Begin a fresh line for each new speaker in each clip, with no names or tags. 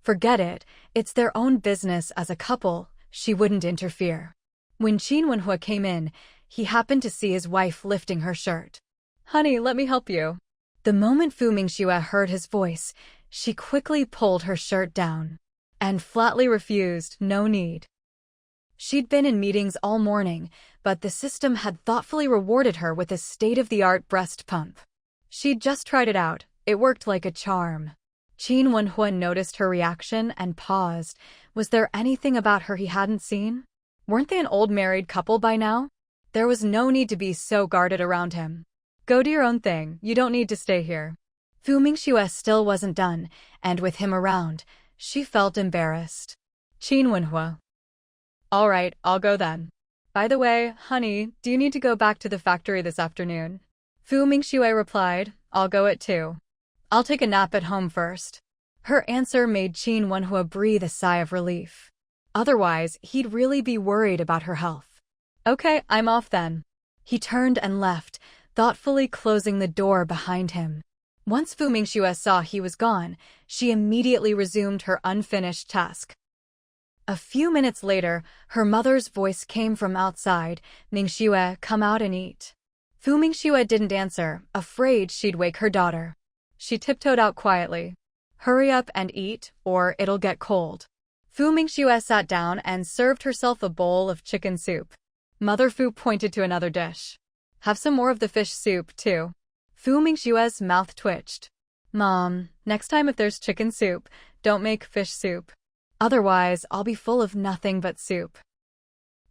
Forget it, it's their own business as a couple, she wouldn't interfere. When Qin Wenhua came in, he happened to see his wife lifting her shirt. Honey, let me help you. The moment Fu Mingxue heard his voice, she quickly pulled her shirt down and flatly refused, no need. She'd been in meetings all morning, but the system had thoughtfully rewarded her with a state-of-the-art breast pump. She'd just tried it out. It worked like a charm. Qin Wenhua noticed her reaction and paused. Was there anything about her he hadn't seen? Weren't they an old married couple by now? There was no need to be so guarded around him. Go do your own thing, you don't need to stay here. Fu Mingxue still wasn't done, and with him around, she felt embarrassed. Qin Wenhua. All right, I'll go then. By the way, honey, do you need to go back to the factory this afternoon? Fu Mingxue replied, I'll go at 2. I'll take a nap at home first. Her answer made Qin Wenhua breathe a sigh of relief. Otherwise, he'd really be worried about her health. Okay, I'm off then. He turned and left, thoughtfully closing the door behind him. Once Fu Mingxue saw he was gone, she immediately resumed her unfinished task. A few minutes later, her mother's voice came from outside, Mingxue, come out and eat. Fu Mingxue didn't answer, afraid she'd wake her daughter. She tiptoed out quietly. Hurry up and eat, or it'll get cold. Fu Mingxue sat down and served herself a bowl of chicken soup. Mother Fu pointed to another dish. Have some more of the fish soup, too. Fu Mingxue's mouth twitched. Mom, next time if there's chicken soup, don't make fish soup. Otherwise, I'll be full of nothing but soup.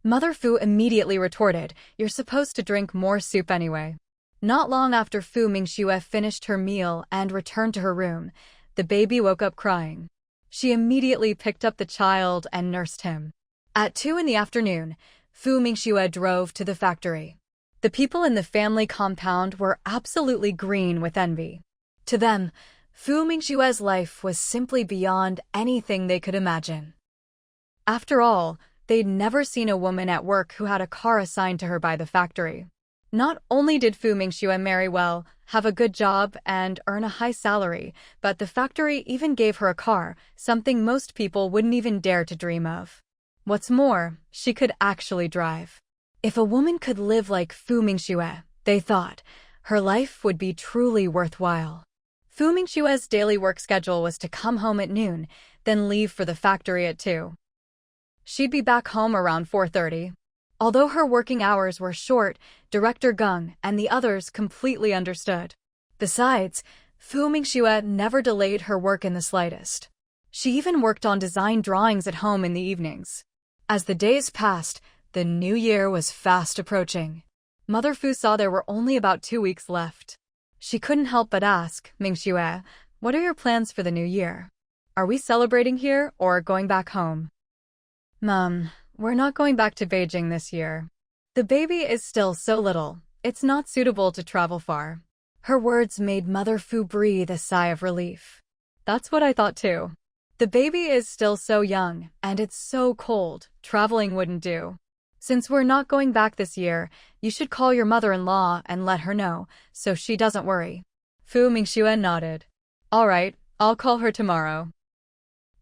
Mother Fu immediately retorted, you're supposed to drink more soup anyway. Not long after Fu Mingxue finished her meal and returned to her room, the baby woke up crying. She immediately picked up the child and nursed him. At 2 in the afternoon, Fu Mingxue drove to the factory. The people in the family compound were absolutely green with envy. To them, Fu Mingxue's life was simply beyond anything they could imagine. After all, they'd never seen a woman at work who had a car assigned to her by the factory. Not only did Fu Mingxue marry well, have a good job, and earn a high salary, but the factory even gave her a car, something most people wouldn't even dare to dream of. What's more, she could actually drive. If a woman could live like Fu Mingxue, they thought, her life would be truly worthwhile. Fu Mingxue's daily work schedule was to come home at noon, then leave for the factory at 2. She'd be back home around 4:30. Although her working hours were short, Director Geng and the others completely understood. Besides, Fu Mingxue never delayed her work in the slightest. She even worked on design drawings at home in the evenings. As the days passed, the new year was fast approaching. Mother Fu saw there were only about 2 weeks left. She couldn't help but ask, Mingxue, what are your plans for the new year? Are we celebrating here or going back home? Mom, we're not going back to Beijing this year. The baby is still so little, it's not suitable to travel far. Her words made Mother Fu breathe a sigh of relief. That's what I thought too. The baby is still so young, and it's so cold, traveling wouldn't do. Since we're not going back this year, you should call your mother-in-law and let her know, so she doesn't worry. Fu Mingxue nodded. All right, I'll call her tomorrow.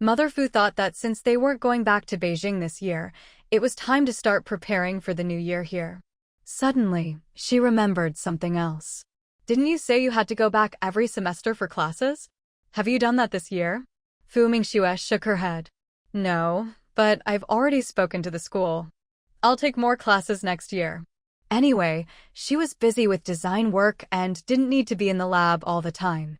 Mother Fu thought that since they weren't going back to Beijing this year, it was time to start preparing for the new year here. Suddenly, she remembered something else. Didn't you say you had to go back every semester for classes? Have you done that this year? Fu Mingxue shook her head. No, but I've already spoken to the school. I'll take more classes next year. Anyway, she was busy with design work and didn't need to be in the lab all the time.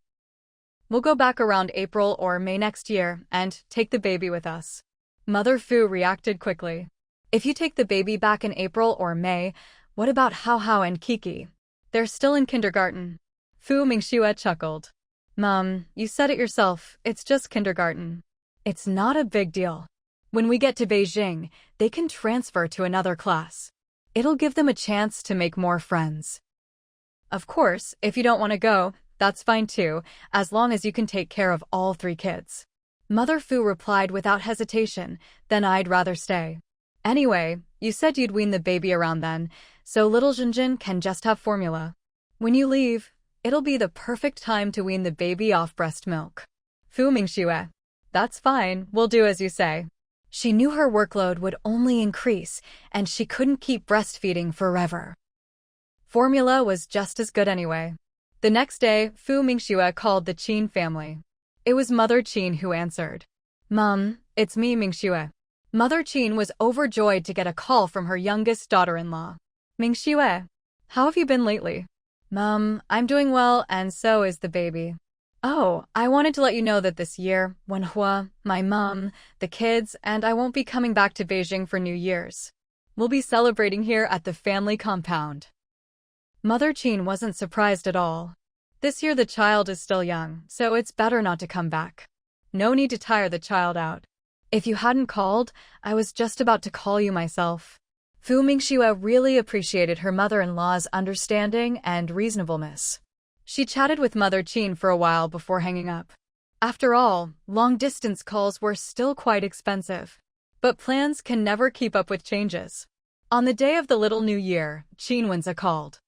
We'll go back around April or May next year and take the baby with us. Mother Fu reacted quickly. If you take the baby back in April or May, what about Hao Hao and Kiki? They're still in kindergarten. Fu Mingxue chuckled. Mom, you said it yourself, it's just kindergarten. It's not a big deal. When we get to Beijing, they can transfer to another class. It'll give them a chance to make more friends. Of course, if you don't want to go, that's fine too, as long as you can take care of all 3 kids. Mother Fu replied without hesitation, then I'd rather stay. Anyway, you said you'd wean the baby around then, so little Jinjin can just have formula. When you leave, it'll be the perfect time to wean the baby off breast milk. Fu Mingxue. That's fine, we'll do as you say. She knew her workload would only increase, and she couldn't keep breastfeeding forever. Formula was just as good anyway. The next day, Mingxue called the Qin family. It was Mother Qin who answered. Mom, it's me, Mingxue. Mother Qin was overjoyed to get a call from her youngest daughter-in-law. Mingxue, how have you been lately? Mom, I'm doing well, and so is the baby. Oh, I wanted to let you know that this year, Wenhua, my mom, the kids, and I won't be coming back to Beijing for New Year's. We'll be celebrating here at the family compound. Mother Qin wasn't surprised at all. This year the child is still young, so it's better not to come back. No need to tire the child out. If you hadn't called, I was just about to call you myself. Mingxue really appreciated her mother-in-law's understanding and reasonableness. She chatted with Mother Qin for a while before hanging up. After all, long-distance calls were still quite expensive. But plans can never keep up with changes. On the day of the little new year, Qin Wenhua called.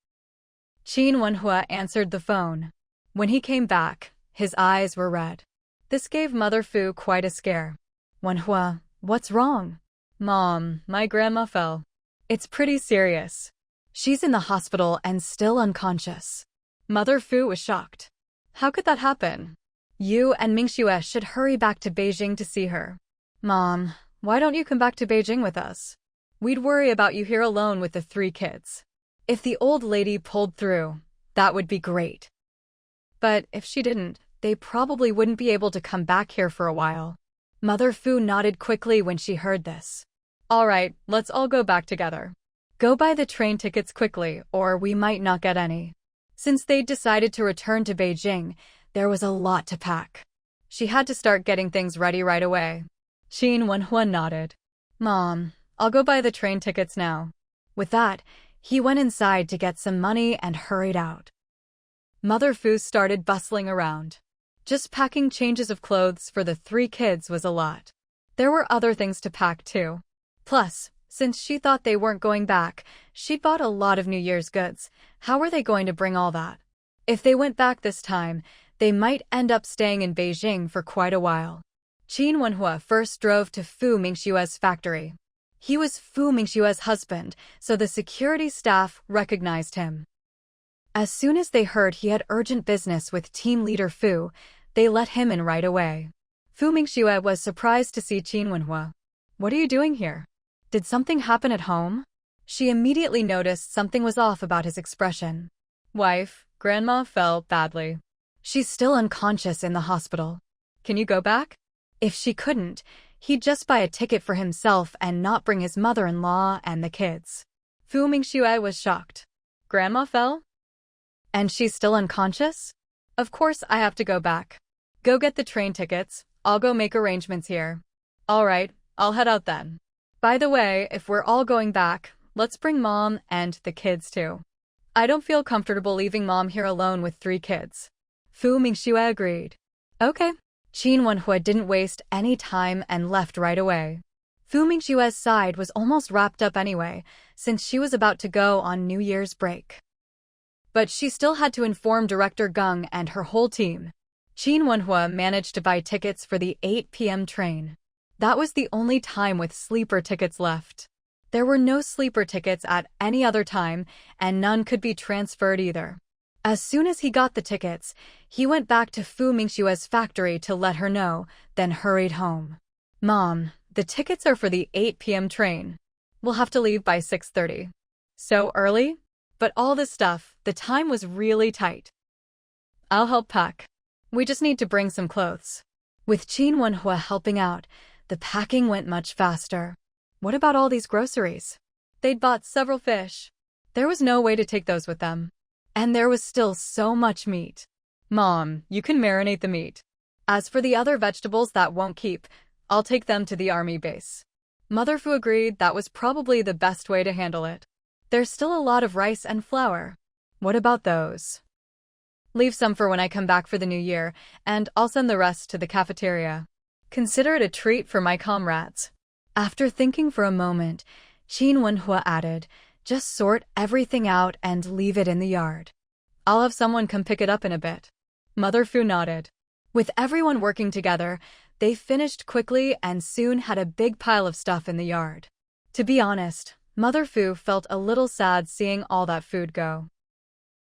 Qin Wenhua answered the phone. When he came back, his eyes were red. This gave Mother Fu quite a scare. Wenhua, what's wrong? Mom, my grandma fell. It's pretty serious. She's in the hospital and still unconscious. Mother Fu was shocked. How could that happen? You and Mingxue should hurry back to Beijing to see her. Mom, why don't you come back to Beijing with us? We'd worry about you here alone with the 3 kids. If the old lady pulled through, that would be great. But if she didn't, they probably wouldn't be able to come back here for a while. Mother Fu nodded quickly when she heard this. All right, let's all go back together. Go buy the train tickets quickly, or we might not get any. Since they'd decided to return to Beijing, there was a lot to pack. She had to start getting things ready right away. Qin Wenhua nodded. Mom, I'll go buy the train tickets now. With that, he went inside to get some money and hurried out. Mother Fu started bustling around. Just packing changes of clothes for the 3 kids was a lot. There were other things to pack too. Plus, since she thought they weren't going back, she'd bought a lot of New Year's goods. How were they going to bring all that? If they went back this time, they might end up staying in Beijing for quite a while. Qin Wenhua first drove to Mingxue's factory. He was Mingxue's husband, so the security staff recognized him. As soon as they heard he had urgent business with team leader Fu, they let him in right away. Mingxue was surprised to see Qin Wenhua. What are you doing here? Did something happen at home? She immediately noticed something was off about his expression. Wife, Grandma fell badly. She's still unconscious in the hospital. Can you go back? If she couldn't, he'd just buy a ticket for himself and not bring his mother-in-law and the kids. Mingxue was shocked. Grandma fell? And she's still unconscious? Of course I have to go back. Go get the train tickets, I'll go make arrangements here. All right, I'll head out then. By the way, if we're all going back, let's bring Mom and the kids too. I don't feel comfortable leaving Mom here alone with 3 kids. Mingxue agreed. Okay. Qin Wenhua didn't waste any time and left right away. Mingxue's side was almost wrapped up anyway, since she was about to go on New Year's break. But she still had to inform Director Geng and her whole team. Qin Wenhua managed to buy tickets for the 8 p.m. train. That was the only time with sleeper tickets left. There were no sleeper tickets at any other time, and none could be transferred either. As soon as he got the tickets, he went back to Mingxue's factory to let her know, then hurried home. Mom, the tickets are for the 8 p.m. train. We'll have to leave by 6:30. So early? But all this stuff, the time was really tight. I'll help pack. We just need to bring some clothes. With Qin Wenhua helping out, the packing went much faster. What about all these groceries? They'd bought several fish. There was no way to take those with them. And there was still so much meat. Mom, you can marinate the meat. As for the other vegetables that won't keep, I'll take them to the army base. Mother Fu agreed that was probably the best way to handle it. There's still a lot of rice and flour. What about those? Leave some for when I come back for the new year, and I'll send the rest to the cafeteria. Consider it a treat for my comrades. After thinking for a moment, Qin Wenhua added, just sort everything out and leave it in the yard. I'll have someone come pick it up in a bit. Mother Fu nodded. With everyone working together, They finished quickly and soon had a big pile of stuff in the yard. To be honest, Mother Fu felt a little sad seeing all that food go.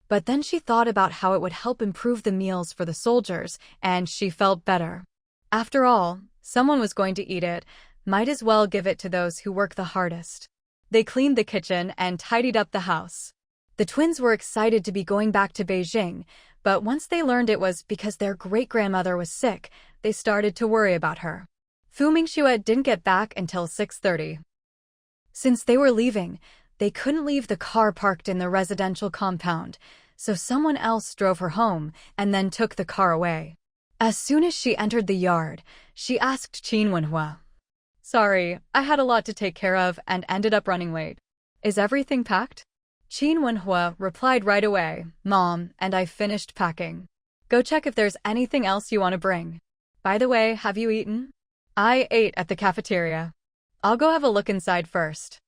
But then she thought about how it would help improve the meals for the soldiers, and she felt better. After all, someone was going to eat it, might as well give it to those who work the hardest. They cleaned the kitchen and tidied up the house. The twins were excited to be going back to Beijing, but once they learned it was because their great-grandmother was sick, they started to worry about her. Mingxue didn't get back until 6:30. Since they were leaving, they couldn't leave the car parked in the residential compound, so someone else drove her home and then took the car away. As soon as she entered the yard, she asked Qin Wenhua, "Sorry, I had a lot to take care of and ended up running late. Is everything packed?" Qin Wenhua replied right away, "Mom, and I finished packing. Go check if there's anything else you want to bring. By the way, have you eaten?" "I ate at the cafeteria. I'll go have a look inside first."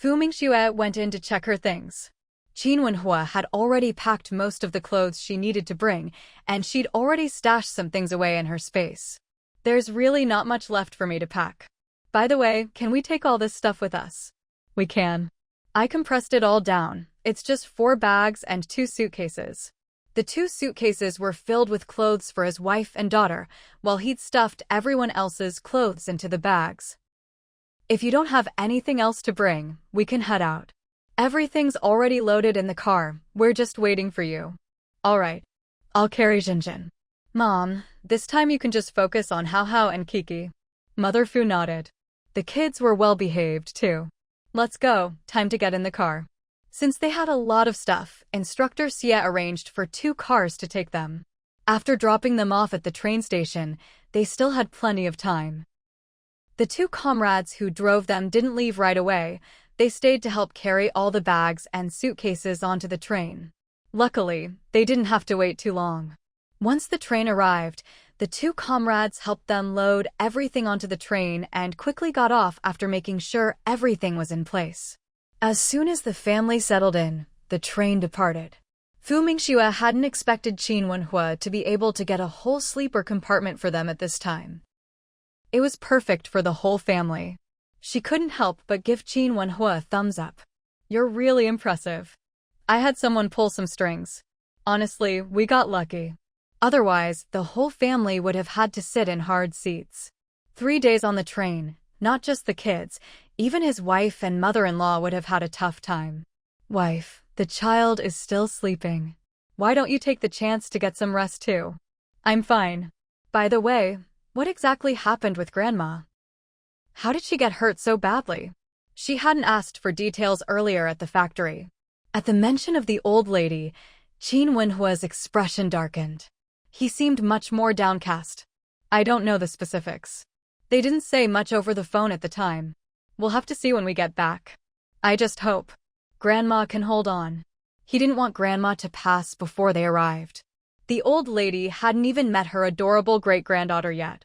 Mingxue went in to check her things. Qin Wenhua had already packed most of the clothes she needed to bring, and she'd already stashed some things away in her space. "There's really not much left for me to pack. By the way, can we take all this stuff with us?" "We can. I compressed it all down. It's just 4 bags and 2 suitcases." The 2 suitcases were filled with clothes for his wife and daughter, while he'd stuffed everyone else's clothes into the bags. "If you don't have anything else to bring, we can head out. Everything's already loaded in the car, we're just waiting for you." "All right. I'll carry Jinjin." "Mom, this time you can just focus on Hao Hao and Kiki." Mother Fu nodded. The kids were well behaved, too. "Let's go, time to get in the car." Since they had a lot of stuff, Instructor Xie arranged for 2 cars to take them. After dropping them off at the train station, they still had plenty of time. The 2 comrades who drove them didn't leave right away. They stayed to help carry all the bags and suitcases onto the train. Luckily, they didn't have to wait too long. Once the train arrived, the 2 comrades helped them load everything onto the train and quickly got off after making sure everything was in place. As soon as the family settled in, the train departed. Mingxue hadn't expected Qin Wenhua to be able to get a whole sleeper compartment for them at this time. It was perfect for the whole family. She couldn't help but give Qin Wenhua a thumbs up. "You're really impressive. I had someone pull some strings. Honestly, we got lucky. Otherwise, the whole family would have had to sit in hard seats." 3 days on the train, not just the kids, even his wife and mother-in-law would have had a tough time. "Wife, the child is still sleeping. Why don't you take the chance to get some rest too?" "I'm fine. By the way, what exactly happened with Grandma? How did she get hurt so badly?" She hadn't asked for details earlier at the factory. At the mention of the old lady, Qin Wenhua's expression darkened. He seemed much more downcast. "I don't know the specifics. They didn't say much over the phone at the time. We'll have to see when we get back. I just hope Grandma can hold on." He didn't want Grandma to pass before they arrived. The old lady hadn't even met her adorable great-granddaughter yet.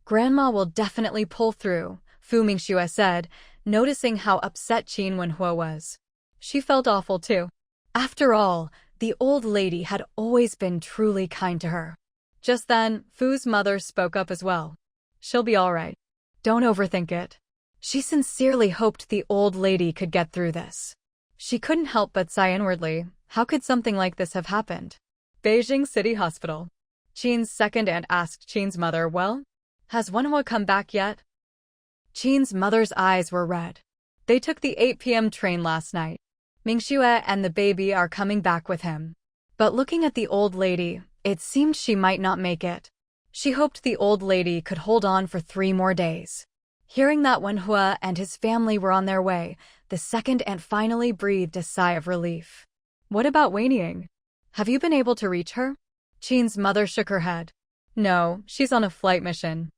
"Grandma will definitely pull through," Mingxue said, noticing how upset Qin Wenhua was. She felt awful too. After all, the old lady had always been truly kind to her. Just then, Fu's mother spoke up as well. "She'll be all right. Don't overthink it." She sincerely hoped the old lady could get through this. She couldn't help but sigh inwardly. How could something like this have happened? Beijing City Hospital. Qin's second aunt asked Qin's mother, "Well, has Wenhua come back yet?" Qin's mother's eyes were red. "They took the 8 p.m. train last night. Mingxue and the baby are coming back with him." But looking at the old lady, it seemed she might not make it. She hoped the old lady could hold on for 3 more days. Hearing that Wenhua and his family were on their way, the second aunt finally breathed a sigh of relief. "What about Weiniang? Have you been able to reach her?" Qin's mother shook her head. "No, she's on a flight mission.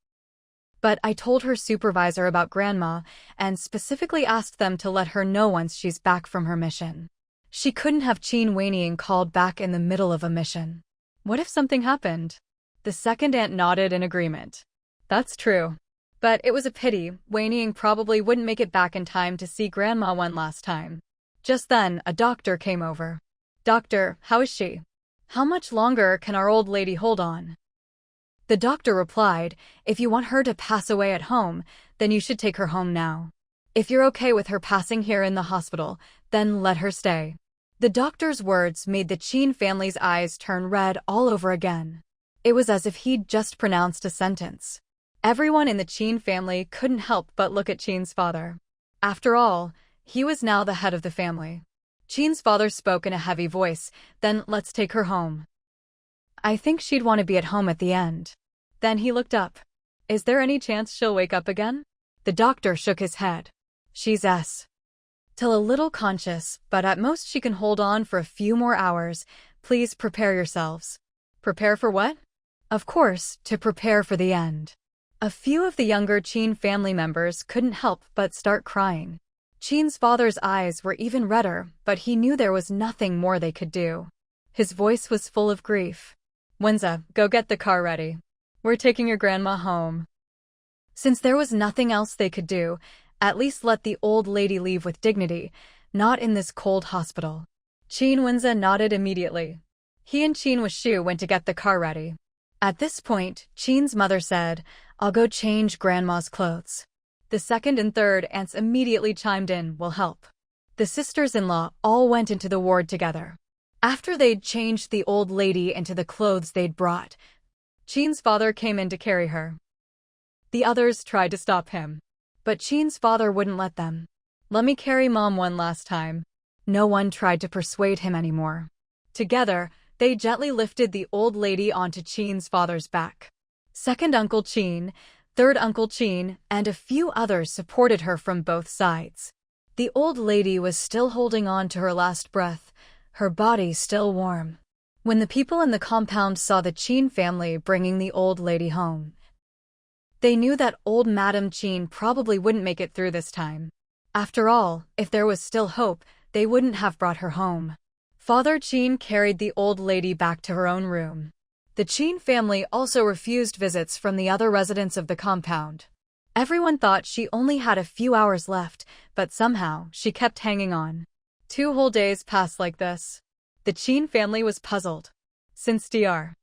But I told her supervisor about Grandma and specifically asked them to let her know once she's back from her mission. She couldn't have Qin Weiniang called back in the middle of a mission. What if something happened?" The second aunt nodded in agreement. "That's true. But it was a pity. Weiniang probably wouldn't make it back in time to see Grandma one last time." Just then, a doctor came over. "Doctor, how is she? How much longer can our old lady hold on?" The doctor replied, if you want her to pass away at home, then you should take her home now. If you're okay with her passing here in the hospital, then let her stay. The doctor's words made the Qin family's eyes turn red all over again. It was as if he'd just pronounced a sentence. Everyone in the Qin family couldn't help but look at Qin's father. After all, he was now the head of the family. Qin's father spoke in a heavy voice, then let's take her home. I think she'd want to be at home at the end. Then he looked up. Is there any chance she'll wake up again? The doctor shook his head. She's still a little conscious, but at most she can hold on for a few more hours. Please prepare yourselves. Prepare for what? Of course, to prepare for the end. A few of the younger Qin family members couldn't help but start crying. Qin's father's eyes were even redder, but he knew there was nothing more they could do. His voice was full of grief. Wenza, go get the car ready. We're taking your grandma home. Since there was nothing else they could do, at least let the old lady leave with dignity, not in this cold hospital. Qin Wenza nodded immediately. He and Qin Wuxu went to get the car ready. At this point, Qin's mother said, I'll go change grandma's clothes. The second and third aunts immediately chimed in, will help. The sisters-in-law all went into the ward together. After they'd changed the old lady into the clothes they'd brought, Qin's father came in to carry her. The others tried to stop him, but Qin's father wouldn't let them. Let me carry mom one last time. No one tried to persuade him anymore. Together, they gently lifted the old lady onto Qin's father's back. Second Uncle Qin, third Uncle Qin, and a few others supported her from both sides. The old lady was still holding on to her last breath, her body still warm. When the people in the compound saw the Qin family bringing the old lady home, they knew that old Madame Qin probably wouldn't make it through this time. After all, if there was still hope, they wouldn't have brought her home. Father Qin carried the old lady back to her own room. The Qin family also refused visits from the other residents of the compound. Everyone thought she only had a few hours left, but somehow she kept hanging on. 2 whole days passed like this. The Qin family was puzzled. Since Dr.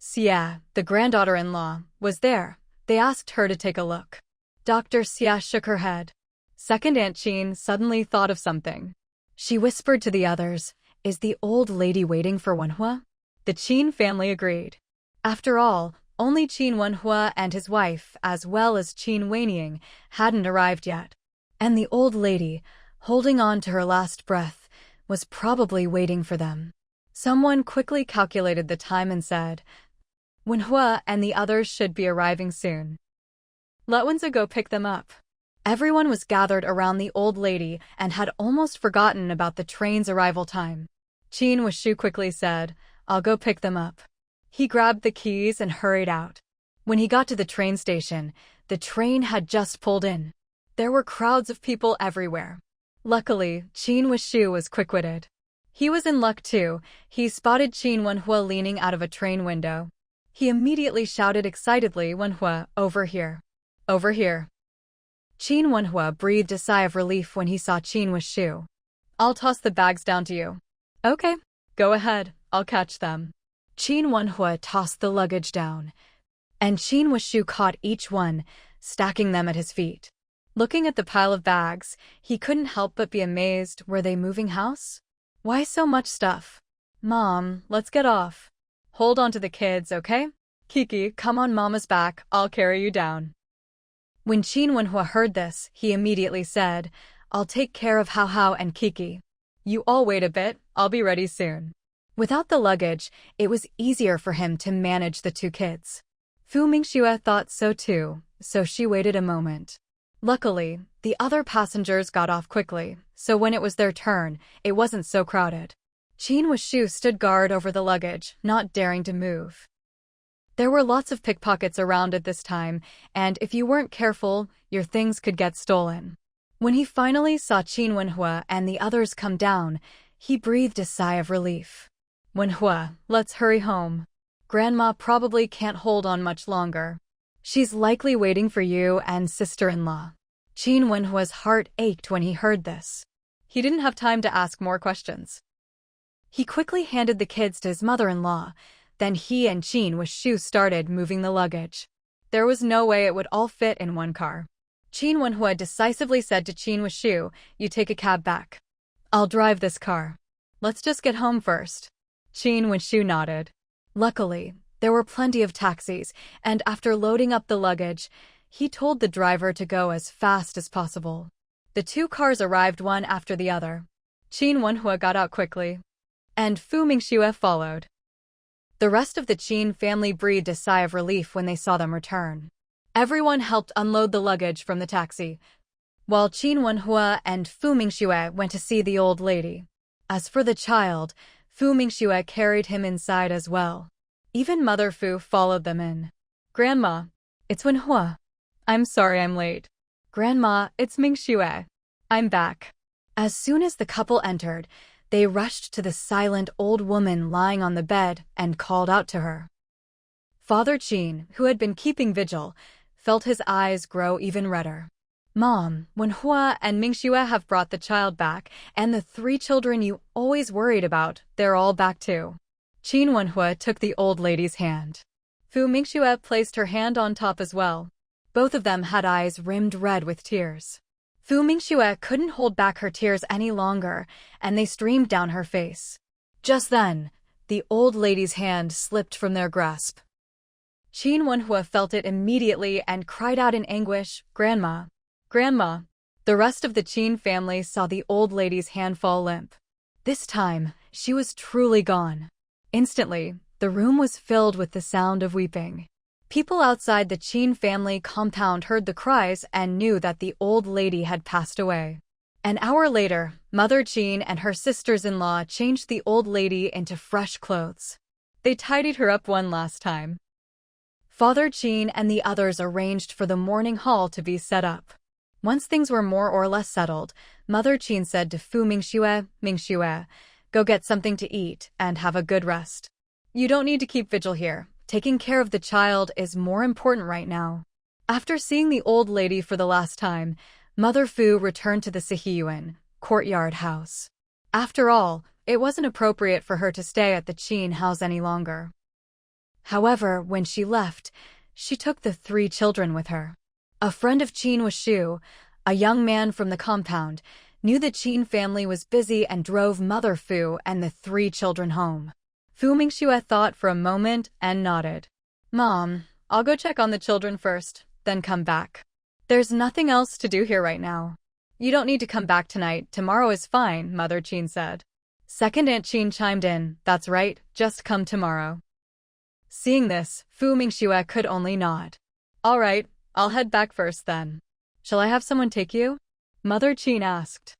Xia, the granddaughter-in-law, was there, they asked her to take a look. Dr. Xia shook her head. Second Aunt Qin suddenly thought of something. She whispered to the others, is the old lady waiting for Wenhua? The Qin family agreed. After all, only Qin Wenhua and his wife, as well as Qin Weiniang, hadn't arrived yet. And the old lady, holding on to her last breath, was probably waiting for them. Someone quickly calculated the time and said, Wenhua and the others should be arriving soon. Let Wenza go pick them up. Everyone was gathered around the old lady and had almost forgotten about the train's arrival time. Qin Wuxu quickly said, I'll go pick them up. He grabbed the keys and hurried out. When he got to the train station, the train had just pulled in. There were crowds of people everywhere. Luckily, Qin Wuxu was quick-witted. He was in luck too. He spotted Qin Wenhua leaning out of a train window. He immediately shouted excitedly, Wenhua, over here. Over here. Qin Wenhua breathed a sigh of relief when he saw Qin Wuxu. I'll toss the bags down to you. Okay, go ahead, I'll catch them. Qin Wenhua tossed the luggage down, and Qin Wuxu caught each one, stacking them at his feet. Looking at the pile of bags, he couldn't help but be amazed. Were they moving house? Why so much stuff? Mom, let's get off. Hold on to the kids, okay? Kiki, come on Mama's back, I'll carry you down. When Qin Wenhua heard this, he immediately said, I'll take care of Hao Hao and Kiki. You all wait a bit, I'll be ready soon. Without the luggage, it was easier for him to manage the 2 kids. Fu Mingxue thought so too, so she waited a moment. Luckily, the other passengers got off quickly, so when it was their turn, it wasn't so crowded. Qin Wuxu stood guard over the luggage, not daring to move. There were lots of pickpockets around at this time, and if you weren't careful, your things could get stolen. When he finally saw Qin Wenhua and the others come down, he breathed a sigh of relief. Wenhua, let's hurry home. Grandma probably can't hold on much longer. She's likely waiting for you and sister-in-law. Qin Wenhua's heart ached when he heard this. He didn't have time to ask more questions. He quickly handed the kids to his mother-in-law, Then he and Mingxue started moving the luggage. There was no way it would all fit in one car. Mingxue decisively said to Mingxue, "You take a cab back. I'll drive this car. Let's just get home first." Mingxue nodded. Luckily, there were plenty of taxis, and after loading up the luggage, he told the driver to go as fast as possible. The two cars arrived one after the other. Mingxue got out quickly, and Mingxue followed. The rest of the Qin family breathed a sigh of relief when they saw them return. Everyone helped unload the luggage from the taxi, while Mingxue and Mingxue went to see the old lady. As for the child, Mingxue carried him inside as well. Even Mother Fu followed them in. "Grandma, it's Wenhua. I'm sorry I'm late." "Grandma, it's Mingxue. I'm back." As soon as the couple entered, they rushed to the silent old woman lying on the bed and called out to her. Father Qin, who had been keeping vigil, felt his eyes grow even redder. "Mom, Wenhua and Mingxue have brought the child back, and the 3 children you always worried about, they're all back too." Wenhua took the old lady's hand. Mingxue placed her hand on top as well. Both of them had eyes rimmed red with tears. Mingxue couldn't hold back her tears any longer, and they streamed down her face. Just then, the old lady's hand slipped from their grasp. Wenhua felt it immediately and cried out in anguish, "Grandma! Grandma!" The rest of the Qin family saw the old lady's hand fall limp. This time, she was truly gone. Instantly, the room was filled with the sound of weeping. People outside the Qin family compound heard the cries and knew that the old lady had passed away. An hour later, Mother Qin and her sisters-in-law changed the old lady into fresh clothes. They tidied her up one last time. Father Qin and the others arranged for the mourning hall to be set up. Once things were more or less settled, Mother Qin said to Mingxue, "Mingxue, go get something to eat and have a good rest. You don't need to keep vigil here. Taking care of the child is more important right now." After seeing the old lady for the last time, Mother Fu returned to the Sihiyuan courtyard house. After all, it wasn't appropriate for her to stay at the Qin house any longer. However, when she left, she took the 3 children with her. A friend of Mingxue, a young man from the compound, knew the Qin family was busy and drove Mother Fu and the 3 children home. Mingxue thought for a moment and nodded. "Mom, I'll go check on the children first, then come back. There's nothing else to do here right now." "You don't need to come back tonight, tomorrow is fine," Mother Qin said. Second Aunt Qin chimed in, "That's right, just come tomorrow." Seeing this, Mingxue could only nod. "All right, I'll head back first then." "Shall I have someone take you?" Mother Qin asked.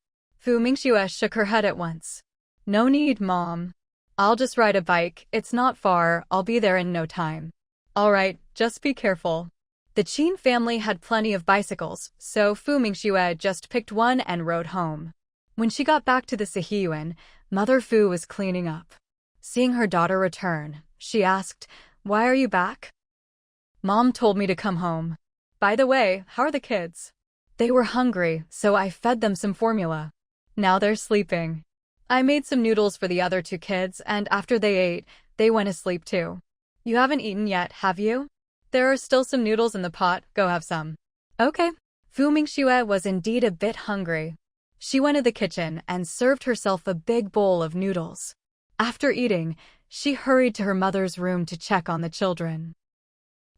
Mingxue shook her head at once. "No need, Mom. I'll just ride a bike, it's not far, I'll be there in no time." "All right, just be careful." The Qin family had plenty of bicycles, so Mingxue just picked one and rode home. When she got back to the Sihiyuan, Mother Fu was cleaning up. Seeing her daughter return, she asked, "Why are you back?" "Mom told me to come home. By the way, how are the kids?" "They were hungry, so I fed them some formula. Now they're sleeping. I made some noodles for the other 2 kids, and after they ate, they went to sleep too." "You haven't eaten yet, have you?" "There are still some noodles in the pot, go have some." "Okay." Mingxue was indeed a bit hungry. She went to the kitchen and served herself a big bowl of noodles. After eating, she hurried to her mother's room to check on the children.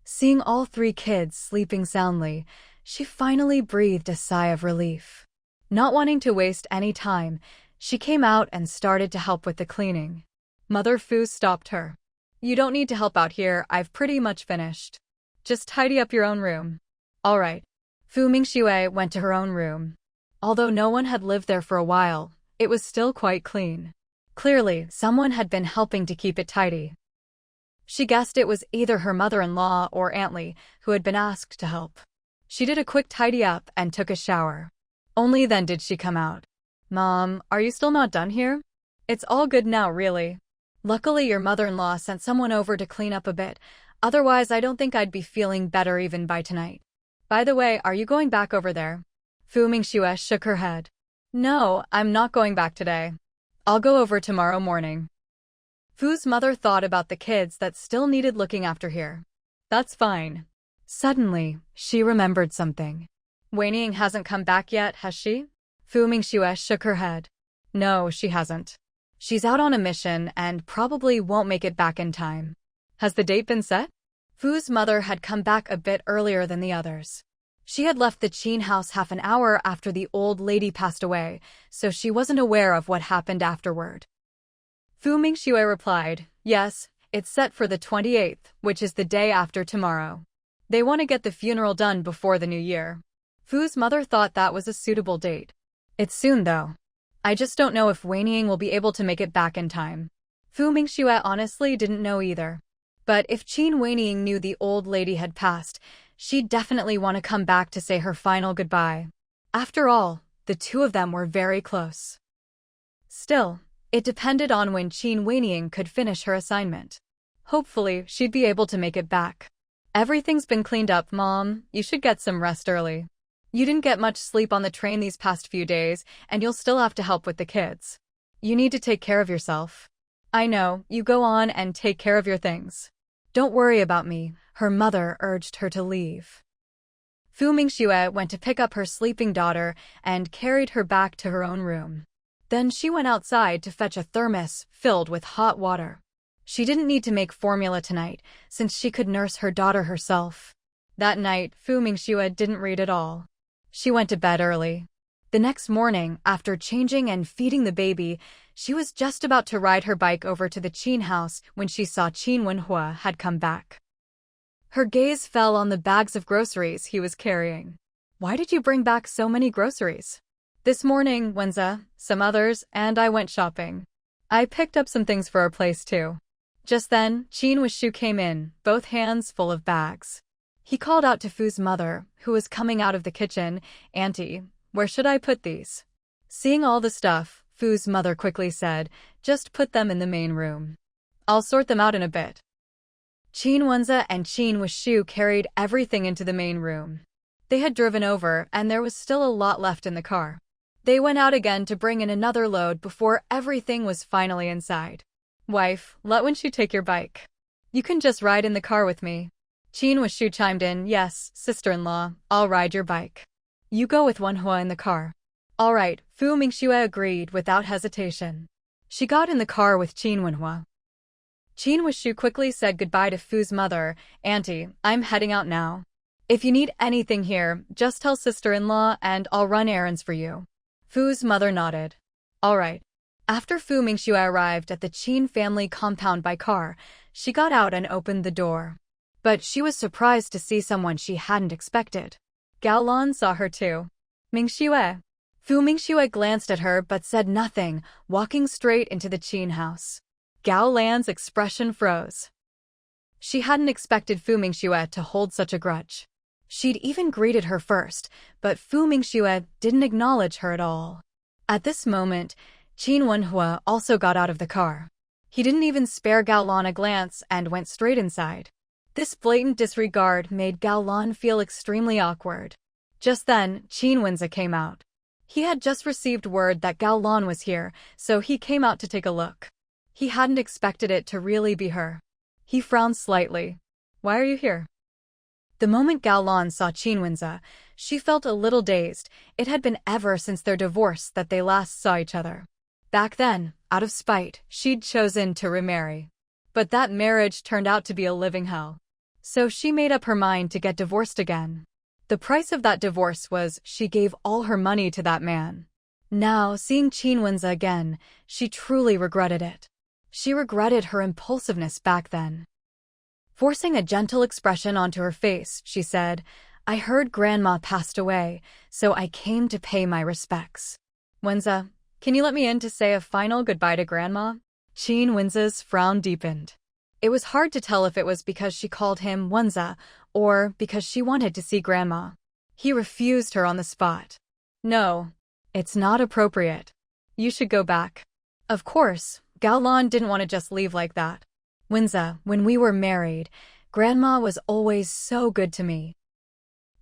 Seeing all 3 kids sleeping soundly, she finally breathed a sigh of relief. Not wanting to waste any time, she came out and started to help with the cleaning. Mother Fu stopped her. "You don't need to help out here, I've pretty much finished. Just tidy up your own room." "All right." Mingxue went to her own room. Although no one had lived there for a while, it was still quite clean. Clearly, someone had been helping to keep it tidy. She guessed it was either her mother-in-law or Aunt Lee who had been asked to help. She did a quick tidy up and took a shower. Only then did she come out. "Mom, are you still not done here?" "It's all good now, really. Luckily your mother-in-law sent someone over to clean up a bit, otherwise I don't think I'd be feeling better even by tonight. By the way, are you going back over there?" Mingxue shook her head. "No, I'm not going back today. I'll go over tomorrow morning." Fu's mother thought about the kids that still needed looking after here. That's fine. Suddenly, she remembered something. Weiniang hasn't come back yet, has she? Fu Mingxue shook her head. No, she hasn't. She's out on a mission and probably won't make it back in time. Has the date been set? Fu's mother had come back a bit earlier than the others. She had left the Qin house half an hour after the old lady passed away, so she wasn't aware of what happened afterward. Fu Mingxue replied, yes, it's set for the 28th, which is the day after tomorrow. They want to get the funeral done before the new year. Fu's mother thought that was a suitable date. It's soon though. I just don't know if Weiniang will be able to make it back in time. Fu Mingxue honestly didn't know either. But if Qin Weiniang knew the old lady had passed, she'd definitely want to come back to say her final goodbye. After all, the two of them were very close. Still, it depended on when Qin Weiniang could finish her assignment. Hopefully, she'd be able to make it back. Everything's been cleaned up, Mom. You should get some rest early. You didn't get much sleep on the train these past few days, and you'll still have to help with the kids. You need to take care of yourself. I know, you go on and take care of your things. Don't worry about me, her mother urged her to leave. Fu Mingxue went to pick up her sleeping daughter and carried her back to her own room. Then she went outside to fetch a thermos filled with hot water. She didn't need to make formula tonight, since she could nurse her daughter herself. That night, Fu Mingxue didn't read at all. She went to bed early. The next morning, after changing and feeding the baby, she was just about to ride her bike over to the Qin house when she saw Qin Wenhua had come back. Her gaze fell on the bags of groceries he was carrying. Why did you bring back so many groceries? This morning, Wenza, some others, and I went shopping. I picked up some things for our place too. Just then, Qin Wuxu came in, both hands full of bags. He called out to Fu's mother, who was coming out of the kitchen, Auntie, where should I put these? Seeing all the stuff, Fu's mother quickly said, just put them in the main room. I'll sort them out in a bit. Qin Wenza and Qin Wuxu carried everything into the main room. They had driven over, and there was still a lot left in the car. They went out again to bring in another load before everything was finally inside. Wife, let Wenxu take your bike. You can just ride in the car with me. Qin Wuxu chimed in, yes, sister-in-law, I'll ride your bike. You go with Wenhua in the car. All right, Fu Mingxue agreed without hesitation. She got in the car with Qin Wenhua. Qin Wuxu quickly said goodbye to Fu's mother, Auntie, I'm heading out now. If you need anything here, just tell sister-in-law and I'll run errands for you. Fu's mother nodded. All right. After Fu Mingxue arrived at the Qin family compound by car, she got out and opened the door. But she was surprised to see someone she hadn't expected. Gao Lan saw her too. Mingxue. Fu Mingxue glanced at her but said nothing, walking straight into the Qin house. Gao Lan's expression froze. She hadn't expected Fu Mingxue to hold such a grudge. She'd even greeted her first, but Fu Mingxue didn't acknowledge her at all. At this moment, Qin Wenhua also got out of the car. He didn't even spare Gao Lan a glance and went straight inside. This blatant disregard made Gao Lan feel extremely awkward. Just then, Qin Wenza came out. He had just received word that Gao Lan was here, so he came out to take a look. He hadn't expected it to really be her. He frowned slightly. Why are you here? The moment Gao Lan saw Qin Wenza, she felt a little dazed. It had been ever since their divorce that they last saw each other. Back then, out of spite, she'd chosen to remarry. But that marriage turned out to be a living hell. So she made up her mind to get divorced again. The price of that divorce was she gave all her money to that man. Now, seeing Qin Wenza again, she truly regretted it. She regretted her impulsiveness back then. Forcing a gentle expression onto her face, she said, I heard Grandma passed away, so I came to pay my respects. Wenza, can you let me in to say a final goodbye to Grandma? Qin Wenza's frown deepened. It was hard to tell if it was because she called him Wenza or because she wanted to see Grandma. He refused her on the spot. No, it's not appropriate. You should go back. Of course, Gao Lan didn't want to just leave like that. Wenza, when we were married, Grandma was always so good to me.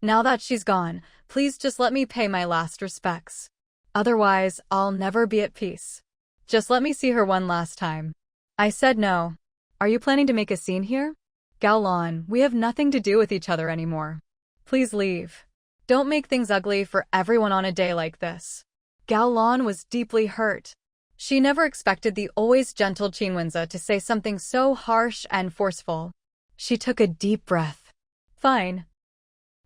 Now that she's gone, please just let me pay my last respects. Otherwise, I'll never be at peace. Just let me see her one last time. I said no. Are you planning to make a scene here? Gao Lan, we have nothing to do with each other anymore. Please leave. Don't make things ugly for everyone on a day like this. Gao Lan was deeply hurt. She never expected the always gentle Qin Wenze to say something so harsh and forceful. She took a deep breath. Fine.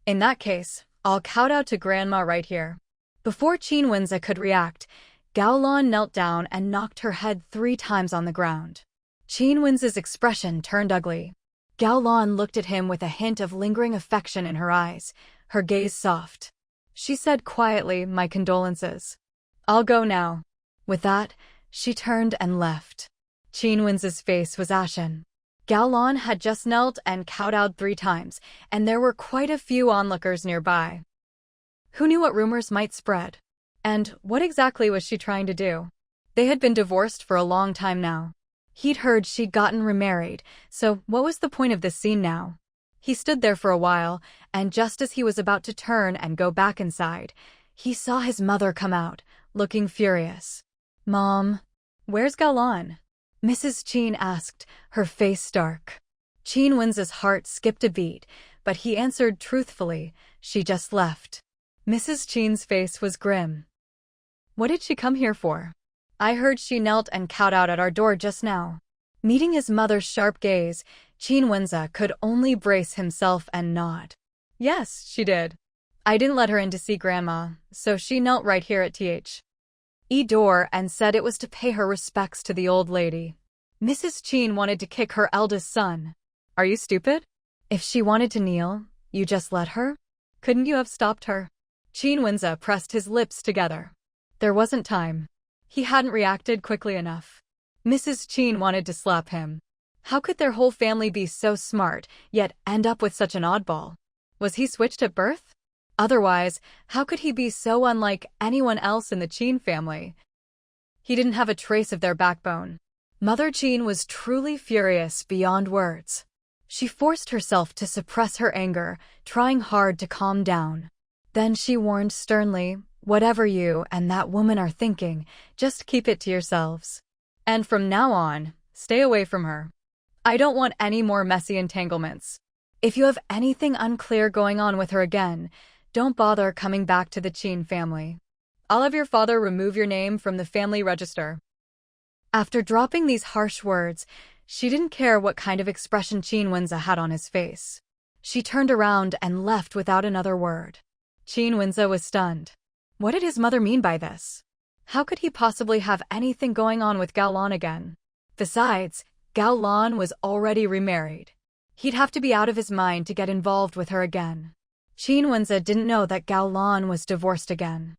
In that case, I'll kowtow to Grandma right here. Before Qin Wenze could react, Gao Lan knelt down and knocked her head 3 times on the ground. Qin Wenze's expression turned ugly. Gao Lan looked at him with a hint of lingering affection in her eyes, her gaze soft. She said quietly, "My condolences. I'll go now." With that, she turned and left. Qin Wenze's face was ashen. Gao Lan had just knelt and kowtowed 3 times, and there were quite a few onlookers nearby. Who knew what rumors might spread? And what exactly was she trying to do? They had been divorced for a long time now. He'd heard she'd gotten remarried, so what was the point of this scene now? He stood there for a while, and just as he was about to turn and go back inside, he saw his mother come out, looking furious. "Mom, where's Gao Lan?" Mrs. Qin asked, her face stark. Qin Wenze's heart skipped a beat, but he answered truthfully, "She just left." Mrs. Qin's face was grim. "What did she come here for? I heard she knelt and kowtowed at our door just now." Meeting his mother's sharp gaze, Qin Wenze could only brace himself and nod. "Yes, she did. I didn't let her in to see Grandma, so she knelt right here at TH's door and said it was to pay her respects to the old lady." Mrs. Qin wanted to kick her eldest son. "Are you stupid? If she wanted to kneel, you just let her? Couldn't you have stopped her?" Qin Wenze pressed his lips together. There wasn't time. He hadn't reacted quickly enough. Mrs. Qin wanted to slap him. How could their whole family be so smart, yet end up with such an oddball? Was he switched at birth? Otherwise, how could he be so unlike anyone else in the Qin family? He didn't have a trace of their backbone. Mother Qin was truly furious beyond words. She forced herself to suppress her anger, trying hard to calm down. Then she warned sternly, "Whatever you and that woman are thinking, just keep it to yourselves. And from now on, stay away from her. I don't want any more messy entanglements. If you have anything unclear going on with her again, don't bother coming back to the Qin family. I'll have your father remove your name from the family register." After dropping these harsh words, she didn't care what kind of expression Qin Wenze had on his face. She turned around and left without another word. Qin Wenze was stunned. What did his mother mean by this? How could he possibly have anything going on with Gao Lan again? Besides, Gao Lan was already remarried. He'd have to be out of his mind to get involved with her again. Qin Wenze didn't know that Gao Lan was divorced again.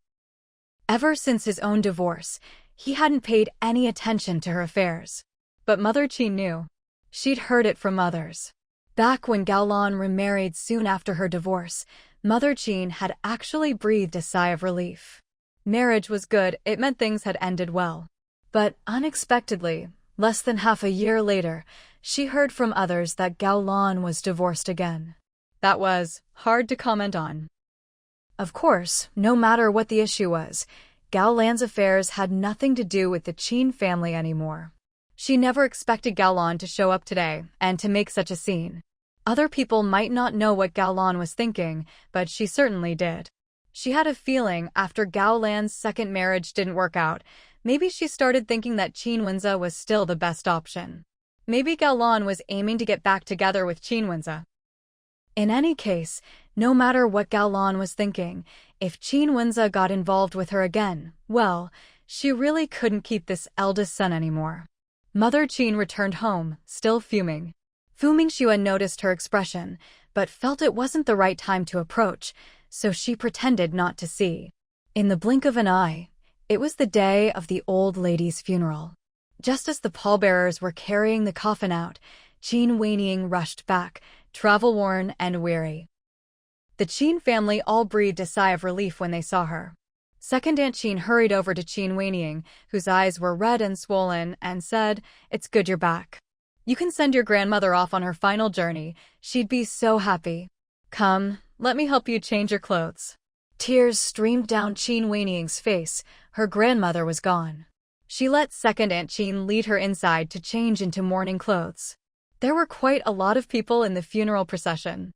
Ever since his own divorce, he hadn't paid any attention to her affairs. But Mother Qin knew. She'd heard it from others. Back when Gao Lan remarried soon after her divorce, Mother Qin had actually breathed a sigh of relief. Marriage was good, it meant things had ended well. But unexpectedly, less than half a year later, she heard from others that Gao Lan was divorced again. That was hard to comment on. Of course, no matter what the issue was, Gao Lan's affairs had nothing to do with the Qin family anymore. She never expected Gao Lan to show up today and to make such a scene. Other people might not know what Gao Lan was thinking, but she certainly did. She had a feeling after Gao Lan's second marriage didn't work out, maybe she started thinking that Qin Wenze was still the best option. Maybe Gao Lan was aiming to get back together with Qin Wenze. In any case, no matter what Gao Lan was thinking, if Qin Wenze got involved with her again, well, she really couldn't keep this eldest son anymore. Mother Qin returned home, still fuming. Fu Mingxue noticed her expression, but felt it wasn't the right time to approach, so she pretended not to see. In the blink of an eye, it was the day of the old lady's funeral. Just as the pallbearers were carrying the coffin out, Qin Wenying rushed back, travel-worn and weary. The Qin family all breathed a sigh of relief when they saw her. Second Aunt Qin hurried over to Qin Wenying, whose eyes were red and swollen, and said, "It's good you're back. You can send your grandmother off on her final journey. She'd be so happy. Come, let me help you change your clothes." Tears streamed down Qin Wenying's face. Her grandmother was gone. She let second Aunt Qin lead her inside to change into mourning clothes. There were quite a lot of people in the funeral procession.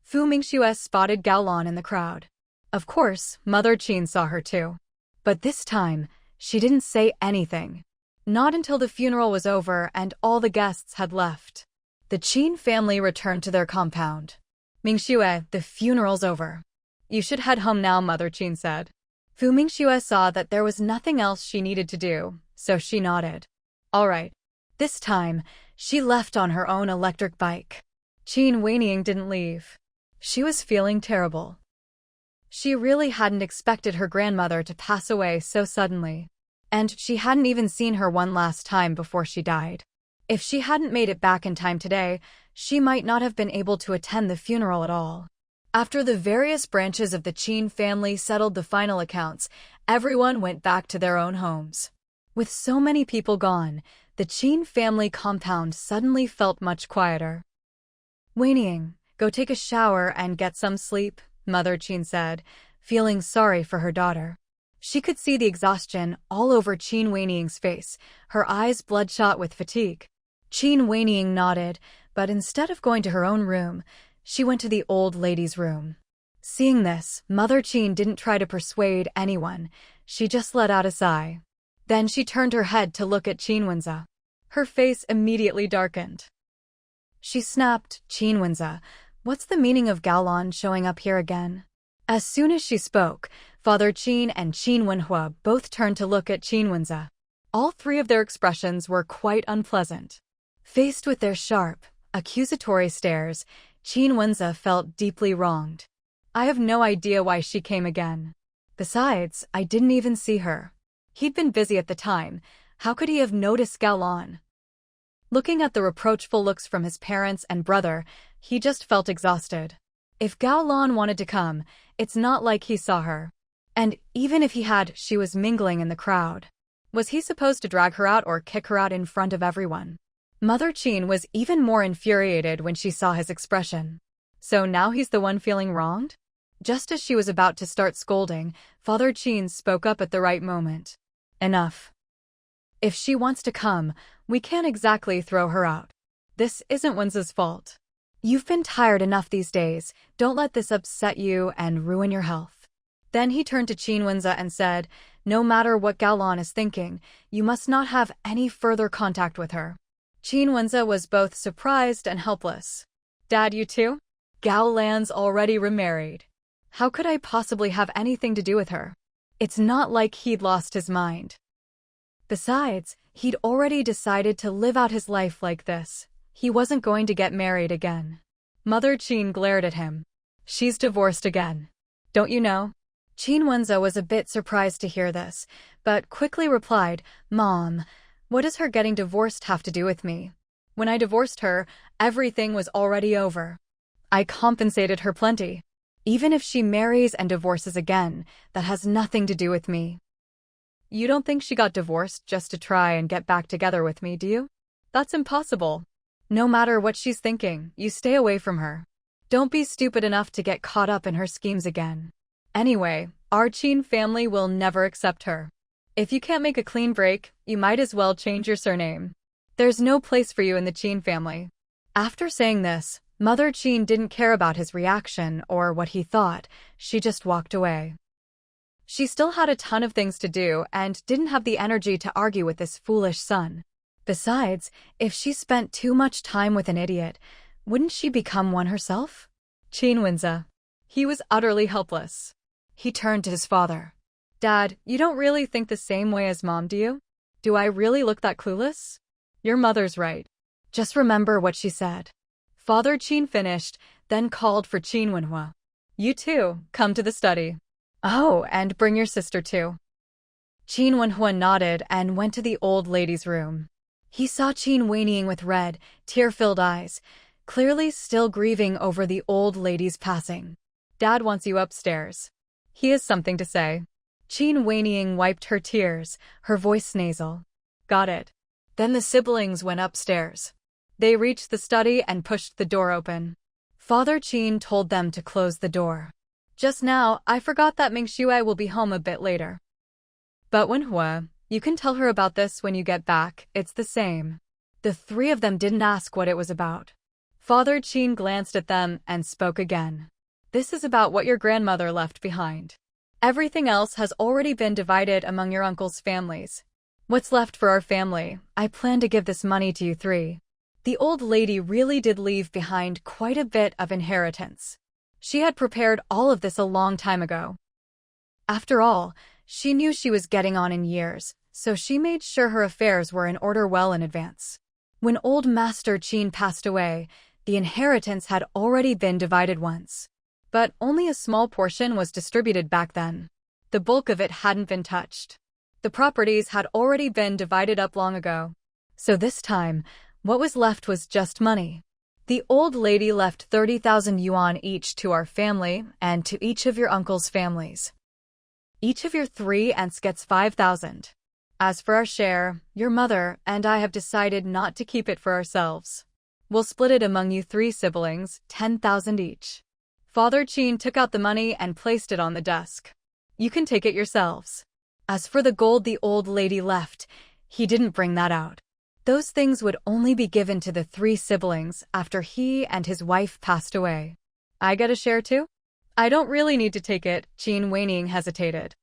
Fu Mingxue spotted Gaolan in the crowd. Of course, Mother Qin saw her too. But this time, she didn't say anything. Not until the funeral was over and all the guests had left. The Qin family returned to their compound. Mingxue, the funeral's over. You should head home now, Mother Qin said. Fu Mingxue saw that there was nothing else she needed to do, so she nodded. All right. This time, she left on her own electric bike. Qin Weiniang didn't leave. She was feeling terrible. She really hadn't expected her grandmother to pass away so suddenly. And she hadn't even seen her one last time before she died. If she hadn't made it back in time today, she might not have been able to attend the funeral at all. After the various branches of the Qin family settled the final accounts, everyone went back to their own homes. With so many people gone, the Qin family compound suddenly felt much quieter. Weiniang, go take a shower and get some sleep, Mother Qin said, feeling sorry for her daughter. She could see the exhaustion all over Qin Weiniang's face, her eyes bloodshot with fatigue. Qin Weiniang nodded, but instead of going to her own room, she went to the old lady's room. Seeing this, Mother Qin didn't try to persuade anyone. She just let out a sigh. Then she turned her head to look at Qin Wenze. Her face immediately darkened. She snapped, Qin Wenze, what's the meaning of Gaolan showing up here again? As soon as she spoke, Father Qin and Qin Wenhua both turned to look at Qin Wenze. All three of their expressions were quite unpleasant. Faced with their sharp, accusatory stares, Qin Wenze felt deeply wronged. I have no idea why she came again. Besides, I didn't even see her. He'd been busy at the time. How could he have noticed Gaolan? Looking at the reproachful looks from his parents and brother, he just felt exhausted. If Gaolan wanted to come, it's not like he saw her. And even if he had, she was mingling in the crowd. Was he supposed to drag her out or kick her out in front of everyone? Mother Qin was even more infuriated when she saw his expression. So now he's the one feeling wronged? Just as she was about to start scolding, Father Qin spoke up at the right moment. Enough. If she wants to come, we can't exactly throw her out. This isn't Wenze's fault. You've been tired enough these days, don't let this upset you and ruin your health. Then he turned to Qin Wenze and said, no matter what Gaolan is thinking, you must not have any further contact with her. Qin Wenze was both surprised and helpless. Dad, you too? Gaolan's already remarried. How could I possibly have anything to do with her? It's not like he'd lost his mind. Besides, he'd already decided to live out his life like this. He wasn't going to get married again. Mother Qin glared at him. She's divorced again. Don't you know? Qin Wenze was a bit surprised to hear this, but quickly replied, Mom, what does her getting divorced have to do with me? When I divorced her, everything was already over. I compensated her plenty. Even if she marries and divorces again, that has nothing to do with me. You don't think she got divorced just to try and get back together with me, do you? That's impossible. No matter what she's thinking, you stay away from her. Don't be stupid enough to get caught up in her schemes again. Anyway, our Qin family will never accept her. If you can't make a clean break, you might as well change your surname. There's no place for you in the Qin family. After saying this, Mother Qin didn't care about his reaction or what he thought, she just walked away. She still had a ton of things to do and didn't have the energy to argue with this foolish son. Besides, if she spent too much time with an idiot, wouldn't she become one herself? Qin Wenze. He was utterly helpless. He turned to his father. Dad, you don't really think the same way as Mom, do you? Do I really look that clueless? Your mother's right. Just remember what she said. Father Qin finished, then called for Qin Wenhua. You too, come to the study. Oh, and bring your sister too. Qin Wenhua nodded and went to the old lady's room. He saw Qin Weiniang with red, tear-filled eyes, clearly still grieving over the old lady's passing. Dad wants you upstairs. He has something to say. Qin Weiniang wiped her tears, her voice nasal. Got it. Then the siblings went upstairs. They reached the study and pushed the door open. Father Qin told them to close the door. Just now, I forgot that Mingxue will be home a bit later. But Wenhua, You can tell her about this when you get back, it's the same. The three of them didn't ask what it was about. Father Qin glanced at them and spoke again. This is about what your grandmother left behind. Everything else has already been divided among your uncle's families. What's left for our family? I plan to give this money to you three. The old lady really did leave behind quite a bit of inheritance. She had prepared all of this a long time ago. After all, she knew she was getting on in years, so she made sure her affairs were in order well in advance. When old Master Qin passed away, the inheritance had already been divided once. But only a small portion was distributed back then. The bulk of it hadn't been touched. The properties had already been divided up long ago. So this time, what was left was just money. The old lady left 30,000 yuan each to our family and to each of your uncle's families. Each of your three aunts gets 5,000. As for our share, your mother and I have decided not to keep it for ourselves. We'll split it among you three siblings, 10,000 each. Father Qin took out the money and placed it on the desk. You can take it yourselves. As for the gold the old lady left, he didn't bring that out. Those things would only be given to the three siblings after he and his wife passed away. I get a share too? I don't really need to take it, Qin Weining hesitated.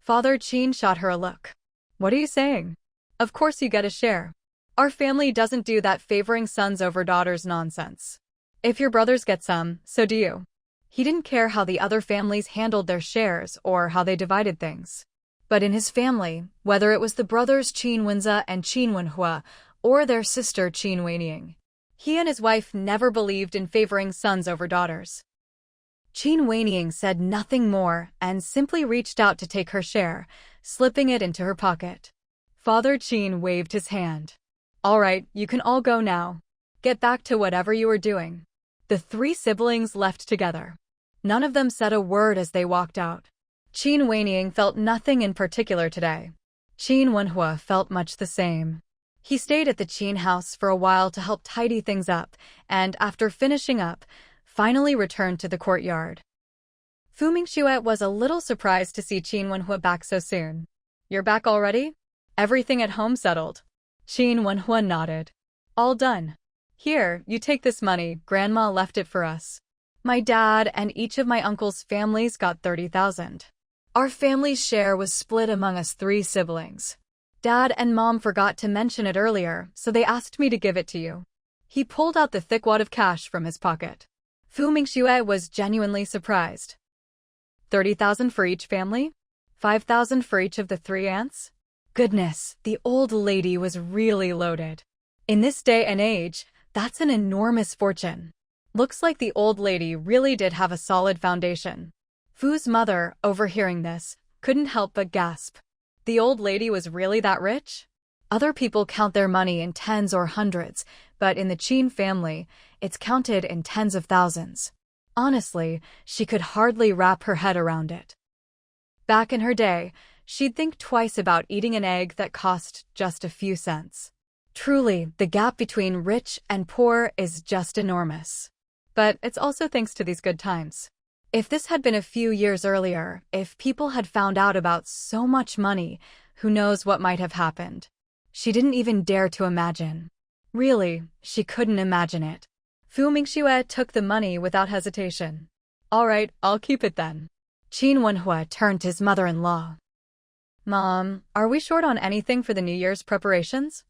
Father Qin shot her a look. What are you saying? Of course you get a share. Our family doesn't do that favoring sons over daughters nonsense. If your brothers get some, so do you. He didn't care how the other families handled their shares or how they divided things. But in his family, whether it was the brothers Qin Wenze and Qin Wenhua or their sister Qin Weining, he and his wife never believed in favoring sons over daughters. Qin Weining said nothing more and simply reached out to take her share, slipping it into her pocket. Father Qin waved his hand. All right, you can all go now. Get back to whatever you were doing. The three siblings left together. None of them said a word as they walked out. Qin Weining felt nothing in particular today. Qin Wenhua felt much the same. He stayed at the Qin house for a while to help tidy things up, and after finishing up, finally returned to the courtyard. Fu Mingxue was a little surprised to see Qin Wenhua back so soon. You're back already? Everything at home settled? Qin Wenhua nodded. All done. Here, you take this money, Grandma left it for us. My dad and each of my uncle's families got 30,000. Our family's share was split among us three siblings. Dad and Mom forgot to mention it earlier, so they asked me to give it to you. He pulled out the thick wad of cash from his pocket. Fu Mingxue was genuinely surprised. 30,000 for each family? 5,000 for each of the three aunts? Goodness, the old lady was really loaded. In this day and age, that's an enormous fortune. Looks like the old lady really did have a solid foundation. Fu's mother, overhearing this, couldn't help but gasp. The old lady was really that rich? Other people count their money in tens or hundreds, but in the Qin family, it's counted in tens of thousands. Honestly, she could hardly wrap her head around it. Back in her day, she'd think twice about eating an egg that cost just a few cents. Truly, the gap between rich and poor is just enormous. But it's also thanks to these good times. If this had been a few years earlier, if people had found out about so much money, who knows what might have happened. She didn't even dare to imagine. Really, she couldn't imagine it. Fu Mingxue took the money without hesitation. All right, I'll keep it then. Qin Wenhua turned to his mother-in-law. Mom, are we short on anything for the New Year's preparations?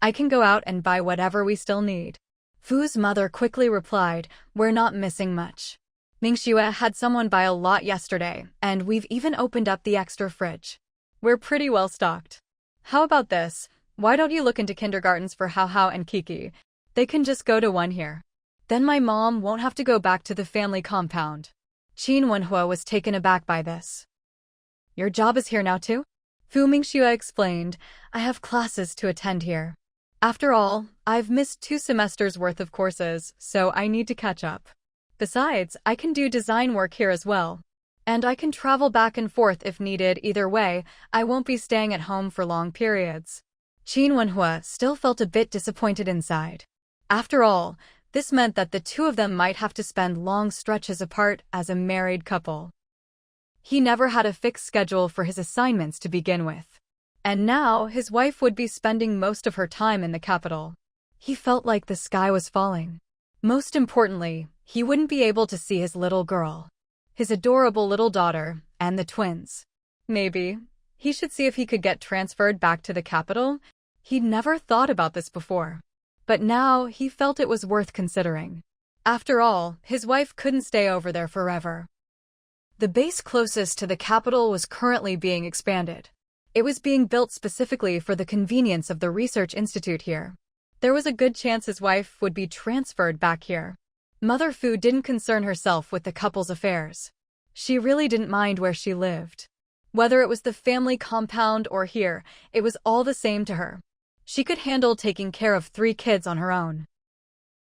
I can go out and buy whatever we still need. Fu's mother quickly replied, we're not missing much. Mingxue had someone buy a lot yesterday, and we've even opened up the extra fridge. We're pretty well stocked. How about this? Why don't you look into kindergartens for Hao Hao and Kiki? They can just go to one here. Then my mom won't have to go back to the family compound. Qin Wenhua was taken aback by this. Your job is here now too? Fu Mingxue explained, I have classes to attend here. After all, I've missed 2 semesters worth of courses, so I need to catch up. Besides, I can do design work here as well. And I can travel back and forth if needed. Either way, I won't be staying at home for long periods. Qin Wenhua still felt a bit disappointed inside. After all, this meant that the two of them might have to spend long stretches apart as a married couple. He never had a fixed schedule for his assignments to begin with. And now his wife would be spending most of her time in the capital. He felt like the sky was falling. Most importantly, he wouldn't be able to see his little girl, his adorable little daughter, and the twins. Maybe he should see if he could get transferred back to the capital. He'd never thought about this before. But now he felt it was worth considering. After all, his wife couldn't stay over there forever. The base closest to the capital was currently being expanded. It was being built specifically for the convenience of the research institute here. There was a good chance his wife would be transferred back here. Mother Fu didn't concern herself with the couple's affairs. She really didn't mind where she lived. Whether it was the family compound or here, it was all the same to her. She could handle taking care of 3 kids on her own.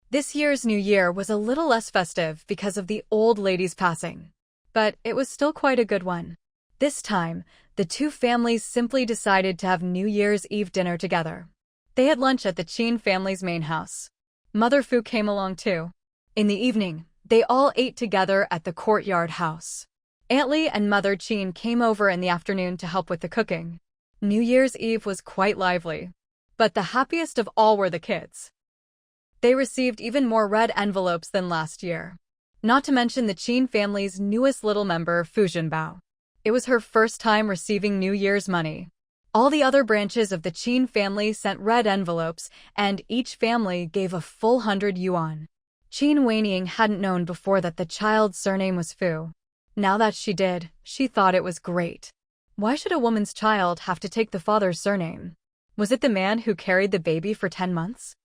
This year's New Year was a little less festive because of the old lady's passing. But it was still quite a good one. This time, the 2 families simply decided to have New Year's Eve dinner together. They had lunch at the Qin family's main house. Mother Fu came along too. In the evening, they all ate together at the courtyard house. Aunt Li and Mother Qin came over in the afternoon to help with the cooking. New Year's Eve was quite lively. But the happiest of all were the kids. They received even more red envelopes than last year. Not to mention the Qin family's newest little member, Fu Jinbao. It was her first time receiving New Year's money. All the other branches of the Qin family sent red envelopes, and each family gave a full 100 yuan. Qin Weiniang hadn't known before that the child's surname was Fu. Now that she did, she thought it was great. Why should a woman's child have to take the father's surname? Was it the man who carried the baby for 10 months?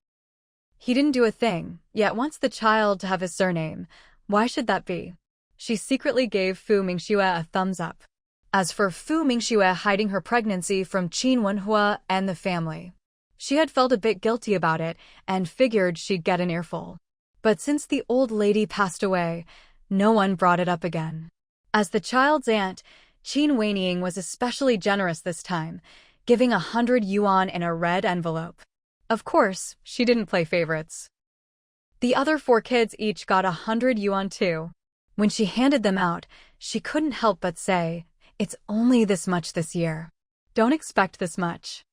He didn't do a thing, yet wants the child to have his surname. Why should that be? She secretly gave Fu Mingxue a thumbs up. As for Fu Mingxue hiding her pregnancy from Qin Wenhua and the family, she had felt a bit guilty about it and figured she'd get an earful. But since the old lady passed away, no one brought it up again. As the child's aunt, Qin Weiniang was especially generous this time, giving 100 yuan in a red envelope. Of course, she didn't play favorites. The other 4 kids each got 100 yuan too. When she handed them out, she couldn't help but say, "It's only this much this year. Don't expect this much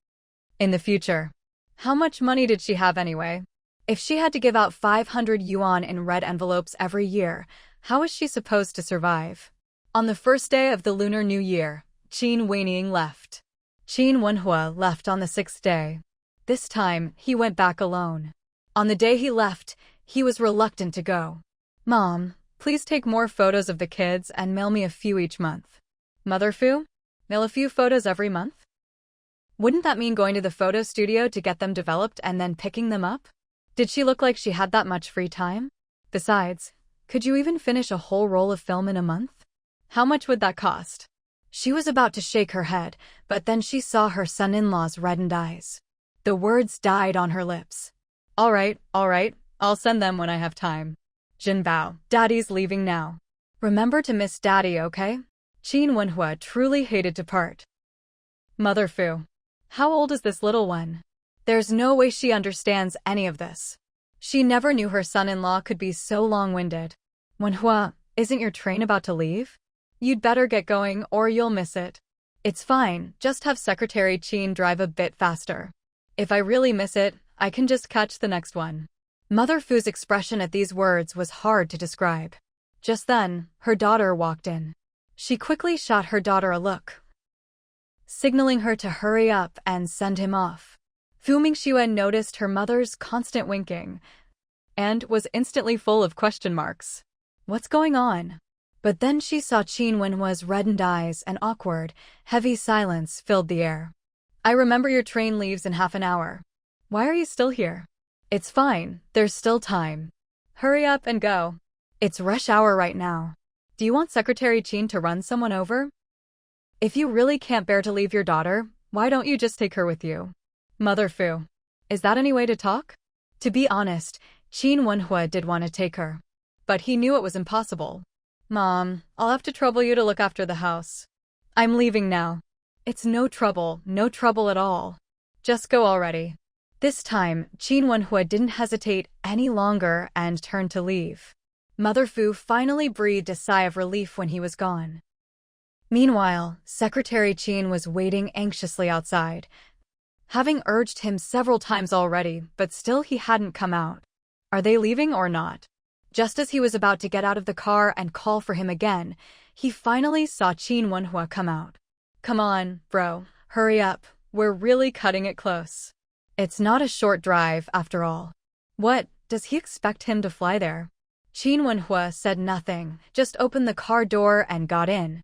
in the future." How much money did she have anyway? If she had to give out 500 yuan in red envelopes every year, how was she supposed to survive? On the first day of the Lunar New Year, Qin Weiniang left. Qin Wenhua left on the 6th day. This time, he went back alone. On the day he left, he was reluctant to go. "Mom, please take more photos of the kids and mail me a few each month." "Mother Fu? Mail a few photos every month? Wouldn't that mean going to the photo studio to get them developed and then picking them up?" Did she look like she had that much free time? Besides, could you even finish a whole roll of film in a month? How much would that cost? She was about to shake her head, but then she saw her son-in-law's reddened eyes. The words died on her lips. All right, I'll send them when I have time. Jinbao, Daddy's leaving now. Remember to miss Daddy, okay? Qin Wenhua truly hated to part. Mother Fu. How old is this little one? There's no way she understands any of this. She never knew her son-in-law could be so long-winded. Wenhua, isn't your train about to leave? You'd better get going or you'll miss it. It's fine, just have Secretary Qin drive a bit faster. If I really miss it, I can just catch the next one. Mother Fu's expression at these words was hard to describe. Just then, her daughter walked in. She quickly shot her daughter a look, signaling her to hurry up and send him off. Fu Mingxue noticed her mother's constant winking and was instantly full of question marks. What's going on? But then she saw Qin Wenhua's reddened eyes and awkward, heavy silence filled the air. I remember your train leaves in half an hour. Why are you still here? It's fine, there's still time. Hurry up and go. It's rush hour right now. Do you want Secretary Qin to run someone over? If you really can't bear to leave your daughter, why don't you just take her with you? Mother Fu. Is that any way to talk? To be honest, Qin Wenhua did want to take her. But he knew it was impossible. Mom, I'll have to trouble you to look after the house. I'm leaving now. It's no trouble at all. Just go already. This time, Qin Wenhua didn't hesitate any longer and turned to leave. Mother Fu finally breathed a sigh of relief when he was gone. Meanwhile, Secretary Qin was waiting anxiously outside, having urged him several times already, but still he hadn't come out. Are they leaving or not? Just as he was about to get out of the car and call for him again, he finally saw Qin Wenhua come out. Come on, bro, hurry up, we're really cutting it close. It's not a short drive, after all. What, does he expect him to fly there? Qin Wenhua said nothing, just opened the car door and got in.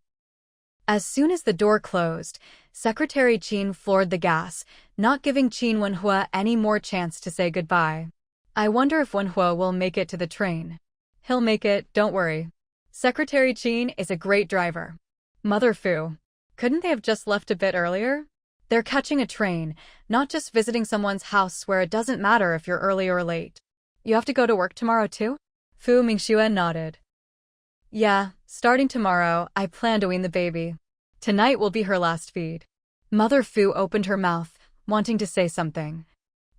As soon as the door closed, Secretary Qin floored the gas, not giving Qin Wenhua any more chance to say goodbye. I wonder if Wenhua will make it to the train. He'll make it, don't worry. Secretary Qin is a great driver. Mother Fu. Couldn't they have just left a bit earlier? They're catching a train, not just visiting someone's house where it doesn't matter if you're early or late. You have to go to work tomorrow too? Fu Mingxue nodded. Yeah, starting tomorrow, I plan to wean the baby. Tonight will be her last feed. Mother Fu opened her mouth, wanting to say something,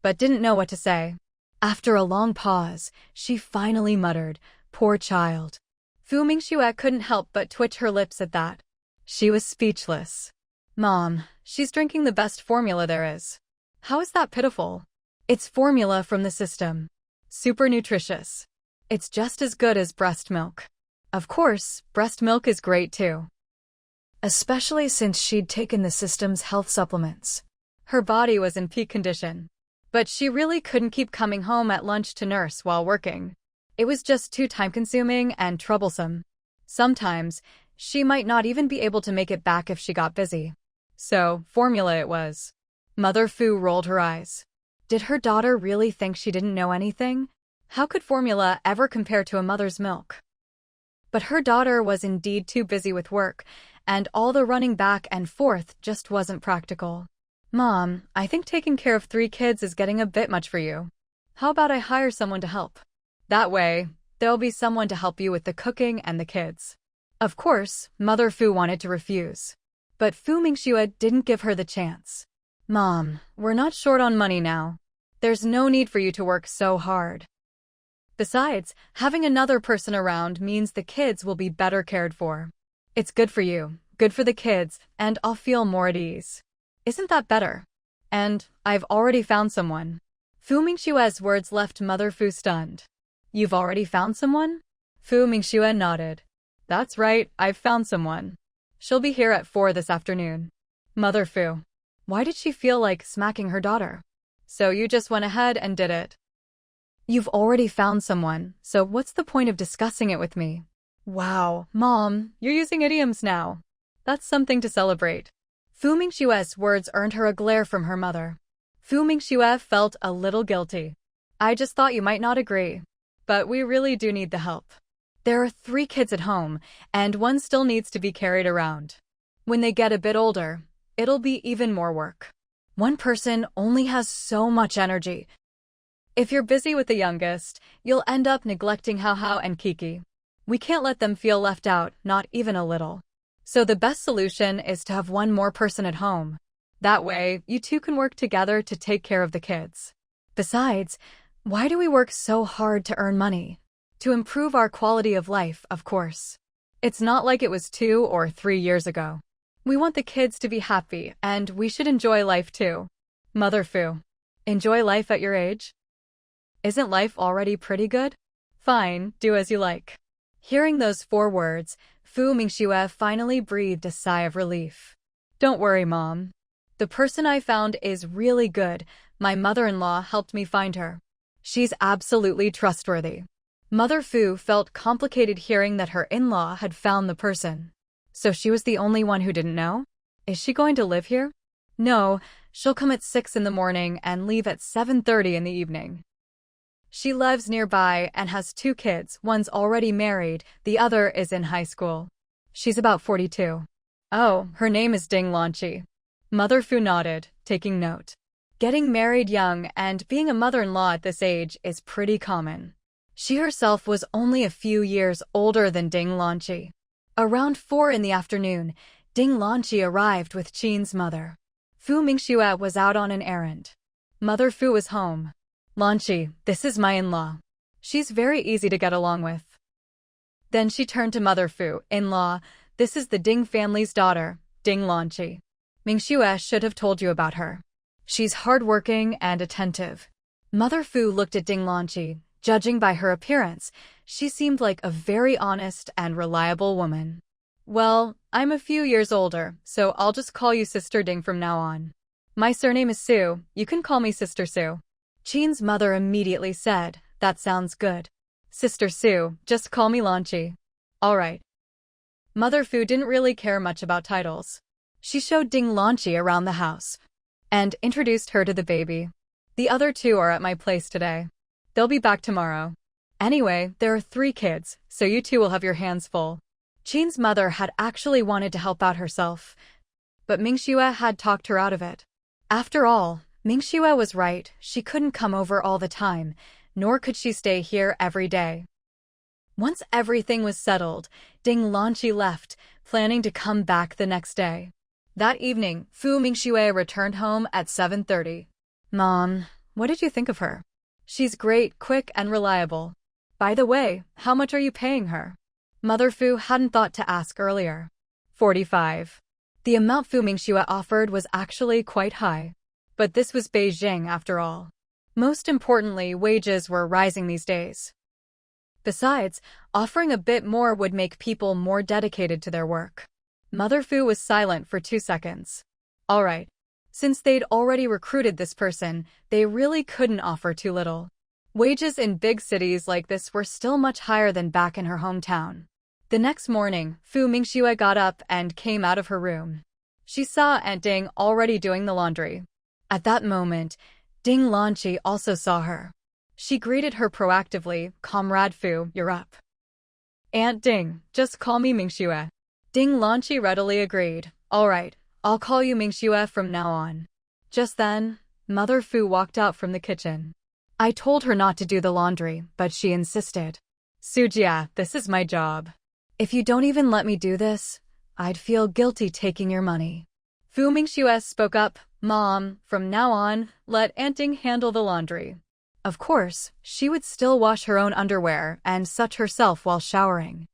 but didn't know what to say. After a long pause, she finally muttered, poor child. Fu Mingxue couldn't help but twitch her lips at that. She was speechless. Mom, she's drinking the best formula there is. How is that pitiful? It's formula from the system. Super nutritious. It's just as good as breast milk. Of course, breast milk is great too. Especially since she'd taken the system's health supplements. Her body was in peak condition. But she really couldn't keep coming home at lunch to nurse while working. It was just too time-consuming and troublesome. Sometimes, she might not even be able to make it back if she got busy. So, formula it was. Mother Fu rolled her eyes. Did her daughter really think she didn't know anything? How could formula ever compare to a mother's milk? But her daughter was indeed too busy with work, and all the running back and forth just wasn't practical. Mom, I think taking care of 3 kids is getting a bit much for you. How about I hire someone to help? That way, there'll be someone to help you with the cooking and the kids. Of course, Mother Fu wanted to refuse. But Fu Mingxue didn't give her the chance. Mom, we're not short on money now. There's no need for you to work so hard. Besides, having another person around means the kids will be better cared for. It's good for you, good for the kids, and I'll feel more at ease. Isn't that better? And I've already found someone. Fu Mingxue's words left Mother Fu stunned. You've already found someone? Fu Mingxue nodded. That's right, I've found someone. She'll be here at 4 this afternoon. Mother Fu. Why did she feel like smacking her daughter? So you just went ahead and did it. You've already found someone, so what's the point of discussing it with me? Wow, Mom, you're using idioms now. That's something to celebrate. Fu Mingxue's words earned her a glare from her mother. Fu Mingxue felt a little guilty. I just thought you might not agree. But we really do need the help. There are 3 kids at home, and one still needs to be carried around. When they get a bit older, it'll be even more work. One person only has so much energy. If you're busy with the youngest, you'll end up neglecting Hao and Kiki. We can't let them feel left out, not even a little. So the best solution is to have one more person at home. That way, you two can work together to take care of the kids. Besides, why do we work so hard to earn money? To improve our quality of life, of course. It's not like it was 2 or 3 years ago. We want the kids to be happy, and we should enjoy life too. Mother Fu. Enjoy life at your age? Isn't life already pretty good? Fine, do as you like. Hearing those 4 words, Fu Mingxue finally breathed a sigh of relief. Don't worry, Mom. The person I found is really good. My mother-in-law helped me find her. She's absolutely trustworthy. Mother Fu felt complicated hearing that her in-law had found the person. So she was the only one who didn't know? Is she going to live here? No, she'll come at 6 in the morning and leave at 7:30 in the evening. She lives nearby and has 2 kids. One's already married, the other is in high school. She's about 42. Oh, her name is Ding Lanqi. Mother Fu nodded, taking note. Getting married young and being a mother-in-law at this age is pretty common. She herself was only a few years older than Ding Lanqi. Around 4 in the afternoon, Ding Lanqi arrived with Qin's mother. Fu Mingxue was out on an errand. Mother Fu was home. Lanqi, this is my in-law. She's very easy to get along with. Then she turned to Mother Fu, in-law, This is the Ding family's daughter, Ding Lanqi. Mingxue should have told you about her. She's hardworking and attentive. Mother Fu looked at Ding Lanqi. Judging by her appearance, she seemed like a very honest and reliable woman. Well, I'm a few years older, so I'll just call you Sister Ding from now on. My surname is Su, you can call me Sister Su. Qin's mother immediately said, that sounds good. Sister Su, just call me Lanqi. Alright. Mother Fu didn't really care much about titles. She showed Ding Lanqi around the house and introduced her to the baby. The other two are at my place today. They'll be back tomorrow. Anyway, there are 3 kids, so you two will have your hands full. Qin's mother had actually wanted to help out herself, but Mingxue had talked her out of it. After all, Mingxue was right, she couldn't come over all the time, nor could she stay here every day. Once everything was settled, Ding Lanqi left, planning to come back the next day. That evening, Fu Mingxue returned home at 7:30. Mom, what did you think of her? She's great, quick, and reliable. By the way, how much are you paying her? Mother Fu hadn't thought to ask earlier. 45. The amount Fu Mingxue offered was actually quite high. But this was Beijing after all. Most importantly, wages were rising these days. Besides, offering a bit more would make people more dedicated to their work. Mother Fu was silent for 2 seconds. Alright. Since they'd already recruited this person, they really couldn't offer too little. Wages in big cities like this were still much higher than back in her hometown. The next morning, Fu Mingxue got up and came out of her room. She saw Aunt Ding already doing the laundry. At that moment, Ding Lanqi also saw her. She greeted her proactively, Comrade Fu, you're up. Aunt Ding, just call me Mingxue. Ding Lanqi readily agreed. Alright, I'll call you Mingxue from now on. Just then, Mother Fu walked out from the kitchen. I told her not to do the laundry, but she insisted. Sujia, this is my job. If you don't even let me do this, I'd feel guilty taking your money. Fu Mingxue spoke up. Mom, from now on, let Aunt Ding handle the laundry. Of course, she would still wash her own underwear and such herself while showering.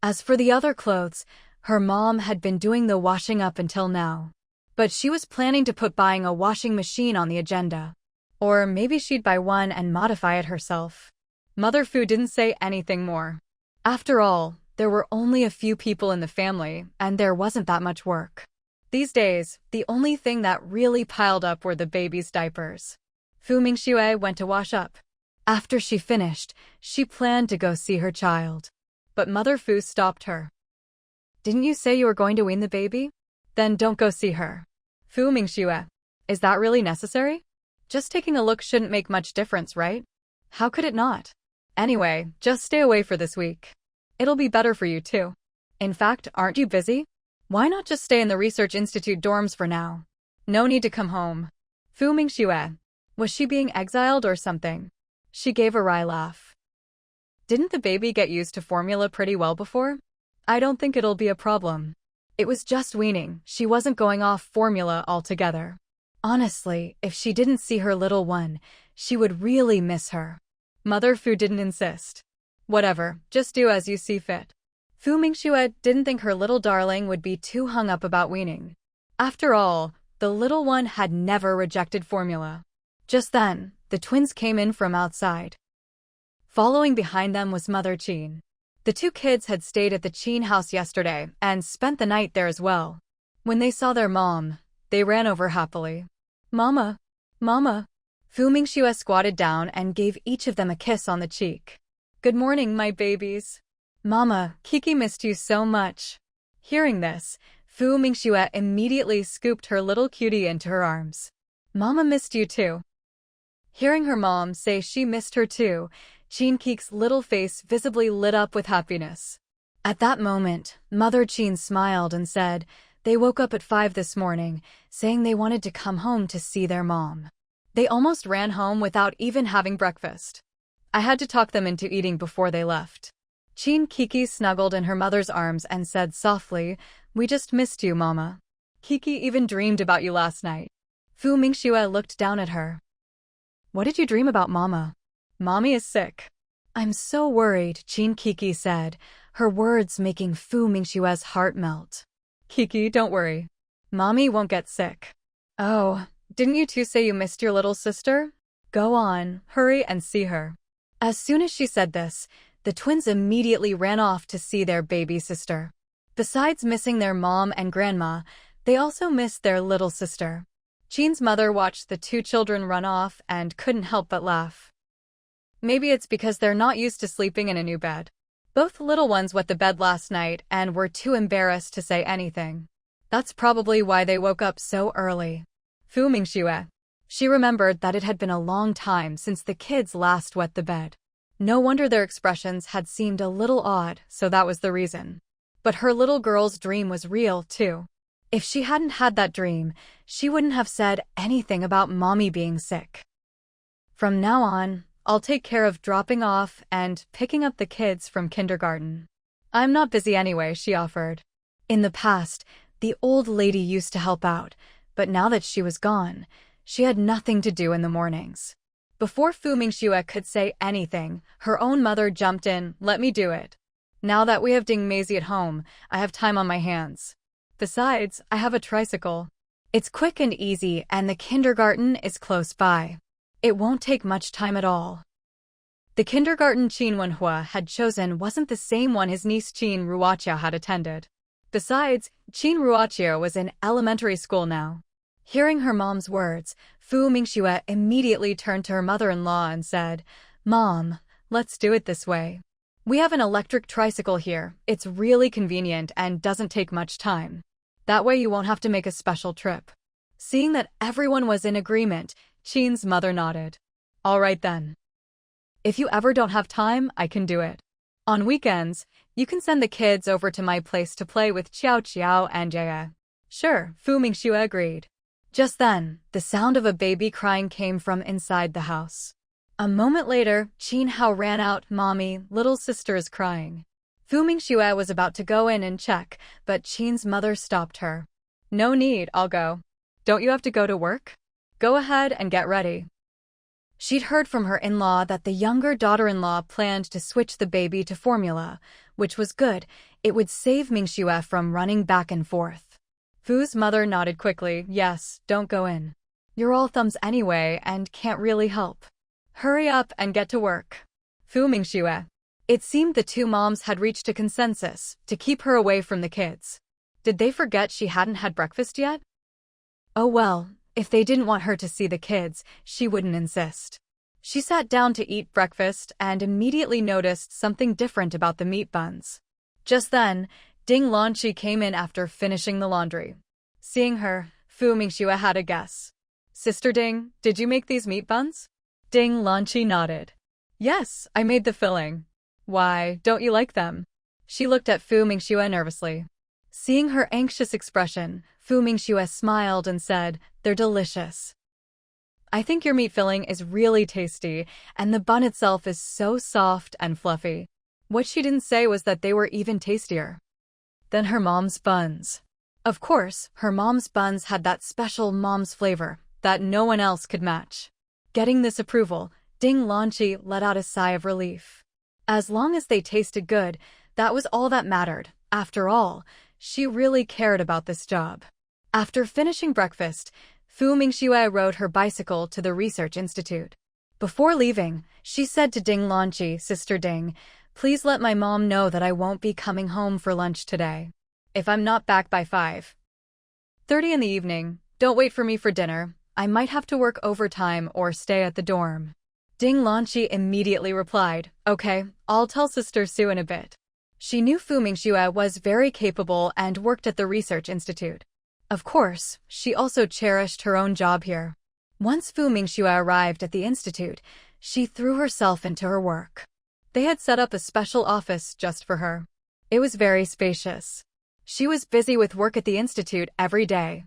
As for the other clothes, her mom had been doing the washing up until now. But she was planning to put buying a washing machine on the agenda. Or maybe she'd buy one and modify it herself. Mother Fu didn't say anything more. After all, there were only a few people in the family, and there wasn't that much work. These days, the only thing that really piled up were the baby's diapers. Fu Mingxue went to wash up. After she finished, she planned to go see her child. But Mother Fu stopped her. Didn't you say you were going to wean the baby? Then don't go see her. Fu Mingxue, is that really necessary? Just taking a look shouldn't make much difference, right? How could it not? Anyway, just stay away for this week. It'll be better for you too. In fact, aren't you busy? Why not just stay in the Research Institute dorms for now? No need to come home. Fu Mingxue, was she being exiled or something? She gave a wry laugh. Didn't the baby get used to formula pretty well before? I don't think it'll be a problem. It was just weaning, she wasn't going off formula altogether. Honestly, if she didn't see her little one, she would really miss her. Mother Fu didn't insist. Whatever, just do as you see fit. Fu Mingxue didn't think her little darling would be too hung up about weaning. After all, the little one had never rejected formula. Just then, the twins came in from outside. Following behind them was Mother Qin. The 2 kids had stayed at the Qin house yesterday and spent the night there as well. When they saw their mom, they ran over happily. Mama! Mama! Fu Mingxue squatted down and gave each of them a kiss on the cheek. Good morning, my babies. Mama, Kiki missed you so much. Hearing this, Fu Mingxue immediately scooped her little cutie into her arms. Mama missed you too. Hearing her mom say she missed her too, Qin Kiki's little face visibly lit up with happiness. At that moment, Mother Qin smiled and said, they woke up at 5 this morning, saying they wanted to come home to see their mom. They almost ran home without even having breakfast. I had to talk them into eating before they left. Qin Kiki snuggled in her mother's arms and said softly, we just missed you, Mama. Kiki even dreamed about you last night. Fu Mingxue looked down at her. What did you dream about, Mama? Mommy is sick. I'm so worried, Qin Kiki said, her words making Fu Mingxue's heart melt. Kiki, don't worry. Mommy won't get sick. Oh, didn't you two say you missed your little sister? Go on, hurry and see her. As soon as she said this, the twins immediately ran off to see their baby sister. Besides missing their mom and grandma, they also missed their little sister. Qin's mother watched the two children run off and couldn't help but laugh. Maybe it's because they're not used to sleeping in a new bed. Both little ones wet the bed last night and were too embarrassed to say anything. That's probably why they woke up so early. Fu Mingxue. She remembered that it had been a long time since the kids last wet the bed. No wonder their expressions had seemed a little odd, so that was the reason. But her little girl's dream was real, too. If she hadn't had that dream, she wouldn't have said anything about mommy being sick. From now on, I'll take care of dropping off and picking up the kids from kindergarten. I'm not busy anyway, she offered. In the past, the old lady used to help out, but now that she was gone, she had nothing to do in the mornings. Before Fu Mingxue could say anything, her own mother jumped in, let me do it. Now that we have Ding Maisie at home, I have time on my hands. Besides, I have a tricycle. It's quick and easy, and the kindergarten is close by. It won't take much time at all. The kindergarten Qin Wenhua had chosen wasn't the same one his niece Qin Ruoqiao had attended. Besides, Qin Ruoqiao was in elementary school now. Hearing her mom's words, Fu Mingxue immediately turned to her mother-in-law and said, Mom, let's do it this way. We have an electric tricycle here. It's really convenient and doesn't take much time. That way you won't have to make a special trip. Seeing that everyone was in agreement, Qin's mother nodded. All right then. If you ever don't have time, I can do it. On weekends, you can send the kids over to my place to play with Qiao Qiao and Jaya. Sure, Fu Mingxue agreed. Just then, the sound of a baby crying came from inside the house. A moment later, Qin Hao ran out, Mommy, little sister is crying. Fu Mingxue was about to go in and check, but Qin's mother stopped her. No need, I'll go. Don't you have to go to work? Go ahead and get ready. She'd heard from her in-law that the younger daughter-in-law planned to switch the baby to formula, which was good. It would save Mingxue from running back and forth. Fu's mother nodded quickly. Yes, don't go in. You're all thumbs anyway and can't really help. Hurry up and get to work. Fu Mingxue. It seemed the two moms had reached a consensus to keep her away from the kids. Did they forget she hadn't had breakfast yet? Oh well, if they didn't want her to see the kids, she wouldn't insist. She sat down to eat breakfast and immediately noticed something different about the meat buns. Just then, Ding Lanqi came in after finishing the laundry. Seeing her, Fu Mingxue had a guess. Sister Ding, did you make these meat buns? Ding Lanqi nodded. Yes, I made the filling. Why, don't you like them? She looked at Fu Mingxue nervously. Seeing her anxious expression, Fu Mingxue smiled and said, they're delicious. I think your meat filling is really tasty, and the bun itself is so soft and fluffy. What she didn't say was that they were even tastier than her mom's buns. Of course, her mom's buns had that special mom's flavor that no one else could match. Getting this approval, Ding Lanqi let out a sigh of relief. As long as they tasted good, that was all that mattered. After all, she really cared about this job. After finishing breakfast, Fu Mingxue rode her bicycle to the research institute. Before leaving, she said to Ding Lanqi, Sister Ding, please let my mom know that I won't be coming home for lunch today. If I'm not back by 5:30 in the evening, don't wait for me for dinner. I might have to work overtime or stay at the dorm. Ding Lanqi immediately replied, okay, I'll tell Sister Sue in a bit. She knew Fu Mingxue was very capable and worked at the research institute. Of course, she also cherished her own job here. Once Fu Mingxue arrived at the institute, she threw herself into her work. They had set up a special office just for her. It was very spacious. She was busy with work at the institute every day.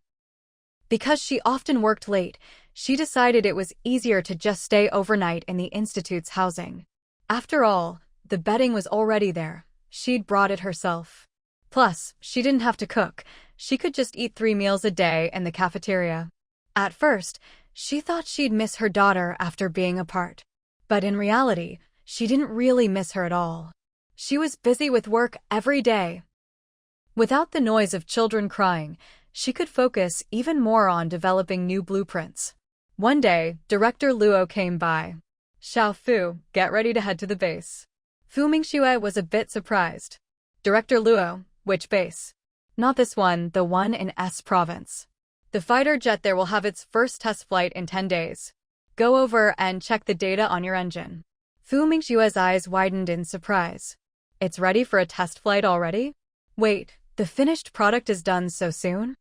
Because she often worked late, she decided it was easier to just stay overnight in the institute's housing. After all, the bedding was already there. She'd brought it herself. Plus, she didn't have to cook. She could just eat 3 meals a day in the cafeteria. At first, she thought she'd miss her daughter after being apart. But in reality, she didn't really miss her at all. She was busy with work every day. Without the noise of children crying, she could focus even more on developing new blueprints. One day, Director Luo came by. Xiao Fu, get ready to head to the base. Fu Mingxue was a bit surprised. Director Luo, which base? Not this one, the one in S province. The fighter jet there will have its first test flight in 10 days. Go over and check the data on your engine. Fu Mingxue's eyes widened in surprise. It's ready for a test flight already? Wait, the finished product is done so soon?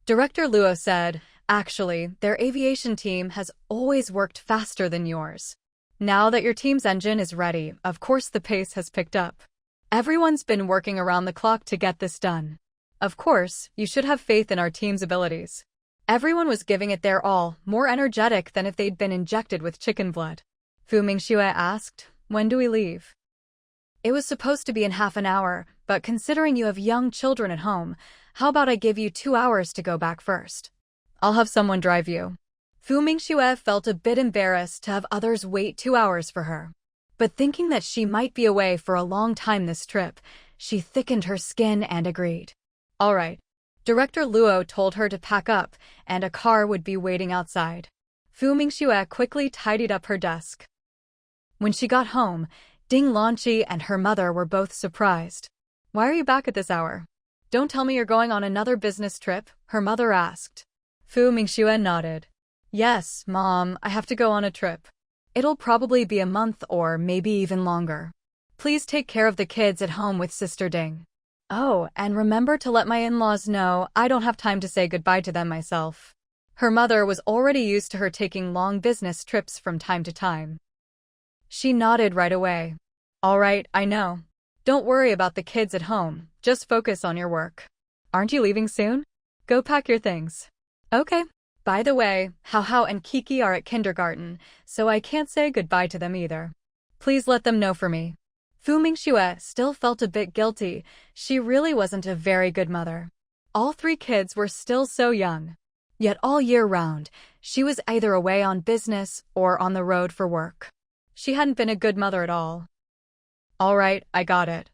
Director Luo said, actually, their aviation team has always worked faster than yours. Now that your team's engine is ready, of course the pace has picked up. Everyone's been working around the clock to get this done. Of course, you should have faith in our team's abilities. Everyone was giving it their all, more energetic than if they'd been injected with chicken blood. Fu Mingxue asked, when do we leave? It was supposed to be in half an hour, but considering you have young children at home, how about I give you 2 hours to go back first? I'll have someone drive you. Fu Mingxue felt a bit embarrassed to have others wait 2 hours for her. But thinking that she might be away for a long time this trip, she thickened her skin and agreed. All right. Director Luo told her to pack up, and a car would be waiting outside. Fu Mingxue quickly tidied up her desk. When she got home, Ding Lanqi and her mother were both surprised. Why are you back at this hour? Don't tell me you're going on another business trip, her mother asked. Fu Mingxue nodded. Yes, Mom, I have to go on a trip. It'll probably be a month or maybe even longer. Please take care of the kids at home with Sister Ding. Oh, and remember to let my in-laws know I don't have time to say goodbye to them myself. Her mother was already used to her taking long business trips from time to time. She nodded right away. All right, I know. Don't worry about the kids at home, just focus on your work. Aren't you leaving soon? Go pack your things. Okay. By the way, Hao and Kiki are at kindergarten, so I can't say goodbye to them either. Please let them know for me. Fu Mingxue still felt a bit guilty. She really wasn't a very good mother. All 3 kids were still so young. Yet all year round, she was either away on business or on the road for work. She hadn't been a good mother at all. All right, I got it.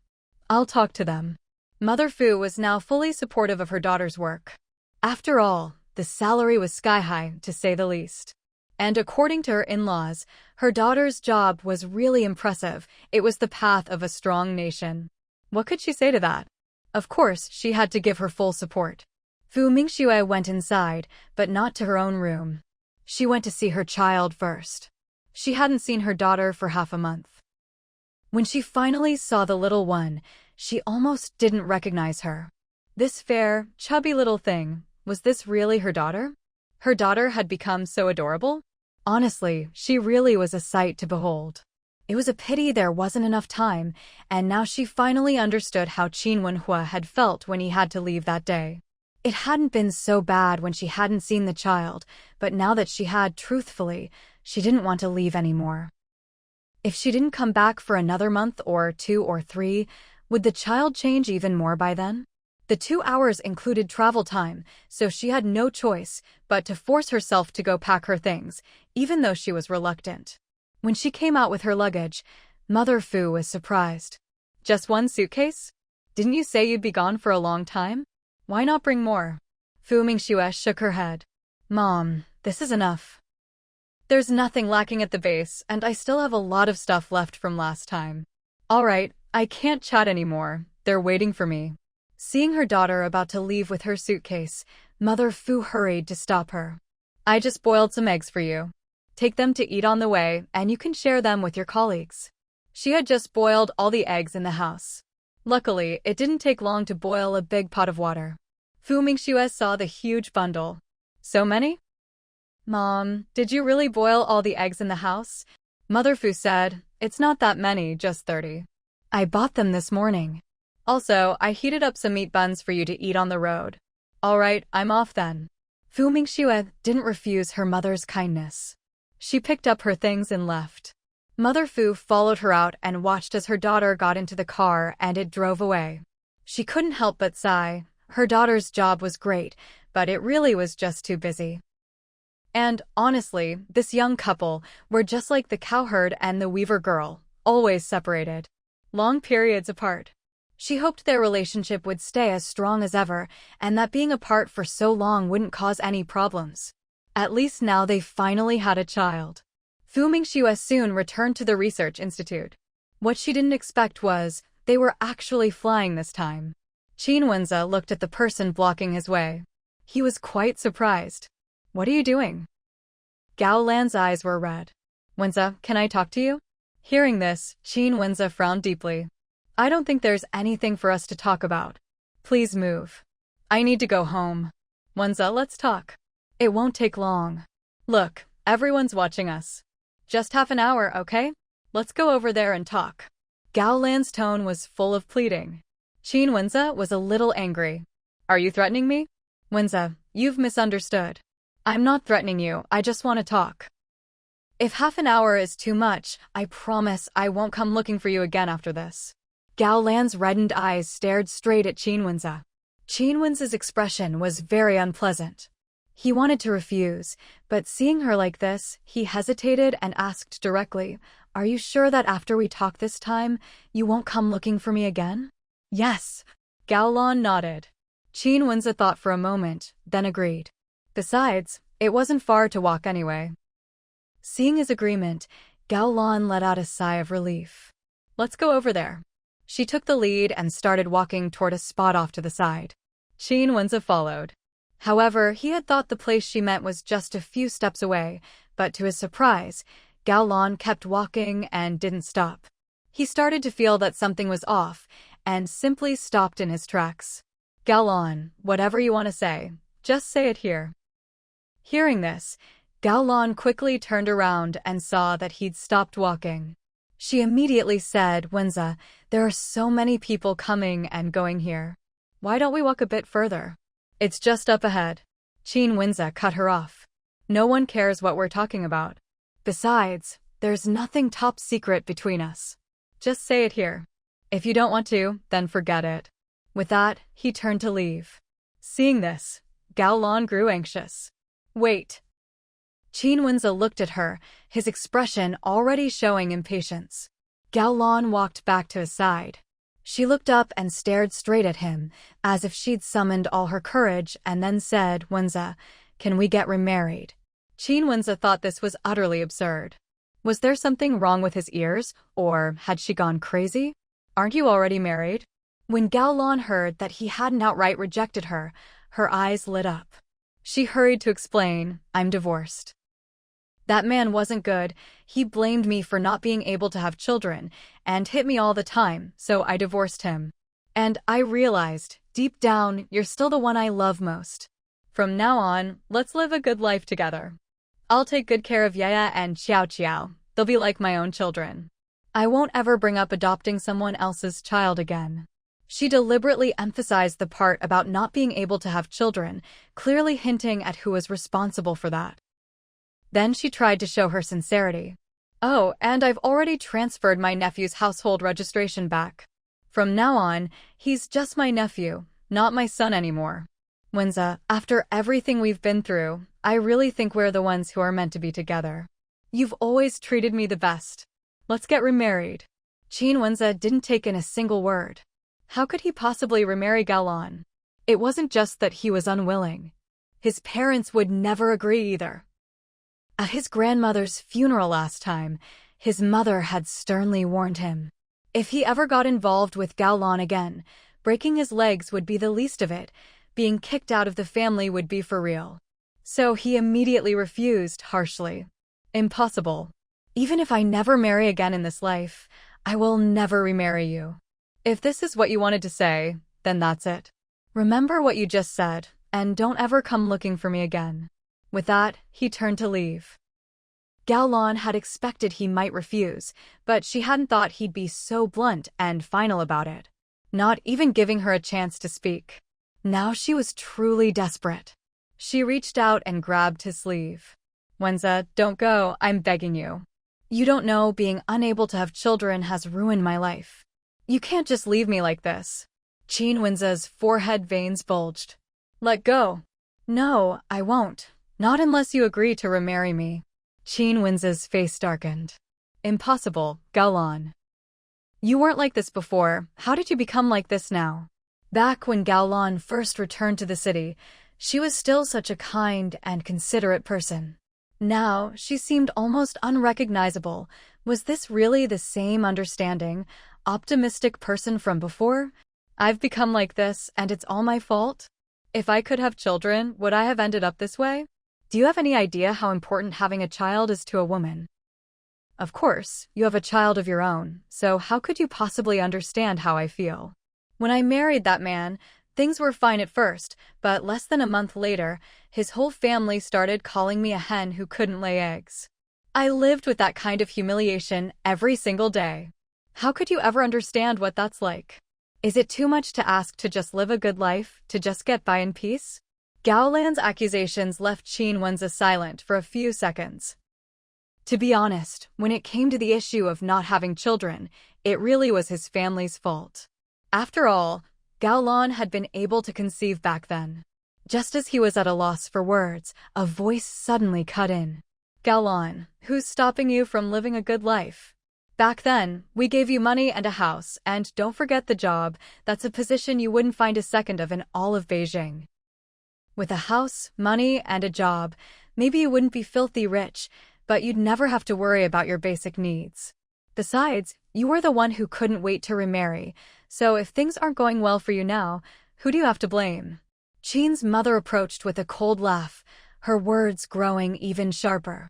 I'll talk to them. Mother Fu was now fully supportive of her daughter's work. After all, the salary was sky-high, to say the least. And according to her in-laws, her daughter's job was really impressive. It was the path of a strong nation. What could she say to that? Of course, she had to give her full support. Fu Mingxue went inside, but not to her own room. She went to see her child first. She hadn't seen her daughter for half a month. When she finally saw the little one, she almost didn't recognize her. This fair, chubby little thing, was this really her daughter? Her daughter had become so adorable? Honestly, she really was a sight to behold. It was a pity there wasn't enough time, and now she finally understood how Qin Wenhua had felt when he had to leave that day. It hadn't been so bad when she hadn't seen the child, but now that she had, truthfully, she didn't want to leave anymore. If she didn't come back for another month or 2 or 3, would the child change even more by then? The 2 hours included travel time, so she had no choice but to force herself to go pack her things, even though she was reluctant. When she came out with her luggage, Mother Fu was surprised. Just 1 suitcase? Didn't you say you'd be gone for a long time? Why not bring more? Fu Mingxue shook her head. Mom, this is enough. There's nothing lacking at the base, and I still have a lot of stuff left from last time. All right, I can't chat anymore. They're waiting for me. Seeing her daughter about to leave with her suitcase, Mother Fu hurried to stop her. I just boiled some eggs for you. Take them to eat on the way, and you can share them with your colleagues. She had just boiled all the eggs in the house. Luckily, it didn't take long to boil a big pot of water. Fu Mingxue saw the huge bundle. So many? Mom, did you really boil all the eggs in the house? Mother Fu said, it's not that many, just 30. I bought them this morning. Also, I heated up some meat buns for you to eat on the road. All right, I'm off then. Fu Mingxue didn't refuse her mother's kindness. She picked up her things and left. Mother Fu followed her out and watched as her daughter got into the car and it drove away. She couldn't help but sigh. Her daughter's job was great, but it really was just too busy. And, honestly, this young couple were just like the cowherd and the weaver girl, always separated. long periods apart. She hoped their relationship would stay as strong as ever, and that being apart for so long wouldn't cause any problems. At least now they finally had a child. Mingxue soon returned to the research institute. What she didn't expect was, they were actually flying this time. Wenza looked at the person blocking his way. He was quite surprised. What are you doing? Gao Lan's eyes were red. Wenza, can I talk to you? Hearing this, Wenza frowned deeply. I don't think there's anything for us to talk about. Please move. I need to go home. Wenza, let's talk. It won't take long. Look, everyone's watching us. Just half an hour, okay? Let's go over there and talk. Gao Lan's tone was full of pleading. Wenza was a little angry. Are you threatening me? Wenza, you've misunderstood. I'm not threatening you, I just want to talk. If half an hour is too much, I promise I won't come looking for you again after this. Gao Lan's reddened eyes stared straight at Wenza. Wenza's expression was very unpleasant. He wanted to refuse, but seeing her like this, he hesitated and asked directly, Are you sure that after we talk this time, you won't come looking for me again? Yes. Gao Lan nodded. Wenza thought for a moment, then agreed. Besides, it wasn't far to walk anyway. Seeing his agreement, Gao Lan let out a sigh of relief. Let's go over there. She took the lead and started walking toward a spot off to the side. Wenza followed. However, he had thought the place she meant was just a few steps away, but to his surprise, Gao Lan kept walking and didn't stop. He started to feel that something was off, and simply stopped in his tracks. Gao Lan, whatever you want to say, just say it here. Hearing this, Gao Lan quickly turned around and saw that he'd stopped walking. She immediately said, Wenza, there are so many people coming and going here. Why don't we walk a bit further? It's just up ahead. Wenza cut her off. No one cares what we're talking about. Besides, there's nothing top secret between us. Just say it here. If you don't want to, then forget it. With that, he turned to leave. Seeing this, Gao Lan grew anxious. Wait. Wenza looked at her, his expression already showing impatience. Gao Lan walked back to his side. She looked up and stared straight at him, as if she'd summoned all her courage, and then said, Wenza, can we get remarried? Wenza thought this was utterly absurd. Was there something wrong with his ears, or had she gone crazy? Aren't you already married? When Gao Lan heard that he hadn't outright rejected her, her eyes lit up. She hurried to explain, I'm divorced. That man wasn't good, he blamed me for not being able to have children, and hit me all the time, so I divorced him. And I realized, deep down, you're still the one I love most. From now on, let's live a good life together. I'll take good care of Yaya and Xiao Qiao, they'll be like my own children. I won't ever bring up adopting someone else's child again. She deliberately emphasized the part about not being able to have children, clearly hinting at who was responsible for that. Then she tried to show her sincerity. Oh, and I've already transferred my nephew's household registration back. From now on, he's just my nephew, not my son anymore. Wenza, after everything we've been through, I really think we're the ones who are meant to be together. You've always treated me the best. Let's get remarried. Wenza didn't take in a single word. How could he possibly remarry Gao Lan? It wasn't just that he was unwilling. His parents would never agree either. At his grandmother's funeral last time, his mother had sternly warned him. If he ever got involved with Gao Lan again, breaking his legs would be the least of it, being kicked out of the family would be for real. So he immediately refused harshly. Impossible. Even if I never marry again in this life, I will never remarry you. If this is what you wanted to say, then that's it. Remember what you just said, and don't ever come looking for me again. With that, he turned to leave. Gao Lan had expected he might refuse, but she hadn't thought he'd be so blunt and final about it, not even giving her a chance to speak. Now she was truly desperate. She reached out and grabbed his sleeve. Wenza, don't go, I'm begging you. You don't know, being unable to have children has ruined my life. You can't just leave me like this. Wenza's forehead veins bulged. Let go. No, I won't. Not unless you agree to remarry me. Wenza's face darkened. Impossible, Gao Lan. You weren't like this before. How did you become like this now? Back when Gaolan first returned to the city, she was still such a kind and considerate person. Now, she seemed almost unrecognizable. Was this really the same understanding, optimistic person from before? I've become like this, and it's all my fault? If I could have children, would I have ended up this way? Do you have any idea how important having a child is to a woman? Of course, you have a child of your own, so how could you possibly understand how I feel? When I married that man, things were fine at first, but less than a month later, his whole family started calling me a hen who couldn't lay eggs. I lived with that kind of humiliation every single day. How could you ever understand what that's like? Is it too much to ask to just live a good life, to just get by in peace? Gaolan's accusations left Qin Wenze silent for a few seconds. To be honest, when it came to the issue of not having children, it really was his family's fault. After all, Gaolan had been able to conceive back then. Just as he was at a loss for words, a voice suddenly cut in. Gaolan, who's stopping you from living a good life? Back then, we gave you money and a house, and don't forget the job. That's a position you wouldn't find a second of in all of Beijing. With a house, money, and a job, maybe you wouldn't be filthy rich, but you'd never have to worry about your basic needs. Besides, you were the one who couldn't wait to remarry, so if things aren't going well for you now, who do you have to blame? Qin's mother approached with a cold laugh, her words growing even sharper.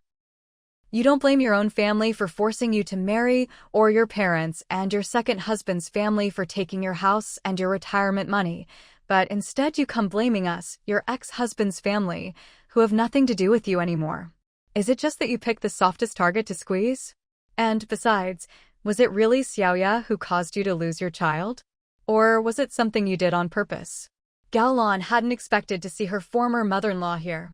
You don't blame your own family for forcing you to marry, or your parents and your second husband's family for taking your house and your retirement money, but instead you come blaming us, your ex-husband's family, who have nothing to do with you anymore. Is it just that you picked the softest target to squeeze? And besides, was it really Xiaoya who caused you to lose your child? Or was it something you did on purpose? Gaolan hadn't expected to see her former mother-in-law here.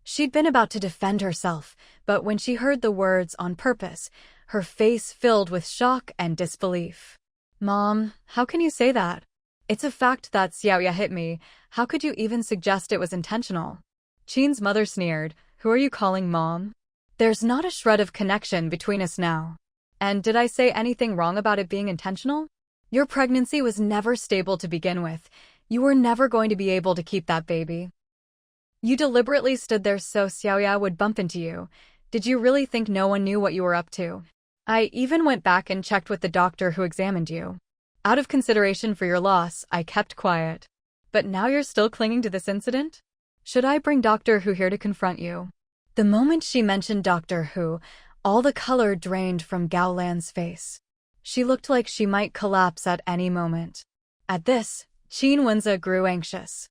She'd been about to defend herself, but when she heard the words "on purpose," her face filled with shock and disbelief. Mom, how can you say that? It's a fact that Xiaoya hit me. How could you even suggest it was intentional? Qin's mother sneered. Who are you calling Mom? There's not a shred of connection between us now. And did I say anything wrong about it being intentional? Your pregnancy was never stable to begin with. You were never going to be able to keep that baby. You deliberately stood there so Xiaoya would bump into you. Did you really think no one knew what you were up to? I even went back and checked with the doctor who examined you. Out of consideration for your loss, I kept quiet. But now you're still clinging to this incident? Should I bring Doctor Who here to confront you? The moment she mentioned Doctor Who, all the color drained from Gaolan's face. She looked like she might collapse at any moment. At this, Qin Wenze grew anxious.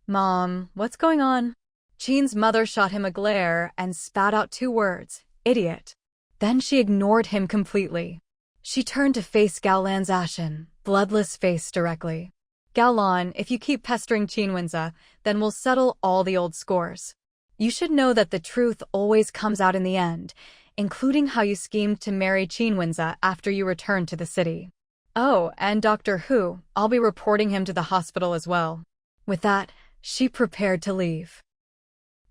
Mom, what's going on? Qin's mother shot him a glare and spat out 2 words, idiot. Then she ignored him completely. She turned to face Gaolan's ashen, bloodless face directly. Gaolan, if you keep pestering Qin Wenze, then we'll settle all the old scores. You should know that the truth always comes out in the end, including how you schemed to marry Qin Wenze after you returned to the city. Oh, and Doctor Who, I'll be reporting him to the hospital as well. With that, she prepared to leave.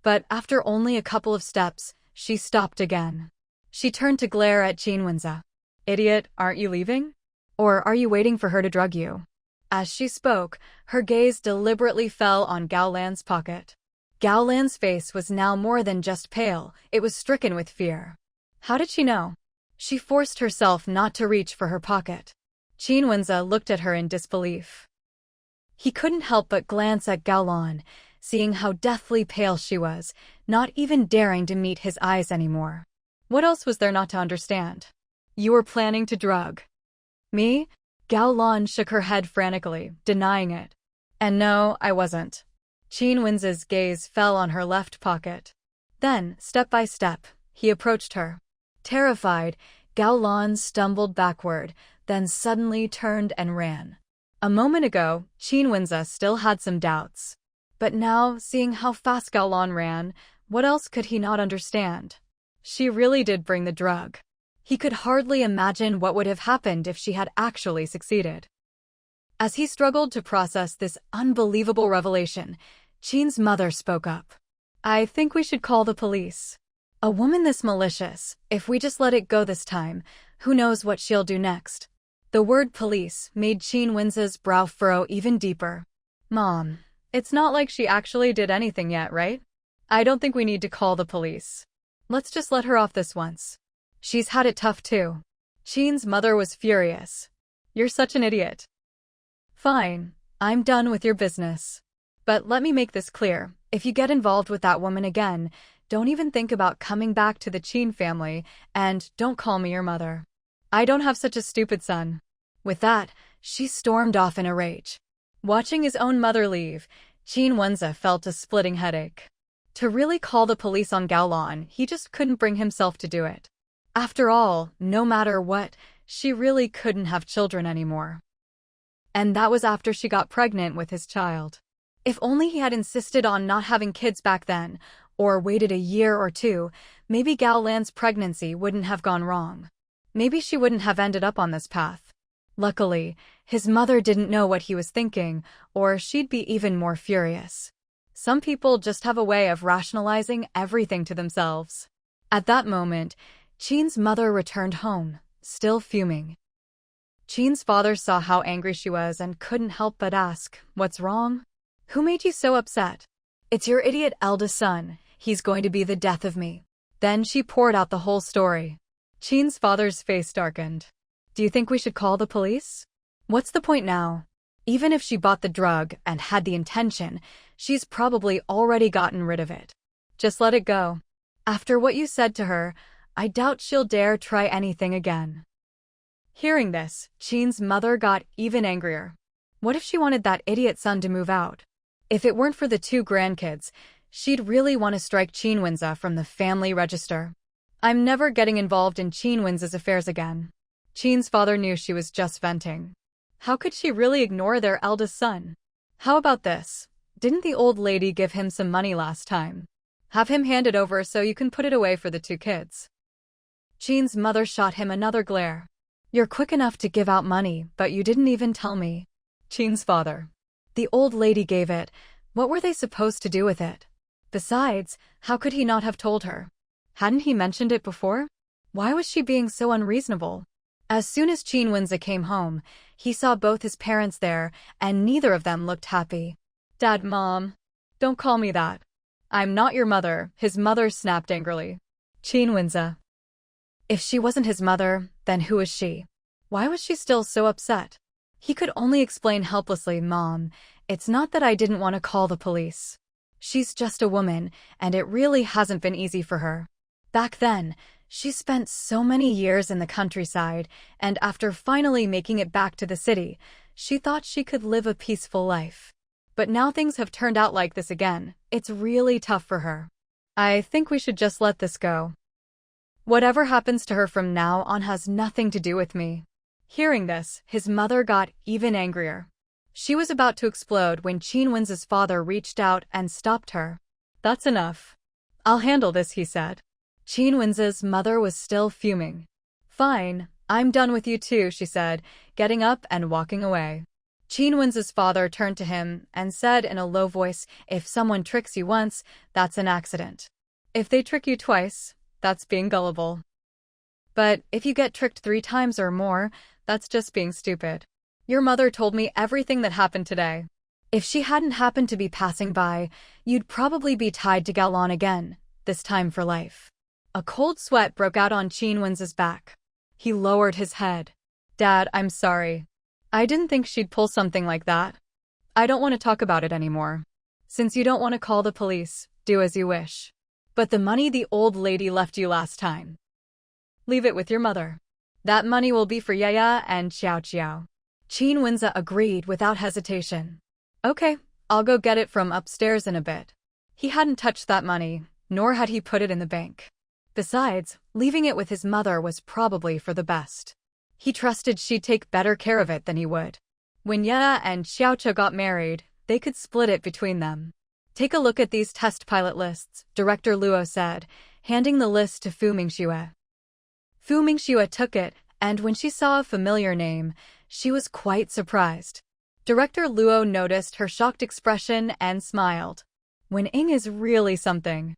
But after only a couple of steps, she stopped again. She turned to glare at Qin Wenze. Idiot, aren't you leaving? Or are you waiting for her to drug you? As she spoke, her gaze deliberately fell on Gaolan's pocket. Gaolan's face was now more than just pale, it was stricken with fear. How did she know? She forced herself not to reach for her pocket. Qin Wenze looked at her in disbelief. He couldn't help but glance at Gaolan, seeing how deathly pale she was, not even daring to meet his eyes anymore. What else was there not to understand? You were planning to drug me? Gaolan shook her head frantically, denying it. And no, I wasn't. Qin Wenze's gaze fell on her left pocket. Then, step by step, he approached her. Terrified, Gaolan stumbled backward, then suddenly turned and ran. A moment ago, Qin Wenze still had some doubts. But now, seeing how fast Gaolan ran, what else could he not understand? She really did bring the drug. He could hardly imagine what would have happened if she had actually succeeded. As he struggled to process this unbelievable revelation, Qin's mother spoke up. I think we should call the police. A woman this malicious, if we just let it go this time, Who knows what she'll do next? The word police made Qin Wen's brow furrow even deeper. Mom, it's not like she actually did anything yet, right? I don't think we need to call the police. Let's just let her off this once. She's had it tough too. Qin's mother was furious. You're such an idiot. Fine, I'm done with your business. But let me make this clear, if you get involved with that woman again, don't even think about coming back to the Qin family, and don't call me your mother. I don't have such a stupid son. With that, she stormed off in a rage. Watching his own mother leave, Qin Wenza felt a splitting headache. To really call the police on Gaolan, he just couldn't bring himself to do it. After all, no matter what, she really couldn't have children anymore. And that was after she got pregnant with his child. If only he had insisted on not having kids back then, or waited a year or two, maybe Gaolan's pregnancy wouldn't have gone wrong. Maybe she wouldn't have ended up on this path. Luckily, his mother didn't know what he was thinking, or she'd be even more furious. Some people just have a way of rationalizing everything to themselves. At that moment, Qin's mother returned home, still fuming. Qin's father saw how angry she was and couldn't help but ask, "What's wrong? Who made you so upset?" "It's your idiot eldest son. He's going to be the death of me." Then she poured out the whole story. Qin's father's face darkened. "Do you think we should call the police? What's the point now? Even if she bought the drug and had the intention, she's probably already gotten rid of it. Just let it go. After what you said to her, I doubt she'll dare try anything again." Hearing this, Qin's mother got even angrier. What if she wanted that idiot son to move out? If it weren't for the 2 grandkids, she'd really want to strike Qin Wenza from the family register. "I'm never getting involved in Qin Wenza's affairs again." Qin's father knew she was just venting. How could she really ignore their eldest son? How about this? Didn't the old lady give him some money last time? Have him hand it over so you can put it away for the 2 kids. Qin's mother shot him another glare. "You're quick enough to give out money, but you didn't even tell me." Qin's father. "The old lady gave it. What were they supposed to do with it? Besides, how could he not have told her? Hadn't he mentioned it before? Why was she being so unreasonable?" As soon as Qin Wenza came home, he saw both his parents there, and neither of them looked happy. "Dad, Mom, don't call me that. I'm not your mother," his mother snapped angrily. Qin Wenza. If she wasn't his mother, then who was she? Why was she still so upset? He could only explain helplessly, "Mom, it's not that I didn't want to call the police. She's just a woman, and it really hasn't been easy for her. Back then, she spent so many years in the countryside, and after finally making it back to the city, she thought she could live a peaceful life. But now things have turned out like this again. It's really tough for her. I think we should just let this go. Whatever happens to her from now on has nothing to do with me." Hearing this, his mother got even angrier. She was about to explode when Qin Wen's father reached out and stopped her. "That's enough. I'll handle this," he said. Qin Wen's mother was still fuming. "Fine, I'm done with you too," she said, getting up and walking away. Qin Wen's father turned to him and said in a low voice, "If someone tricks you once, that's an accident. If they trick you twice, that's being gullible. But if you get tricked 3 times or more, that's just being stupid. Your mother told me everything that happened today. If she hadn't happened to be passing by, you'd probably be tied to Gaolan again, this time for life." A cold sweat broke out on Qin Wen's back. He lowered his head. "Dad, I'm sorry. I didn't think she'd pull something like that. I don't want to talk about it anymore. Since you don't want to call the police, do as you wish. But the money the old lady left you last time, leave it with your mother. That money will be for Yaya and Xiao Xiao." Qin Wenza agreed without hesitation. "Okay, I'll go get it from upstairs in a bit." He hadn't touched that money, nor had he put it in the bank. Besides, leaving it with his mother was probably for the best. He trusted she'd take better care of it than he would. When Yaya and Xiao Xiao got married, they could split it between them. "Take a look at these test pilot lists," Director Luo said, handing the list to Fu Mingxue. Fu Mingxue took it, and when she saw a familiar name, she was quite surprised. Director Luo noticed her shocked expression and smiled. "Wen Ying is really something.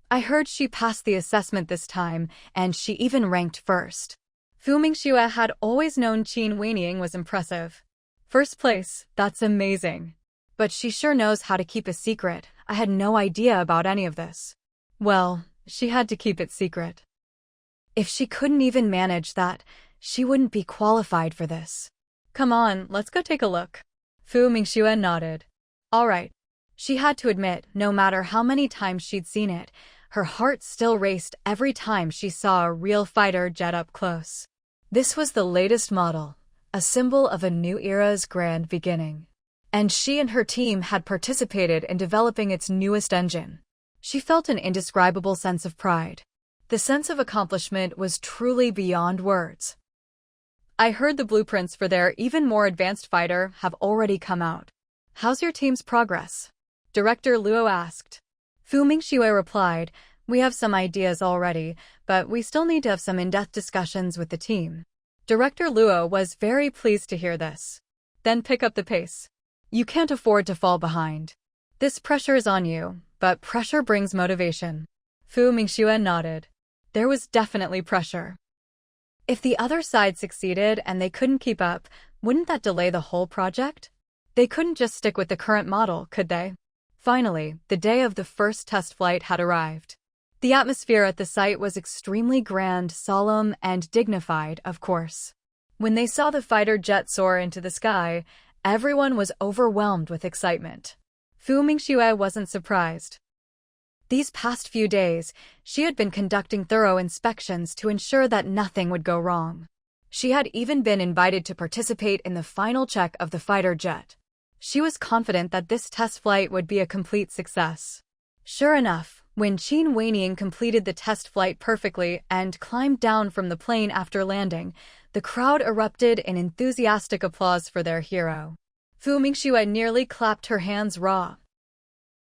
I heard she passed the assessment this time, and she even ranked first." Fu Mingxue had always known Qin Weiniang was impressive. First place, that's amazing. But she sure knows how to keep a secret. I had no idea about any of this. Well, she had to keep it secret. If she couldn't even manage that, she wouldn't be qualified for this. Come on, let's go take a look. Fu Mingxue nodded. All right. She had to admit, no matter how many times she'd seen it, her heart still raced every time she saw a real fighter jet up close. This was the latest model, a symbol of a new era's grand beginning. And she and her team had participated in developing its newest engine. She felt an indescribable sense of pride. The sense of accomplishment was truly beyond words. I heard the blueprints for their even more advanced fighter have already come out. How's your team's progress? Director Luo asked. Fu Mingxue replied, we have some ideas already, but we still need to have some in-depth discussions with the team. Director Luo was very pleased to hear this. Then pick up the pace. You can't afford to fall behind. This pressure is on you, but pressure brings motivation. Fu Mingxue nodded. There was definitely pressure. If the other side succeeded and they couldn't keep up, wouldn't that delay the whole project? They couldn't just stick with the current model, could they? Finally, the day of the first test flight had arrived. The atmosphere at the site was extremely grand, solemn, and dignified, of course. When they saw the fighter jet soar into the sky, everyone was overwhelmed with excitement. Fu Mingxue wasn't surprised. These past few days, she had been conducting thorough inspections to ensure that nothing would go wrong. She had even been invited to participate in the final check of the fighter jet. She was confident that this test flight would be a complete success. Sure enough, when Qin Weiniang completed the test flight perfectly and climbed down from the plane after landing, the crowd erupted in enthusiastic applause for their hero. Fu Mingxue nearly clapped her hands raw.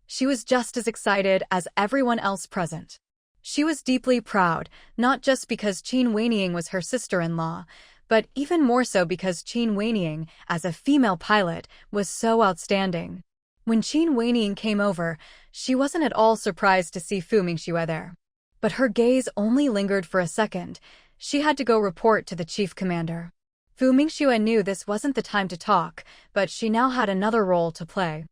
She was just as excited as everyone else present. She was deeply proud, not just because Qin Weiniang was her sister-in-law, but even more so because Qin Weiniang, as a female pilot, was so outstanding. When Qin Weiniang came over, she wasn't at all surprised to see Fu Mingxue there. But her gaze only lingered for a second. She had to go report to the chief commander. Fu Mingxue knew this wasn't the time to talk, but she now had another role to play.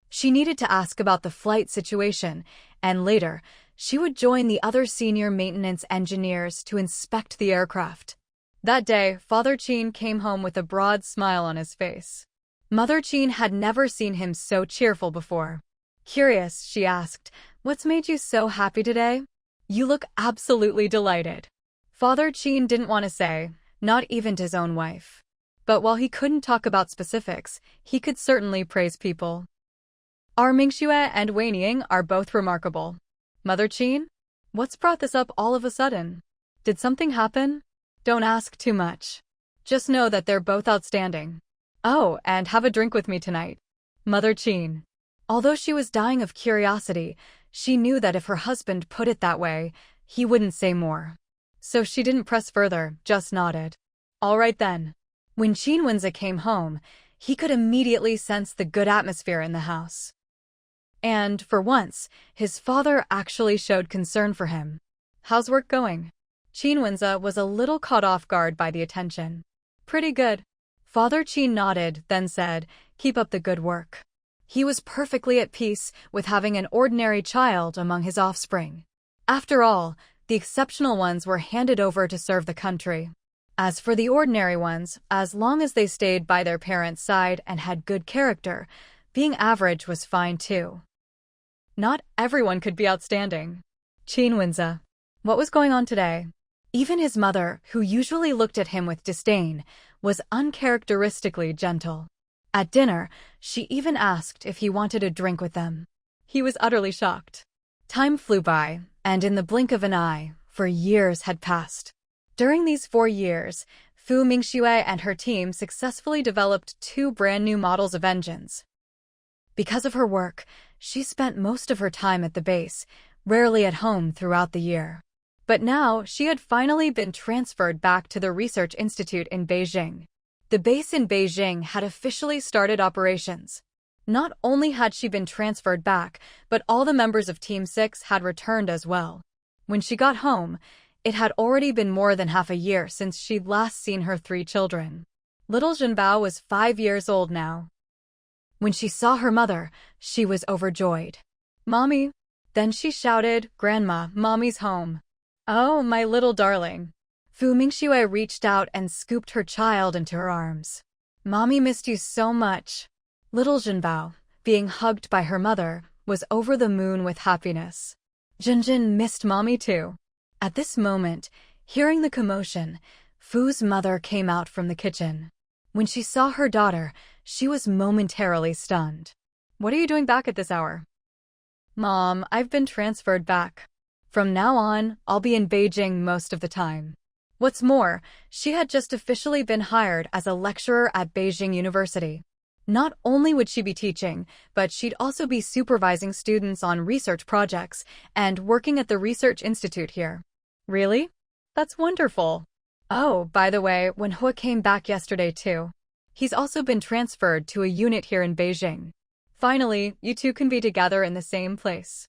She needed to ask about the flight situation, and later, she would join the other senior maintenance engineers to inspect the aircraft. That day, Father Qin came home with a broad smile on his face. Mother Qin had never seen him so cheerful before. Curious, she asked, what's made you so happy today? You look absolutely delighted. Father Qin didn't want to say, not even to his own wife. But while he couldn't talk about specifics, he could certainly praise people. Our Mingxue and Weiniang are both remarkable. Mother Qin? What's brought this up all of a sudden? Did something happen? Don't ask too much. Just know that they're both outstanding. Oh, and have a drink with me tonight. Mother Qin. Although she was dying of curiosity, she knew that if her husband put it that way, he wouldn't say more. So she didn't press further, just nodded. All right then. When Qin Wenze came home, he could immediately sense the good atmosphere in the house. And, for once, his father actually showed concern for him. How's work going? Qin Wenze was a little caught off guard by the attention. Pretty good. Father Qin nodded, then said, keep up the good work. He was perfectly at peace with having an ordinary child among his offspring. After all, the exceptional ones were handed over to serve the country. As for the ordinary ones, as long as they stayed by their parents' side and had good character, being average was fine too. Not everyone could be outstanding. Qin Wenze. What was going on today? Even his mother, who usually looked at him with disdain, was uncharacteristically gentle. At dinner, she even asked if he wanted a drink with them. He was utterly shocked. Time flew by, and in the blink of an eye, 4 years had passed. During these 4 years, Fu Mingxue and her team successfully developed 2 brand new models of engines. Because of her work, she spent most of her time at the base, rarely at home throughout the year. But now she had finally been transferred back to the Research Institute in Beijing. The base in Beijing had officially started operations. Not only had she been transferred back, but all the members of Team 6 had returned as well. When she got home, It had already been more than half a year since she'd last seen her 3 children. Little Zhenbao was 5 years old now. When she saw her mother, she was overjoyed. "Mommy!" Then she shouted, "Grandma, Mommy's home." "Oh, my little darling." Mingxue reached out and scooped her child into her arms. "Mommy missed you so much." Little Zhenbao, being hugged by her mother, was over the moon with happiness. Jinjin missed Mommy too. At this moment, hearing the commotion, Fu's mother came out from the kitchen. When she saw her daughter, she was momentarily stunned. "What are you doing back at this hour?" "Mom, I've been transferred back. From now on, I'll be in Beijing most of the time." What's more, she had just officially been hired as a lecturer at Beijing University. Not only would she be teaching, but she'd also be supervising students on research projects and working at the research institute here. Really? That's wonderful. Oh, by the way, when Hua came back yesterday too. He's also been transferred to a unit here in Beijing. Finally, you two can be together in the same place.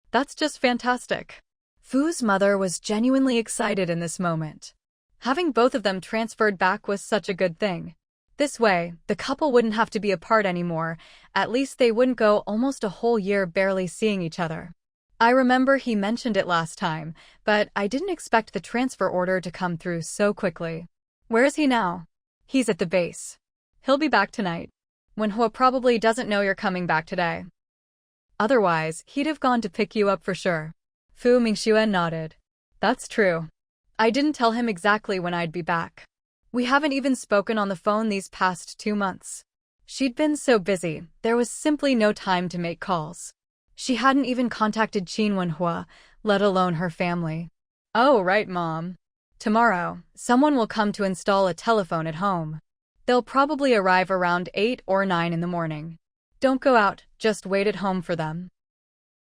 That's just fantastic. Fu's mother was genuinely excited in this moment. Having both of them transferred back was such a good thing. This way, the couple wouldn't have to be apart anymore. At least they wouldn't go almost a whole year barely seeing each other. I remember he mentioned it last time, but I didn't expect the transfer order to come through so quickly. Where is he now? He's at the base. He'll be back tonight. When Hua probably doesn't know you're coming back today. Otherwise, he'd have gone to pick you up for sure. Mingxue nodded. That's true. I didn't tell him exactly when I'd be back. We haven't even spoken on the phone these past 2 months. She'd been so busy, there was simply no time to make calls. She hadn't even contacted Qin Wenhua, let alone her family. Oh, right, Mom. Tomorrow, someone will come to install a telephone at home. They'll probably arrive around 8 or 9 in the morning. Don't go out, just wait at home for them.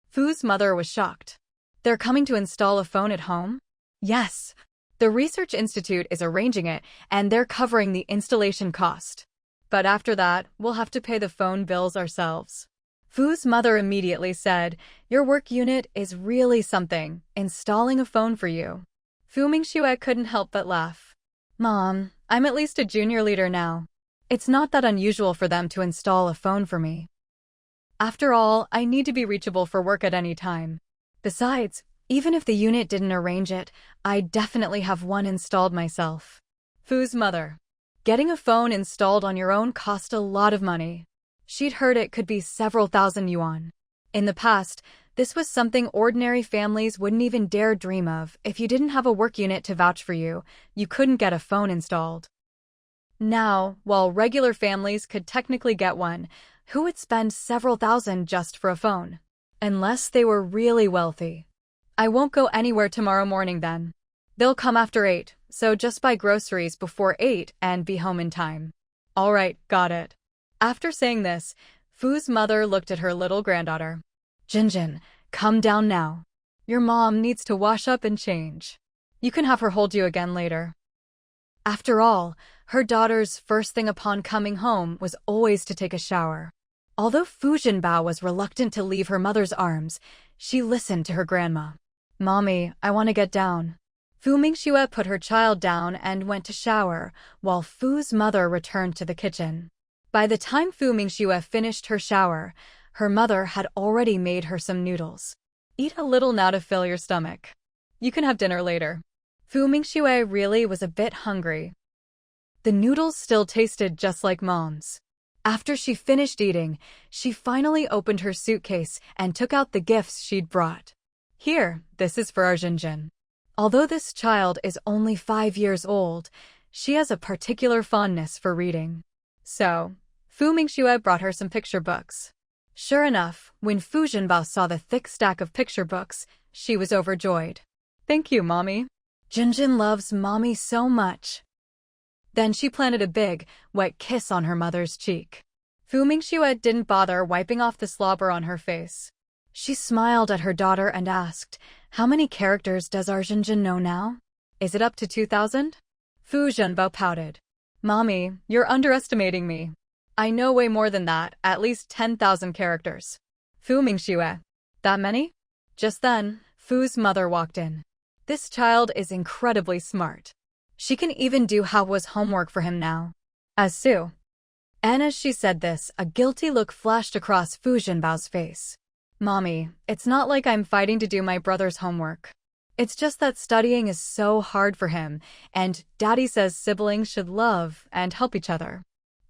Fu's mother was shocked. They're coming to install a phone at home? Yes. The Research Institute is arranging it, and they're covering the installation cost. But after that, we'll have to pay the phone bills ourselves. Fu's mother immediately said, "Your work unit is really something, installing a phone for you." Mingxue couldn't help but laugh. "Mom, I'm at least a junior leader now. It's not that unusual for them to install a phone for me. After all, I need to be reachable for work at any time. Besides, even if the unit didn't arrange it, I'd definitely have one installed myself." Fu's mother. Getting a phone installed on your own cost a lot of money. She'd heard it could be several thousand yuan. In the past, this was something ordinary families wouldn't even dare dream of. If you didn't have a work unit to vouch for you, you couldn't get a phone installed. Now, while regular families could technically get one, who would spend several thousand just for a phone? Unless they were really wealthy. I won't go anywhere tomorrow morning then. They'll come after 8, so just buy groceries before 8 and be home in time. All right, got it. After saying this, Fu's mother looked at her little granddaughter. Jinjin, come down now. Your mom needs to wash up and change. You can have her hold you again later. After all, her daughter's first thing upon coming home was always to take a shower. Although Fu Zhenbao was reluctant to leave her mother's arms, she listened to her grandma. Mommy, I want to get down. Mingxue put her child down and went to shower, while Fu's mother returned to the kitchen. By the time Mingxue finished her shower, her mother had already made her some noodles. Eat a little now to fill your stomach. You can have dinner later. Mingxue really was a bit hungry. The noodles still tasted just like Mom's. After she finished eating, she finally opened her suitcase and took out the gifts she'd brought. Here, this is for our Jinjin. Although this child is only 5 years old, she has a particular fondness for reading. So, Mingxue brought her some picture books. Sure enough, when Fu Zhenbao saw the thick stack of picture books, she was overjoyed. Thank you, Mommy. Jinjin loves Mommy so much. Then she planted a big, wet kiss on her mother's cheek. Mingxue didn't bother wiping off the slobber on her face. She smiled at her daughter and asked, "How many characters does our Jinjin know now? Is it up to 2,000? Fu Zhenbao pouted. Mommy, you're underestimating me. I know way more than that, at least 10,000 characters. Mingxue. That many? Just then, Fu's mother walked in. This child is incredibly smart. She can even do Hao's homework for him now. As Sue. And as she said this, a guilty look flashed across Fu Zhenbao's face. Mommy, it's not like I'm fighting to do my brother's homework. It's just that studying is so hard for him, and Daddy says siblings should love and help each other.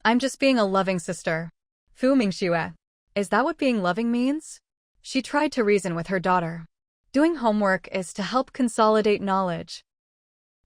I'm just being a loving sister. Fu Mingxue. Is that what being loving means? She tried to reason with her daughter. Doing homework is to help consolidate knowledge.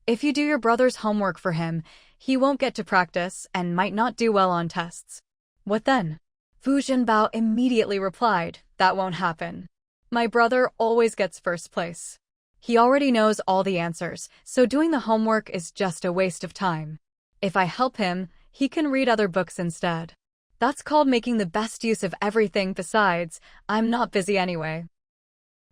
If you do your brother's homework for him, he won't get to practice and might not do well on tests. What then? Fu Zhenbao immediately replied, that won't happen. My brother always gets first place. He already knows all the answers, so doing the homework is just a waste of time. If I help him, he can read other books instead. That's called making the best use of everything. Besides, I'm not busy anyway.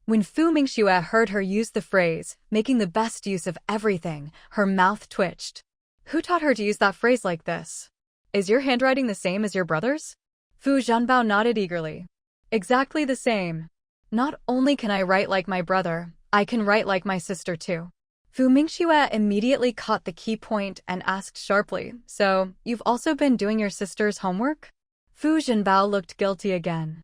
When Fu Mingxue heard her use the phrase, making the best use of everything, her mouth twitched. Who taught her to use that phrase like this? Is your handwriting the same as your brother's? Fu Zhenbao nodded eagerly. Exactly the same. Not only can I write like my brother, I can write like my sister too. Fu Mingxue immediately caught the key point and asked sharply, so, you've also been doing your sister's homework? Fu Zhenbao looked guilty again.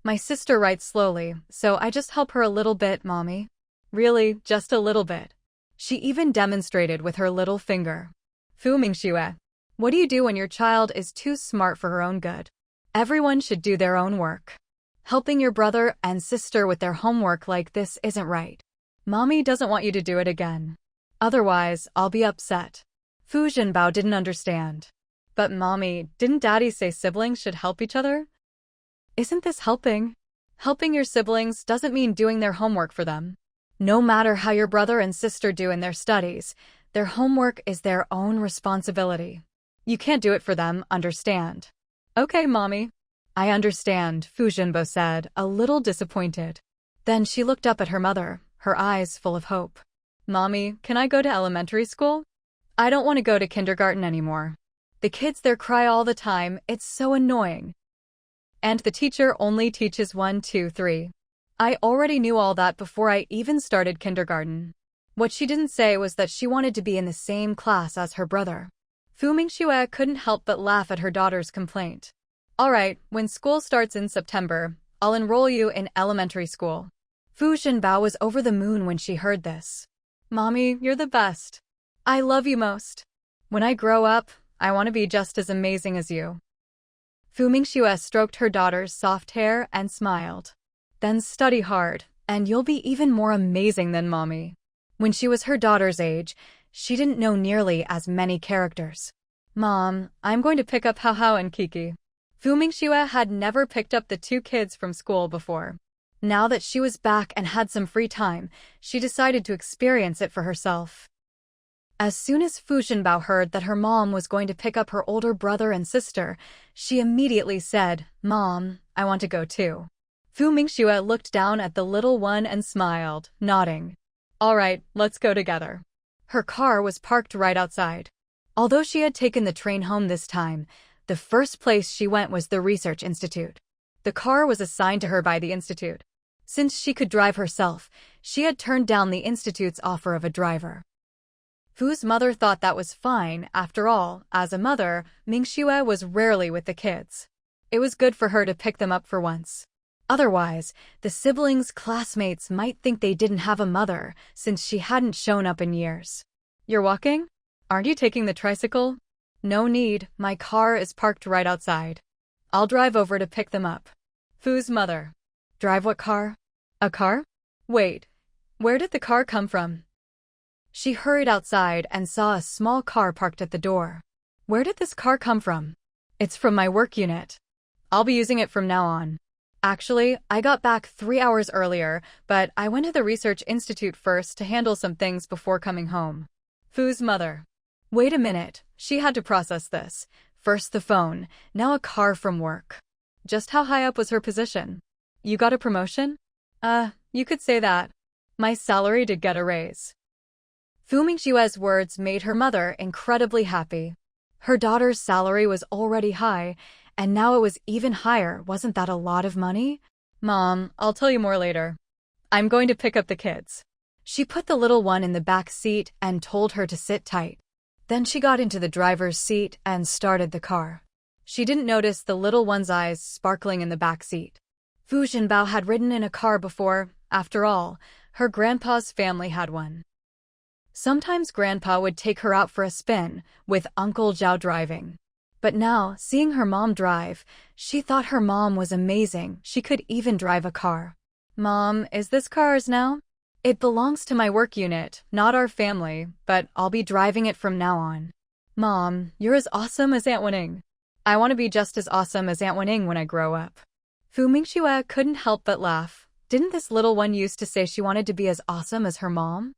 My sister writes slowly, so I just help her a little bit, Mommy. Really, just a little bit. She even demonstrated with her little finger. Fu Mingxue. What do you do when your child is too smart for her own good? Everyone should do their own work. Helping your brother and sister with their homework like this isn't right. Mommy doesn't want you to do it again. Otherwise, I'll be upset. Fu Zhenbao didn't understand. But Mommy, didn't Daddy say siblings should help each other? Isn't this helping? Helping your siblings doesn't mean doing their homework for them. No matter how your brother and sister do in their studies, their homework is their own responsibility. You can't do it for them, understand? Okay, Mommy. I understand, Fu Zhenbao said, a little disappointed. Then she looked up at her mother, her eyes full of hope. Mommy, can I go to elementary school? I don't want to go to kindergarten anymore. The kids there cry all the time, it's so annoying. And the teacher only teaches 1, 2, 3. I already knew all that before I even started kindergarten. What she didn't say was that she wanted to be in the same class as her brother. Fu Mingxue couldn't help but laugh at her daughter's complaint. Alright, when school starts in September, I'll enroll you in elementary school. Fu Zhenbao was over the moon when she heard this. Mommy, you're the best. I love you most. When I grow up, I want to be just as amazing as you. Fu Mingxue stroked her daughter's soft hair and smiled. Then study hard, and you'll be even more amazing than Mommy. When she was her daughter's age, she didn't know nearly as many characters. Mom, I'm going to pick up Hao and Kiki. Fu Mingxue had never picked up the two kids from school before. Now that she was back and had some free time, she decided to experience it for herself. As soon as Fu Zhenbao heard that her mom was going to pick up her older brother and sister, she immediately said, Mom, I want to go too. Fu Mingxue looked down at the little one and smiled, nodding. All right, let's go together. Her car was parked right outside. Although she had taken the train home this time, the first place she went was the research institute. The car was assigned to her by the institute. Since she could drive herself, she had turned down the institute's offer of a driver. Fu's mother thought that was fine. After all, as a mother, Mingxue was rarely with the kids. It was good for her to pick them up for once. Otherwise, the siblings' classmates might think they didn't have a mother since she hadn't shown up in years. You're walking? Aren't you taking the tricycle? No need, my car is parked right outside. I'll drive over to pick them up. Fu's mother. Drive what car? A car? Wait, where did the car come from? She hurried outside and saw a small car parked at the door. Where did this car come from? It's from my work unit. I'll be using it from now on. Actually, I got back 3 hours earlier, but I went to the research institute first to handle some things before coming home. Fu's mother. Wait a minute, she had to process this. First the phone, now a car from work. Just how high up was her position? You got a promotion? You could say that. My salary did get a raise. Fu Mingxue's words made her mother incredibly happy. Her daughter's salary was already high, and now it was even higher. Wasn't that a lot of money? Mom, I'll tell you more later. I'm going to pick up the kids. She put the little one in the back seat and told her to sit tight. Then she got into the driver's seat and started the car. She didn't notice the little one's eyes sparkling in the back seat. Fu Jinbao had ridden in a car before. After all, her grandpa's family had one. Sometimes Grandpa would take her out for a spin, with Uncle Zhao driving. But now, seeing her mom drive, she thought her mom was amazing. She could even drive a car. "Mom, is this ours now? It belongs to my work unit, not our family, but I'll be driving it from now on." "Mom, you're as awesome as Aunt Wenning. I want to be just as awesome as Aunt Wenning when I grow up." Fu Mingxue couldn't help but laugh. Didn't this little one used to say she wanted to be as awesome as her mom?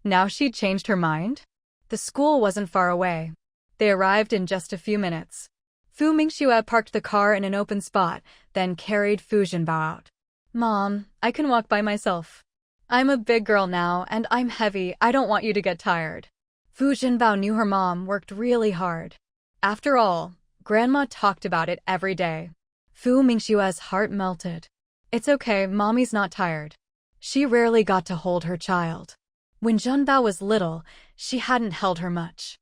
Now she'd changed her mind? The school wasn't far away. They arrived in just a few minutes. Fu Mingxue parked the car in an open spot, then carried Fu Jinbao out. "Mom, I can walk by myself. I'm a big girl now, and I'm heavy. I don't want you to get tired." Fu Jinbao knew her mom worked really hard. After all, Grandma talked about it every day. Fu Mingxue's heart melted. It's okay, Mommy's not tired. She rarely got to hold her child. When Junbao was little, she hadn't held her much.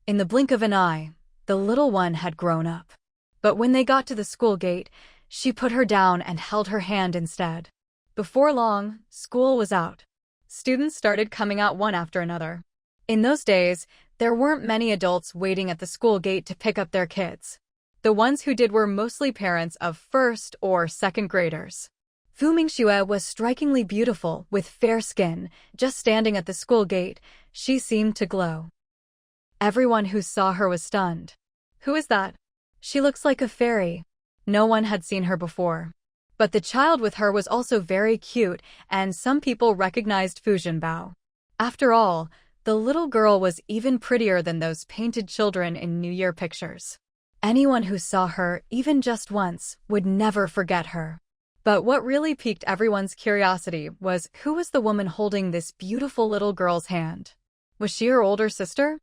In the blink of an eye, the little one had grown up. But when they got to the school gate, she put her down and held her hand instead. Before long, school was out. Students started coming out one after another. In those days, there weren't many adults waiting at the school gate to pick up their kids. The ones who did were mostly parents of first or second graders. Fu Mingxue was strikingly beautiful, with fair skin. Just standing at the school gate, she seemed to glow. Everyone who saw her was stunned. "Who is that? She looks like a fairy." No one had seen her before. But the child with her was also very cute, and some people recognized Fu Jinbao. After all, the little girl was even prettier than those painted children in New Year pictures. Anyone who saw her, even just once, would never forget her. But what really piqued everyone's curiosity was who was the woman holding this beautiful little girl's hand? Was she her older sister?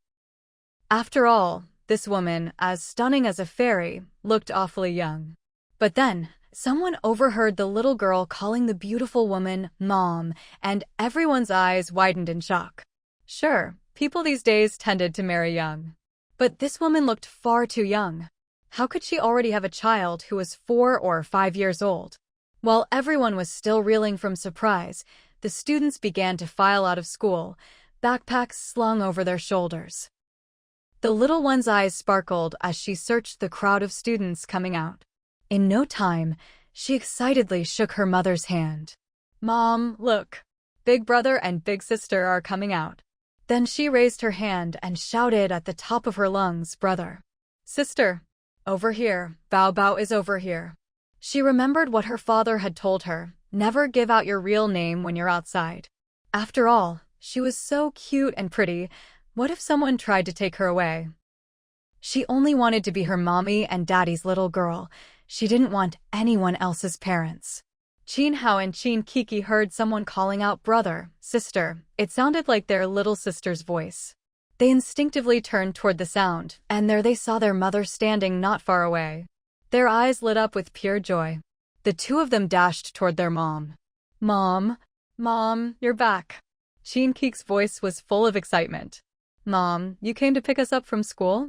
After all, this woman, as stunning as a fairy, looked awfully young. But then, someone overheard the little girl calling the beautiful woman Mom, and everyone's eyes widened in shock. Sure, people these days tended to marry young. But this woman looked far too young. How could she already have a child who was 4 or 5 years old? While everyone was still reeling from surprise, the students began to file out of school, backpacks slung over their shoulders. The little one's eyes sparkled as she searched the crowd of students coming out. In no time, she excitedly shook her mother's hand. "Mom, look. Big brother and big sister are coming out." Then she raised her hand and shouted at the top of her lungs, "Brother. Sister. Over here. Bao Bao is over here." She remembered what her father had told her, never give out your real name when you're outside. After all, she was so cute and pretty. What if someone tried to take her away? She only wanted to be her mommy and daddy's little girl. She didn't want anyone else's parents. Qin Hao and Qin Kiki heard someone calling out brother, sister. It sounded like their little sister's voice. They instinctively turned toward the sound, and there they saw their mother standing not far away. Their eyes lit up with pure joy. The two of them dashed toward their mom. "Mom, Mom, you're back." Qin Kiki's voice was full of excitement. "Mom, you came to pick us up from school?"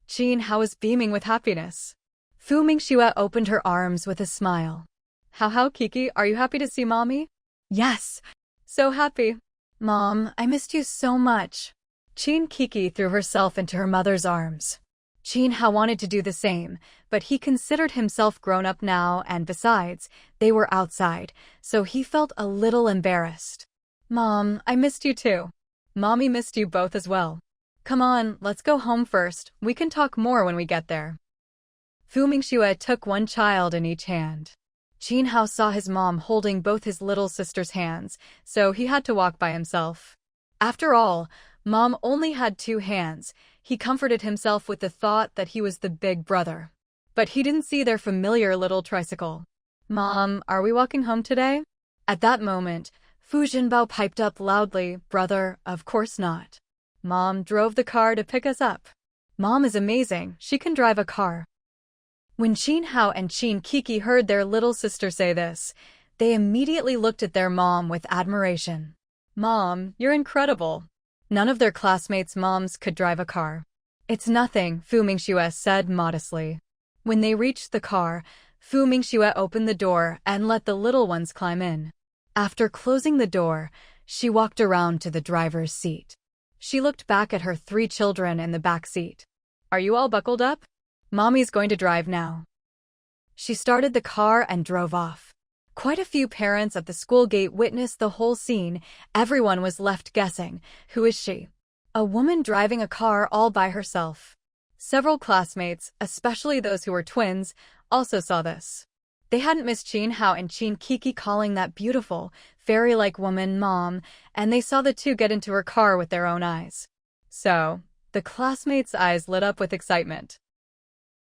Qin Hao was beaming with happiness. Fu Mingxue opened her arms with a smile. How, Kiki, are you happy to see Mommy?" "Yes, so happy." "Mom, I missed you so much." Qin Kiki threw herself into her mother's arms. Qin Hao wanted to do the same, but he considered himself grown up now, and besides, they were outside, so he felt a little embarrassed. "Mom, I missed you too." "Mommy missed you both as well." "Come on, let's go home first. We can talk more when we get there." Fu Mingxue took one child in each hand. Qin Hao saw his mom holding both his little sister's hands, so he had to walk by himself. After all, Mom only had 2 hands. He comforted himself with the thought that he was the big brother. But he didn't see their familiar little tricycle. "Mom, are we walking home today?" At that moment, Fu Jinbao piped up loudly, "Brother, of course not. Mom drove the car to pick us up. Mom is amazing, she can drive a car." When Qin Hao and Qin Kiki heard their little sister say this, They immediately looked at their mom with admiration. "Mom, you're incredible." None of their classmates' moms could drive a car. "It's nothing," Fu Mingxue said modestly. When they reached the car, Fu Mingxue opened the door and let the little ones climb in. After closing the door, she walked around to the driver's seat. She looked back at her 3 children in the back seat. "Are you all buckled up? Mommy's going to drive now." She started the car and drove off. Quite a few parents at the school gate witnessed the whole scene. Everyone was left guessing, who is she? A woman driving a car all by herself. Several classmates, especially those who were twins, also saw this. They hadn't missed Qin Hao and Qin Kiki calling that beautiful, fairy-like woman Mom, and they saw the two get into her car with their own eyes. So, the classmates' eyes lit up with excitement.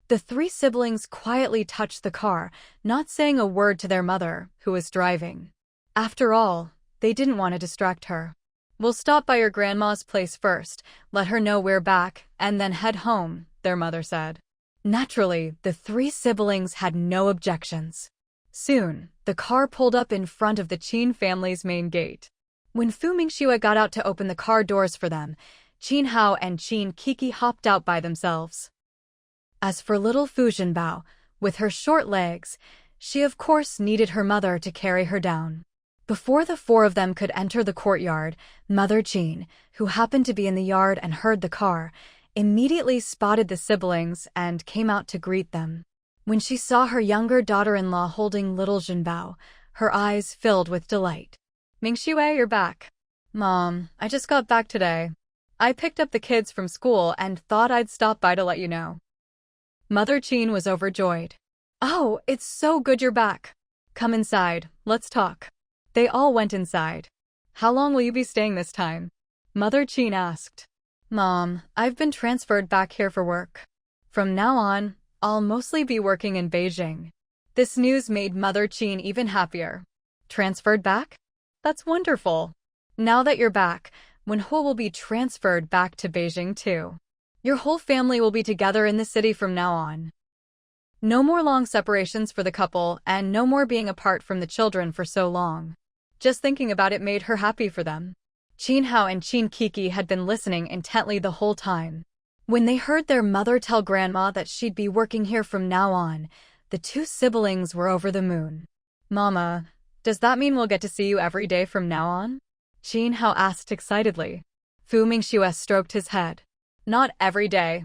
The 3 siblings quietly touched the car, not saying a word to their mother, who was driving. After all, they didn't want to distract her. "We'll stop by your grandma's place first, let her know we're back, and then head home," their mother said. Naturally, the 3 siblings had no objections. Soon, the car pulled up in front of the Qin family's main gate. When Fu Mingxue got out to open the car doors for them, Qin Hao and Qin Kiki hopped out by themselves. As for little Fu Zhenbao, with her short legs, she of course needed her mother to carry her down. Before the 4 of them could enter the courtyard, Mother Qin, who happened to be in the yard and heard the car, immediately spotted the siblings and came out to greet them. When she saw her younger daughter-in-law holding little Zhenbao, her eyes filled with delight. "Mingxue, you're back." "Mom, I just got back today. I picked up the kids from school and thought I'd stop by to let you know." Mother Qin was overjoyed. "Oh, it's so good you're back. Come inside, let's talk." They all went inside. "How long will you be staying this time?" Mother Qin asked. "Mom, I've been transferred back here for work. From now on, I'll mostly be working in Beijing." This news made Mother Qin even happier. "Transferred back? That's wonderful. Now that you're back, Wenhuo will be transferred back to Beijing too. Your whole family will be together in the city from now on. No more long separations for the couple and no more being apart from the children for so long." Just thinking about it made her happy for them. Qin Hao and Qin Kiki had been listening intently the whole time. When they heard their mother tell Grandma that she'd be working here from now on, the 2 siblings were over the moon. "Mama, does that mean we'll get to see you every day from now on?" Qin Hao asked excitedly. Fu Mingxue stroked his head. "Not every day.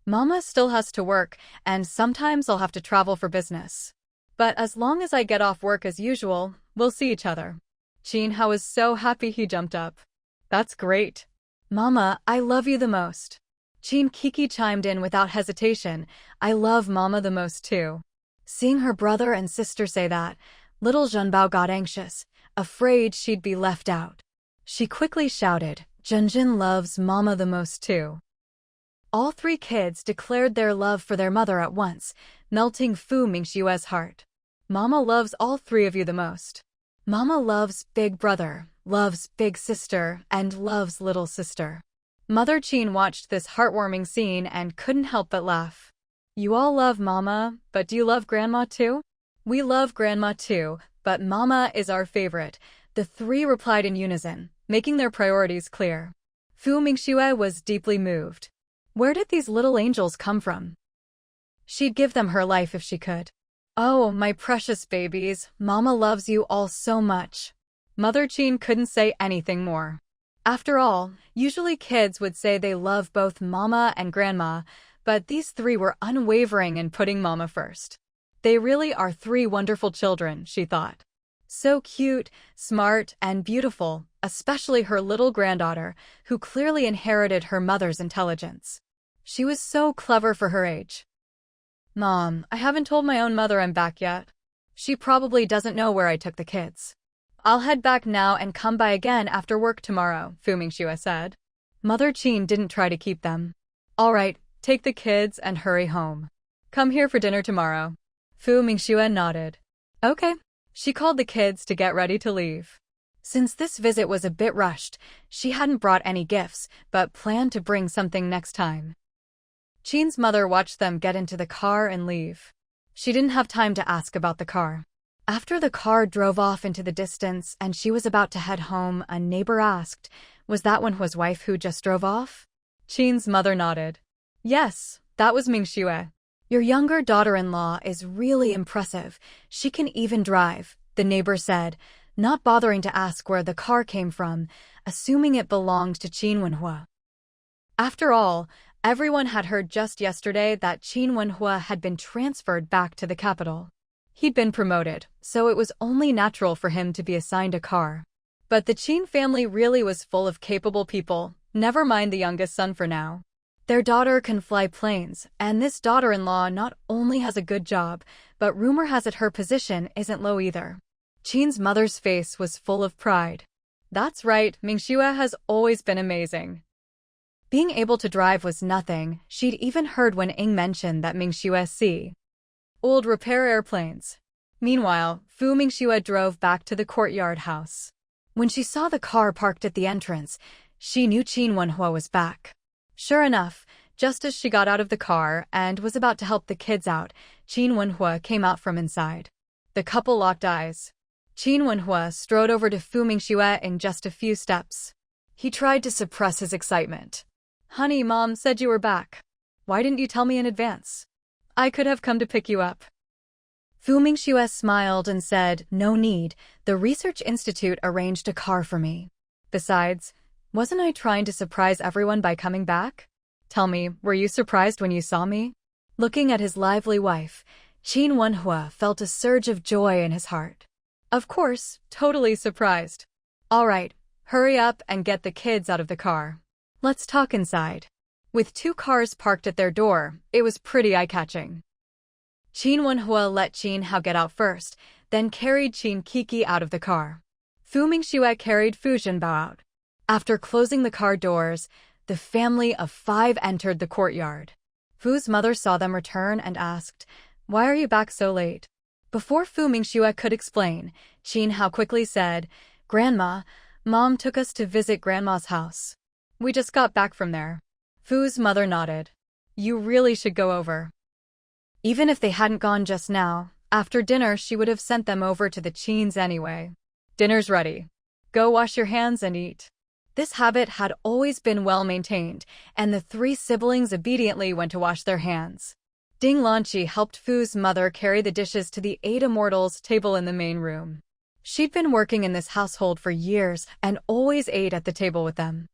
Mama still has to work, and sometimes I'll have to travel for business. But as long as I get off work as usual, we'll see each other." Qin Hao was so happy he jumped up. "That's great. Mama, I love you the most." Qin Kiki chimed in without hesitation. "I love Mama the most too." Seeing her brother and sister say that, little Zhenbao got anxious, afraid she'd be left out. She quickly shouted, "Zhenjin loves Mama the most too." All 3 kids declared their love for their mother at once, melting Fu Mingxue's heart. "Mama loves all 3 of you the most. Mama loves big brother, loves big sister, and loves little sister." Mother Qin watched this heartwarming scene and couldn't help but laugh. "You all love Mama, but do you love Grandma too?" "We love Grandma too, but Mama is our favorite," the 3 replied in unison, making their priorities clear. Fu Mingxue was deeply moved. Where did these little angels come from? She'd give them her life if she could. "Oh, my precious babies, Mama loves you all so much." Mother Qin couldn't say anything more. After all, usually kids would say they love both Mama and Grandma, but these 3 were unwavering in putting Mama first. They really are 3 wonderful children, she thought. So cute, smart, and beautiful, especially her little granddaughter, who clearly inherited her mother's intelligence. She was so clever for her age. "Mom, I haven't told my own mother I'm back yet. She probably doesn't know where I took the kids. I'll head back now and come by again after work tomorrow," Fu Mingxue said. Mother Qin didn't try to keep them. "All right, take the kids and hurry home. Come here for dinner tomorrow." Fu Mingxue nodded. "Okay." She called the kids to get ready to leave. Since this visit was a bit rushed, she hadn't brought any gifts, but planned to bring something next time. Qin's mother watched them get into the car and leave. She didn't have time to ask about the car. After the car drove off into the distance and she was about to head home, a neighbor asked, "Was that Wenhua's wife who just drove off?" Qin's mother nodded. "Yes, that was Mingxue. Your younger daughter-in-law is really impressive. She can even drive," the neighbor said, not bothering to ask where the car came from, assuming it belonged to Qin Wenhua. After all, everyone had heard just yesterday that Qin Wenhua had been transferred back to the capital. He'd been promoted, so it was only natural for him to be assigned a car. But the Qin family really was full of capable people, never mind the youngest son for now. Their daughter can fly planes, and this daughter-in-law not only has a good job, but rumor has it her position isn't low either. Qin's mother's face was full of pride. That's right, Mingxue has always been amazing. Being able to drive was nothing. She'd even heard when Ing mentioned that Mingxue old repair airplanes. Meanwhile, Fu Mingxue drove back to the courtyard house. When she saw the car parked at the entrance, she knew Qin Wenhua was back. Sure enough, just as she got out of the car and was about to help the kids out, Qin Wenhua came out from inside. The couple locked eyes. Qin Wenhua strode over to Fu Mingxue in just a few steps. He tried to suppress his excitement. "Honey, Mom said you were back. Why didn't you tell me in advance? I could have come to pick you up." Fu Mingxue smiled and said, "No need, the Research Institute arranged a car for me. Besides, wasn't I trying to surprise everyone by coming back? Tell me, were you surprised when you saw me?" Looking at his lively wife, Qin Wenhua felt a surge of joy in his heart. Of course, totally surprised. "All right, hurry up and get the kids out of the car. Let's talk inside." With two cars parked at their door, it was pretty eye-catching. Qin Wenhua let Qin Hao get out first, then carried Qin Kiki out of the car. Fu Mingxue carried Fu Zhenbao out. After closing the car doors, the family of 5 entered the courtyard. Fu's mother saw them return and asked, "Why are you back so late?" Before Fu Mingxue could explain, Qin Hao quickly said, "Grandma, Mom took us to visit Grandma's house. We just got back from there." Fu's mother nodded. "You really should go over." Even if they hadn't gone just now, after dinner she would have sent them over to the Qins anyway. "Dinner's ready. Go wash your hands and eat." This habit had always been well maintained, and the 3 siblings obediently went to wash their hands. Ding Lanqi helped Fu's mother carry the dishes to the 8 immortals' table in the main room. She'd been working in this household for years and always ate at the table with them.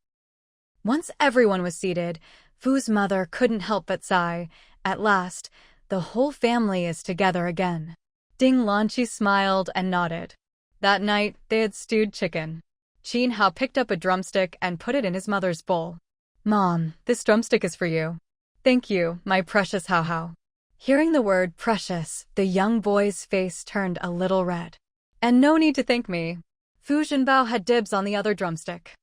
Once everyone was seated, Fu's mother couldn't help but sigh. At last, the whole family is together again. Ding Lanqi smiled and nodded. That night, they had stewed chicken. Qin Hao picked up a drumstick and put it in his mother's bowl. "Mom, this drumstick is for you." "Thank you, my precious Hao Hao." Hearing the word precious, the young boy's face turned a little red. "And no need to thank me." Fu Zhenbao had dibs on the other drumstick.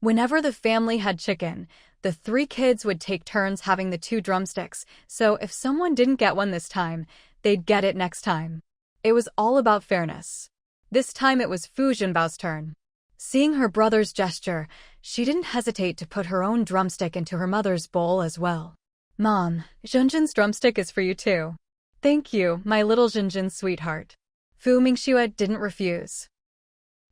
Whenever the family had chicken, the 3 kids would take turns having the 2 drumsticks, so if someone didn't get one this time, they'd get it next time. It was all about fairness. This time it was Fu Zhenbao's turn. Seeing her brother's gesture, she didn't hesitate to put her own drumstick into her mother's bowl as well. "Mom, Zhenjin's drumstick is for you too." "Thank you, my little Zhenjin sweetheart." Fu Mingxue didn't refuse.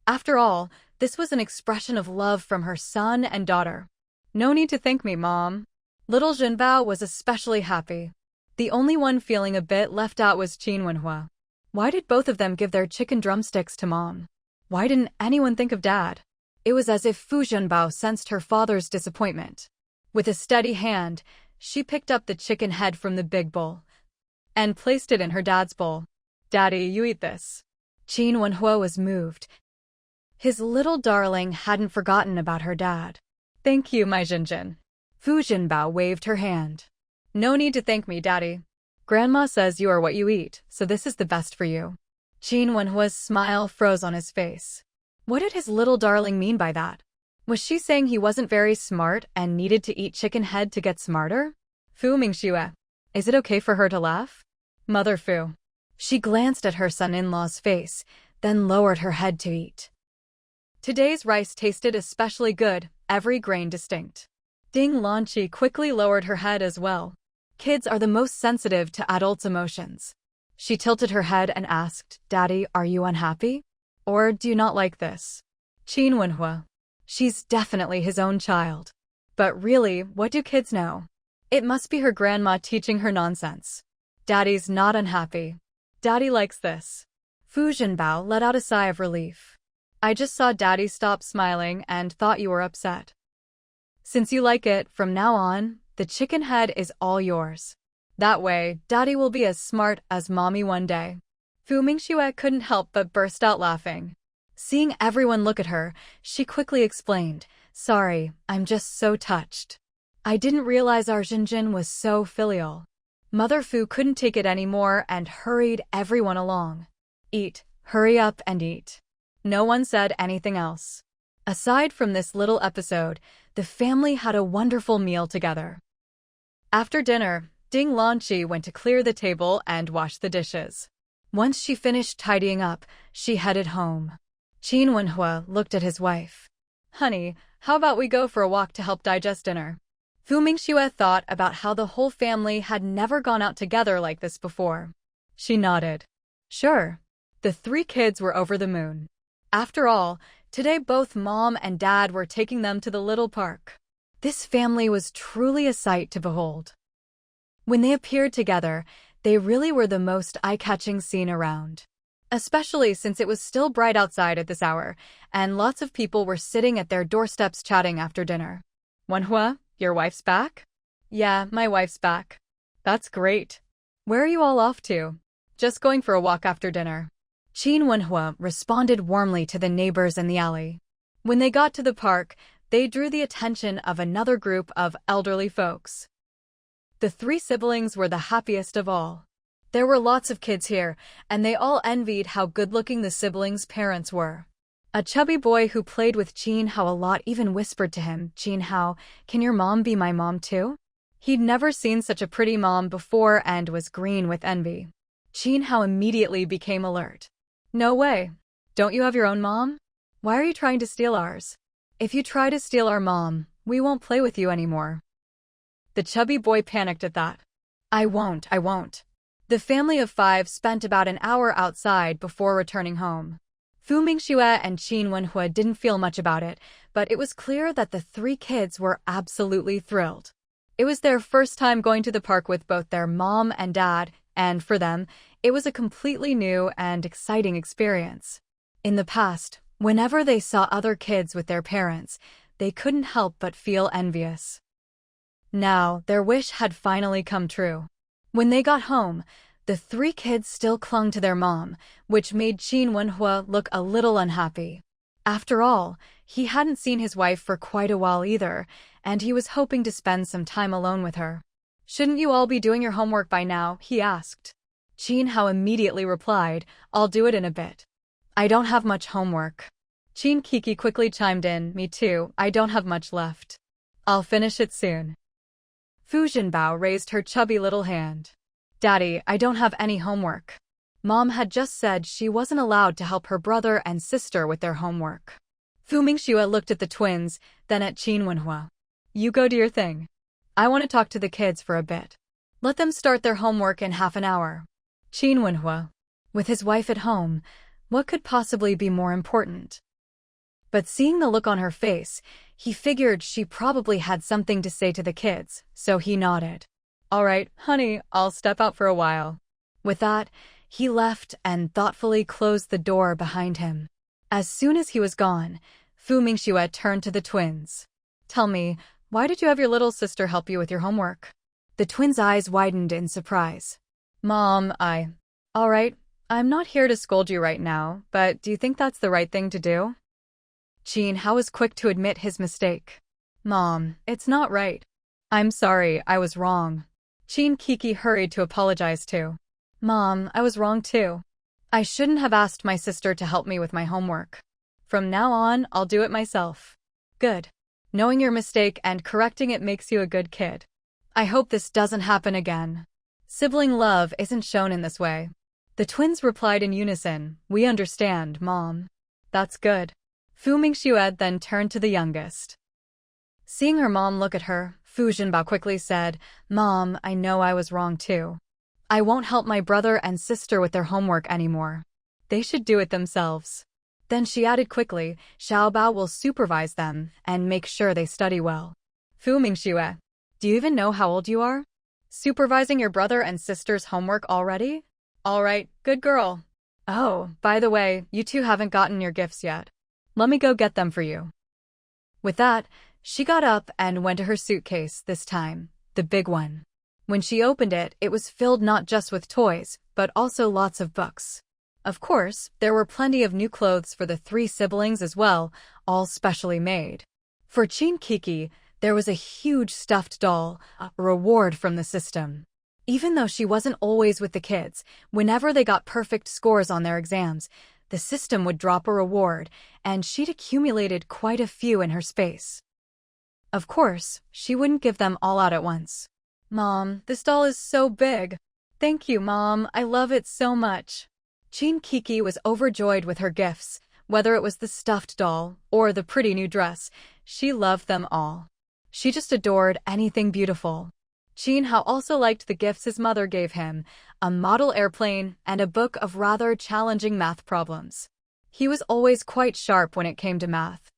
After all, this was an expression of love from her son and daughter. "No need to thank me, Mom." Little Zhenbao was especially happy. The only one feeling a bit left out was Qin Wenhua. Why did both of them give their chicken drumsticks to Mom? Why didn't anyone think of Dad? It was as if Fu Zhenbao sensed her father's disappointment. With a steady hand, she picked up the chicken head from the big bowl and placed it in her dad's bowl. "Daddy, you eat this." Qin Wenhua was moved. His little darling hadn't forgotten about her dad. "Thank you, my Zhenjin." Fu Zhenbao waved her hand. "No need to thank me, Daddy. Grandma says you are what you eat, so this is the best for you." Qin Wenhua's smile froze on his face. What did his little darling mean by that? Was she saying he wasn't very smart and needed to eat chicken head to get smarter? Fu Mingxue. Is it okay for her to laugh? Mother Fu. She glanced at her son-in-law's face, then lowered her head to eat. Today's rice tasted especially good, every grain distinct. Ding Lanqi quickly lowered her head as well. Kids are the most sensitive to adults' emotions. She tilted her head and asked, Daddy, are you unhappy? Or do you not like this? Qin Wenhua. She's definitely his own child. But really, what do kids know? It must be her grandma teaching her nonsense. Daddy's not unhappy. Daddy likes this. Fu Zhenbao let out a sigh of relief. I just saw Daddy stop smiling and thought you were upset. Since you like it, from now on, the chicken head is all yours. That way, Daddy will be as smart as Mommy one day. Fu Mingxue couldn't help but burst out laughing. Seeing everyone look at her, she quickly explained, Sorry, I'm just so touched. I didn't realize our Jinjin was so filial. Mother Fu couldn't take it anymore and hurried everyone along. Eat, hurry up and eat. No one said anything else. Aside from this little episode, the family had a wonderful meal together. After dinner, Ding Lanqi went to clear the table and wash the dishes. Once she finished tidying up, she headed home. Qin Wenhua looked at his wife. Honey, how about we go for a walk to help digest dinner? Fu Mingxue thought about how the whole family had never gone out together like this before. She nodded. Sure. The 3 kids were over the moon. After all, today both Mom and Dad were taking them to the little park. This family was truly a sight to behold. When they appeared together, they really were the most eye-catching scene around. Especially since it was still bright outside at this hour, and lots of people were sitting at their doorsteps chatting after dinner. Wenhua, your wife's back? Yeah, my wife's back. That's great. Where are you all off to? Just going for a walk after dinner. Qin Wenhua responded warmly to the neighbors in the alley. When they got to the park, they drew the attention of another group of elderly folks. The 3 siblings were the happiest of all. There were lots of kids here, and they all envied how good-looking the siblings' parents were. A chubby boy who played with Qin Hao a lot even whispered to him, Qin Hao, can your mom be my mom too? He'd never seen such a pretty mom before and was green with envy. Qin Hao immediately became alert. No way. Don't you have your own mom? Why are you trying to steal ours? If you try to steal our mom, we won't play with you anymore. The chubby boy panicked at that. I won't. The family of 5 spent about an hour outside before returning home. Fu Mingxue and Qin Wenhua didn't feel much about it, but it was clear that the 3 kids were absolutely thrilled. It was their first time going to the park with both their mom and dad, and for them, it was a completely new and exciting experience. In the past, whenever they saw other kids with their parents, they couldn't help but feel envious. Now, their wish had finally come true. When they got home, the 3 kids still clung to their mom, which made Qin Wenhua look a little unhappy. After all, he hadn't seen his wife for quite a while either, and he was hoping to spend some time alone with her. Shouldn't you all be doing your homework by now? He asked. Qin Hao immediately replied, I'll do it in a bit. I don't have much homework. Qin Kiki quickly chimed in, me too, I don't have much left. I'll finish it soon. Fu Zhenbao raised her chubby little hand. Daddy, I don't have any homework. Mom had just said she wasn't allowed to help her brother and sister with their homework. Fu Mingxue looked at the twins, then at Qin Wenhua. You go do your thing. I want to talk to the kids for a bit. Let them start their homework in half an hour. Qin Wenhua. With his wife at home, what could possibly be more important? But seeing the look on her face, he figured she probably had something to say to the kids, so he nodded. All right, honey, I'll step out for a while. With that, he left and thoughtfully closed the door behind him. As soon as he was gone, Fu Mingxue turned to the twins. Tell me, why did you have your little sister help you with your homework? The twins' eyes widened in surprise. Mom, All right, I'm not here to scold you right now, but do you think that's the right thing to do? Qin Hao was quick to admit his mistake. Mom, it's not right. I'm sorry, I was wrong. Qin Kiki hurried to apologize too. Mom, I was wrong too. I shouldn't have asked my sister to help me with my homework. From now on, I'll do it myself. Good. Knowing your mistake and correcting it makes you a good kid. I hope this doesn't happen again. Sibling love isn't shown in this way. The twins replied in unison, We understand, Mom. That's good. Fu Mingxue then turned to the youngest. Seeing her mom look at her, Fu Zhenbao quickly said, Mom, I know I was wrong too. I won't help my brother and sister with their homework anymore. They should do it themselves. Then she added quickly, Xiaobao will supervise them and make sure they study well. Fu Mingxue, do you even know how old you are? Supervising your brother and sister's homework already? All right, good girl. Oh, by the way, you two haven't gotten your gifts yet. Let me go get them for you. With that, she got up and went to her suitcase this time, the big one. When she opened it, it was filled not just with toys, but also lots of books. Of course, there were plenty of new clothes for the three siblings as well, all specially made. For Qin Kiki, there was a huge stuffed doll, a reward from the system. Even though she wasn't always with the kids, whenever they got perfect scores on their exams, the system would drop a reward, and she'd accumulated quite a few in her space. Of course, she wouldn't give them all out at once. Mom, this doll is so big. Thank you, Mom, I love it so much. Qin Kiki was overjoyed with her gifts, whether it was the stuffed doll or the pretty new dress. She loved them all. She just adored anything beautiful. Qin Hao also liked the gifts his mother gave him, a model airplane and a book of rather challenging math problems. He was always quite sharp when it came to math.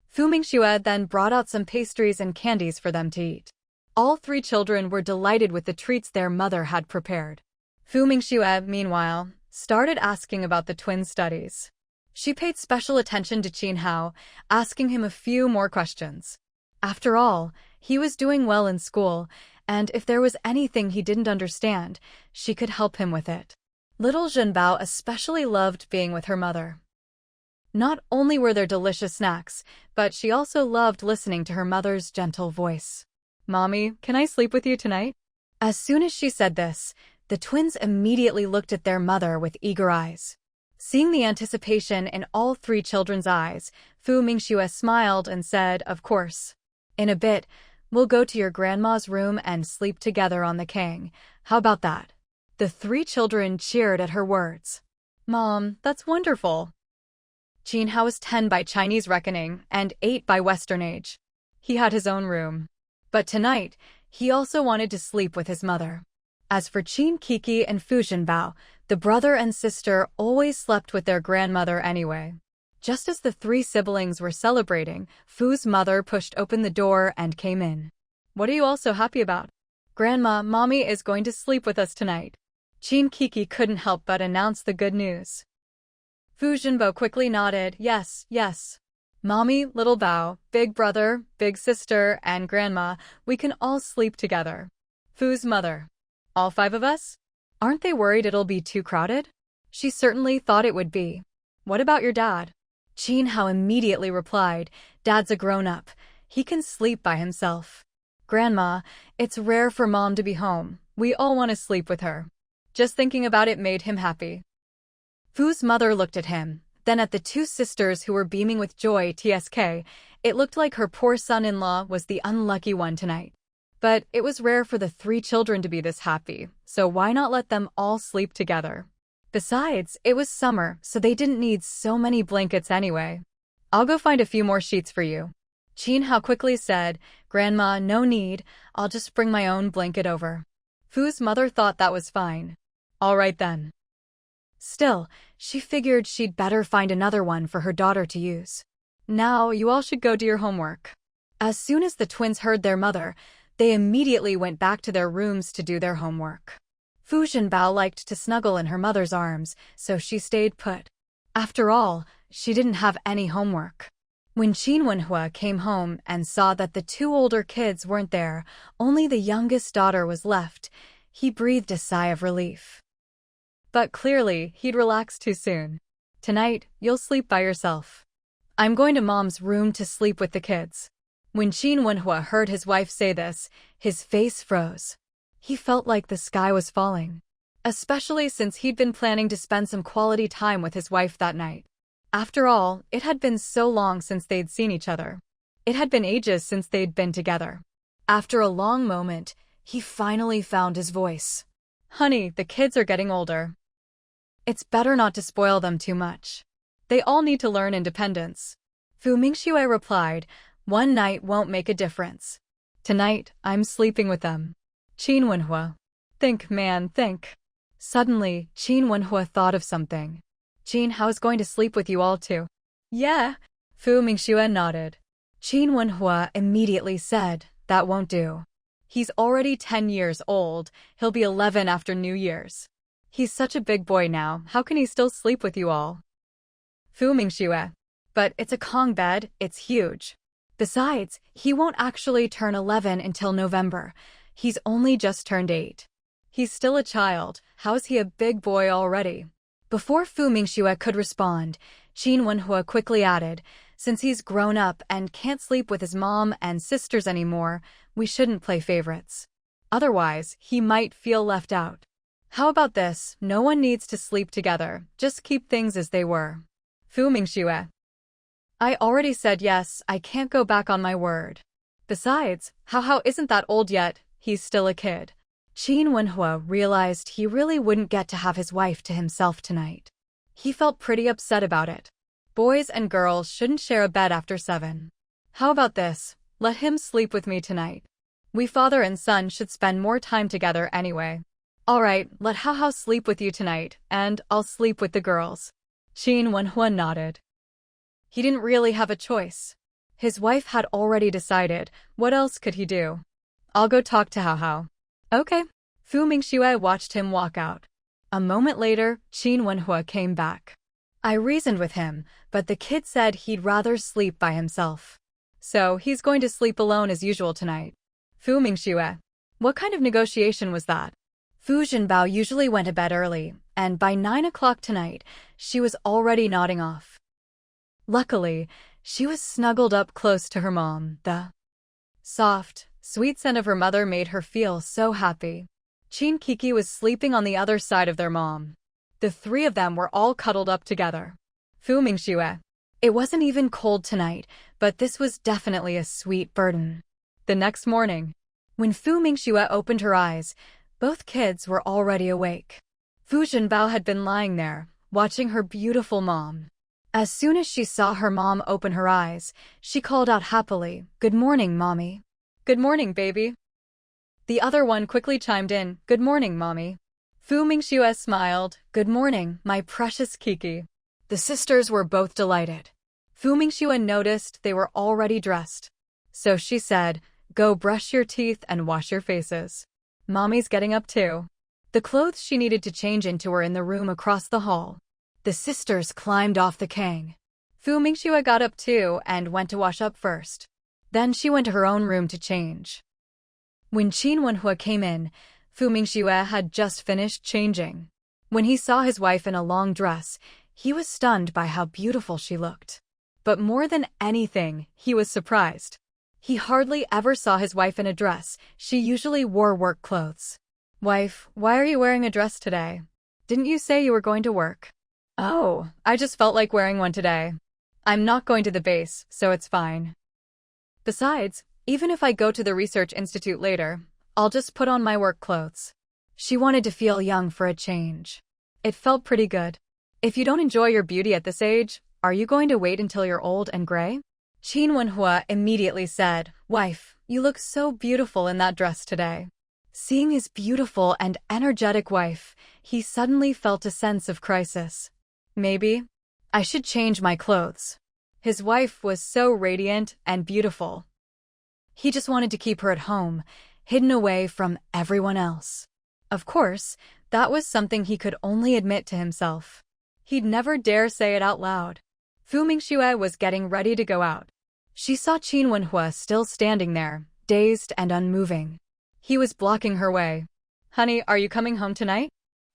Fu Mingxue then brought out some pastries and candies for them to eat. All three children were delighted with the treats their mother had prepared. Fu Mingxue, meanwhile, started asking about the twins' studies. She paid special attention to Qin Hao, asking him a few more questions. After all, he was doing well in school, and if there was anything he didn't understand, she could help him with it. Little Zhenbao especially loved being with her mother. Not only were there delicious snacks, but she also loved listening to her mother's gentle voice. Mommy, can I sleep with you tonight? As soon as she said this, the twins immediately looked at their mother with eager eyes. Seeing the anticipation in all three children's eyes, Fu Mingxue smiled and said, of course. In a bit, we'll go to your grandma's room and sleep together on the kang. How about that? The three children cheered at her words. Mom, that's wonderful. Qin Hao was 10 by Chinese reckoning and 8 by Western age. He had his own room. But tonight, he also wanted to sleep with his mother. As for Qin Kiki and Fu Zhenbao, the brother and sister always slept with their grandmother anyway. Just as the three siblings were celebrating, Fu's mother pushed open the door and came in. What are you all so happy about? Grandma, Mommy is going to sleep with us tonight. Qin Kiki couldn't help but announce the good news. Fu Zhenbao quickly nodded, yes, yes. Mommy, little Bao, big brother, big sister, and grandma, we can all sleep together. Fu's mother. All 5 of us? Aren't they worried it'll be too crowded? She certainly thought it would be. What about your dad? Qin Hao immediately replied, Dad's a grown-up. He can sleep by himself. Grandma, it's rare for Mom to be home. We all want to sleep with her. Just thinking about it made him happy. Fu's mother looked at him, then at the 2 sisters who were beaming with joy. TSK, it looked like her poor son-in-law was the unlucky one tonight. But it was rare for the 3 children to be this happy, so why not let them all sleep together? Besides, it was summer, so they didn't need so many blankets anyway. I'll go find a few more sheets for you. Qin Hao quickly said, Grandma, no need, I'll just bring my own blanket over. Fu's mother thought that was fine. All right then. Still, she figured she'd better find another one for her daughter to use. Now, you all should go do your homework. As soon as the twins heard their mother, they immediately went back to their rooms to do their homework. Fu Zhenbao liked to snuggle in her mother's arms, so she stayed put. After all, she didn't have any homework. When Qin Wenhua came home and saw that the 2 older kids weren't there, only the youngest daughter was left, he breathed a sigh of relief. But clearly, he'd relaxed too soon. Tonight, you'll sleep by yourself. I'm going to Mom's room to sleep with the kids. When Qin Wenhua heard his wife say this, his face froze. He felt like the sky was falling. Especially since he'd been planning to spend some quality time with his wife that night. After all, it had been so long since they'd seen each other. It had been ages since they'd been together. After a long moment, he finally found his voice. Honey, the kids are getting older. It's better not to spoil them too much. They all need to learn independence. Fu Mingxue replied, One night won't make a difference. Tonight, I'm sleeping with them. Qin Wenhua. Think, man, think. Suddenly, Qin Wenhua thought of something. Qin, how's going to sleep with you all too? Yeah. Fu Mingxue nodded. Qin Wenhua immediately said, that won't do. He's already 10 years old, he'll be 11 after New Year's. He's such a big boy now, how can he still sleep with you all? Fu Mingxue. But it's a Kong bed, it's huge. Besides, he won't actually turn 11 until November. He's only just turned 8. He's still a child, how's he a big boy already? Before Fu Mingxue could respond, Qin Wenhua quickly added, since he's grown up and can't sleep with his mom and sisters anymore, we shouldn't play favorites. Otherwise, he might feel left out. How about this, no one needs to sleep together, just keep things as they were. Fu Mingxue. I already said yes, I can't go back on my word. Besides, Hao isn't that old yet, he's still a kid. Qin Wenhua realized he really wouldn't get to have his wife to himself tonight. He felt pretty upset about it. Boys and girls shouldn't share a bed after 7. How about this, let him sleep with me tonight. We father and son should spend more time together anyway. Alright, let Hao sleep with you tonight, and I'll sleep with the girls. Qin Wenhua nodded. He didn't really have a choice. His wife had already decided, what else could he do? I'll go talk to Hao. Okay. Fu Mingxue watched him walk out. A moment later, Qin Wenhua came back. I reasoned with him, but the kid said he'd rather sleep by himself. So he's going to sleep alone as usual tonight. Fu Mingxue. What kind of negotiation was that? Fu Zhenbao usually went to bed early, and by 9 o'clock tonight, she was already nodding off. Luckily, she was snuggled up close to her mom. The soft, sweet scent of her mother made her feel so happy. Qin Kiki was sleeping on the other side of their mom. The three of them were all cuddled up together. Fu Mingxue. It wasn't even cold tonight, but this was definitely a sweet burden. The next morning, when Fu Mingxue opened her eyes, both kids were already awake. Fu Zhenbao had been lying there, watching her beautiful mom. As soon as she saw her mom open her eyes, she called out happily, "Good morning, Mommy." "Good morning, baby." The other one quickly chimed in, "Good morning, Mommy." Fu Mingxue smiled, "Good morning, my precious Kiki." The sisters were both delighted. Fu Mingxue noticed they were already dressed. So she said, "Go brush your teeth and wash your faces. Mommy's getting up too." The clothes she needed to change into were in the room across the hall. The sisters climbed off the kang. Fu Mingxue got up too and went to wash up first. Then she went to her own room to change. When Qin Wenhua came in, Fu Mingxue had just finished changing. When he saw his wife in a long dress, he was stunned by how beautiful she looked. But more than anything, he was surprised. He hardly ever saw his wife in a dress, she usually wore work clothes. "Wife, why are you wearing a dress today? Didn't you say you were going to work?" "Oh, I just felt like wearing one today. I'm not going to the base, so it's fine. Besides, even if I go to the research institute later, I'll just put on my work clothes." She wanted to feel young for a change. It felt pretty good. If you don't enjoy your beauty at this age, are you going to wait until you're old and gray? Qin Wenhua immediately said, "Wife, you look so beautiful in that dress today." Seeing his beautiful and energetic wife, he suddenly felt a sense of crisis. Maybe I should change my clothes. His wife was so radiant and beautiful. He just wanted to keep her at home, hidden away from everyone else. Of course, that was something he could only admit to himself. He'd never dare say it out loud. Fu Mingxue was getting ready to go out. She saw Qin Wenhua still standing there, dazed and unmoving. He was blocking her way. "Honey, are you coming home tonight?"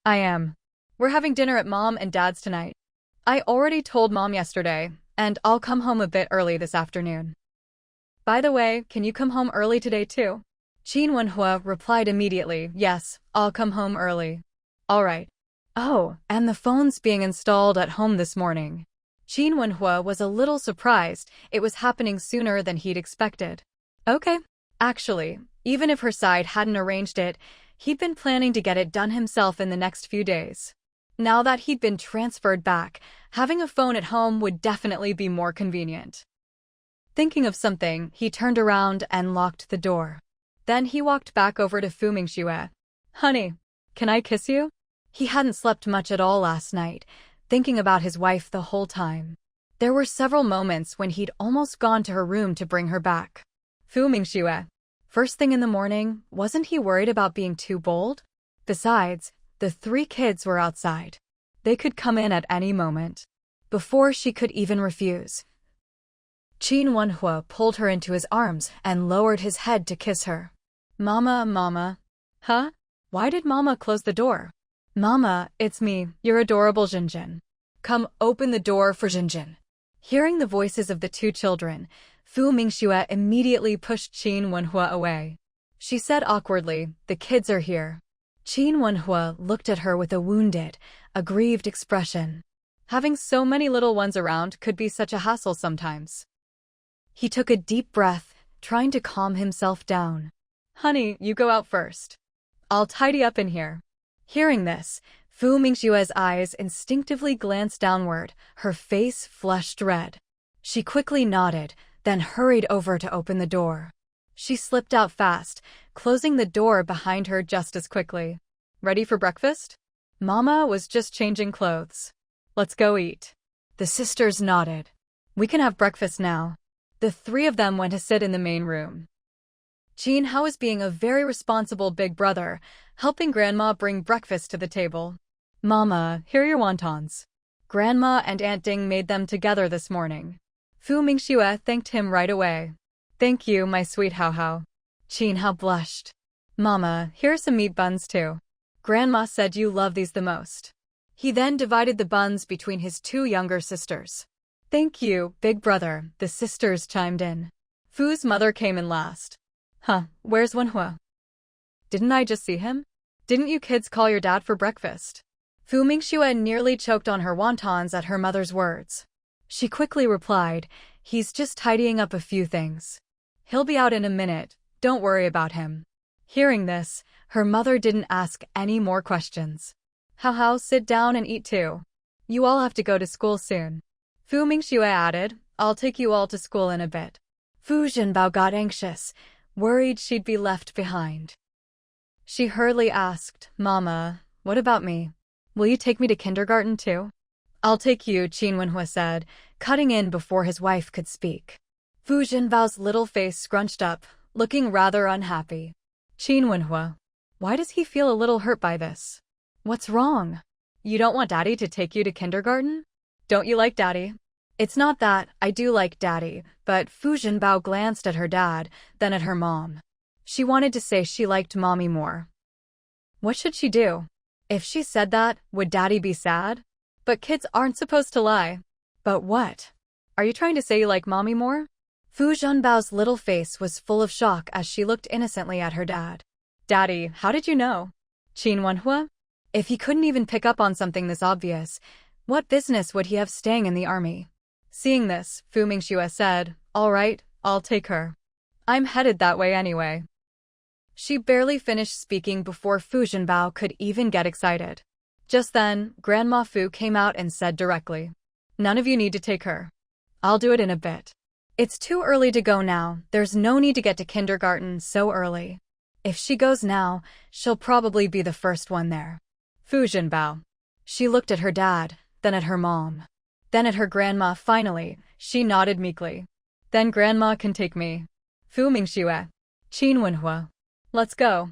"I am. We're having dinner at Mom and Dad's tonight. I already told Mom yesterday, and I'll come home a bit early this afternoon. By the way, can you come home early today too?" Qin Wenhua replied immediately, "Yes, I'll come home early." "All right." Oh, and the phone's being installed at home this morning. Qin Wenhua was a little surprised it was happening sooner than he'd expected. Okay. Actually, even if her side hadn't arranged it, he'd been planning to get it done himself in the next few days. Now that he'd been transferred back, having a phone at home would definitely be more convenient. Thinking of something, he turned around and locked the door. Then he walked back over to Fu Mingxue. Honey, can I kiss you? He hadn't slept much at all last night, thinking about his wife the whole time. There were several moments when he'd almost gone to her room to bring her back. Mingxue. First thing in the morning, wasn't he worried about being too bold? Besides, the 3 kids were outside. They could come in at any moment. Before she could even refuse. Qin Wenhua pulled her into his arms and lowered his head to kiss her. Mama, Mama. Huh? Why did Mama close the door? Mama, it's me, your adorable Jinjin. Come open the door for Jinjin. Hearing the voices of the 2 children, Mingxue immediately pushed Qin Wenhua away. She said awkwardly, the kids are here. Qin Wenhua looked at her with a wounded, aggrieved expression. Having so many little ones around could be such a hassle sometimes. He took a deep breath, trying to calm himself down. Honey, you go out first. I'll tidy up in here. Hearing this, Mingxue's eyes instinctively glanced downward, her face flushed red. She quickly nodded, then hurried over to open the door. She slipped out fast, closing the door behind her just as quickly. Ready for breakfast? Mama was just changing clothes. Let's go eat. The sisters nodded. We can have breakfast now. The 3 of them went to sit in the main room. Qin Hao was being a very responsible big brother, helping Grandma bring breakfast to the table. Mama, here are your wontons. Grandma and Aunt Ding made them together this morning. Mingxue thanked him right away. Thank you, my sweet Hao Hao. Qin Hao blushed. Mama, here are some meat buns too. Grandma said you love these the most. He then divided the buns between his 2 younger sisters. Thank you, big brother, the sisters chimed in. Fu's mother came in last. Huh, where's Wenhua? Didn't I just see him? Didn't you kids call your dad for breakfast? Mingxue nearly choked on her wontons at her mother's words. She quickly replied, he's just tidying up a few things. He'll be out in a minute, don't worry about him. Hearing this, her mother didn't ask any more questions. Hao Hao, sit down and eat too. You all have to go to school soon. Mingxue added, I'll take you all to school in a bit. Fu Zhenbao got anxious, worried she'd be left behind. She hurriedly asked, Mama, what about me? Will you take me to kindergarten too? I'll take you, Qin Wenhua said, cutting in before his wife could speak. Fu Zhenbao's little face scrunched up, looking rather unhappy. Qin Wenhua, why does he feel a little hurt by this? What's wrong? You don't want Daddy to take you to kindergarten? Don't you like Daddy? It's not that, I do like Daddy, but Fu Zhenbao glanced at her dad, then at her mom. She wanted to say she liked Mommy more. What should she do? If she said that, would Daddy be sad? But kids aren't supposed to lie. But what? Are you trying to say you like Mommy more? Fu Zhenbao's little face was full of shock as she looked innocently at her dad. Daddy, how did you know? Qin Wenhua? If he couldn't even pick up on something this obvious, what business would he have staying in the army? Seeing this, Mingxue said, all right, I'll take her. I'm headed that way anyway. She barely finished speaking before Fu Zhenbao could even get excited. Just then, Grandma Fu came out and said directly, none of you need to take her. I'll do it in a bit. It's too early to go now, there's no need to get to kindergarten so early. If she goes now, she'll probably be the first one there. Fu Zhenbao. She looked at her dad, then at her mom. Then at her grandma finally, she nodded meekly. Then Grandma can take me. Mingxue. Qin Wenhua. Let's go.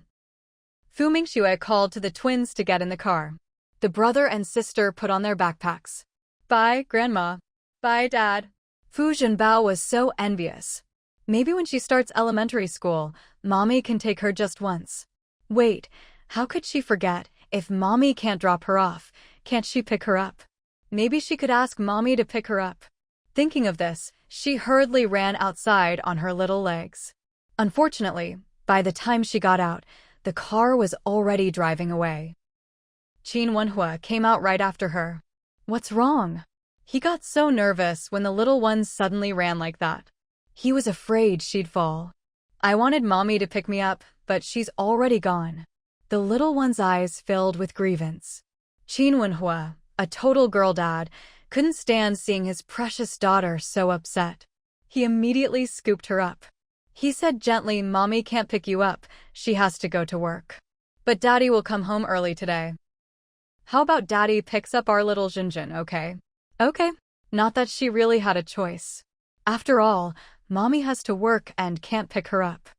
Mingxue called to the twins to get in the car. The brother and sister put on their backpacks. Bye, Grandma. Bye, Dad. Fu Zhenbao was so envious. Maybe when she starts elementary school, Mommy can take her just once. Wait, how could she forget? If Mommy can't drop her off, can't she pick her up? Maybe she could ask Mommy to pick her up. Thinking of this, she hurriedly ran outside on her little legs. Unfortunately, by the time she got out, the car was already driving away. Qin Wenhua came out right after her. What's wrong? He got so nervous when the little ones suddenly ran like that. He was afraid she'd fall. I wanted Mommy to pick me up, but she's already gone. The little one's eyes filled with grievance. Qin Wenhua, a total girl dad, couldn't stand seeing his precious daughter so upset. He immediately scooped her up. He said gently, Mommy can't pick you up, she has to go to work. But Daddy will come home early today. How about Daddy picks up our little Jinjin, okay? Okay. Not that she really had a choice. After all, Mommy has to work and can't pick her up.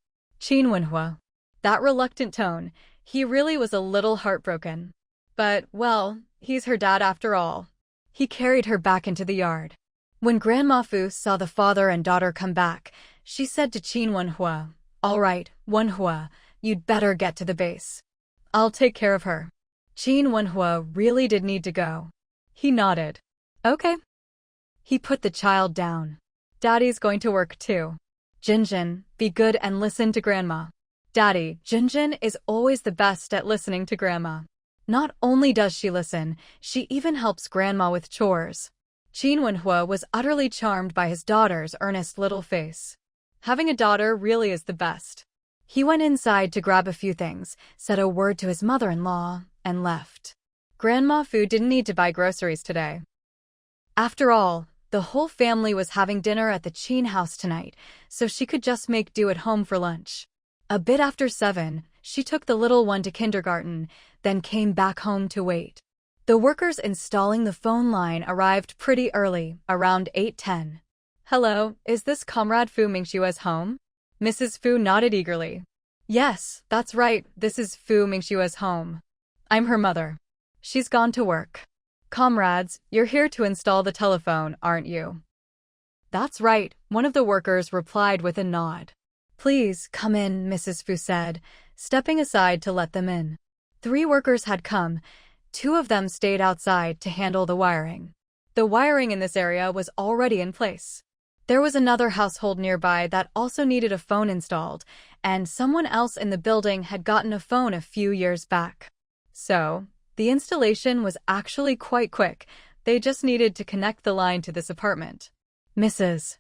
Qin Wenhua. That reluctant tone, he really was a little heartbroken. But, well, he's her dad after all. He carried her back into the yard. When Grandma Fu saw the father and daughter come back, she said to Qin Wenhua, "All right, Wenhua, you'd better get to the base. I'll take care of her." Qin Wenhua really did need to go. He nodded. Okay. He put the child down. Daddy's going to work too. Jinjin, be good and listen to Grandma. Daddy, Jinjin is always the best at listening to Grandma. Not only does she listen, she even helps Grandma with chores. Qin Wenhua was utterly charmed by his daughter's earnest little face. Having a daughter really is the best. He went inside to grab a few things, said a word to his mother-in-law, and left. Grandma Fu didn't need to buy groceries today. After all, the whole family was having dinner at the Qin house tonight, so she could just make do at home for lunch. A bit after 7, she took the little one to kindergarten, then came back home to wait. The workers installing the phone line arrived pretty early, around 8:10. Hello, is this Comrade Fu Mingxue's home? Mrs. Fu nodded eagerly. Yes, that's right, this is Fu Mingxue's home. I'm her mother. She's gone to work. Comrades, you're here to install the telephone, aren't you? That's right, one of the workers replied with a nod. Please, come in, Mrs. Fu said, stepping aside to let them in. 3 workers had come. 2 of them stayed outside to handle the wiring. The wiring in this area was already in place. There was another household nearby that also needed a phone installed, and someone else in the building had gotten a phone a few years back. So, the installation was actually quite quick. They just needed to connect the line to this apartment. Mrs.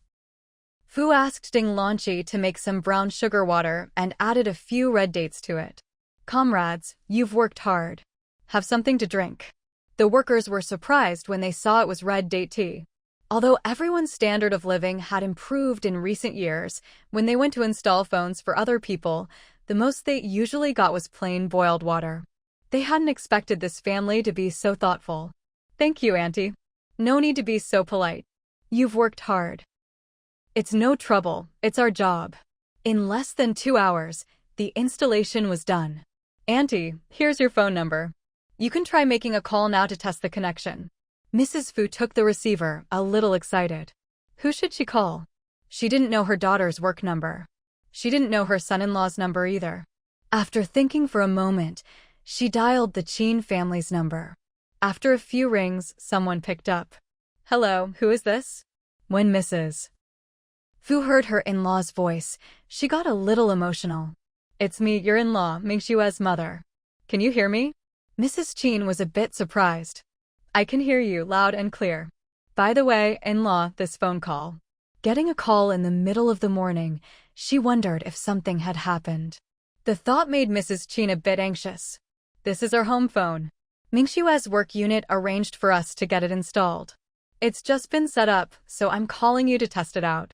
Fu asked Ding Lanqi to make some brown sugar water and added a few red dates to it. Comrades, you've worked hard. Have something to drink. The workers were surprised when they saw it was red date tea. Although everyone's standard of living had improved in recent years, when they went to install phones for other people, the most they usually got was plain boiled water. They hadn't expected this family to be so thoughtful. Thank you, Auntie. No need to be so polite. You've worked hard. It's no trouble, it's our job. In less than 2 hours, the installation was done. Auntie, here's your phone number. You can try making a call now to test the connection. Mrs. Fu took the receiver, a little excited. Who should she call? She didn't know her daughter's work number. She didn't know her son-in-law's number either. After thinking for a moment, she dialed the Qin family's number. After a few rings, someone picked up. Hello, who is this? When Mrs. Fu heard her in-law's voice, she got a little emotional. It's me, your in-law, Mingxue's mother. Can you hear me? Mrs. Qin was a bit surprised. I can hear you loud and clear. By the way, in-law, this phone call. Getting a call in the middle of the morning, she wondered if something had happened. The thought made Mrs. Qin a bit anxious. This is our home phone. Mingxue's work unit arranged for us to get it installed. It's just been set up, so I'm calling you to test it out.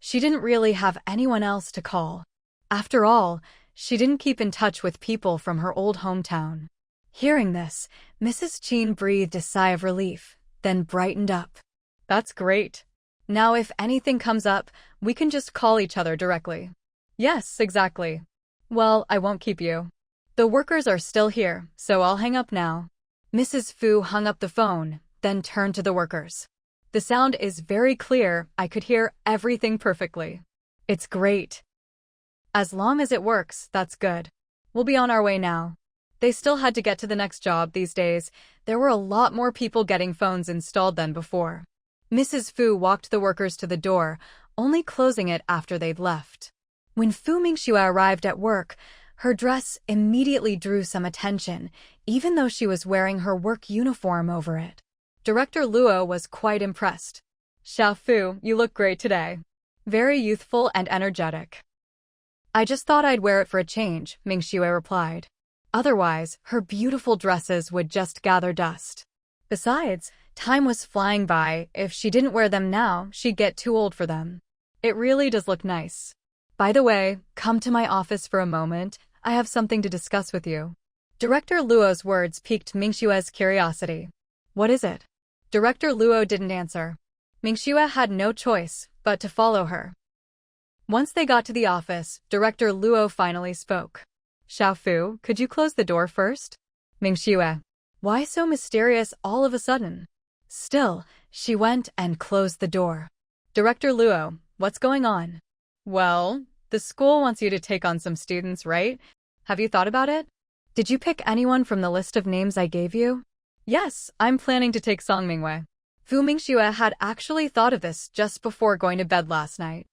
She didn't really have anyone else to call. After all, she didn't keep in touch with people from her old hometown. Hearing this, Mrs. Qin breathed a sigh of relief, then brightened up. That's great. Now if anything comes up, we can just call each other directly. Yes, exactly. Well, I won't keep you. The workers are still here, so I'll hang up now. Mrs. Fu hung up the phone, then turned to the workers. The sound is very clear, I could hear everything perfectly. It's great. As long as it works, that's good. We'll be on our way now. They still had to get to the next job these days. There were a lot more people getting phones installed than before. Mrs. Fu walked the workers to the door, only closing it after they'd left. When Fu Mingxue arrived at work, her dress immediately drew some attention, even though she was wearing her work uniform over it. Director Luo was quite impressed. Xiao Fu, you look great today. Very youthful and energetic. I just thought I'd wear it for a change, Mingxue replied. Otherwise, her beautiful dresses would just gather dust. Besides, time was flying by. If she didn't wear them now, she'd get too old for them. It really does look nice. By the way, come to my office for a moment. I have something to discuss with you. Director Luo's words piqued Mingxue's curiosity. What is it? Director Luo didn't answer. Mingxue had no choice but to follow her. Once they got to the office, Director Luo finally spoke. Xiaofu, could you close the door first? Mingxue. Why so mysterious all of a sudden? Still, she went and closed the door. Director Luo, what's going on? Well, the school wants you to take on some students, right? Have you thought about it? Did you pick anyone from the list of names I gave you? Yes, I'm planning to take Song Mingwei. Fu Mingxue had actually thought of this just before going to bed last night.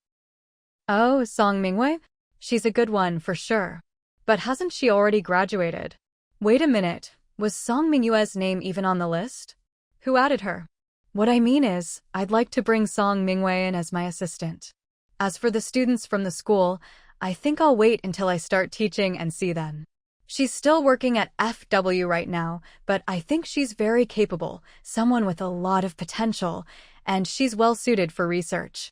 Oh, Song Mingwei? She's a good one for sure. But hasn't she already graduated? Wait a minute, was Song Mingxue's name even on the list? Who added her? What I mean is, I'd like to bring Song Mingwei in as my assistant. As for the students from the school, I think I'll wait until I start teaching and see then. She's still working at FW right now, but I think she's very capable, someone with a lot of potential, and she's well suited for research.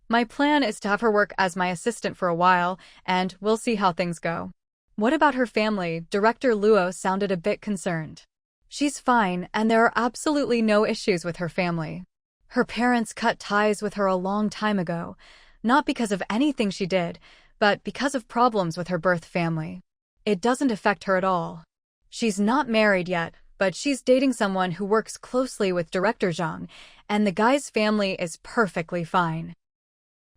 My plan is to have her work as my assistant for a while, and we'll see how things go. What about her family? Director Luo sounded a bit concerned. She's fine, and there are absolutely no issues with her family. Her parents cut ties with her a long time ago, not because of anything she did, but because of problems with her birth family. It doesn't affect her at all. She's not married yet, but she's dating someone who works closely with Director Zhang, and the guy's family is perfectly fine.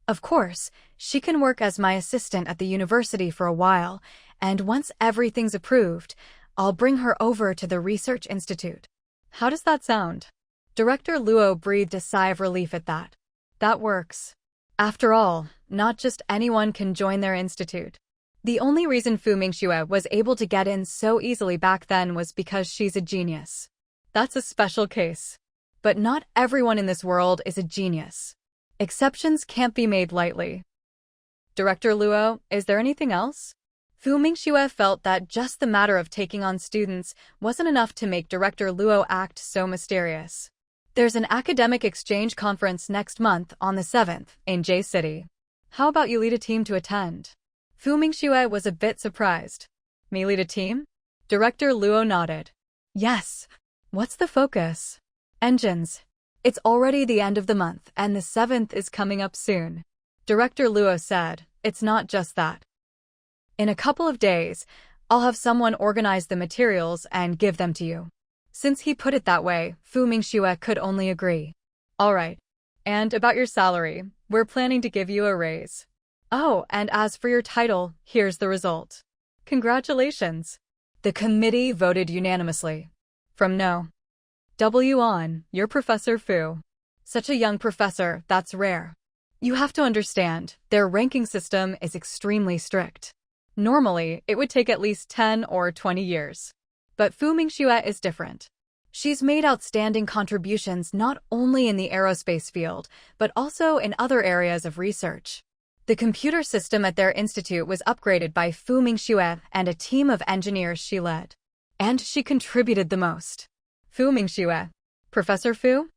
Of course, she can work as my assistant at the university for a while, and once everything's approved, I'll bring her over to the research institute. How does that sound? Director Luo breathed a sigh of relief at that. That works. After all, not just anyone can join their institute. The only reason Fu Mingxue was able to get in so easily back then was because she's a genius. That's a special case. But not everyone in this world is a genius. Exceptions can't be made lightly. Director Luo, is there anything else? Fu Mingxue felt that just the matter of taking on students wasn't enough to make Director Luo act so mysterious. There's an academic exchange conference next month on the 7th in J City. How about you lead a team to attend? Fu Mingxue was a bit surprised. Me lead a team? Director Luo nodded. Yes. What's the focus? Engines. It's already the end of the month and the 7th is coming up soon. Director Luo said, it's not just that. In a couple of days, I'll have someone organize the materials and give them to you. Since he put it that way, Fu Mingxue could only agree. All right. And about your salary, we're planning to give you a raise. Oh, and as for your title, here's the result. Congratulations. The committee voted unanimously. From no. W on, you're Professor Fu. Such a young professor, that's rare. You have to understand, their ranking system is extremely strict. Normally, it would take at least 10 or 20 years. But Fu Mingxue is different. She's made outstanding contributions not only in the aerospace field, but also in other areas of research. The computer system at their institute was upgraded by Fu Mingxue and a team of engineers she led. And she contributed the most. Fu Mingxue. Professor Fu?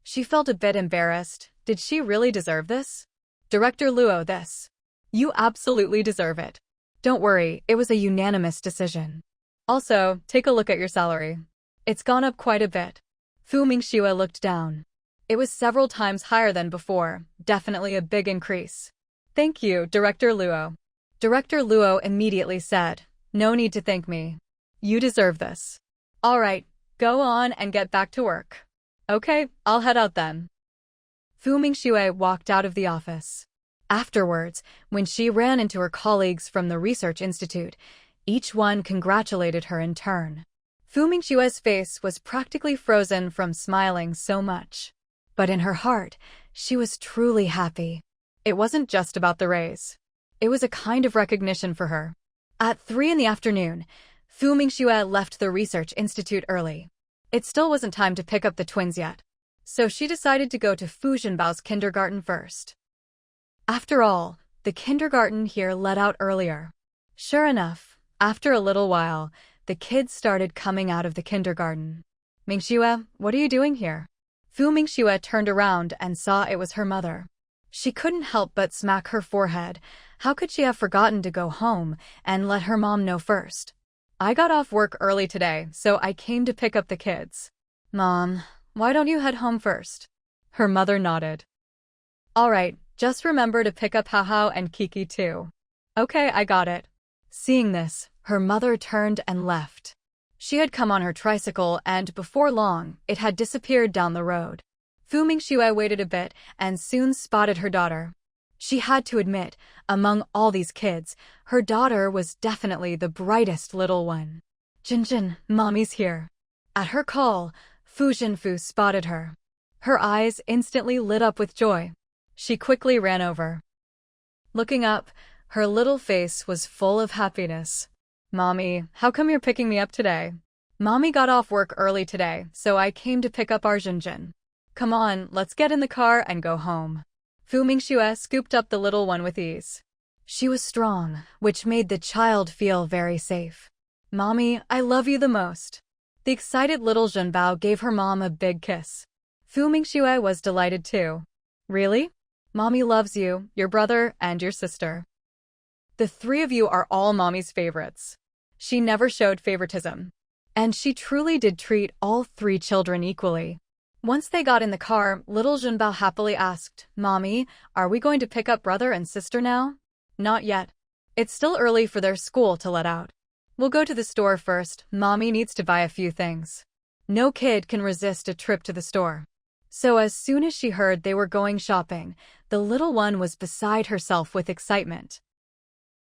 She felt a bit embarrassed. Did she really deserve this? Director Luo, this. You absolutely deserve it. Don't worry, it was a unanimous decision. Also, take a look at your salary. It's gone up quite a bit. Fu Mingxue looked down. It was several times higher than before, definitely a big increase. Thank you, Director Luo. Director Luo immediately said, no need to thank me. You deserve this. All right, go on and get back to work. Okay, I'll head out then. Fu Mingxue walked out of the office. Afterwards, when she ran into her colleagues from the research institute, each one congratulated her in turn. Fu Mingxue's face was practically frozen from smiling so much. But in her heart, she was truly happy. It wasn't just about the raise. It was a kind of recognition for her. At 3 in the afternoon, Fu Mingxue left the research institute early. It still wasn't time to pick up the twins yet. So she decided to go to Fu Zhenbao's kindergarten first. After all, the kindergarten here let out earlier. Sure enough, after a little while, the kids started coming out of the kindergarten. Mingxue, what are you doing here? Fu Mingxue turned around and saw it was her mother. She couldn't help but smack her forehead. How could she have forgotten to go home and let her mom know first? I got off work early today, so I came to pick up the kids. Mom, why don't you head home first? Her mother nodded. All right, just remember to pick up Hao and Kiki too. Okay, I got it. Seeing this, her mother turned and left. She had come on her tricycle and before long, it had disappeared down the road. Mingxue waited a bit and soon spotted her daughter. She had to admit, among all these kids, her daughter was definitely the brightest little one. Jinjin, mommy's here. At her call, Fu Jinfu spotted her. Her eyes instantly lit up with joy. She quickly ran over. Looking up, her little face was full of happiness. Mommy, how come you're picking me up today? Mommy got off work early today, so I came to pick up our Jinjin. Come on, let's get in the car and go home. Mingxue scooped up the little one with ease. She was strong, which made the child feel very safe. Mommy, I love you the most. The excited little Zhenbao gave her mom a big kiss. Mingxue was delighted too. Really? Mommy loves you, your brother, and your sister. The three of you are all Mommy's favorites. She never showed favoritism. And she truly did treat all three children equally. Once they got in the car, little Zhenbao happily asked, Mommy, are we going to pick up brother and sister now? Not yet. It's still early for their school to let out. We'll go to the store first. Mommy needs to buy a few things. No kid can resist a trip to the store. So as soon as she heard they were going shopping, the little one was beside herself with excitement.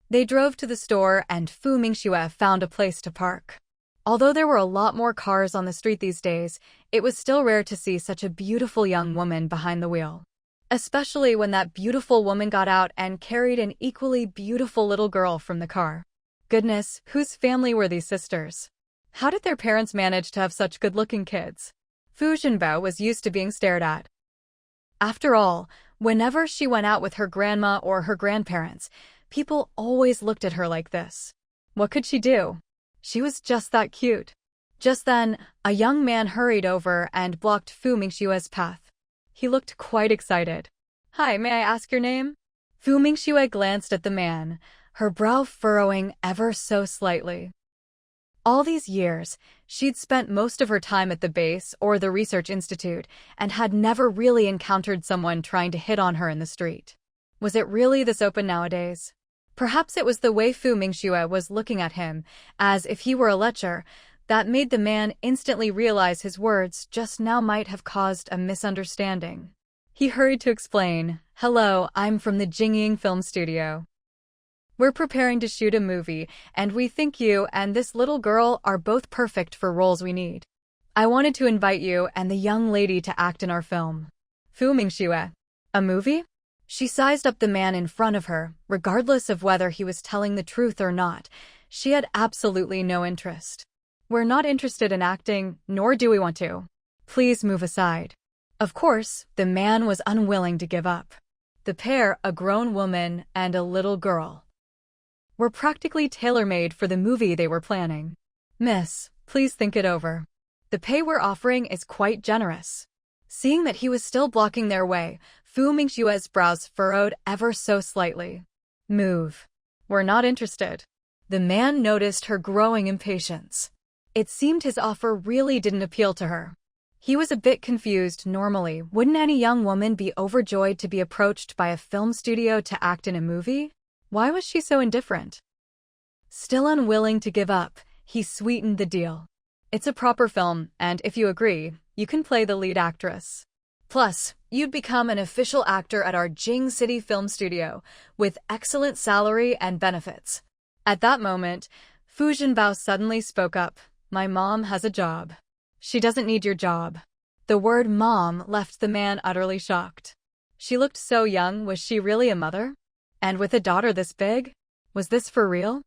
They drove to the store and Mingxue found a place to park. Although there were a lot more cars on the street these days, it was still rare to see such a beautiful young woman behind the wheel. Especially when that beautiful woman got out and carried an equally beautiful little girl from the car. Goodness, whose family were these sisters? How did their parents manage to have such good-looking kids? Fu Jinbao was used to being stared at. After all, whenever she went out with her grandma or her grandparents, people always looked at her like this. What could she do? She was just that cute. Just then, a young man hurried over and blocked Mingxue's path. He looked quite excited. Hi, may I ask your name? Mingxue glanced at the man, her brow furrowing ever so slightly. All these years, she'd spent most of her time at the base or the research institute and had never really encountered someone trying to hit on her in the street. Was it really this open nowadays? Perhaps it was the way Mingxue was looking at him, as if he were a lecher, that made the man instantly realize his words just now might have caused a misunderstanding. He hurried to explain, Hello, I'm from the Jingying Film Studio. We're preparing to shoot a movie, and we think you and this little girl are both perfect for roles we need. I wanted to invite you and the young lady to act in our film. Mingxue. A movie? She sized up the man in front of her, regardless of whether he was telling the truth or not. She had absolutely no interest. We're not interested in acting, nor do we want to. Please move aside. Of course, the man was unwilling to give up. The pair, a grown woman and a little girl, were practically tailor-made for the movie they were planning. Miss, please think it over. The pay we're offering is quite generous. Seeing that he was still blocking their way, Mingxue's brows furrowed ever so slightly. Move. We're not interested. The man noticed her growing impatience. It seemed his offer really didn't appeal to her. He was a bit confused. Normally, wouldn't any young woman be overjoyed to be approached by a film studio to act in a movie? Why was she so indifferent? Still unwilling to give up, he sweetened the deal. It's a proper film, and if you agree, you can play the lead actress. Plus, you'd become an official actor at our Jing City Film Studio, with excellent salary and benefits. At that moment, Fu Jinbao suddenly spoke up. My mom has a job. She doesn't need your job. The word mom left the man utterly shocked. She looked so young. Was she really a mother? And with a daughter this big? Was this for real?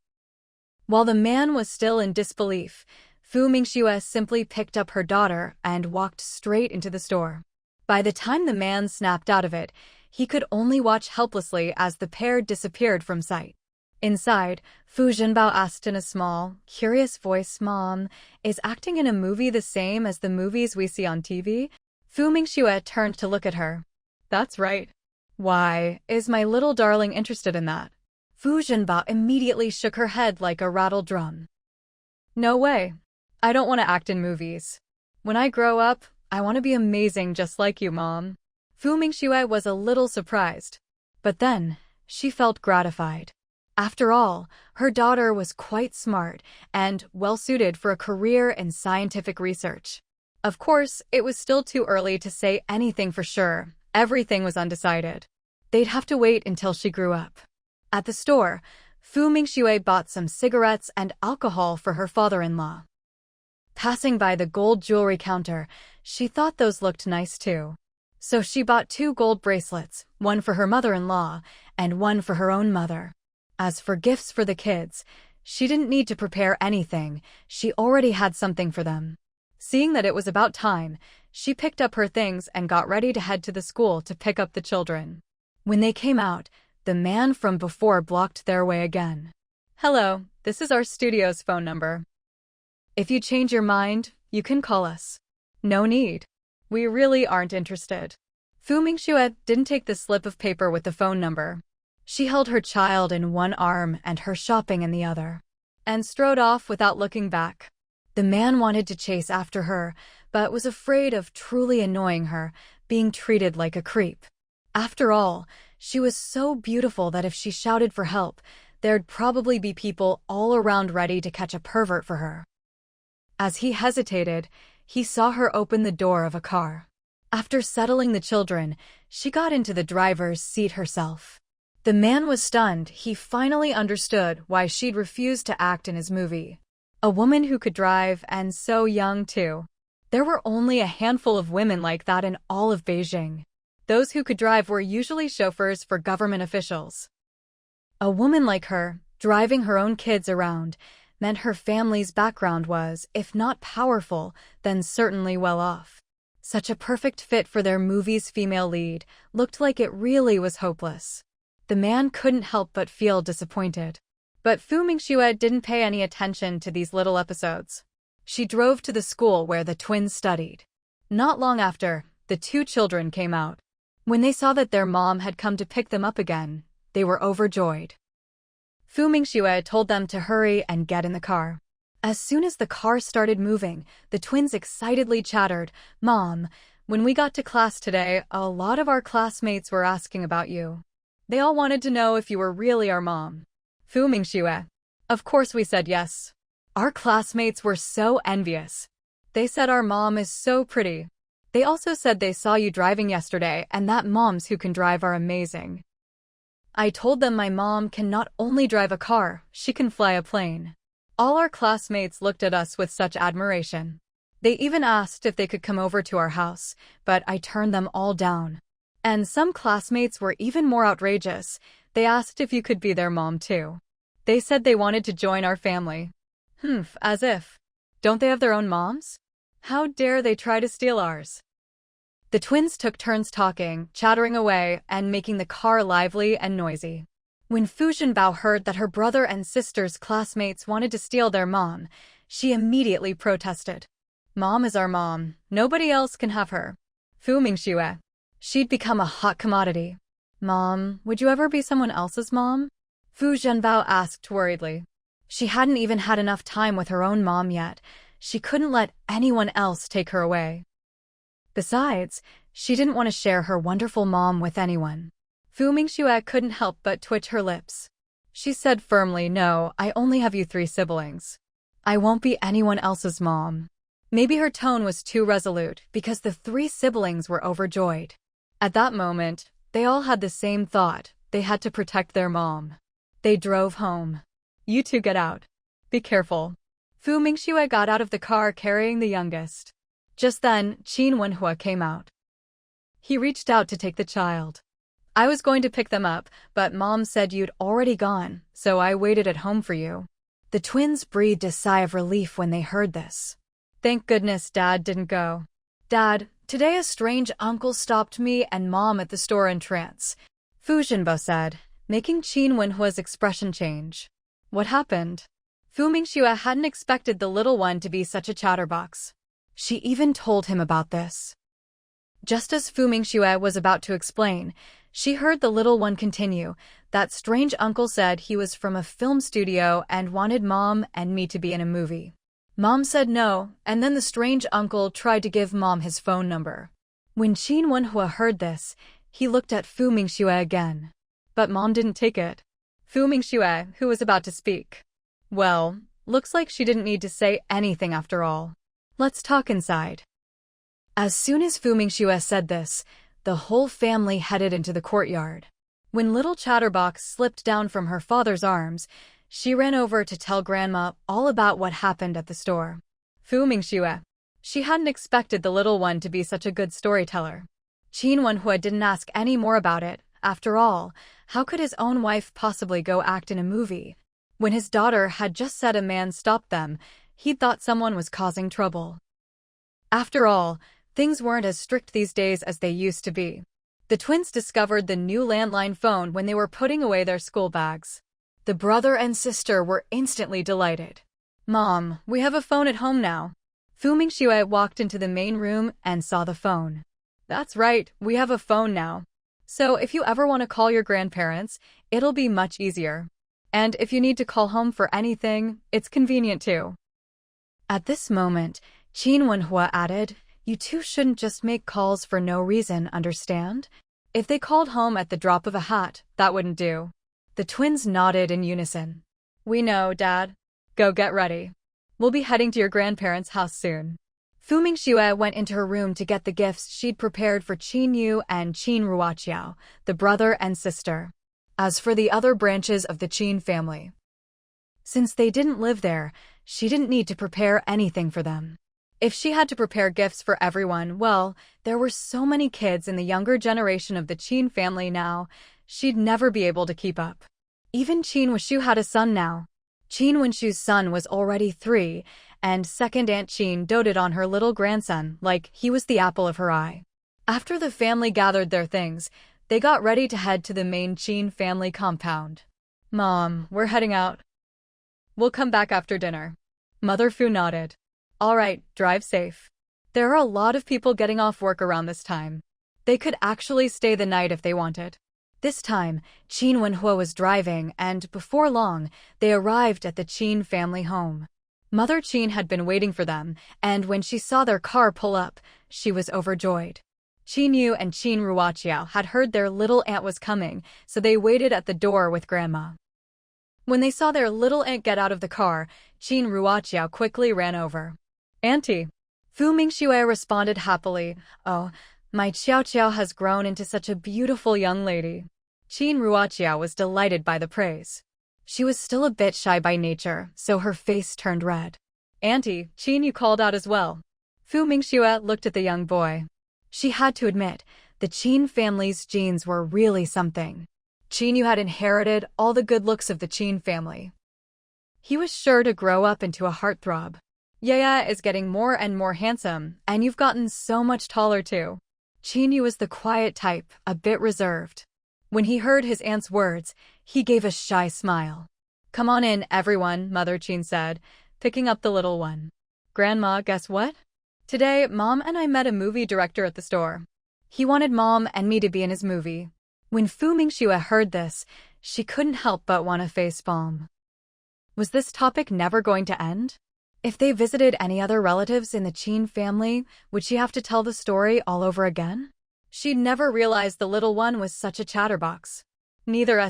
While the man was still in disbelief, Mingxue simply picked up her daughter and walked straight into the store. By the time the man snapped out of it, he could only watch helplessly as the pair disappeared from sight. Inside, Fu Jinbao asked in a small, curious voice, Mom, is acting in a movie the same as the movies we see on TV? Mingxue turned to look at her. That's right. Why, is my little darling interested in that? Fu Zhenbao immediately shook her head like a rattled drum. No way. I don't want to act in movies. When I grow up, I want to be amazing just like you, Mom. Fu Mingxue was a little surprised. But then, she felt gratified. After all, her daughter was quite smart and well-suited for a career in scientific research. Of course, it was still too early to say anything for sure. Everything was undecided. They'd have to wait until she grew up. At the store, Fu Mingxue bought some cigarettes and alcohol for her father-in-law. Passing by the gold jewelry counter, she thought those looked nice too. So she bought 2 gold bracelets, one for her mother-in-law and one for her own mother. As for gifts for the kids, she didn't need to prepare anything. She already had something for them. Seeing that it was about time, she picked up her things and got ready to head to the school to pick up the children. When they came out, the man from before blocked their way again. Hello, this is our studio's phone number. If you change your mind, you can call us. No need. We really aren't interested. Fu Mingxue didn't take the slip of paper with the phone number. She held her child in one arm and her shopping in the other, and strode off without looking back. The man wanted to chase after her, but was afraid of truly annoying her, being treated like a creep. After all, she was so beautiful that if she shouted for help, there'd probably be people all around ready to catch a pervert for her. As he hesitated, he saw her open the door of a car. After settling the children, she got into the driver's seat herself. The man was stunned. He finally understood why she'd refused to act in his movie. A woman who could drive, and so young too. There were only a handful of women like that in all of Beijing. Those who could drive were usually chauffeurs for government officials. A woman like her, driving her own kids around, meant her family's background was, if not powerful, then certainly well off. Such a perfect fit for their movie's female lead, looked like it really was hopeless. The man couldn't help but feel disappointed. But Fu Mingxue didn't pay any attention to these little episodes. She drove to the school where the twins studied. Not long after, the 2 children came out. When they saw that their mom had come to pick them up again, they were overjoyed. Fu Mingxue told them to hurry and get in the car. As soon as the car started moving, the twins excitedly chattered, "Mom, when we got to class today, a lot of our classmates were asking about you. They all wanted to know if you were really our mom." Fu Mingxue. Of course we said yes. Our classmates were so envious. They said our mom is so pretty. They also said they saw you driving yesterday and that moms who can drive are amazing. I told them my mom can not only drive a car, she can fly a plane. All our classmates looked at us with such admiration. They even asked if they could come over to our house, but I turned them all down. And some classmates were even more outrageous. They asked if you could be their mom too. They said they wanted to join our family. As if. Don't they have their own moms? How dare they try to steal ours? The twins took turns talking, chattering away, and making the car lively and noisy. When Fu Zhenbao heard that her brother and sister's classmates wanted to steal their mom, she immediately protested. Mom is our mom. Nobody else can have her. Fu Mingxue. She'd become a hot commodity. Mom, would you ever be someone else's mom? Fu Zhenbao asked worriedly. She hadn't even had enough time with her own mom yet. She couldn't let anyone else take her away. Besides, she didn't want to share her wonderful mom with anyone. Fu Mingxue couldn't help but twitch her lips. She said firmly, "No, I only have you 3 siblings. I won't be anyone else's mom." Maybe her tone was too resolute because the 3 siblings were overjoyed. At that moment, they all had the same thought. They had to protect their mom. They drove home. "You 2 get out. Be careful." Fu Mingxue got out of the car carrying the youngest. Just then, Qin Wenhua came out. He reached out to take the child. "I was going to pick them up, but Mom said you'd already gone, so I waited at home for you." The twins breathed a sigh of relief when they heard this. Thank goodness Dad didn't go. "Dad, today a strange uncle stopped me and Mom at the store in trance," Fu Zhenbao said, making Qin Wenhua's expression change. What happened? Fu Mingxue hadn't expected the little one to be such a chatterbox. She even told him about this. Just as Fu Mingxue was about to explain, She heard the little one continue. That strange uncle said he was from a film studio and wanted Mom and me to be in a movie. Mom said no, and then the strange uncle tried to give Mom his phone number. When Qin Wenhua heard this, he looked at Fu Mingxue again. But Mom didn't take it. Fu Mingxue, who was about to speak. Well, looks like she didn't need to say anything after all. Let's talk inside. As soon as Fu Mingxue said this, the whole family headed into the courtyard. When little Chatterbox slipped down from her father's arms, she ran over to tell Grandma all about what happened at the store. Fu Mingxue. She hadn't expected the little one to be such a good storyteller. Qin Wenhua didn't ask any more about it. After all, how could his own wife possibly go act in a movie? When his daughter had just said a man stopped them, he'd thought someone was causing trouble. After all, things weren't as strict these days as they used to be. The twins discovered the new landline phone when they were putting away their school bags. The brother and sister were instantly delighted. Mom, we have a phone at home now. Fu Mingxue walked into the main room and saw the phone. That's right, we have a phone now. So if you ever want to call your grandparents, it'll be much easier. And if you need to call home for anything, it's convenient too. At this moment, Qin Wenhua added, you two shouldn't just make calls for no reason, understand? If they called home at the drop of a hat, that wouldn't do. The twins nodded in unison. We know, Dad. Go get ready. We'll be heading to your grandparents' house soon. Fu Mingxue went into her room to get the gifts she'd prepared for Qin Yu and Qin Ruoqiao, the brother and sister. As for the other branches of the Qin family, since they didn't live there, she didn't need to prepare anything for them. If she had to prepare gifts for everyone, well, there were so many kids in the younger generation of the Qin family now, she'd never be able to keep up. Even Qin Wushu had a son now. Qin Wenshu's son was already 3, and second Aunt Qin doted on her little grandson like he was the apple of her eye. After the family gathered their things, they got ready to head to the main Qin family compound. Mom, we're heading out. We'll come back after dinner. Mother Fu nodded. All right, drive safe. There are a lot of people getting off work around this time. They could actually stay the night if they wanted. This time, Qin Wenhua was driving, and before long, they arrived at the Qin family home. Mother Qin had been waiting for them, and when she saw their car pull up, she was overjoyed. Qin Yu and Qin Ruoqiao had heard their little aunt was coming, so they waited at the door with Grandma. When they saw their little aunt get out of the car, Qin Ruoqiao quickly ran over. Auntie. Fu Mingxue responded happily. Oh, my Qiao Qiao has grown into such a beautiful young lady. Qin Ruoqiao was delighted by the praise. She was still a bit shy by nature, so her face turned red. Auntie, Qin Yu called out as well. Fu Mingxue looked at the young boy. She had to admit, the Qin family's genes were really something. Qin Yu had inherited all the good looks of the Qin family. He was sure to grow up into a heartthrob. Yaya is getting more and more handsome, and you've gotten so much taller too. Qin Yu was the quiet type, a bit reserved. When he heard his aunt's words, he gave a shy smile. Come on in, everyone, Mother Qin said, picking up the little one. Grandma, guess what? Today, Mom and I met a movie director at the store. He wanted Mom and me to be in his movie. When Fu Mingxue heard this, she couldn't help but want to facepalm. Was this topic never going to end? If they visited any other relatives in the Qin family, would she have to tell the story all over again? She'd never realized the little one was such a chatterbox. Neither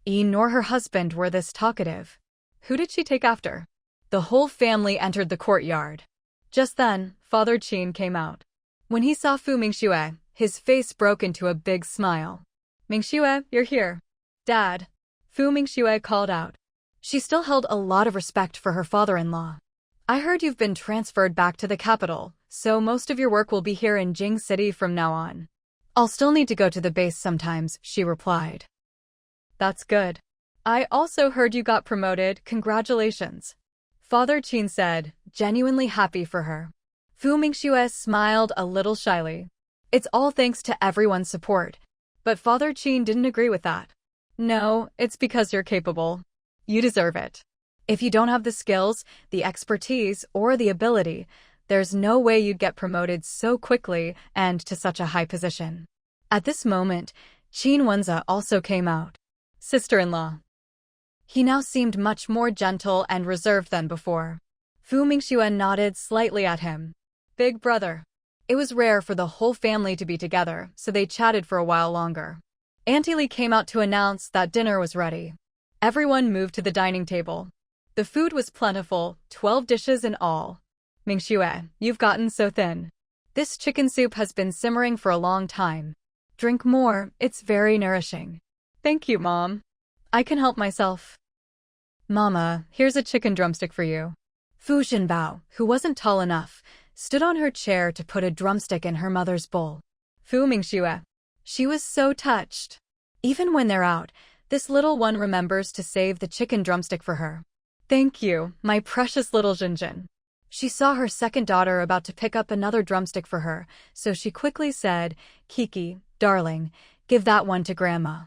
She nor her husband were this talkative. Who did she take after? The whole family entered the courtyard. Just then, Father Qin came out. When he saw Fu Mingxue, his face broke into a big smile. Mingxue, you're here. Dad. Fu Mingxue called out. She still held a lot of respect for her father-in-law. I heard you've been transferred back to the capital, so most of your work will be here in Jing City from now on. I'll still need to go to the base sometimes, she replied. That's good. I also heard you got promoted, congratulations. Father Qin said, genuinely happy for her. Fu Mingxue smiled a little shyly. It's all thanks to everyone's support. But Father Qin didn't agree with that. No, it's because you're capable. You deserve it. If you don't have the skills, the expertise, or the ability, there's no way you'd get promoted so quickly and to such a high position. At this moment, Qin Wenze also came out. Sister-in-law. He now seemed much more gentle and reserved than before. Fu Mingxue nodded slightly at him. Big brother. It was rare for the whole family to be together, so they chatted for a while longer. Auntie Li came out to announce that dinner was ready. Everyone moved to the dining table. The food was plentiful, 12 dishes in all. Mingxue, you've gotten so thin. This chicken soup has been simmering for a long time. Drink more, it's very nourishing. Thank you, Mom. I can help myself. Mama, here's a chicken drumstick for you. Fu Zhenbao, who wasn't tall enough, stood on her chair to put a drumstick in her mother's bowl. Fu Mingxue. She was so touched. Even when they're out, this little one remembers to save the chicken drumstick for her. Thank you, my precious little Jinjin. She saw her second daughter about to pick up another drumstick for her, so she quickly said, Kiki, darling, give that one to Grandma.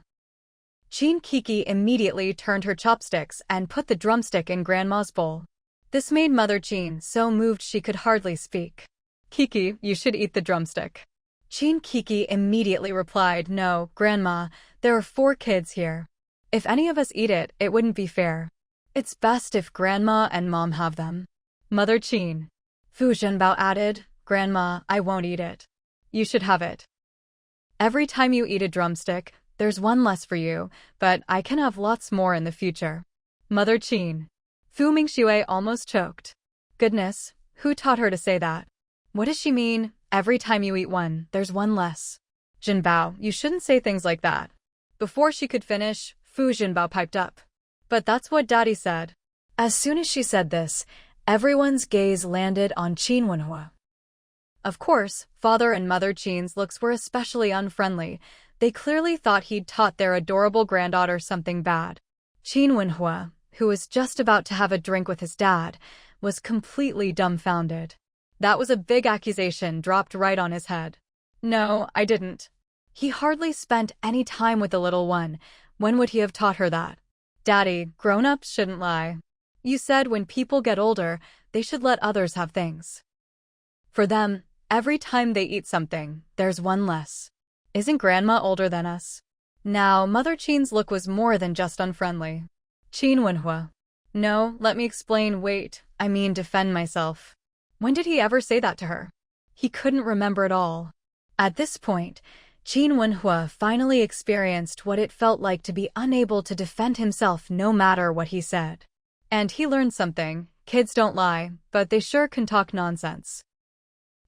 Qin Kiki immediately turned her chopsticks and put the drumstick in Grandma's bowl. This made Mother Qin so moved she could hardly speak. Kiki, you should eat the drumstick. Qin Kiki immediately replied, No, Grandma, there are 4 kids here. If any of us eat it, it wouldn't be fair. It's best if Grandma and Mom have them. Mother Qin. Fu Zhenbao added, Grandma, I won't eat it. You should have it. Every time you eat a drumstick, there's one less for you, but I can have lots more in the future. Mother Qin. Fu Mingxue almost choked. Goodness, who taught her to say that? What does she mean, every time you eat one, there's one less? Zhenbao, you shouldn't say things like that. Before she could finish, Fu Zhenbao piped up. But that's what Daddy said. As soon as she said this, everyone's gaze landed on Qin Wenhua. Of course, Father and Mother Qin's looks were especially unfriendly. They clearly thought he'd taught their adorable granddaughter something bad. Qin Wenhua, who was just about to have a drink with his dad, was completely dumbfounded. That was a big accusation dropped right on his head. No, I didn't. He hardly spent any time with the little one. When would he have taught her that? Daddy, grown-ups shouldn't lie. You said when people get older, they should let others have things. For them, every time they eat something, there's one less. Isn't Grandma older than us? Now, Mother Qin's look was more than just unfriendly. Qin Wenhua. No, let me explain, defend myself. When did he ever say that to her? He couldn't remember it all. At this point, Qin Wenhua finally experienced what it felt like to be unable to defend himself no matter what he said. And he learned something. Kids don't lie, but they sure can talk nonsense.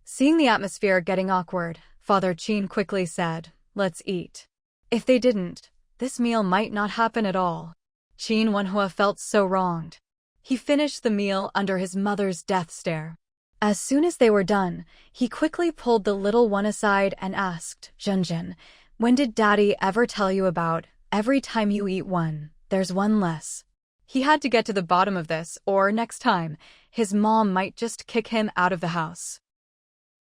Seeing the atmosphere getting awkward, Father Qin quickly said, Let's eat. If they didn't, this meal might not happen at all. Qin Wenhua felt so wronged. He finished the meal under his mother's death stare. As soon as they were done, he quickly pulled the little one aside and asked, Zhenjin, when did Daddy ever tell you about, every time you eat one, there's one less? He had to get to the bottom of this, or next time, his mom might just kick him out of the house.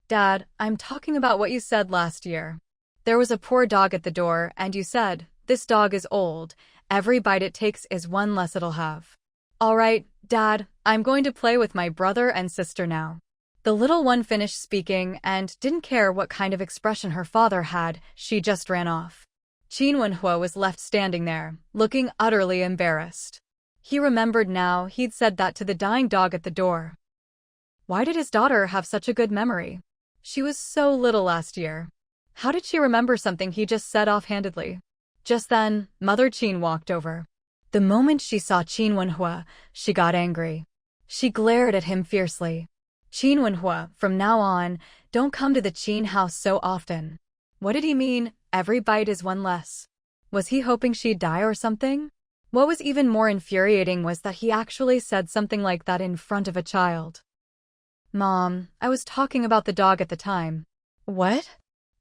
Dad, I'm talking about what you said last year. There was a poor dog at the door, and you said, this dog is old, every bite it takes is one less it'll have. All right, Dad, I'm going to play with my brother and sister now. The little one finished speaking and didn't care what kind of expression her father had, she just ran off. Qin Wenhua was left standing there, looking utterly embarrassed. He remembered now he'd said that to the dying dog at the door. Why did his daughter have such a good memory? She was so little last year. How did she remember something he just said offhandedly? Just then, Mother Qin walked over. The moment she saw Qin Wenhua, she got angry. She glared at him fiercely. Qin Wenhua, from now on, don't come to the Qin house so often. What did he mean, every bite is one less? Was he hoping she'd die or something? What was even more infuriating was that he actually said something like that in front of a child. Mom, I was talking about the dog at the time. What?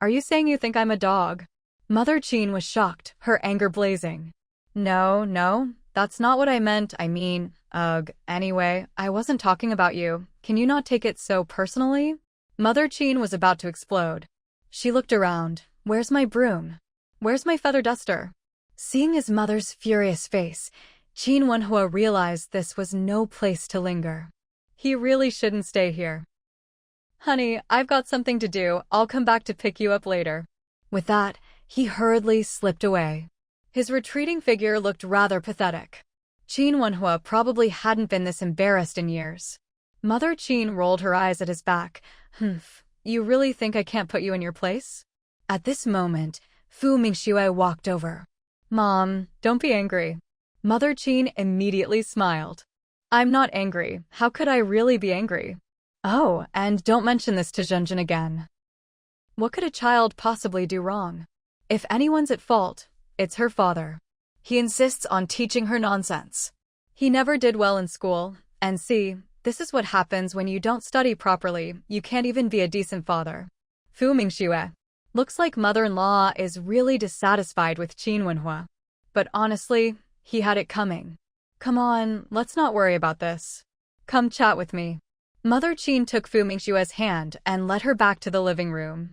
Are you saying you think I'm a dog? Mother Qin was shocked, her anger blazing. No, that's not what I meant. Anyway, I wasn't talking about you. Can you not take it so personally? Mother Qin was about to explode. She looked around. Where's my broom? Where's my feather duster? Seeing his mother's furious face, Qin Wenhua realized this was no place to linger. He really shouldn't stay here. Honey, I've got something to do. I'll come back to pick you up later. With that, he hurriedly slipped away. His retreating figure looked rather pathetic. Qin Wenhua probably hadn't been this embarrassed in years. Mother Qin rolled her eyes at his back. Humph, you really think I can't put you in your place? At this moment, Fu Mingxue walked over. Mom, don't be angry. Mother Qin immediately smiled. I'm not angry. How could I really be angry? Oh, and don't mention this to Zhenjin again. What could a child possibly do wrong? If anyone's at fault, it's her father. He insists on teaching her nonsense. He never did well in school, and see, this is what happens when you don't study properly. You can't even be a decent father. Fu Mingxue. Looks like mother-in-law is really dissatisfied with Qin Wenhua. But honestly, he had it coming. Come on, let's not worry about this. Come chat with me. Mother Qin took Fu Mingxue's hand and led her back to the living room.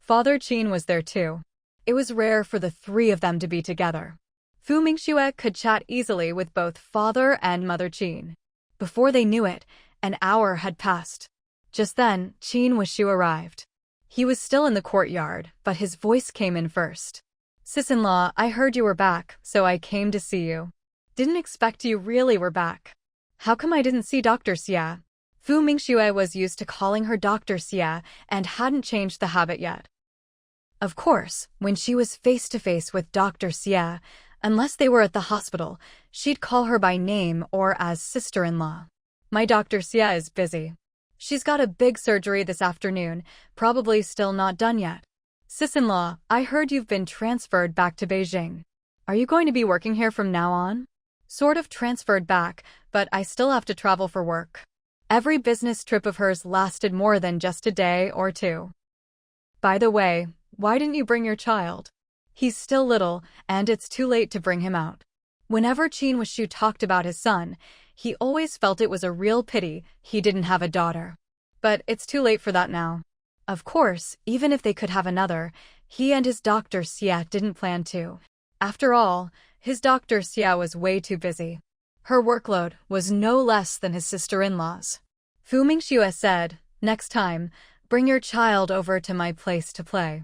Father Qin was there too. It was rare for the three of them to be together. Fu Mingxue could chat easily with both father and Mother Qin. Before they knew it, an hour had passed. Just then, Qin Wenhua arrived. He was still in the courtyard, but his voice came in first. Sis-in-law, I heard you were back, so I came to see you. Didn't expect you really were back. How come I didn't see Dr. Xia? Fu Mingxue was used to calling her Dr. Xia and hadn't changed the habit yet. Of course, when she was face-to-face with Dr. Xia, unless they were at the hospital, she'd call her by name or as sister-in-law. My Dr. Xia is busy. She's got a big surgery this afternoon, probably still not done yet. Sis-in-law, I heard you've been transferred back to Beijing. Are you going to be working here from now on? Sort of transferred back, but I still have to travel for work. Every business trip of hers lasted more than just a day or two. By the way, why didn't you bring your child? He's still little, and it's too late to bring him out. Whenever Qin Wenhua talked about his son, he always felt it was a real pity he didn't have a daughter. But it's too late for that now. Of course, even if they could have another, he and his Dr. Xia didn't plan to. After all, his Dr. Xia was way too busy. Her workload was no less than his sister-in-law's. Fu Mingxue said, next time, bring your child over to my place to play.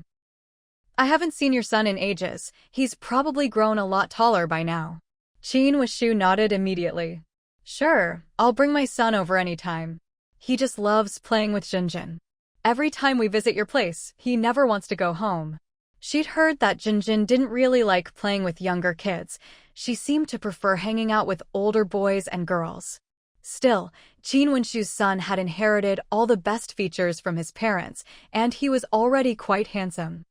I haven't seen your son in ages. He's probably grown a lot taller by now. Qin Wenhua nodded immediately. Sure, I'll bring my son over anytime. He just loves playing with Zhenjin. Every time we visit your place, he never wants to go home. She'd heard that Zhenjin didn't really like playing with younger kids. She seemed to prefer hanging out with older boys and girls. Still, Qin Wenhua's son had inherited all the best features from his parents, and he was already quite handsome.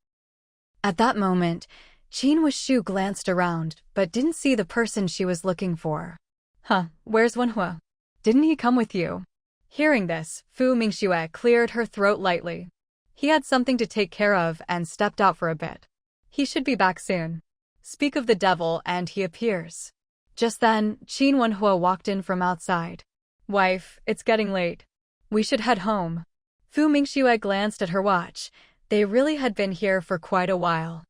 At that moment, Qin Wenhua glanced around, but didn't see the person she was looking for. Huh, where's Wenhua? Didn't he come with you? Hearing this, Fu Mingxue cleared her throat lightly. He had something to take care of and stepped out for a bit. He should be back soon. Speak of the devil and he appears. Just then, Qin Wenhua walked in from outside. Wife, it's getting late. We should head home. Fu Mingxue glanced at her watch. They really had been here for quite a while.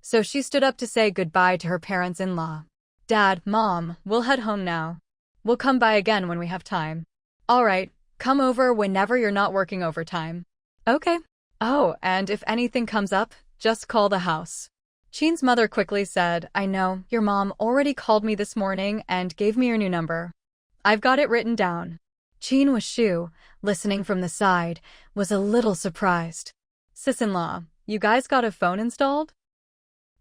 So she stood up to say goodbye to her parents-in-law. Dad, Mom, we'll head home now. We'll come by again when we have time. All right, come over whenever you're not working overtime. Okay. Oh, and if anything comes up, just call the house. Qin's mother quickly said, I know, your mom already called me this morning and gave me your new number. I've got it written down. Qin Wenhua, listening from the side, was a little surprised. Sis-in-law, you guys got a phone installed?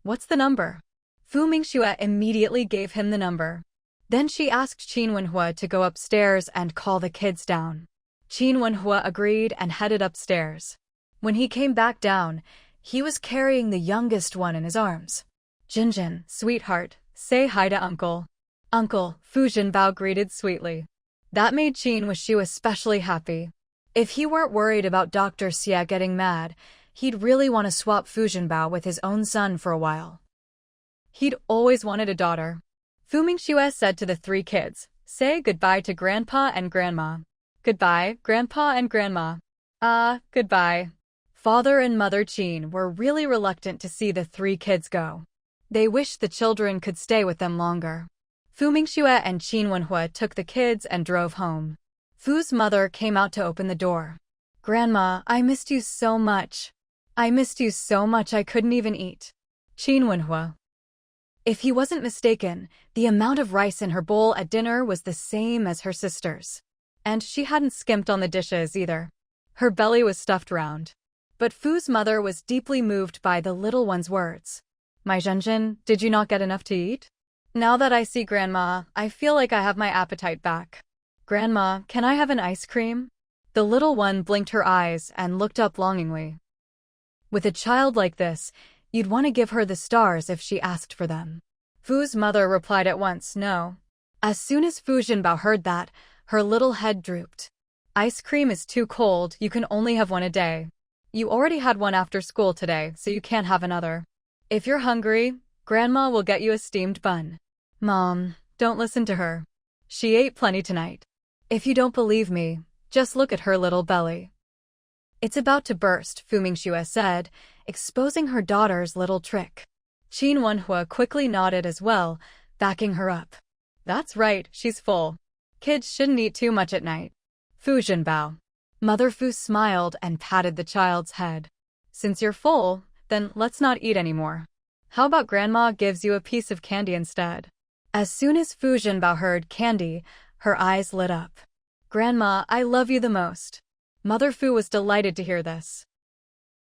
What's the number? Fu Mingxue immediately gave him the number. Then she asked Qin Wenhua to go upstairs and call the kids down. Qin Wenhua agreed and headed upstairs. When he came back down, he was carrying the youngest one in his arms. Zhenjin, sweetheart, say hi to Uncle. Uncle, Fu Zhenbao greeted sweetly. That made Qin Wenhua especially happy. If he weren't worried about Dr. Xia getting mad, he'd really want to swap Fu Zhenbao with his own son for a while. He'd always wanted a daughter. Fu Mingxue said to the three kids, say goodbye to Grandpa and Grandma. Goodbye, Grandpa and Grandma. Goodbye. Father and Mother Qin were really reluctant to see the three kids go. They wished the children could stay with them longer. Fu Mingxue and Qin Wenhua took the kids and drove home. Fu's mother came out to open the door. Grandma, I missed you so much. I missed you so much I couldn't even eat. Qin Wenhua. If he wasn't mistaken, the amount of rice in her bowl at dinner was the same as her sister's. And she hadn't skimped on the dishes either. Her belly was stuffed round. But Fu's mother was deeply moved by the little one's words. My Zhenjin, did you not get enough to eat? Now that I see Grandma, I feel like I have my appetite back. Grandma, can I have an ice cream? The little one blinked her eyes and looked up longingly. With a child like this, you'd want to give her the stars if she asked for them. Fu's mother replied at once, no. As soon as Fu Jinbao heard that, her little head drooped. Ice cream is too cold, you can only have one a day. You already had one after school today, so you can't have another. If you're hungry, Grandma will get you a steamed bun. Mom, don't listen to her. She ate plenty tonight. If you don't believe me, just look at her little belly. It's about to burst, Fu Mingxue said, exposing her daughter's little trick. Qin Wenhua quickly nodded as well, backing her up. That's right, she's full. Kids shouldn't eat too much at night. Fu Jinbao. Mother Fu smiled and patted the child's head. Since you're full, then let's not eat anymore. How about Grandma gives you a piece of candy instead? As soon as Fu Jinbao heard candy, her eyes lit up. Grandma, I love you the most. Mother Fu was delighted to hear this.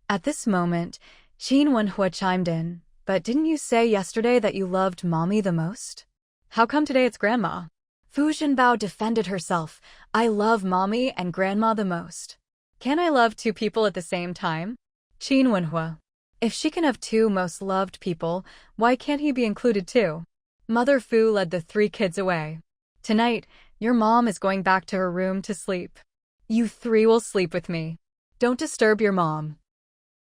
At this moment, Qin Wenhua chimed in, but didn't you say yesterday that you loved Mommy the most? How come today it's Grandma? Fu Jinbao defended herself. I love Mommy and Grandma the most. Can I love two people at the same time? Qin Wenhua. If she can have two most loved people, why can't he be included too? Mother Fu led the three kids away. Tonight, your mom is going back to her room to sleep. You three will sleep with me. Don't disturb your mom.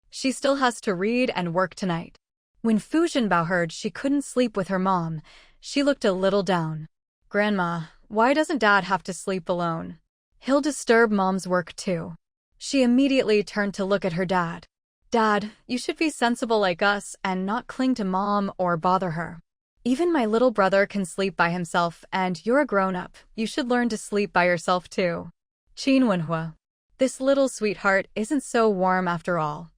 She still has to read and work tonight. When Fu Jinbao heard she couldn't sleep with her mom, she looked a little down. Grandma, why doesn't Dad have to sleep alone? He'll disturb Mom's work too. She immediately turned to look at her dad. Dad, you should be sensible like us and not cling to Mom or bother her. Even my little brother can sleep by himself and you're a grown-up. You should learn to sleep by yourself too. Qin Wenhua. This little sweetheart isn't so warm after all.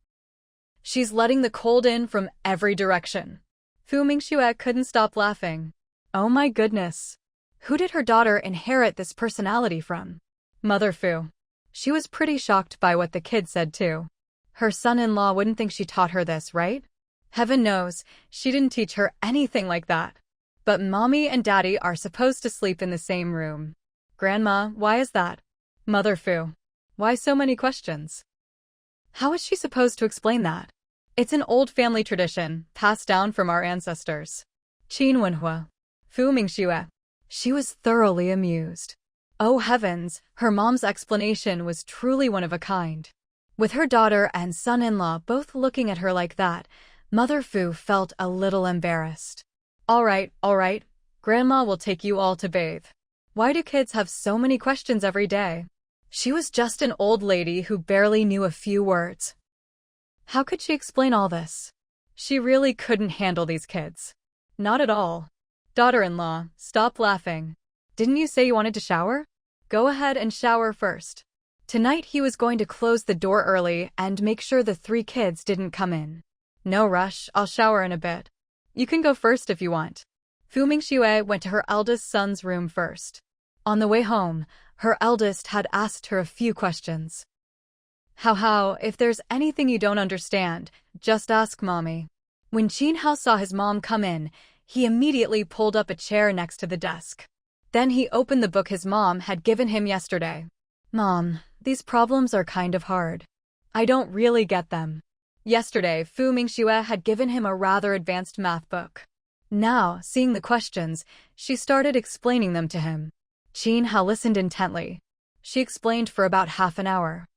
She's letting the cold in from every direction. Fu Mingxue couldn't stop laughing. Oh my goodness. Who did her daughter inherit this personality from? Mother Fu. She was pretty shocked by what the kid said too. Her son-in-law wouldn't think she taught her this, right? Heaven knows, she didn't teach her anything like that. But Mommy and Daddy are supposed to sleep in the same room. Grandma, why is that? Mother Fu. Why so many questions? How is she supposed to explain that? It's an old family tradition, passed down from our ancestors. Qin Wenhua. Fu Mingxue. She was thoroughly amused. Oh heavens, her mom's explanation was truly one of a kind. With her daughter and son-in-law both looking at her like that, Mother Fu felt a little embarrassed. All right, Grandma will take you all to bathe. Why do kids have so many questions every day? She was just an old lady who barely knew a few words. How could she explain all this? She really couldn't handle these kids. Not at all. Daughter-in-law, stop laughing. Didn't you say you wanted to shower? Go ahead and shower first. Tonight he was going to close the door early and make sure the three kids didn't come in. No rush, I'll shower in a bit. You can go first if you want. Fu Mingxue went to her eldest son's room first. On the way home, her eldest had asked her a few questions. How, if there's anything you don't understand, just ask Mommy. When Qin Hao saw his mom come in, he immediately pulled up a chair next to the desk. Then he opened the book his mom had given him yesterday. Mom, these problems are kind of hard. I don't really get them. Yesterday, Fu Mingxue had given him a rather advanced math book. Now, seeing the questions, she started explaining them to him. Qin Hao listened intently. She explained for about half an hour.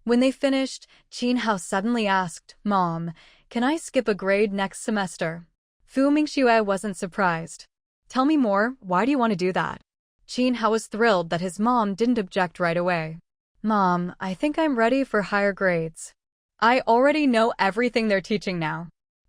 When they finished, Qin Hao suddenly asked, Mom, can I skip a grade next semester? Fu Mingxue wasn't surprised. Tell me more, why do you want to do that? Qin Hao was thrilled that his mom didn't object right away. Mom, I think I'm ready for higher grades. I already know everything they're teaching now.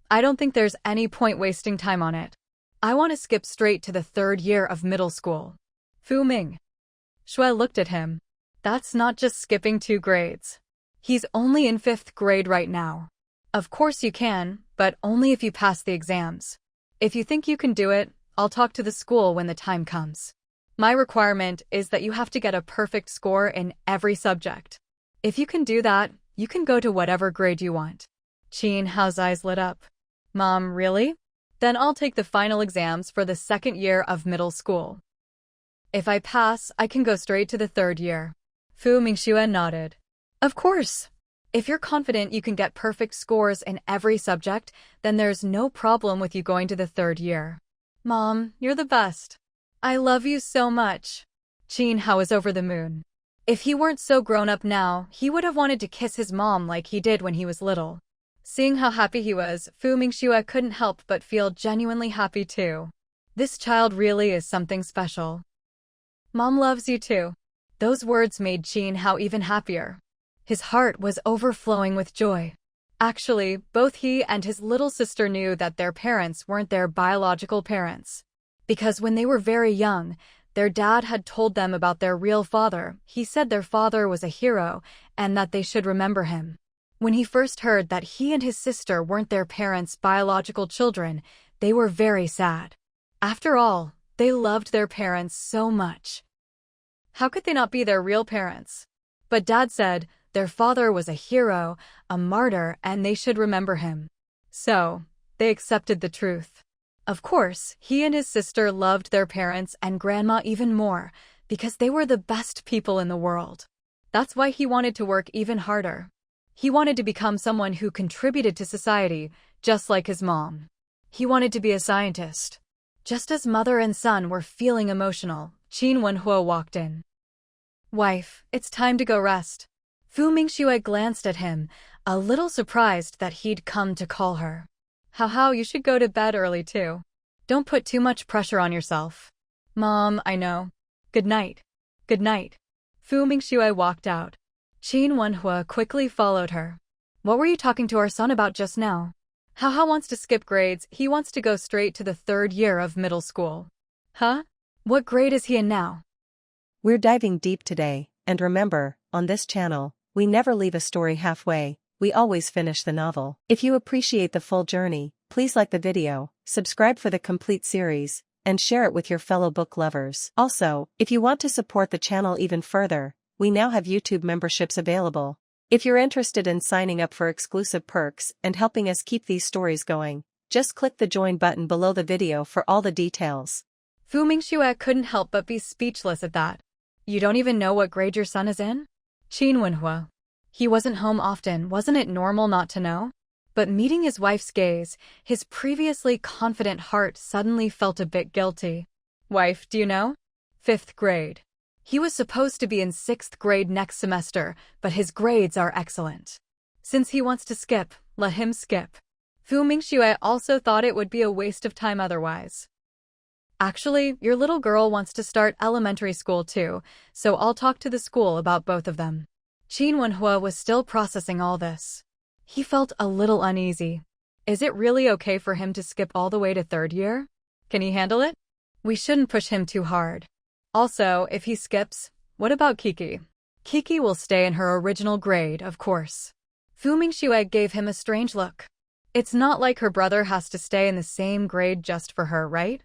I don't think there's any point wasting time on it. I want to skip straight to the 3rd year of middle school. Fu Mingxue looked at him. That's not just skipping 2 grades. He's only in 5th grade right now. Of course you can, but only if you pass the exams. If you think you can do it, I'll talk to the school when the time comes. My requirement is that you have to get a perfect score in every subject. If you can do that, you can go to whatever grade you want. Qin Hao's eyes lit up. Mom, really? Then I'll take the final exams for the 2nd year of middle school. If I pass, I can go straight to the 3rd year. Fu Mingxue nodded. Of course. If you're confident you can get perfect scores in every subject, then there's no problem with you going to the 3rd year. Mom, you're the best. I love you so much. Qin Hao was over the moon. If he weren't so grown up now, he would have wanted to kiss his mom like he did when he was little. Seeing how happy he was, Fu Mingxue couldn't help but feel genuinely happy too. This child really is something special. Mom loves you too. Those words made Qin Hao even happier. His heart was overflowing with joy. Actually, both he and his little sister knew that their parents weren't their biological parents. Because when they were very young, their dad had told them about their real father. He said their father was a hero and that they should remember him. When he first heard that he and his sister weren't their parents' biological children, they were very sad. After all, they loved their parents so much. How could they not be their real parents? But Dad said their father was a hero, a martyr, and they should remember him. So, they accepted the truth. Of course, he and his sister loved their parents and grandma even more, because they were the best people in the world. That's why he wanted to work even harder. He wanted to become someone who contributed to society, just like his mom. He wanted to be a scientist. Just as mother and son were feeling emotional, Qin Wenhua walked in. Wife, it's time to go rest. Fu Mingxue glanced at him, a little surprised that he'd come to call her. How, you should go to bed early too. Don't put too much pressure on yourself. Mom, I know. Good night. Good night. Fu Mingxue walked out. Qin Wenhua quickly followed her. What were you talking to our son about just now? How wants to skip grades. He wants to go straight to the 3rd year of middle school. Huh? What grade is he in now?
We're diving deep today, and remember, on this channel, we never leave a story halfway, we always finish the novel. If you appreciate the full journey, please like the video, subscribe for the complete series, and share it with your fellow book lovers. Also, if you want to support the channel even further, we now have YouTube memberships available. If you're interested in signing up for exclusive perks and helping us keep these stories going, just click the join button below the video for all the details.
Fu Mingxue couldn't help but be speechless at that. You don't even know what grade your son is in? Qin Wenhua. He wasn't home often, wasn't it normal not to know? But meeting his wife's gaze, his previously confident heart suddenly felt a bit guilty. Wife, do you know? 5th grade. He was supposed to be in 6th grade next semester, but his grades are excellent. Since he wants to skip, let him skip. Fu Mingxue also thought it would be a waste of time otherwise. Actually, your little girl wants to start elementary school too, so I'll talk to the school about both of them. Qin Wenhua was still processing all this. He felt a little uneasy. Is it really okay for him to skip all the way to 3rd year? Can he handle it? We shouldn't push him too hard. Also, if he skips, what about Kiki? Kiki will stay in her original grade, of course. Fu Mingxue gave him a strange look. It's not like her brother has to stay in the same grade just for her, right?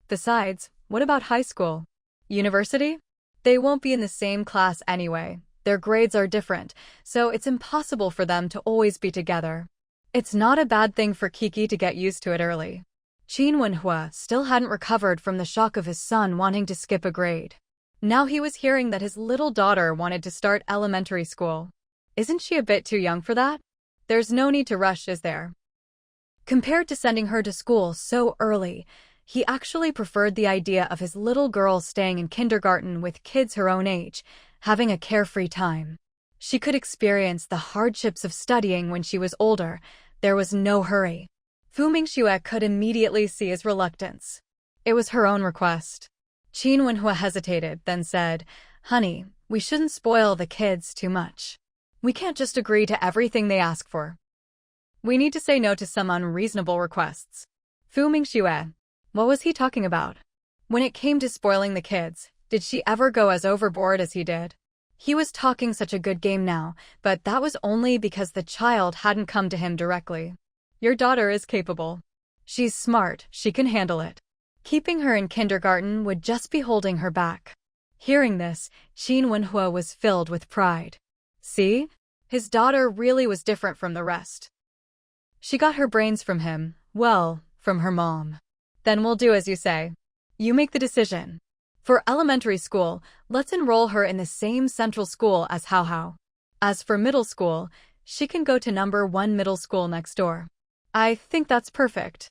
Besides, what about high school? University? They won't be in the same class anyway. Their grades are different, so it's impossible for them to always be together. It's not a bad thing for Kiki to get used to it early. Qin Wenhua still hadn't recovered from the shock of his son wanting to skip a grade. Now he was hearing that his little daughter wanted to start elementary school. Isn't she a bit too young for that? There's no need to rush, is there? Compared to sending her to school so early, he actually preferred the idea of his little girl staying in kindergarten with kids her own age, having a carefree time. She could experience the hardships of studying when she was older. There was no hurry. Fu Mingxue could immediately see his reluctance. It was her own request. Qin Wenhua hesitated, then said, Honey, we shouldn't spoil the kids too much. We can't just agree to everything they ask for. We need to say no to some unreasonable requests. Fu Mingxue, what was he talking about? When it came to spoiling the kids, did she ever go as overboard as he did? He was talking such a good game now, but that was only because the child hadn't come to him directly. Your daughter is capable. She's smart, she can handle it. Keeping her in kindergarten would just be holding her back. Hearing this, Qin Wenhua was filled with pride. See? His daughter really was different from the rest. She got her brains from him, well, from her mom. Then we'll do as you say. You make the decision. For elementary school, let's enroll her in the same central school as Hao Hao. As for middle school, she can go to number 1 middle school next door. I think that's perfect.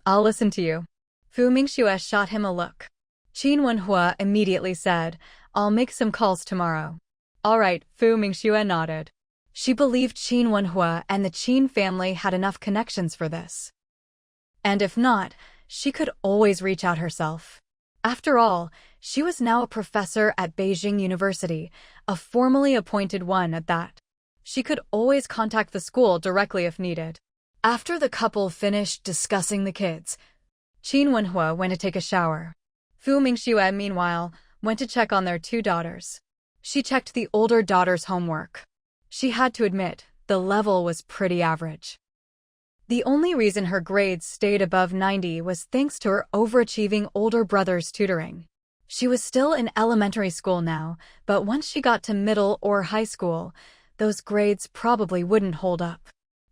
I'll listen to you. Fu Mingxue shot him a look. Qin Wenhua immediately said, I'll make some calls tomorrow. All right, Fu Mingxue nodded. She believed Qin Wenhua and the Qin family had enough connections for this. And if not, she could always reach out herself. After all, she was now a professor at Beijing University, a formally appointed one at that. She could always contact the school directly if needed. After the couple finished discussing the kids, Qin Wenhua went to take a shower. Fu Mingxue, meanwhile, went to check on their 2 daughters. She checked the older daughter's homework. She had to admit, the level was pretty average. The only reason her grades stayed above 90 was thanks to her overachieving older brother's tutoring. She was still in elementary school now, but once she got to middle or high school, those grades probably wouldn't hold up.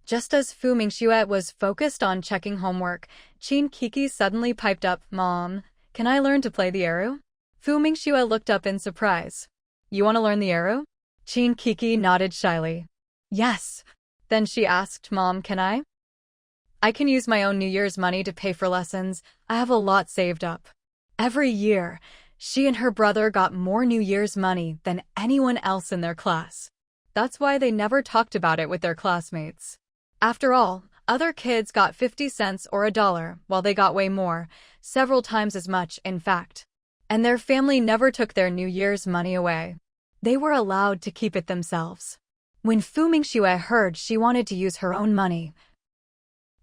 Just as Fu Mingxue was focused on checking homework, Qin Kiki suddenly piped up, Mom, can I learn to play the arrow? Fu Mingxue looked up in surprise. You want to learn the arrow? Qin Kiki nodded shyly. Yes. Then she asked, Mom, can I? I can use my own New Year's money to pay for lessons. I have a lot saved up. Every year, she and her brother got more New Year's money than anyone else in their class. That's why they never talked about it with their classmates. After all, other kids got 50 cents or $1, while they got way more, several times as much, in fact. And their family never took their New Year's money away. They were allowed to keep it themselves. When Fu Mingxue heard she wanted to use her own money,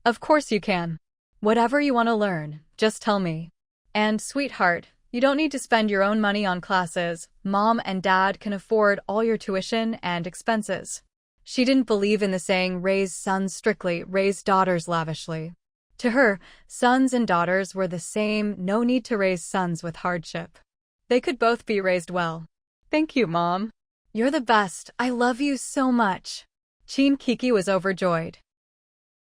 of course you can. Whatever you want to learn, just tell me. And, sweetheart, you don't need to spend your own money on classes. Mom and Dad can afford all your tuition and expenses. She didn't believe in the saying, raise sons strictly, raise daughters lavishly. To her, sons and daughters were the same, no need to raise sons with hardship. They could both be raised well. Thank you, Mom. You're the best. I love you so much. Qin Kiki was overjoyed.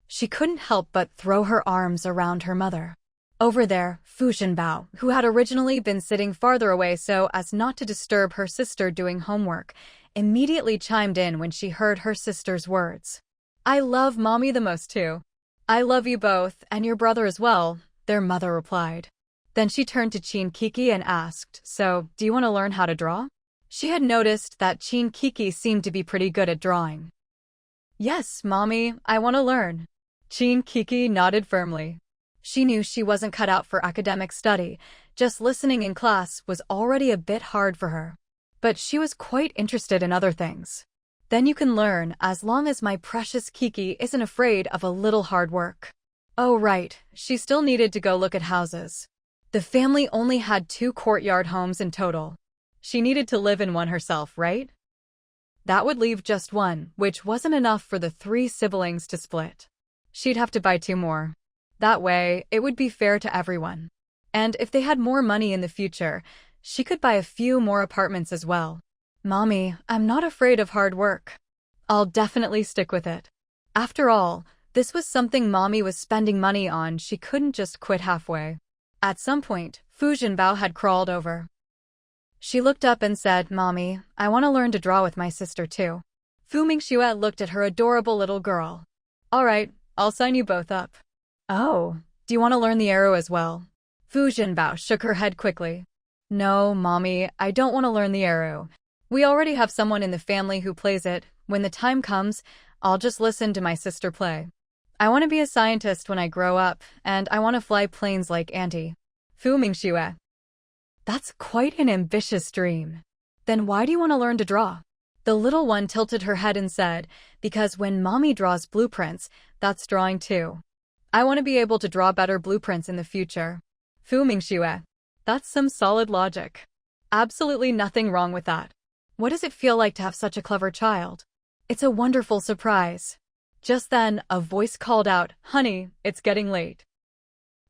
She couldn't help but throw her arms around her mother. Over there, Fu Zhenbao, who had originally been sitting farther away so as not to disturb her sister doing homework, immediately chimed in when she heard her sister's words. I love Mommy the most too. I love you both, and your brother as well, their mother replied. Then she turned to Qin Kiki and asked, so, do you want to learn how to draw? She had noticed that Qin Kiki seemed to be pretty good at drawing. Yes, Mommy, I want to learn. Qin Kiki nodded firmly. She knew she wasn't cut out for academic study. Just listening in class was already a bit hard for her. But she was quite interested in other things. Then you can learn as long as my precious Kiki isn't afraid of a little hard work. Oh right, she still needed to go look at houses. The family only had 2 courtyard homes in total. She needed to live in one herself, right? That would leave just one, which wasn't enough for the 3 siblings to split. She'd have to buy 2 more. That way, it would be fair to everyone. And if they had more money in the future, she could buy a few more apartments as well. Mommy, I'm not afraid of hard work. I'll definitely stick with it. After all, this was something Mommy was spending money on. She couldn't just quit halfway. At some point, Fu Zhenbao had crawled over. She looked up and said, Mommy, I want to learn to draw with my sister too. Fu Mingxue looked at her adorable little girl. All right, I'll sign you both up. Oh, do you want to learn the arrow as well? Fu Zhenbao shook her head quickly. No, Mommy, I don't want to learn the arrow. We already have someone in the family who plays it. When the time comes, I'll just listen to my sister play. I want to be a scientist when I grow up, and I want to fly planes like Auntie. Fu Mingxue. That's quite an ambitious dream. Then why do you want to learn to draw? The little one tilted her head and said, because when Mommy draws blueprints, that's drawing too. I want to be able to draw better blueprints in the future. Fu Mingxue. That's some solid logic. Absolutely nothing wrong with that. What does it feel like to have such a clever child? It's a wonderful surprise. Just then, a voice called out, "Honey, it's getting late."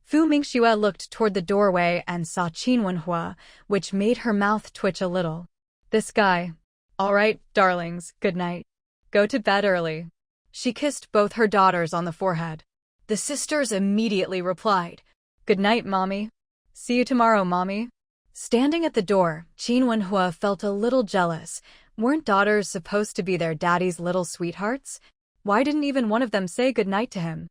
Fu Mingxue looked toward the doorway and saw Qin Wenhua, which made her mouth twitch a little. This guy. All right, darlings, good night. Go to bed early. She kissed both her daughters on the forehead. The sisters immediately replied, "Good night, Mommy. See you tomorrow, Mommy." Standing at the door, Qin Wenhua felt a little jealous. Weren't daughters supposed to be their daddy's little sweethearts? Why didn't even one of them say good night to him?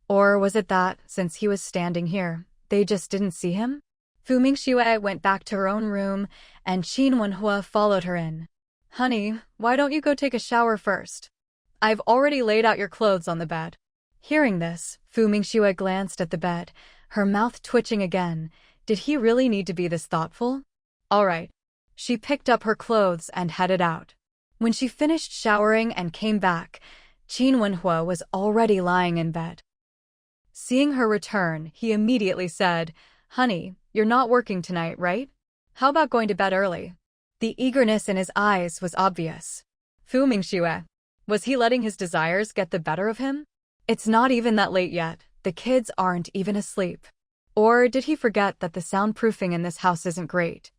Or was it that, since he was standing here, they just didn't see him? Fu Mingxue went back to her own room, and Qin Wenhua followed her in. "Honey, why don't you go take a shower first? I've already laid out your clothes on the bed." Hearing this, Fu Mingxue glanced at the bed, her mouth twitching again. Did he really need to be this thoughtful? All right. She picked up her clothes and headed out. When she finished showering and came back, Qin Wenhua was already lying in bed. Seeing her return, he immediately said, "Honey, you're not working tonight, right? How about going to bed early?" The eagerness in his eyes was obvious. Fu Mingxue. Was he letting his desires get the better of him? It's not even that late yet. The kids aren't even asleep. Or did he forget that the soundproofing in this house isn't great?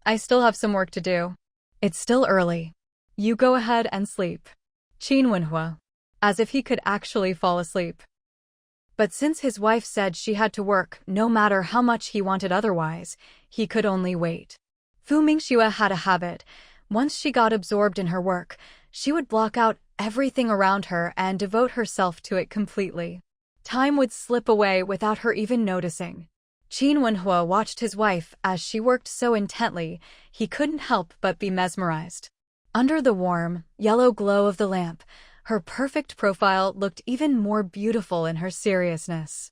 I still have some work to do. It's still early. You go ahead and sleep. Qin Wenhua. As if he could actually fall asleep. But since his wife said she had to work, no matter how much he wanted otherwise, he could only wait. Fu Mingxue had a habit. Once she got absorbed in her work, she would block out everything around her and devote herself to it completely. Time would slip away without her even noticing. Qin Wenhua watched his wife as she worked so intently, he couldn't help but be mesmerized. Under the warm, yellow glow of the lamp, her perfect profile looked even more beautiful in her seriousness.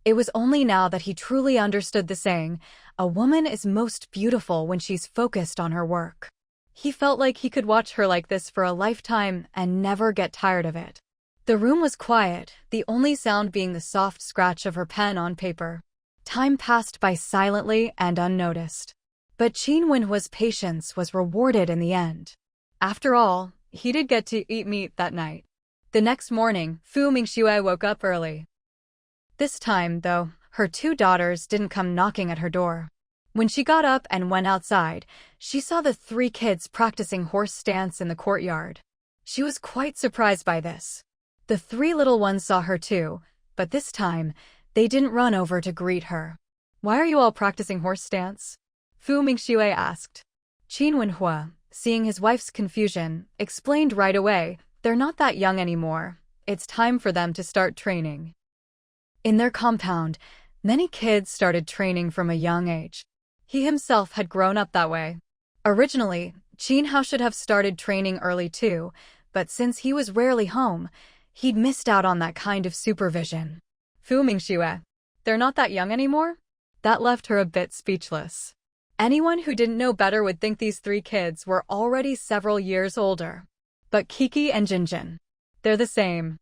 It was only now that he truly understood the saying, "A woman is most beautiful when she's focused on her work." He felt like he could watch her like this for a lifetime and never get tired of it. The room was quiet, the only sound being the soft scratch of her pen on paper. Time passed by silently and unnoticed. But Qin Wenhua's patience was rewarded in the end. After all, he did get to eat meat that night. The next morning, Fu Mingxue woke up early. This time, though, her two daughters didn't come knocking at her door. When she got up and went outside, she saw the three kids practicing horse stance in the courtyard. She was quite surprised by this. The three little ones saw her too, but this time, they didn't run over to greet her. "Why are you all practicing horse stance?" Fu Mingxue asked. Qin Wenhua, seeing his wife's confusion, explained right away, "They're not that young anymore. It's time for them to start training." In their compound, many kids started training from a young age. He himself had grown up that way. Originally, Qin Hao should have started training early too, but since he was rarely home, he'd missed out on that kind of supervision. Fu Mingxue. "They're not that young anymore?" That left her a bit speechless. Anyone who didn't know better would think these three kids were already several years older. But Kiki and Jinjin. They're the same.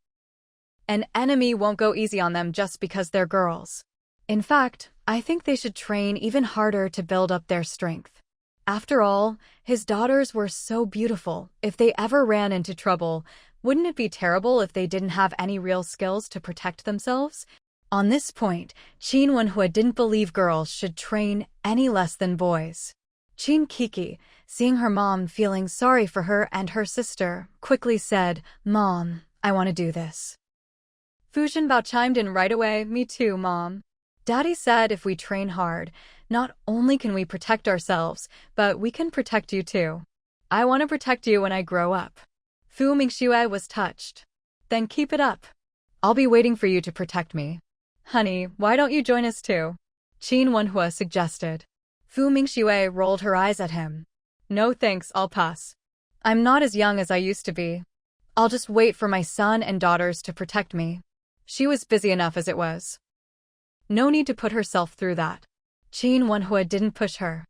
An enemy won't go easy on them just because they're girls. In fact, I think they should train even harder to build up their strength. After all, his daughters were so beautiful. If they ever ran into trouble, wouldn't it be terrible if they didn't have any real skills to protect themselves? On this point, Qin Wenhua didn't believe girls should train any less than boys. Qin Kiki, seeing her mom feeling sorry for her and her sister, quickly said, "Mom, I want to do this." Fu Zhenbao chimed in right away, "Me too, Mom. Daddy said if we train hard, not only can we protect ourselves, but we can protect you too. I want to protect you when I grow up." Fu Mingxue was touched. "Then keep it up. I'll be waiting for you to protect me." "Honey, why don't you join us too?" Qin Wenhua suggested. Fu Mingxue rolled her eyes at him. "No thanks, I'll pass. I'm not as young as I used to be. I'll just wait for my son and daughters to protect me." She was busy enough as it was. No need to put herself through that. Qin Wenhua didn't push her.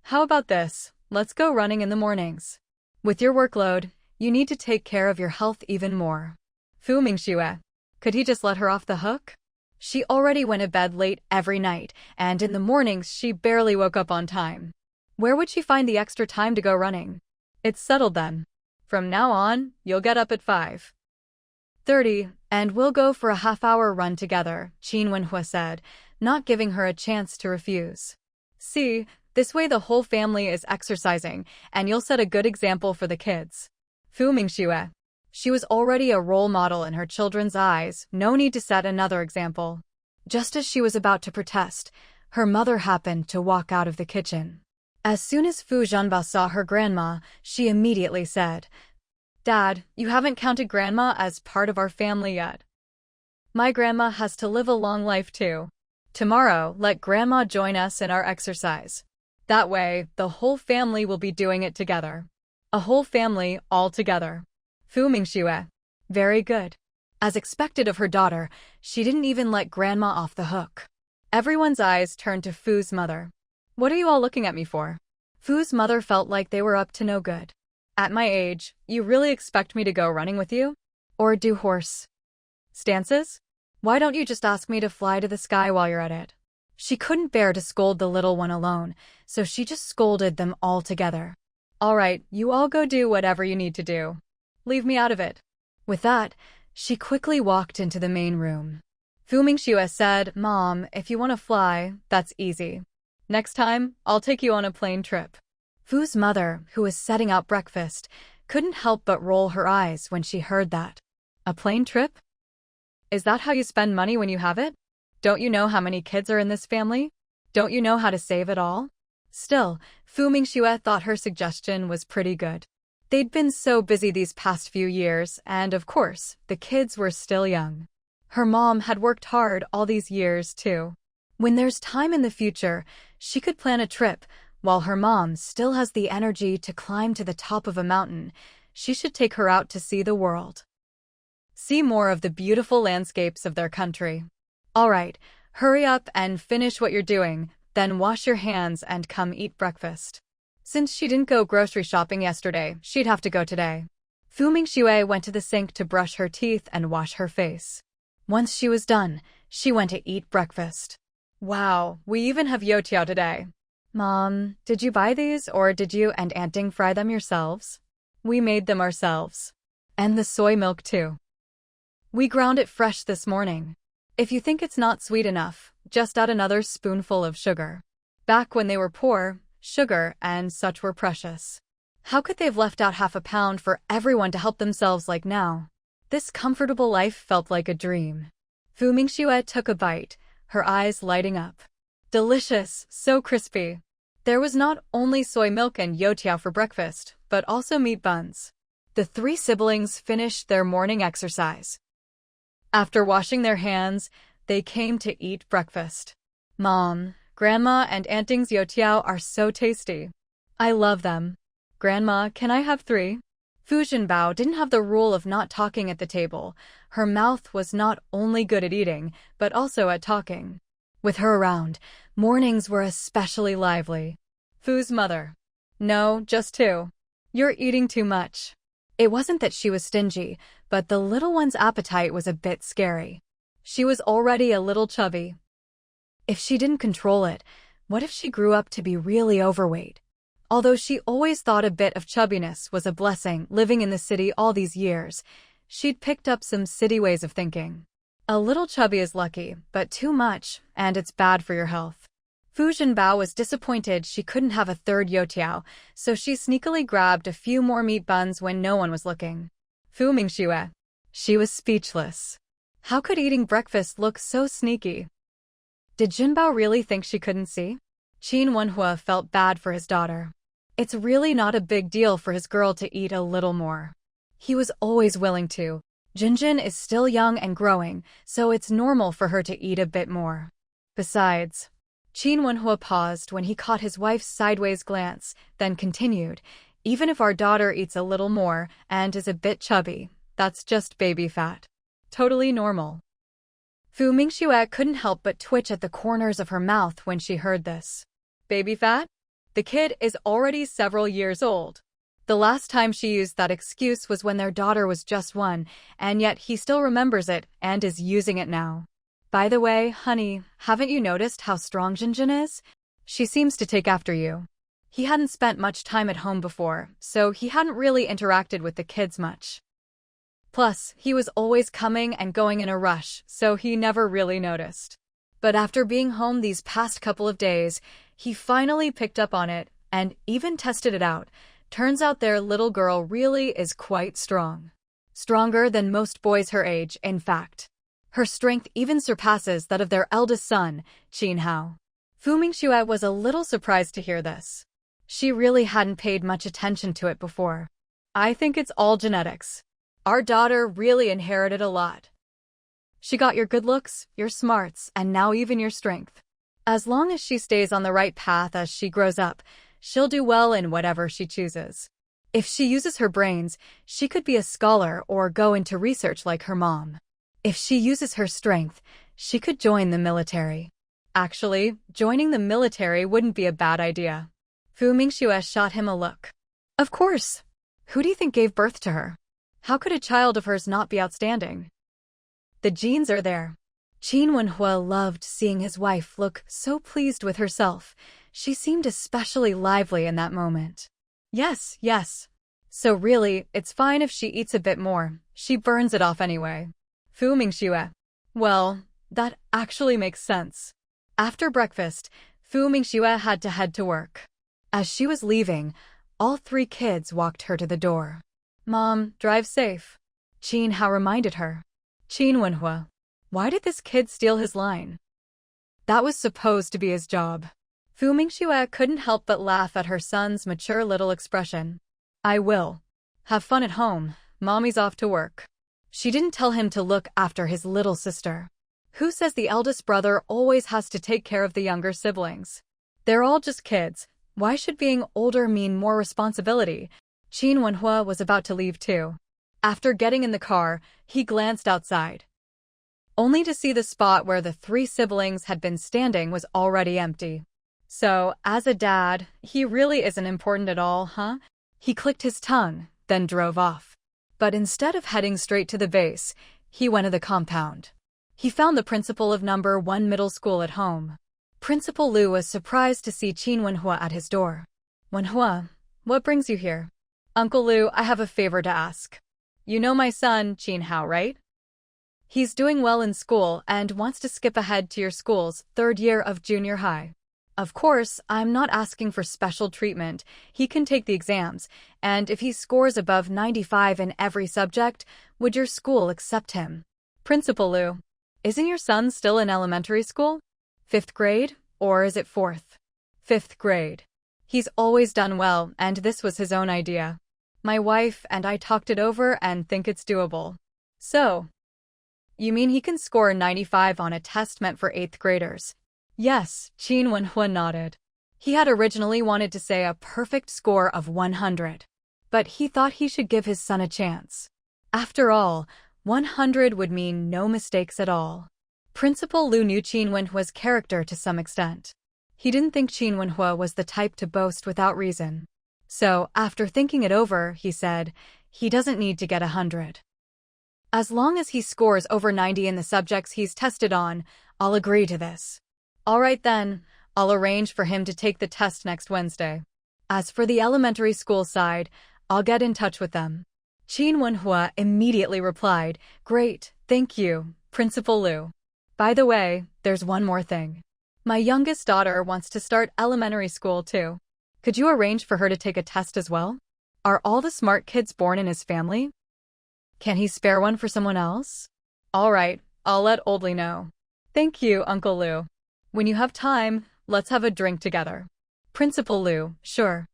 "How about this? Let's go running in the mornings. With your workload, you need to take care of your health even more." Fu Mingxue. Could he just let her off the hook? She already went to bed late every night, and in the mornings she barely woke up on time. Where would she find the extra time to go running? It's settled then. From now on, you'll get up at 5:30, and we'll go for a half-hour run together, Qin Wenhua said, not giving her a chance to refuse. See, this way the whole family is exercising, and you'll set a good example for the kids. Fu Mingxue. She was already a role model in her children's eyes, no need to set another example. Just as she was about to protest, her mother happened to walk out of the kitchen. As soon as Fu Zhanba saw her grandma, she immediately said, "Dad, you haven't counted Grandma as part of our family yet. My grandma has to live a long life too. Tomorrow, let Grandma join us in our exercise. That way, the whole family will be doing it together. A whole family, all together." Fu Mingxue. Very good. As expected of her daughter, she didn't even let Grandma off the hook. Everyone's eyes turned to Fu's mother. "What are you all looking at me for?" Fu's mother felt like they were up to no good. "At my age, you really expect me to go running with you? Or do horse stances? Why don't you just ask me to fly to the sky while you're at it?" She couldn't bear to scold the little one alone, so she just scolded them all together. "All right, you all go do whatever you need to do. Leave me out of it." With that, she quickly walked into the main room. Fu Mingxue said, "Mom, if you want to fly, that's easy. Next time, I'll take you on a plane trip." Fu's mother, who was setting out breakfast, couldn't help but roll her eyes when she heard that. A plane trip? Is that how you spend money when you have it? Don't you know how many kids are in this family? Don't you know how to save it all? Still, Fu Mingxue thought her suggestion was pretty good. They'd been so busy these past few years, and of course, the kids were still young. Her mom had worked hard all these years, too. When there's time in the future, she could plan a trip. While her mom still has the energy to climb to the top of a mountain, she should take her out to see the world. See more of the beautiful landscapes of their country. All right, hurry up and finish what you're doing, then wash your hands and come eat breakfast. Since she didn't go grocery shopping yesterday, she'd have to go today. Fu Mingxue went to the sink to brush her teeth and wash her face. Once she was done, she went to eat breakfast. Wow, we even have youtiao today. Mom, did you buy these or did you and Aunt Ding fry them yourselves? We made them ourselves. And the soy milk too. We ground it fresh this morning. If you think it's not sweet enough, just add another spoonful of sugar. Back when they were poor, sugar and such were precious. How could they have left out half a pound for everyone to help themselves like now? This comfortable life felt like a dream. Fu Mingxue took a bite, her eyes lighting up. Delicious, so crispy. There was not only soy milk and youtiao for breakfast, but also meat buns. The three siblings finished their morning exercise. After washing their hands, they came to eat breakfast. Mom, Grandma and Aunt Ding's youtiao are so tasty. I love them. Grandma, can I have 3? Fu Zhanbao didn't have the rule of not talking at the table. Her mouth was not only good at eating, but also at talking. With her around, mornings were especially lively. Fu's mother. No, just 2. You're eating too much. It wasn't that she was stingy, but the little one's appetite was a bit scary. She was already a little chubby. If she didn't control it, what if she grew up to be really overweight? Although she always thought a bit of chubbiness was a blessing living in the city all these years, she'd picked up some city ways of thinking. A little chubby is lucky, but too much, and it's bad for your health. Fu Zhanbao was disappointed she couldn't have a 3rd youtiao, so she sneakily grabbed a few more meat buns when no one was looking. Fu Mingxue. She was speechless. How could eating breakfast look so sneaky? Did Zhanbao really think she couldn't see? Qin Wenhua felt bad for his daughter. It's really not a big deal for his girl to eat a little more. He was always willing to. Jinjin is still young and growing, so it's normal for her to eat a bit more. Besides, Qin Wenhua paused when he caught his wife's sideways glance, then continued, even if our daughter eats a little more and is a bit chubby, that's just baby fat. Totally normal. Fu Mingxue couldn't help but twitch at the corners of her mouth when she heard this. Baby fat? The kid is already several years old. The last time she used that excuse was when their daughter was just 1, and yet he still remembers it and is using it now. By the way, honey, haven't you noticed how strong Jinjin is? She seems to take after you. He hadn't spent much time at home before, so he hadn't really interacted with the kids much. Plus, he was always coming and going in a rush, so he never really noticed. But after being home these past couple of days, he finally picked up on it and even tested it out. Turns out their little girl really is quite strong. Stronger than most boys her age, in fact. Her strength even surpasses that of their eldest son, Qin Hao. Mingxue was a little surprised to hear this. She really hadn't paid much attention to it before. I think it's all genetics. Our daughter really inherited a lot. She got your good looks, your smarts, and now even your strength. As long as she stays on the right path as she grows up, she'll do well in whatever she chooses. If she uses her brains, she could be a scholar or go into research like her mom. If she uses her strength, she could join the military. Actually, joining the military wouldn't be a bad idea. Mingxue shot him a look. Of course. Who do you think gave birth to her? How could a child of hers not be outstanding? The genes are there. Qin Wenhua loved seeing his wife look so pleased with herself. She seemed especially lively in that moment. Yes. So really, it's fine if she eats a bit more. She burns it off anyway. Mingxue. Well, that actually makes sense. After breakfast, Mingxue had to head to work. As she was leaving, all three kids walked her to the door. Mom, drive safe. Qin Hao reminded her. Qin Wenhua. Why did this kid steal his line? That was supposed to be his job. Mingxue couldn't help but laugh at her son's mature little expression. I will. Have fun at home. Mommy's off to work. She didn't tell him to look after his little sister. Who says the eldest brother always has to take care of the younger siblings? They're all just kids. Why should being older mean more responsibility? Qin Wenhua was about to leave too. After getting in the car, he glanced outside. Only to see the spot where the three siblings had been standing was already empty. So, as a dad, he really isn't important at all, huh? He clicked his tongue, then drove off. But instead of heading straight to the base, he went to the compound. He found the principal of number 1 middle school at home. Principal Lu was surprised to see Qin Wenhua at his door. Wenhua, what brings you here? Uncle Lu, I have a favor to ask. You know my son, Qin Hao, right? He's doing well in school and wants to skip ahead to your school's 3rd year of junior high. Of course, I'm not asking for special treatment. He can take the exams, and if he scores above 95 in every subject, would your school accept him? Principal Lu, isn't your son still in elementary school? 5th grade, or is it 4th? 5th grade. He's always done well, and this was his own idea. My wife and I talked it over and think it's doable. So, you mean he can score 95 on a test meant for 8th graders? Yes, Qin Wenhua nodded. He had originally wanted to say a perfect score of 100. But he thought he should give his son a chance. After all, 100 would mean no mistakes at all. Principal Lu knew Qin Wenhua's character to some extent. He didn't think Qin Wenhua was the type to boast without reason. So, after thinking it over, he said, he doesn't need to get 100. As long as he scores over 90 in the subjects he's tested on, I'll agree to this. All right then, I'll arrange for him to take the test next Wednesday. As for the elementary school side, I'll get in touch with them. Qin Wenhua immediately replied, Great, thank you, Principal Lu. By the way, there's one more thing. My youngest daughter wants to start elementary school too. Could you arrange for her to take a test as well? Are all the smart kids born in his family? Can he spare one for someone else? All right, I'll let Oldly know. Thank you, Uncle Lu. When you have time, let's have a drink together. Principal Lu, sure.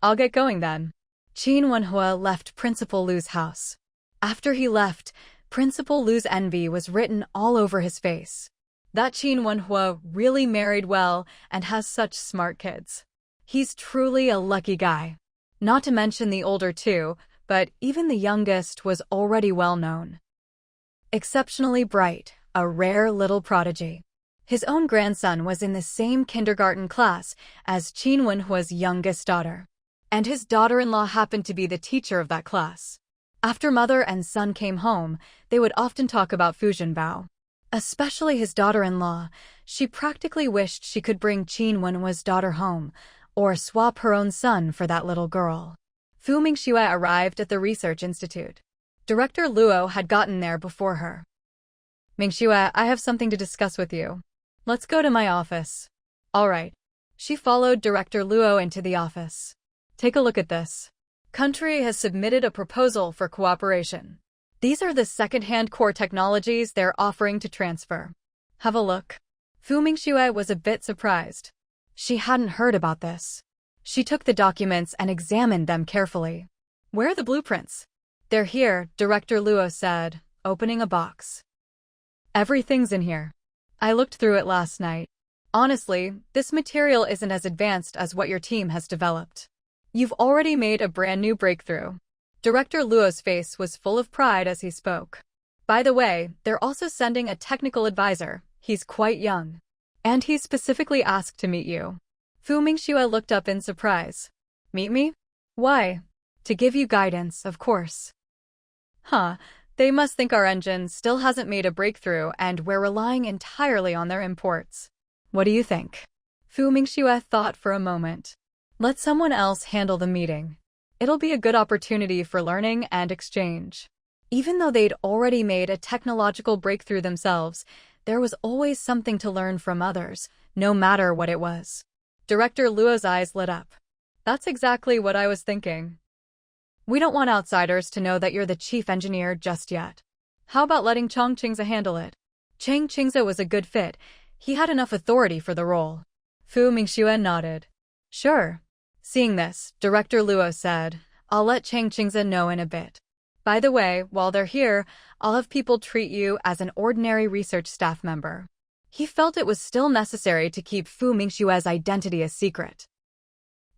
I'll get going then. Qin Wenhua left Principal Lu's house. After he left, Principal Lu's envy was written all over his face. That Qin Wenhua really married well and has such smart kids. He's truly a lucky guy. Not to mention the older two, but even the youngest was already well known. Exceptionally bright, a rare little prodigy. His own grandson was in the same kindergarten class as Qin Wenhua's youngest daughter. And his daughter-in-law happened to be the teacher of that class. After mother and son came home, they would often talk about Bao. Especially his daughter-in-law. She practically wished she could bring Qin Wenhua's daughter home. or swap her own son for that little girl. Fu Mingxue arrived at the research institute. Director Luo had gotten there before her. Mingxue, I have something to discuss with you. Let's go to my office. All right. She followed Director Luo into the office. Take a look at this. Country has submitted a proposal for cooperation. These are the second-hand core technologies they're offering to transfer. Have a look. Fu Mingxue was a bit surprised. She hadn't heard about this. She took the documents and examined them carefully. Where are the blueprints? They're here, Director Luo said, opening a box. Everything's in here. I looked through it last night. Honestly, this material isn't as advanced as what your team has developed. You've already made a brand new breakthrough. Director Luo's face was full of pride as he spoke. By the way, they're also sending a technical advisor. He's quite young. And he specifically asked to meet you. Fu Mingxue looked up in surprise. Meet me? Why? To give you guidance, of course. Huh, they must think our engine still hasn't made a breakthrough and we're relying entirely on their imports. What do you think? Fu Mingxue thought for a moment. Let someone else handle the meeting. It'll be a good opportunity for learning and exchange. Even though they'd already made a technological breakthrough themselves, there was always something to learn from others, no matter what it was. Director Luo's eyes lit up. That's exactly what I was thinking. We don't want outsiders to know that you're the chief engineer just yet. How about letting Chang Qingze handle it? Chang Qingze was a good fit. He had enough authority for the role. Fu Mingxue nodded. Sure. Seeing this, Director Luo said, I'll let Chang Qingze know in a bit. By the way, while they're here, I'll have people treat you as an ordinary research staff member. He felt it was still necessary to keep Fu Mingxue's identity a secret.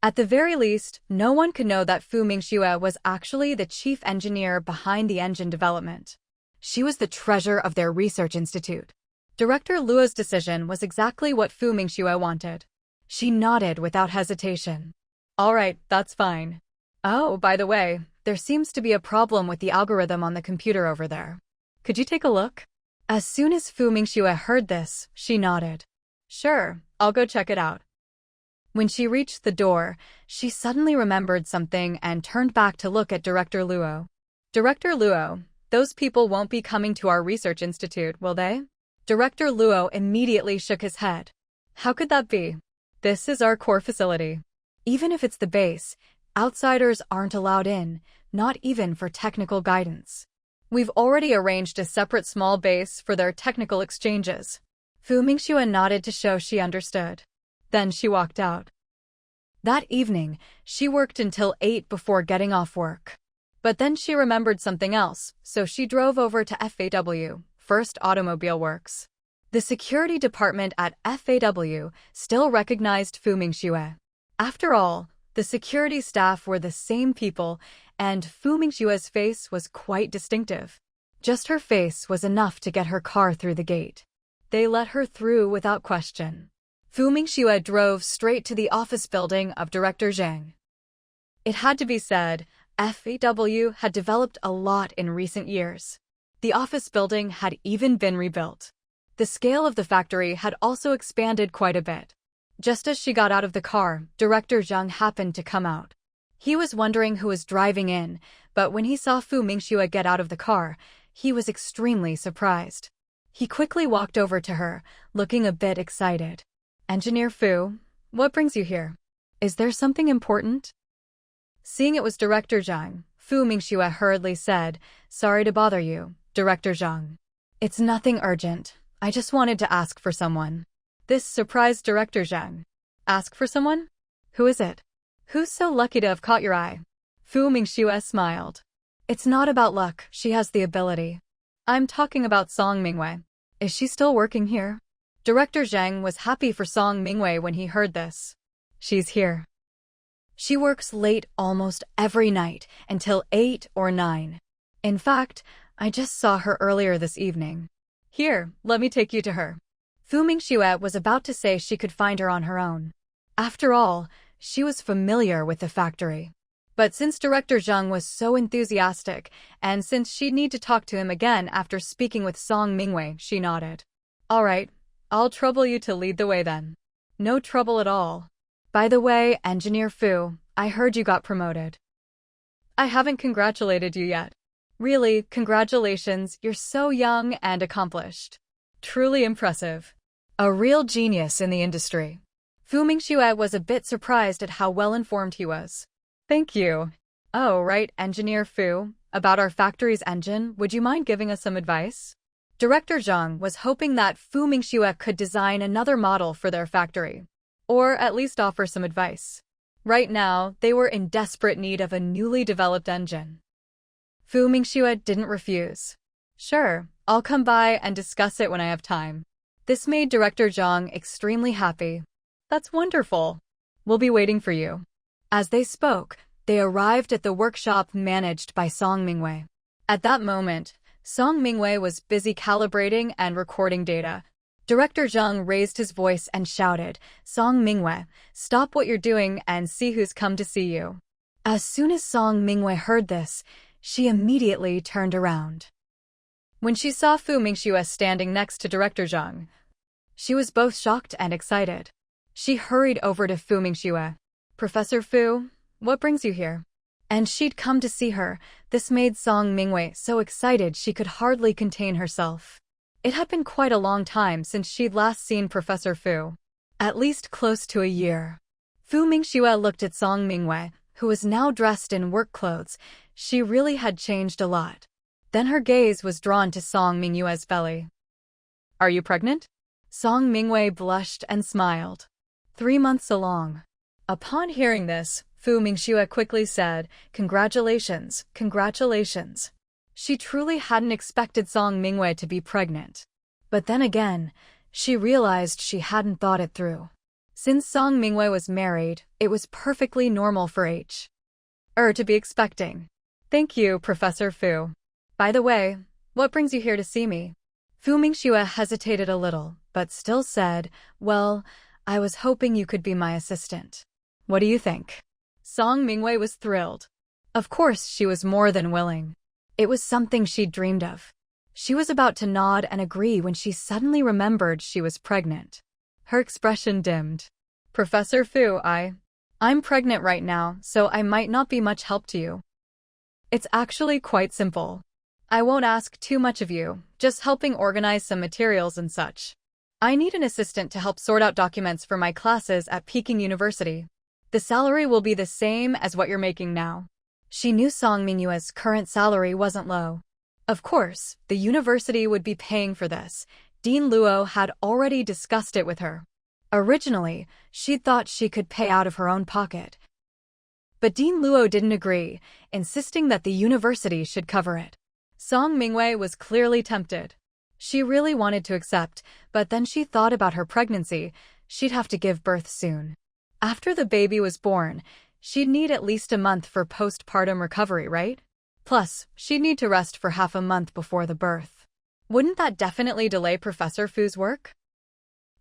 At the very least, no one could know that Fu Mingxue was actually the chief engineer behind the engine development. She was the treasure of their research institute. Director Luo's decision was exactly what Fu Mingxue wanted. She nodded without hesitation. All right, that's fine. Oh, by the way, there seems to be a problem with the algorithm on the computer over there. Could you take a look? As soon as Fu Mingxue heard this, she nodded. Sure, I'll go check it out. When she reached the door, she suddenly remembered something and turned back to look at Director Luo. Director Luo, those people won't be coming to our research institute, will they? Director Luo immediately shook his head. How could that be? This is our core facility. Even if it's the base, outsiders aren't allowed in, not even for technical guidance. We've already arranged a separate small base for their technical exchanges. Fu Mingxue nodded to show she understood. Then she walked out. That evening, she worked until 8 before getting off work. But then she remembered something else, so she drove over to FAW, First Automobile Works. The security department at FAW still recognized Fu Mingxue. After all, the security staff were the same people, and Fu Mingxue's face was quite distinctive. Just her face was enough to get her car through the gate. They let her through without question. Fu Mingxue drove straight to the office building of Director Zhang. It had to be said, FAW had developed a lot in recent years. The office building had even been rebuilt. The scale of the factory had also expanded quite a bit. Just as she got out of the car, Director Zhang happened to come out. He was wondering who was driving in, but when he saw Fu Mingxue get out of the car, he was extremely surprised. He quickly walked over to her, looking a bit excited. Engineer Fu, what brings you here? Is there something important? Seeing it was Director Zhang, Fu Mingxue hurriedly said, Sorry to bother you, Director Zhang. It's nothing urgent. I just wanted to ask for someone. This surprised Director Zhang. Ask for someone? Who is it? Who's so lucky to have caught your eye? Fu Mingxue smiled. It's not about luck, she has the ability. I'm talking about Song Mingwei. Is she still working here? Director Zhang was happy for Song Mingwei when he heard this. She's here. She works late almost every night, until 8 or 9. In fact, I just saw her earlier this evening. Here, let me take you to her. Fu Mingxue was about to say she could find her on her own. After all, she was familiar with the factory. But since Director Zhang was so enthusiastic, and since she'd need to talk to him again after speaking with Song Mingwei, she nodded. All right, I'll trouble you to lead the way then. No trouble at all. By the way, Engineer Fu, I heard you got promoted. I haven't congratulated you yet. Really, congratulations, you're so young and accomplished. Truly impressive. A real genius in the industry. Fu Mingxue was a bit surprised at how well-informed he was. Thank you. Oh, right, Engineer Fu, about our factory's engine, would you mind giving us some advice? Director Zhang was hoping that Fu Mingxue could design another model for their factory, or at least offer some advice. Right now, they were in desperate need of a newly developed engine. Fu Mingxue didn't refuse. Sure, I'll come by and discuss it when I have time. This made Director Zhang extremely happy. That's wonderful. We'll be waiting for you. As they spoke, they arrived at the workshop managed by Song Mingwei. At that moment, Song Mingwei was busy calibrating and recording data. Director Zhang raised his voice and shouted, "Song Mingwei, stop what you're doing and see who's come to see you." As soon as Song Mingwei heard this, she immediately turned around. When she saw Fu Mingxue standing next to Director Zhang, she was both shocked and excited. She hurried over to Fu Mingxue. "Professor Fu, what brings you here?" And she'd come to see her. This made Song Mingwei so excited she could hardly contain herself. It had been quite a long time since she'd last seen Professor Fu. At least close to a year. Fu Mingxue looked at Song Mingwei, who was now dressed in work clothes. She really had changed a lot. Then her gaze was drawn to Song Mingxue's belly. "Are you pregnant?" Song Mingwei blushed and smiled. 3 months along. Upon hearing this, Fu Mingxue quickly said, "Congratulations, congratulations." She truly hadn't expected Song Mingwei to be pregnant. But then again, she realized she hadn't thought it through. Since Song Mingwei was married, it was perfectly normal for to be expecting. "Thank you, Professor Fu. By the way, what brings you here to see me?" Fu Mingxue hesitated a little, but still said, "Well, I was hoping you could be my assistant. What do you think?" Song Mingwei was thrilled. Of course, she was more than willing. It was something she'd dreamed of. She was about to nod and agree when she suddenly remembered she was pregnant. Her expression dimmed. "Professor Fu, I'm pregnant right now, so I might not be much help to you. It's actually quite simple. I won't ask too much of you, just helping organize some materials and such. I need an assistant to help sort out documents for my classes at Peking University. The salary will be the same as what you're making now." She knew Song Mingxue's current salary wasn't low. Of course, the university would be paying for this. Dean Luo had already discussed it with her. Originally, she'd thought she could pay out of her own pocket. But Dean Luo didn't agree, insisting that the university should cover it. Song Mingwei was clearly tempted. She really wanted to accept, but then she thought about her pregnancy. She'd have to give birth soon. After the baby was born, she'd need at least a month for postpartum recovery, right? Plus, she'd need to rest for half a month before the birth. Wouldn't that definitely delay Professor Fu's work?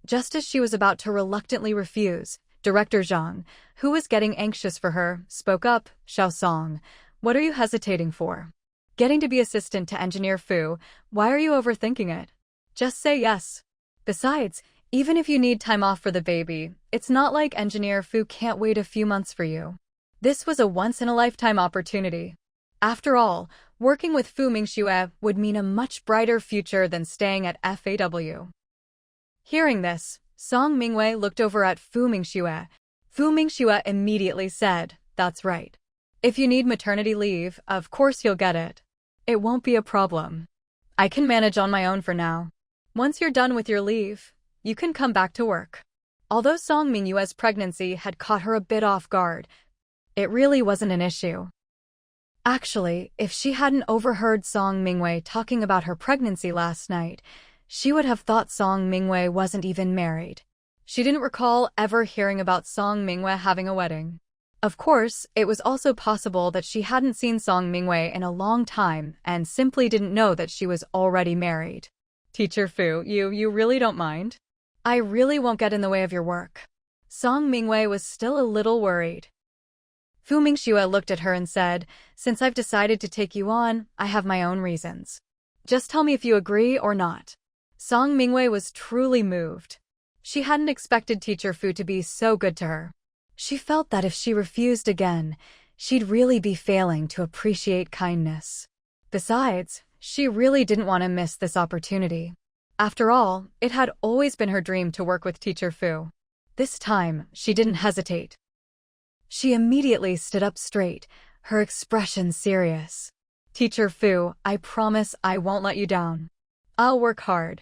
Just as she was about to reluctantly refuse, Director Zhang, who was getting anxious for her, spoke up. "Xiao Song, what are you hesitating for? Getting to be assistant to Engineer Fu, why are you overthinking it? Just say yes. Besides, even if you need time off for the baby, it's not like Engineer Fu can't wait a few months for you. This was a once-in-a-lifetime opportunity. After all, working with Fu Mingxue would mean a much brighter future than staying at FAW." Hearing this, Song Mingwei looked over at Fu Mingxue. Fu Mingxue immediately said, "That's right. If you need maternity leave, of course you'll get it. It won't be a problem. I can manage on my own for now. Once you're done with your leave, you can come back to work." Although Song Mingxue's pregnancy had caught her a bit off guard, it really wasn't an issue. Actually, if she hadn't overheard Song Mingwei talking about her pregnancy last night, she would have thought Song Mingwei wasn't even married. She didn't recall ever hearing about Song Mingwei having a wedding. Of course, it was also possible that she hadn't seen Song Mingwei in a long time and simply didn't know that she was already married. "Teacher Fu, you really don't mind? I really won't get in the way of your work." Song Mingwei was still a little worried. Fu Mingxue looked at her and said, "Since I've decided to take you on, I have my own reasons. Just tell me if you agree or not." Song Mingwei was truly moved. She hadn't expected Teacher Fu to be so good to her. She felt that if she refused again, she'd really be failing to appreciate kindness. Besides, she really didn't want to miss this opportunity. After all, it had always been her dream to work with Teacher Fu. This time, she didn't hesitate. She immediately stood up straight, her expression serious. Teacher Fu, I promise I won't let you down. I'll work hard.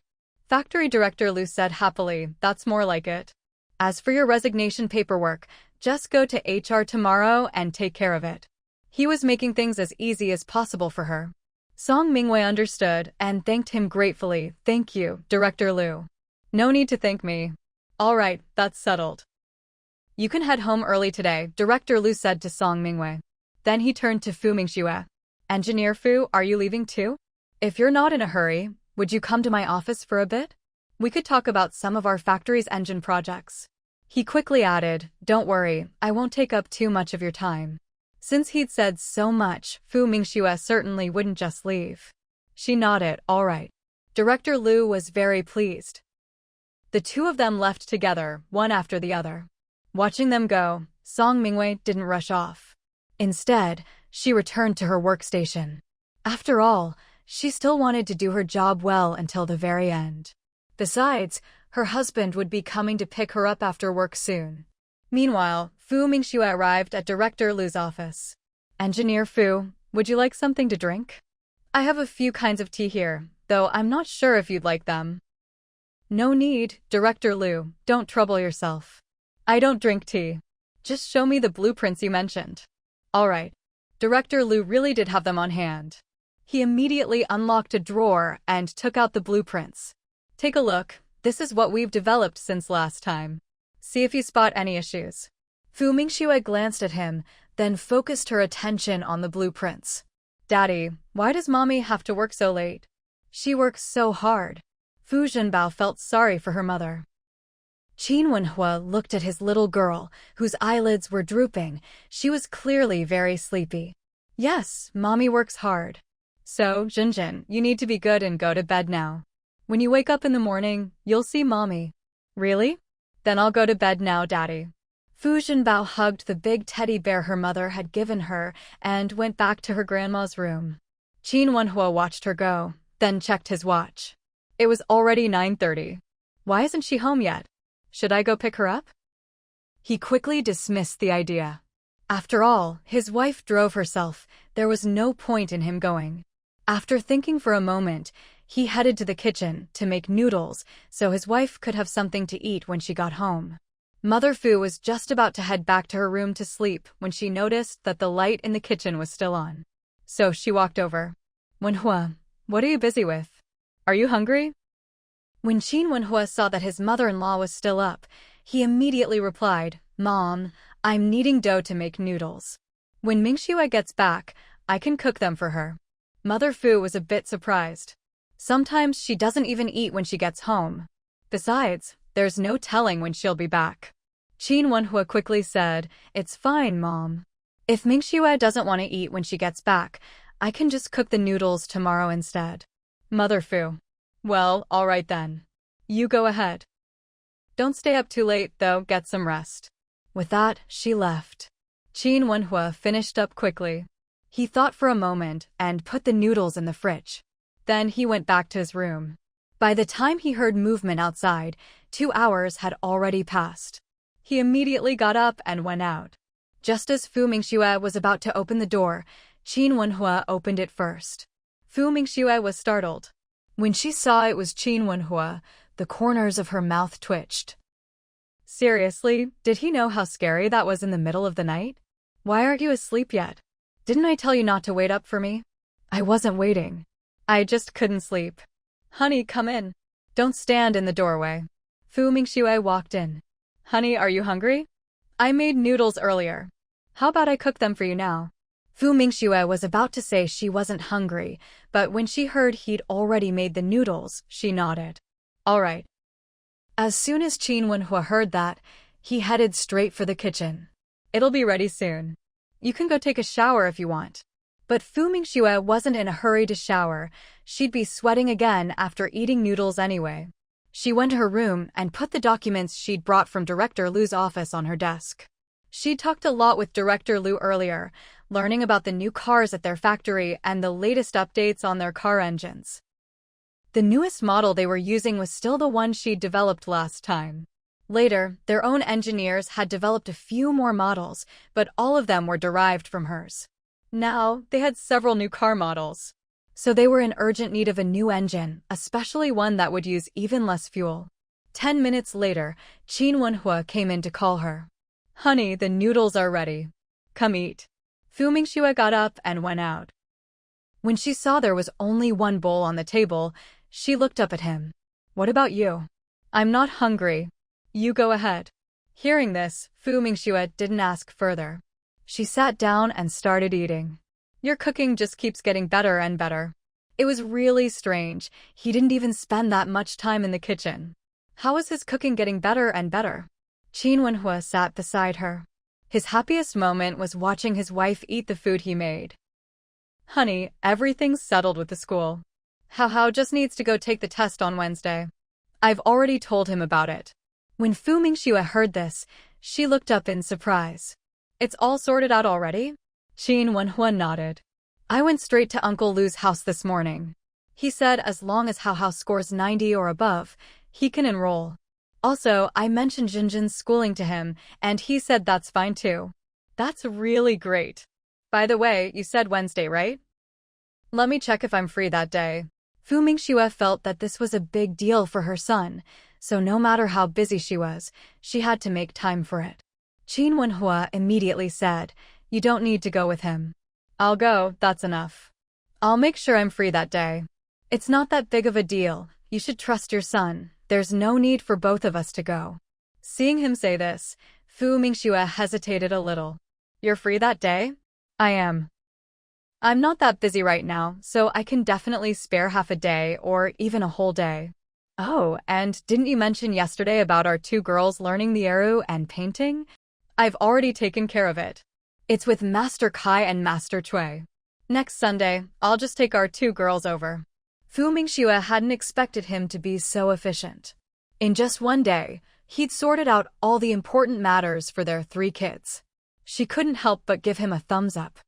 Factory Director Lu said happily, that's more like it. As for your resignation paperwork, just go to HR tomorrow and take care of it. He was making things as easy as possible for her. Song Mingxue understood and thanked him gratefully. Thank you, Director Lu. No need to thank me. All right, that's settled. You can head home early today, Director Lu said to Song Mingxue. Then he turned to Fu Mingxue. Engineer Fu, are you leaving too? If you're not in a hurry, would you come to my office for a bit? We could talk about some of our factory's engine projects. He quickly added, don't worry, I won't take up too much of your time. Since he'd said so much, Fu Mingxue certainly wouldn't just leave. She nodded, all right. Director Lu was very pleased. The two of them left together, one after the other. Watching them go, Song Mingxue didn't rush off. Instead, she returned to her workstation. After all, she still wanted to do her job well until the very end. Besides, her husband would be coming to pick her up after work soon. Meanwhile, Fu Mingxue arrived at Director Lu's office. Engineer Fu, would you like something to drink? I have a few kinds of tea here, though I'm not sure if you'd like them. No need, Director Lu, don't trouble yourself. I don't drink tea. Just show me the blueprints you mentioned. All right. Director Lu really did have them on hand. He immediately unlocked a drawer and took out the blueprints. Take a look, this is what we've developed since last time. See if you spot any issues. Fu Mingxue glanced at him, then focused her attention on the blueprints. Daddy, why does Mommy have to work so late? She works so hard. Fu Zhenbao felt sorry for her mother. Qin Wenhua looked at his little girl, whose eyelids were drooping. She was clearly very sleepy. Yes, Mommy works hard. So, Jinjin, you need to be good and go to bed now. When you wake up in the morning, you'll see Mommy. Really? Then I'll go to bed now, Daddy. Fu Zhenbao hugged the big teddy bear her mother had given her and went back to her grandma's room. Qin Wenhua watched her go, then checked his watch. It was already 9:30. Why isn't she home yet? Should I go pick her up? He quickly dismissed the idea. After all, his wife drove herself. There was no point in him going. After thinking for a moment, he headed to the kitchen to make noodles so his wife could have something to eat when she got home. Mother Fu was just about to head back to her room to sleep when she noticed that the light in the kitchen was still on. So she walked over. Wenhua, what are you busy with? Are you hungry? When Qin Wenhua saw that his mother-in-law was still up, he immediately replied, Mom, I'm kneading dough to make noodles. When Mingxue gets back, I can cook them for her. Mother Fu was a bit surprised. Sometimes she doesn't even eat when she gets home. Besides, there's no telling when she'll be back. Qin Wenhua quickly said, It's fine, Mom. If Mingxue doesn't want to eat when she gets back, I can just cook the noodles tomorrow instead. Mother Fu. Well, all right then. You go ahead. Don't stay up too late, though, get some rest. With that, she left. Qin Wenhua finished up quickly. He thought for a moment and put the noodles in the fridge. Then he went back to his room. By the time he heard movement outside, 2 hours had already passed. He immediately got up and went out. Just as Fu Mingxue was about to open the door, Qin Wenhua opened it first. Fu Mingxue was startled. When she saw it was Qin Wenhua, the corners of her mouth twitched. Seriously, did he know how scary that was in the middle of the night? Why aren't you asleep yet? Didn't I tell you not to wait up for me? I wasn't waiting. I just couldn't sleep. Honey, come in. Don't stand in the doorway. Fu Mingxue walked in. Honey, are you hungry? I made noodles earlier. How about I cook them for you now? Fu Mingxue was about to say she wasn't hungry, but when she heard he'd already made the noodles, she nodded. All right. As soon as Qin Wenhua heard that, he headed straight for the kitchen. It'll be ready soon. You can go take a shower if you want. But Fu Mingxue wasn't in a hurry to shower. She'd be sweating again after eating noodles anyway. She went to her room and put the documents she'd brought from Director Lu's office on her desk. She'd talked a lot with Director Liu earlier, learning about the new cars at their factory and the latest updates on their car engines. The newest model they were using was still the one she'd developed last time. Later, their own engineers had developed a few more models, but all of them were derived from hers. Now, they had several new car models. So they were in urgent need of a new engine, especially one that would use even less fuel. 10 minutes later, Qin Wenhua came in to call her. "Honey, the noodles are ready. Come eat." Fu Mingxue got up and went out. When she saw there was only one bowl on the table, she looked up at him. "What about you?" "I'm not hungry. You go ahead." Hearing this, Fu Mingxue didn't ask further. She sat down and started eating. "Your cooking just keeps getting better and better." It was really strange. He didn't even spend that much time in the kitchen. How was his cooking getting better and better? Qin Wenhua sat beside her. His happiest moment was watching his wife eat the food he made. "Honey, everything's settled with the school. Hao just needs to go take the test on Wednesday. I've already told him about it." When Fu Mingxue heard this, she looked up in surprise. "It's all sorted out already?" Qin Wenhua nodded. "I went straight to Uncle Lu's house this morning. He said as long as Hao scores 90 or above, he can enroll. Also, I mentioned Jinjin's schooling to him, and he said that's fine too." "That's really great. By the way, you said Wednesday, right? Let me check if I'm free that day." Fu Mingxue felt that this was a big deal for her son, so no matter how busy she was, she had to make time for it. Qin Wenhua immediately said, "You don't need to go with him. I'll go, that's enough. I'll make sure I'm free that day. It's not that big of a deal, you should trust your son, there's no need for both of us to go." Seeing him say this, Fu Mingxue hesitated a little. "You're free that day?" "I am. I'm not that busy right now, so I can definitely spare half a day or even a whole day." "Oh, and didn't you mention yesterday about our two girls learning the eru and painting?" "I've already taken care of it. It's with Master Kai and Master Cui. Next Sunday, I'll just take our two girls over." Fu Mingxue hadn't expected him to be so efficient. In just one day, he'd sorted out all the important matters for their 3 kids. She couldn't help but give him a thumbs up.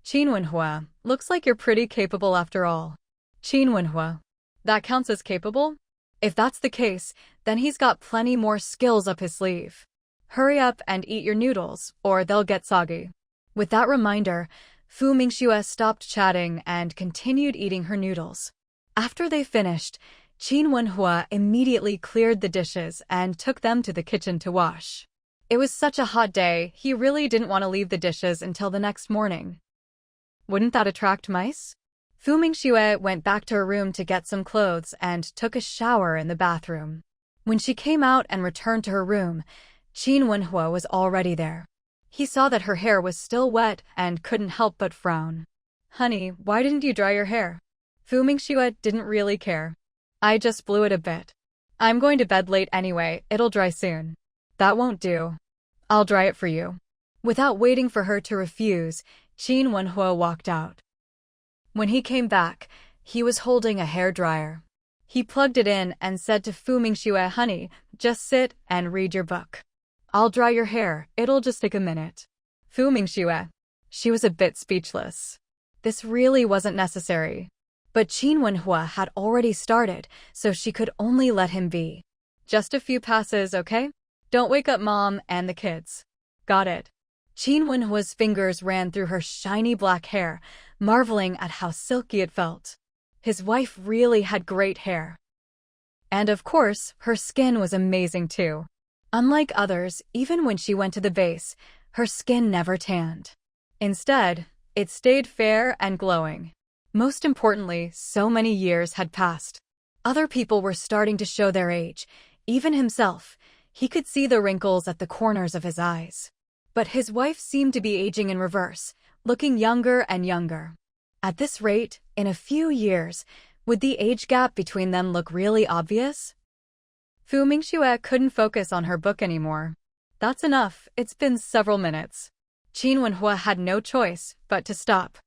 "Qin Wenhua, looks like you're pretty capable after all." Qin Wenhua. "That counts as capable? If that's the case, then he's got plenty more skills up his sleeve. Hurry up and eat your noodles, or they'll get soggy." With that reminder, Fu Mingxue stopped chatting and continued eating her noodles. After they finished, Qin Wenhua immediately cleared the dishes and took them to the kitchen to wash. It was such a hot day, he really didn't want to leave the dishes until the next morning. Wouldn't that attract mice? Fu Mingxue went back to her room to get some clothes and took a shower in the bathroom. When she came out and returned to her room, Qin Wenhua was already there. He saw that her hair was still wet and couldn't help but frown. "Honey, why didn't you dry your hair?" Fu Mingxue didn't really care. "I just blew it a bit. I'm going to bed late anyway, it'll dry soon." "That won't do. I'll dry it for you." Without waiting for her to refuse, Qin Wenhua walked out. When he came back, he was holding a hairdryer. He plugged it in and said to Fu Mingxue, "Honey, just sit and read your book. I'll dry your hair, it'll just take a minute." Fu Mingxue. She was a bit speechless. This really wasn't necessary. But Qin Wenhua had already started, so she could only let him be. "Just a few passes, okay? Don't wake up Mom and the kids." "Got it." Qin Wenhua's fingers ran through her shiny black hair, marveling at how silky it felt. His wife really had great hair. And of course, her skin was amazing too. Unlike others, even when she went to the base, her skin never tanned. Instead, it stayed fair and glowing. Most importantly, so many years had passed. Other people were starting to show their age. Even himself, he could see the wrinkles at the corners of his eyes. But his wife seemed to be aging in reverse, looking younger and younger. At this rate, in a few years, would the age gap between them look really obvious? Fu Mingxue couldn't focus on her book anymore. "That's enough, it's been several minutes." Qin Wenhua had no choice but to stop.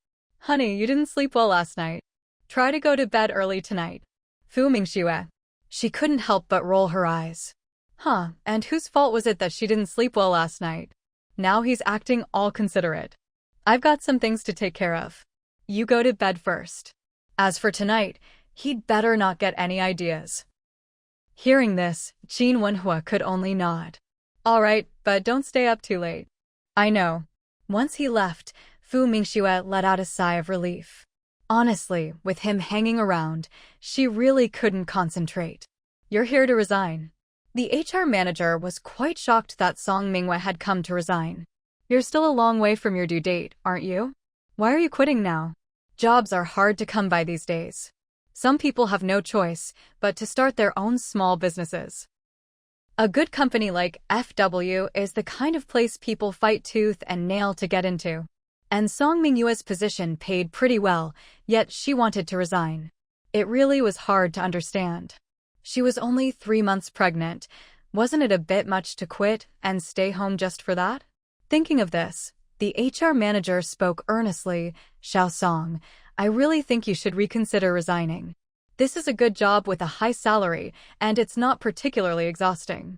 "Honey, you didn't sleep well last night. Try to go to bed early tonight." Fu Mingxue. She couldn't help but roll her eyes. And whose fault was it that she didn't sleep well last night? Now he's acting all considerate. I've got some things to take care of. You go to bed first. As for tonight, he'd better not get any ideas. Hearing this, Qin Wenhua could only nod. All right, but don't stay up too late. I know. Once he left, Fu Mingxue let out a sigh of relief. Honestly, with him hanging around, she really couldn't concentrate. You're here to resign. The HR manager was quite shocked that Song Mingwei had come to resign. You're still a long way from your due date, aren't you? Why are you quitting now? Jobs are hard to come by these days. Some people have no choice but to start their own small businesses. A good company like FW is the kind of place people fight tooth and nail to get into. And Song Mingyue's position paid pretty well, yet she wanted to resign. It really was hard to understand. She was only 3 months pregnant. Wasn't it a bit much to quit and stay home just for that? Thinking of this, the HR manager spoke earnestly. Xiao Song, I really think you should reconsider resigning. This is a good job with a high salary, and it's not particularly exhausting.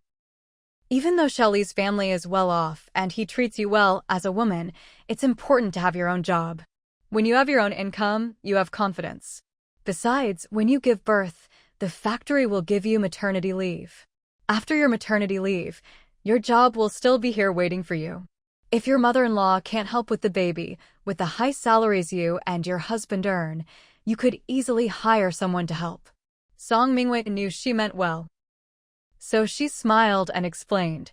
Even though Xiaoli's family is well off and he treats you well as a woman, it's important to have your own job. When you have your own income, you have confidence. Besides, when you give birth, the factory will give you maternity leave. After your maternity leave, your job will still be here waiting for you. If your mother-in-law can't help with the baby, with the high salaries you and your husband earn, you could easily hire someone to help. Song Mingwei knew she meant well. So she smiled and explained,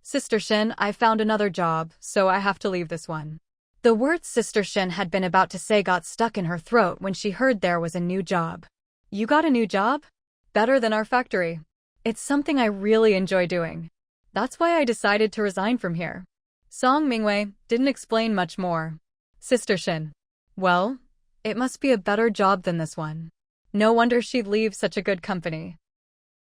Sister Shin, I found another job, so I have to leave this one. The words Sister Shin had been about to say got stuck in her throat when she heard there was a new job. You got a new job? Better than our factory. It's something I really enjoy doing. That's why I decided to resign from here. Song Mingwei didn't explain much more. Sister Shin. Well, it must be a better job than this one. No wonder she'd leave such a good company.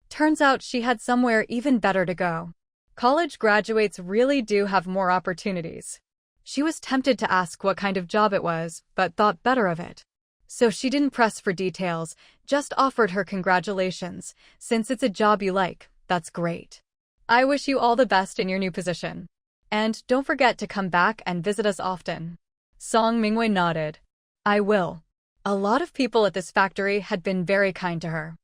Turns out she had somewhere even better to go. College graduates really do have more opportunities. She was tempted to ask what kind of job it was, but thought better of it. So she didn't press for details, just offered her congratulations. Since it's a job you like, that's great. I wish you all the best in your new position. And don't forget to come back and visit us often. Song Mingwei nodded. I will. A lot of people at this factory had been very kind to her.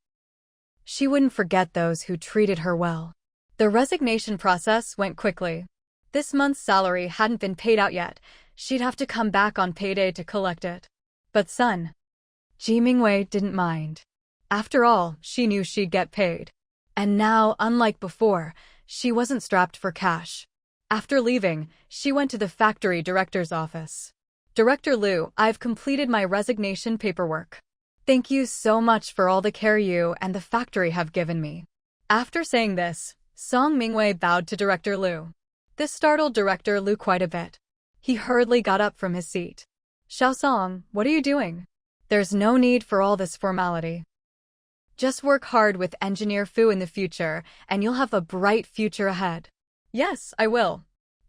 She wouldn't forget those who treated her well. The resignation process went quickly. This month's salary hadn't been paid out yet. She'd have to come back on payday to collect it. But Ji Mingwei didn't mind. After all, she knew she'd get paid. And now, unlike before, she wasn't strapped for cash. After leaving, she went to the factory director's office. Director Liu, I've completed my resignation paperwork. Thank you so much for all the care you and the factory have given me. After saying this, Song Mingwei bowed to Director Liu. This startled Director Liu quite a bit. He hurriedly got up from his seat. Xiao Song, what are you doing? There's no need for all this formality. Just work hard with Engineer Fu in the future, and you'll have a bright future ahead. Yes, I will.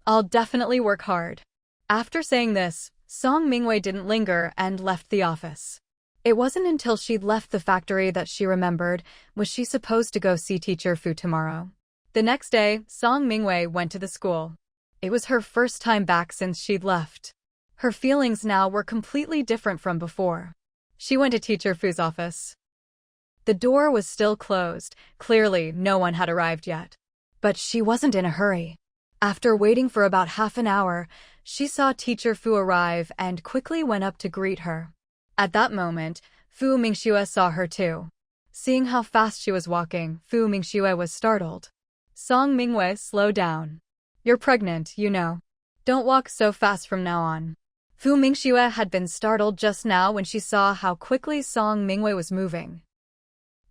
I'll definitely work hard. After saying this, Song Mingwei didn't linger and left the office. It wasn't until she'd left the factory that she remembered, was she supposed to go see Teacher Fu tomorrow? The next day, Song Mingwei went to the school. It was her first time back since she'd left. Her feelings now were completely different from before. She went to Teacher Fu's office. The door was still closed. Clearly, no one had arrived yet. But she wasn't in a hurry. After waiting for about half an hour, she saw Teacher Fu arrive and quickly went up to greet her. At that moment, Fu Mingxue saw her too. Seeing how fast she was walking, Fu Mingxue was startled. Song Mingwei, slow down. You're pregnant, you know. Don't walk so fast from now on. Fu Mingxue had been startled just now when she saw how quickly Song Mingwei was moving.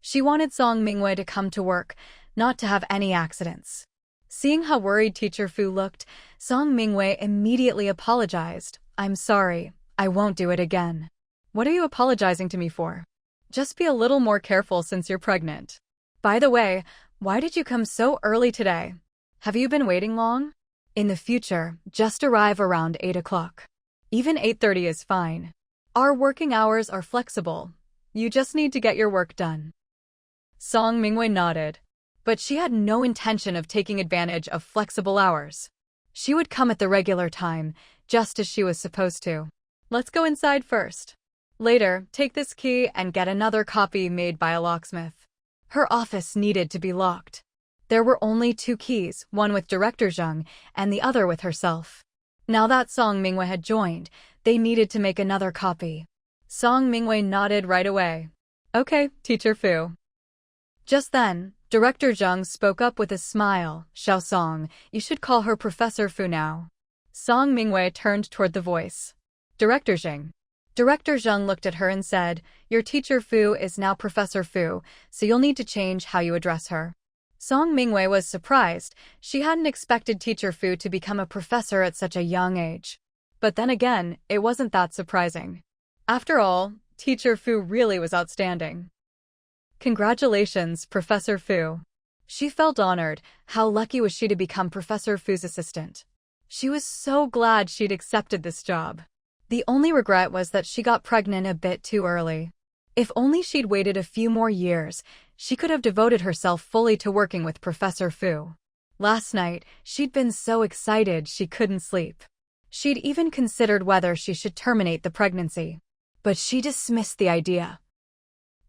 She wanted Song Mingwei to come to work, not to have any accidents. Seeing how worried Teacher Fu looked, Song Mingwei immediately apologized. I'm sorry, I won't do it again. What are you apologizing to me for? Just be a little more careful since you're pregnant. By the way, why did you come so early today? Have you been waiting long? In the future, just arrive around 8 o'clock. Even 8:30 is fine. Our working hours are flexible. You just need to get your work done. Song Mingwei nodded. But she had no intention of taking advantage of flexible hours. She would come at the regular time, just as she was supposed to. Let's go inside first. Later, take this key and get another copy made by a locksmith. Her office needed to be locked. There were only 2 keys, one with Director Zheng and the other with herself. Now that Song Mingwei had joined, they needed to make another copy. Song Mingwei nodded right away. Okay, Teacher Fu. Just then, Director Zheng spoke up with a smile. Xiao Song, you should call her Professor Fu now. Song Mingwei turned toward the voice. Director Zheng. Director Zheng looked at her and said, your Teacher Fu is now Professor Fu, so you'll need to change how you address her. Song Mingwei was surprised. She hadn't expected Teacher Fu to become a professor at such a young age. But then again, it wasn't that surprising. After all, Teacher Fu really was outstanding. Congratulations, Professor Fu. She felt honored. How lucky was she to become Professor Fu's assistant? She was so glad she'd accepted this job. The only regret was that she got pregnant a bit too early. If only she'd waited a few more years, she could have devoted herself fully to working with Professor Fu. Last night, she'd been so excited she couldn't sleep. She'd even considered whether she should terminate the pregnancy. But she dismissed the idea.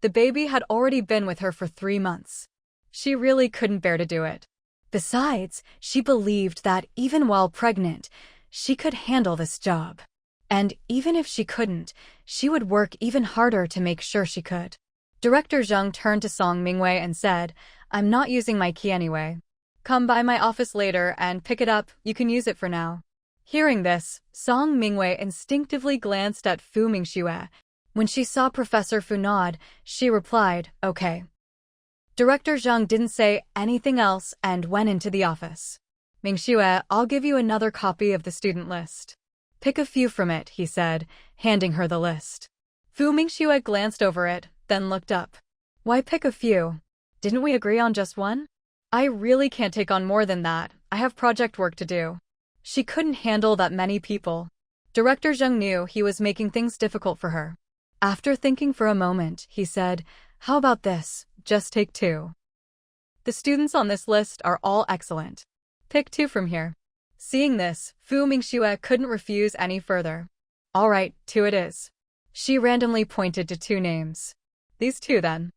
The baby had already been with her for 3 months. She really couldn't bear to do it. Besides, she believed that even while pregnant, she could handle this job. And even if she couldn't, she would work even harder to make sure she could. Director Zheng turned to Song Mingwei and said, I'm not using my key anyway. Come by my office later and pick it up, you can use it for now. Hearing this, Song Mingwei instinctively glanced at Fu Mingxue. When she saw Professor Fu nod, she replied, okay. Director Zheng didn't say anything else and went into the office. Mingxue, I'll give you another copy of the student list. Pick a few from it, he said, handing her the list. Fu Mingxue glanced over it, then looked up. Why pick a few? Didn't we agree on just one? I really can't take on more than that. I have project work to do. She couldn't handle that many people. Director Zheng knew he was making things difficult for her. After thinking for a moment, he said, how about this? Just take 2. The students on this list are all excellent. Pick 2 from here. Seeing this, Fu Mingxue couldn't refuse any further. All right, 2 it is. She randomly pointed to 2 names. These 2 then.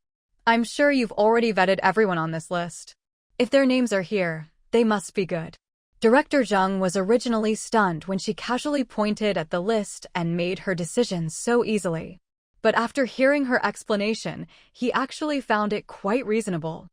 I'm sure you've already vetted everyone on this list. If their names are here, they must be good. Director Zheng was originally stunned when she casually pointed at the list and made her decision so easily. But after hearing her explanation, he actually found it quite reasonable.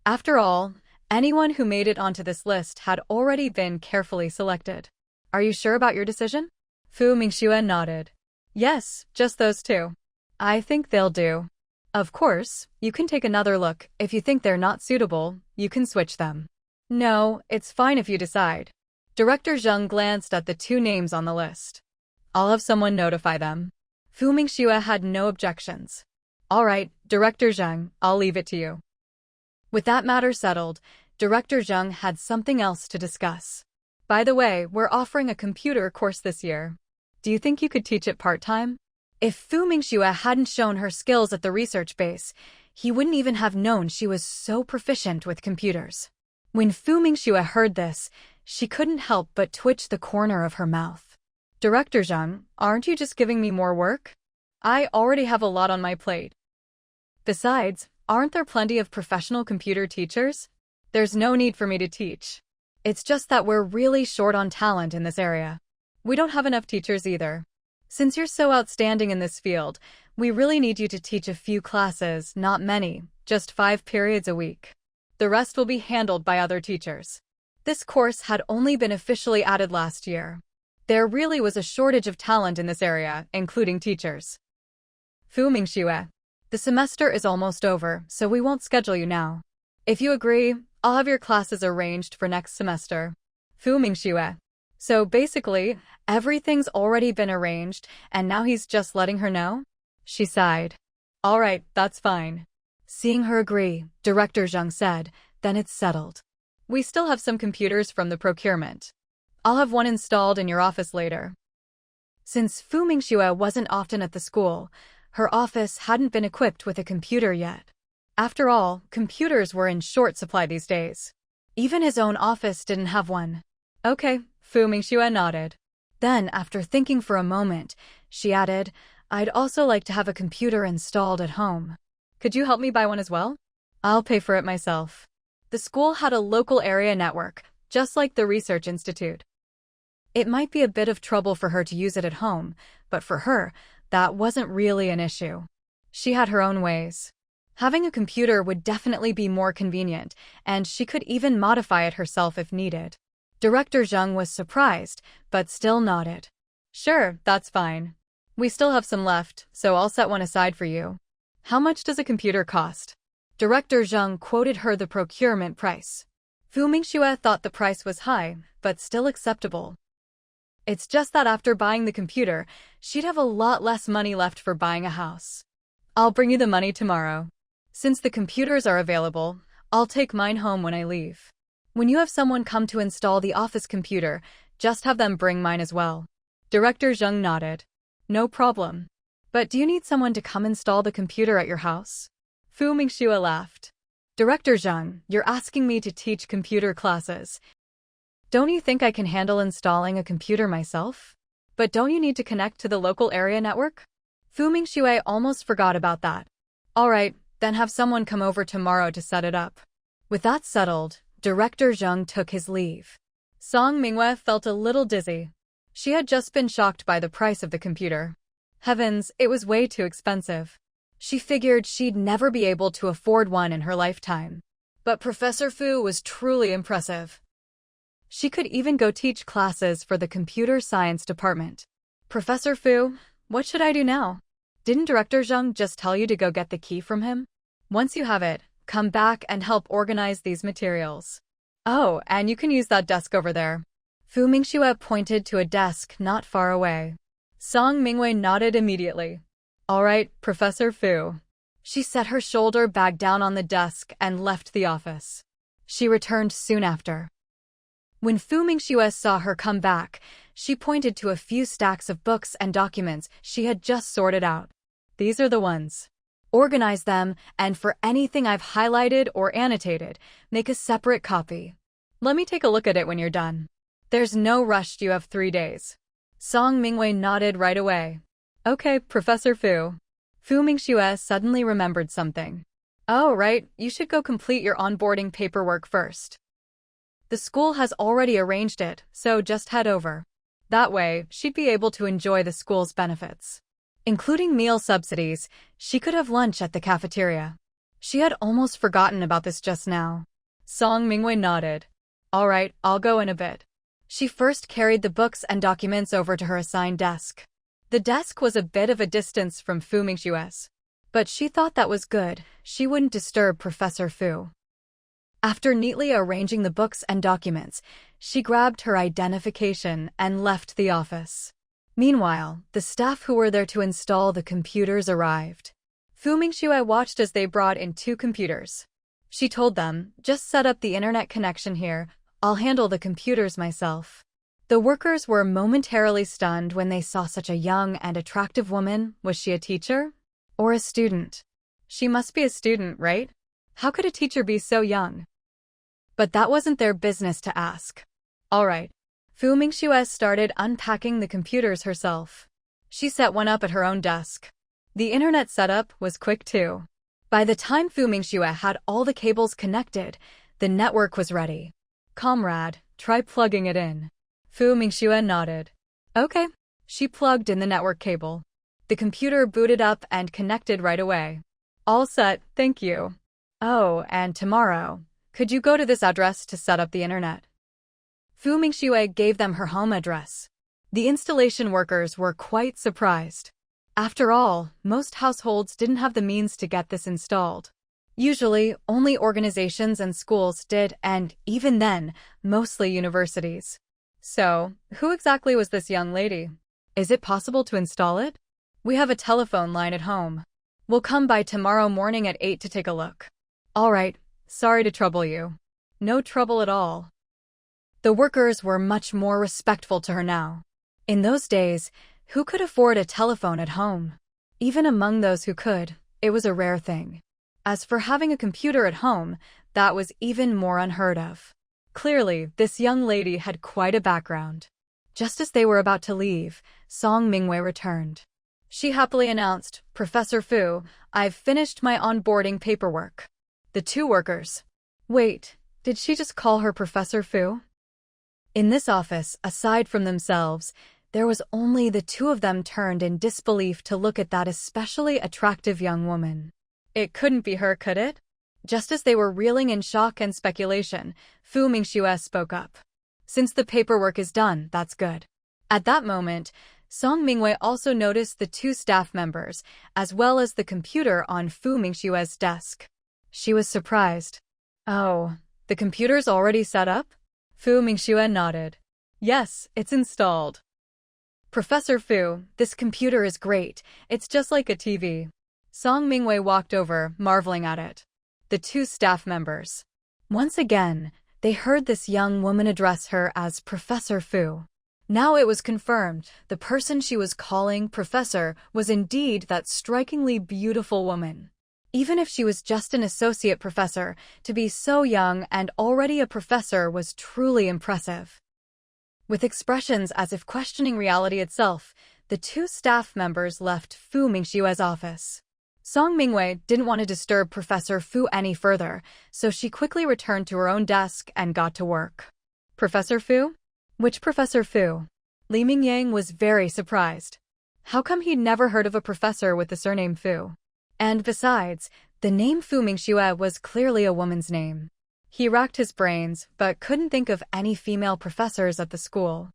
After all, anyone who made it onto this list had already been carefully selected. Are you sure about your decision? Fu Mingxue nodded. Yes, just those 2. I think they'll do. Of course, you can take another look. If you think they're not suitable, you can switch them. No, it's fine if you decide. Director Zheng glanced at the 2 names on the list. I'll have someone notify them. Fu Mingxue had no objections. All right, Director Zheng, I'll leave it to you. With that matter settled, Director Zheng had something else to discuss. By the way, we're offering a computer course this year. Do you think you could teach it part-time? If Fu Mingxue hadn't shown her skills at the research base, he wouldn't even have known she was so proficient with computers. When Fu Mingxue heard this, she couldn't help but twitch the corner of her mouth. Director Zheng, aren't you just giving me more work? I already have a lot on my plate. Besides, aren't there plenty of professional computer teachers? There's no need for me to teach. It's just that we're really short on talent in this area. We don't have enough teachers either. Since you're so outstanding in this field, we really need you to teach a few classes, not many, just 5 periods a week. The rest will be handled by other teachers. This course had only been officially added last year. There really was a shortage of talent in this area, including teachers. Fu Mingxue, the semester is almost over, so we won't schedule you now. If you agree, I'll have your classes arranged for next semester. Fu Mingxue. So basically, everything's already been arranged, and now he's just letting her know? She sighed. All right, that's fine. Seeing her agree, Director Zheng said, then it's settled. We still have some computers from the procurement. I'll have one installed in your office later. Since Fu Mingxue wasn't often at the school, her office hadn't been equipped with a computer yet. After all, computers were in short supply these days. Even his own office didn't have one. Okay, Fu Mingxue nodded. Then, after thinking for a moment, she added, I'd also like to have a computer installed at home. Could you help me buy one as well? I'll pay for it myself. The school had a local area network, just like the research institute. It might be a bit of trouble for her to use it at home, but for her, that wasn't really an issue. She had her own ways. Having a computer would definitely be more convenient, and she could even modify it herself if needed. Director Zheng was surprised, but still nodded. Sure, that's fine. We still have some left, so I'll set one aside for you. How much does a computer cost? Director Zheng quoted her the procurement price. Fu Mingxue thought the price was high, but still acceptable. It's just that after buying the computer, she'd have a lot less money left for buying a house. I'll bring you the money tomorrow. Since the computers are available, I'll take mine home when I leave. When you have someone come to install the office computer, just have them bring mine as well. Director Zheng nodded. No problem. But do you need someone to come install the computer at your house? Fu Mingxue laughed. Director Zheng, you're asking me to teach computer classes. Don't you think I can handle installing a computer myself? But don't you need to connect to the local area network? Fu Mingxue almost forgot about that. All right, then have someone come over tomorrow to set it up. With that settled, Director Zheng took his leave. Song Mingxue felt a little dizzy. She had just been shocked by the price of the computer. Heavens, it was way too expensive. She figured she'd never be able to afford one in her lifetime. But Professor Fu was truly impressive. She could even go teach classes for the computer science department. Professor Fu, what should I do now? Didn't Director Zheng just tell you to go get the key from him? Once you have it, come back and help organize these materials. Oh, and you can use that desk over there. Fu Mingxue pointed to a desk not far away. Song Mingxue nodded immediately. All right, Professor Fu. She set her shoulder bag down on the desk and left the office. She returned soon after. When Fu Mingxue saw her come back, she pointed to a few stacks of books and documents she had just sorted out. These are the ones. Organize them, and for anything I've highlighted or annotated, make a separate copy. Let me take a look at it when you're done. There's no rush, you have 3 days. Song Mingxue nodded right away. Okay, Professor Fu. Fu Mingxue suddenly remembered something. Oh, right, you should go complete your onboarding paperwork first. The school has already arranged it, so just head over. That way, she'd be able to enjoy the school's benefits. Including meal subsidies, she could have lunch at the cafeteria. She had almost forgotten about this just now. Song Mingxue nodded. All right, I'll go in a bit. She first carried the books and documents over to her assigned desk. The desk was a bit of a distance from Fu Mingxue's. But she thought that was good, she wouldn't disturb Professor Fu. After neatly arranging the books and documents, she grabbed her identification and left the office. Meanwhile, the staff who were there to install the computers arrived. Fu Mingxue watched as they brought in 2 computers. She told them, just set up the internet connection here, I'll handle the computers myself. The workers were momentarily stunned when they saw such a young and attractive woman. Was she a teacher? Or a student? She must be a student, right? How could a teacher be so young? But that wasn't their business to ask. All right. Fu Mingxue started unpacking the computers herself. She set one up at her own desk. The internet setup was quick too. By the time Fu Mingxue had all the cables connected, the network was ready. Comrade, try plugging it in. Fu Mingxue nodded. Okay. She plugged in the network cable. The computer booted up and connected right away. All set, thank you. Oh, and tomorrow, could you go to this address to set up the internet? Fu Mingxue gave them her home address. The installation workers were quite surprised. After all, most households didn't have the means to get this installed. Usually, only organizations and schools did, and even then, mostly universities. So, who exactly was this young lady? Is it possible to install it? We have a telephone line at home. We'll come by tomorrow morning at 8 to take a look. All right, sorry to trouble you. No trouble at all. The workers were much more respectful to her now. In those days, who could afford a telephone at home? Even among those who could, it was a rare thing. As for having a computer at home, that was even more unheard of. Clearly, this young lady had quite a background. Just as they were about to leave, Song Mingxue returned. She happily announced, "Professor Fu, I've finished my onboarding paperwork." The two workers. Wait, did she just call her Professor Fu? In this office, aside from themselves, there was only the two of them turned in disbelief to look at that especially attractive young woman. It couldn't be her, could it? Just as they were reeling in shock and speculation, Fu Mingxue spoke up. "Since the paperwork is done, that's good." At that moment, Song Mingxue also noticed the two staff members, as well as the computer on Fu Mingxue's desk. She was surprised. "Oh, the computer's already set up?" Fu Mingxue nodded. "Yes, it's installed." "Professor Fu, this computer is great. It's just like a TV." Song Mingxue walked over, marveling at it. The two staff members. Once again, they heard this young woman address her as Professor Fu. Now it was confirmed, the person she was calling Professor was indeed that strikingly beautiful woman. Even if she was just an associate professor, to be so young and already a professor was truly impressive. With expressions as if questioning reality itself, the two staff members left Fu Mingxue's office. Song Mingxue didn't want to disturb Professor Fu any further, so she quickly returned to her own desk and got to work. "Professor Fu? Which Professor Fu?" Li Mingyang was very surprised. How come he'd never heard of a professor with the surname Fu? And besides, the name Fu Mingxue was clearly a woman's name. He racked his brains, but couldn't think of any female professors at the school.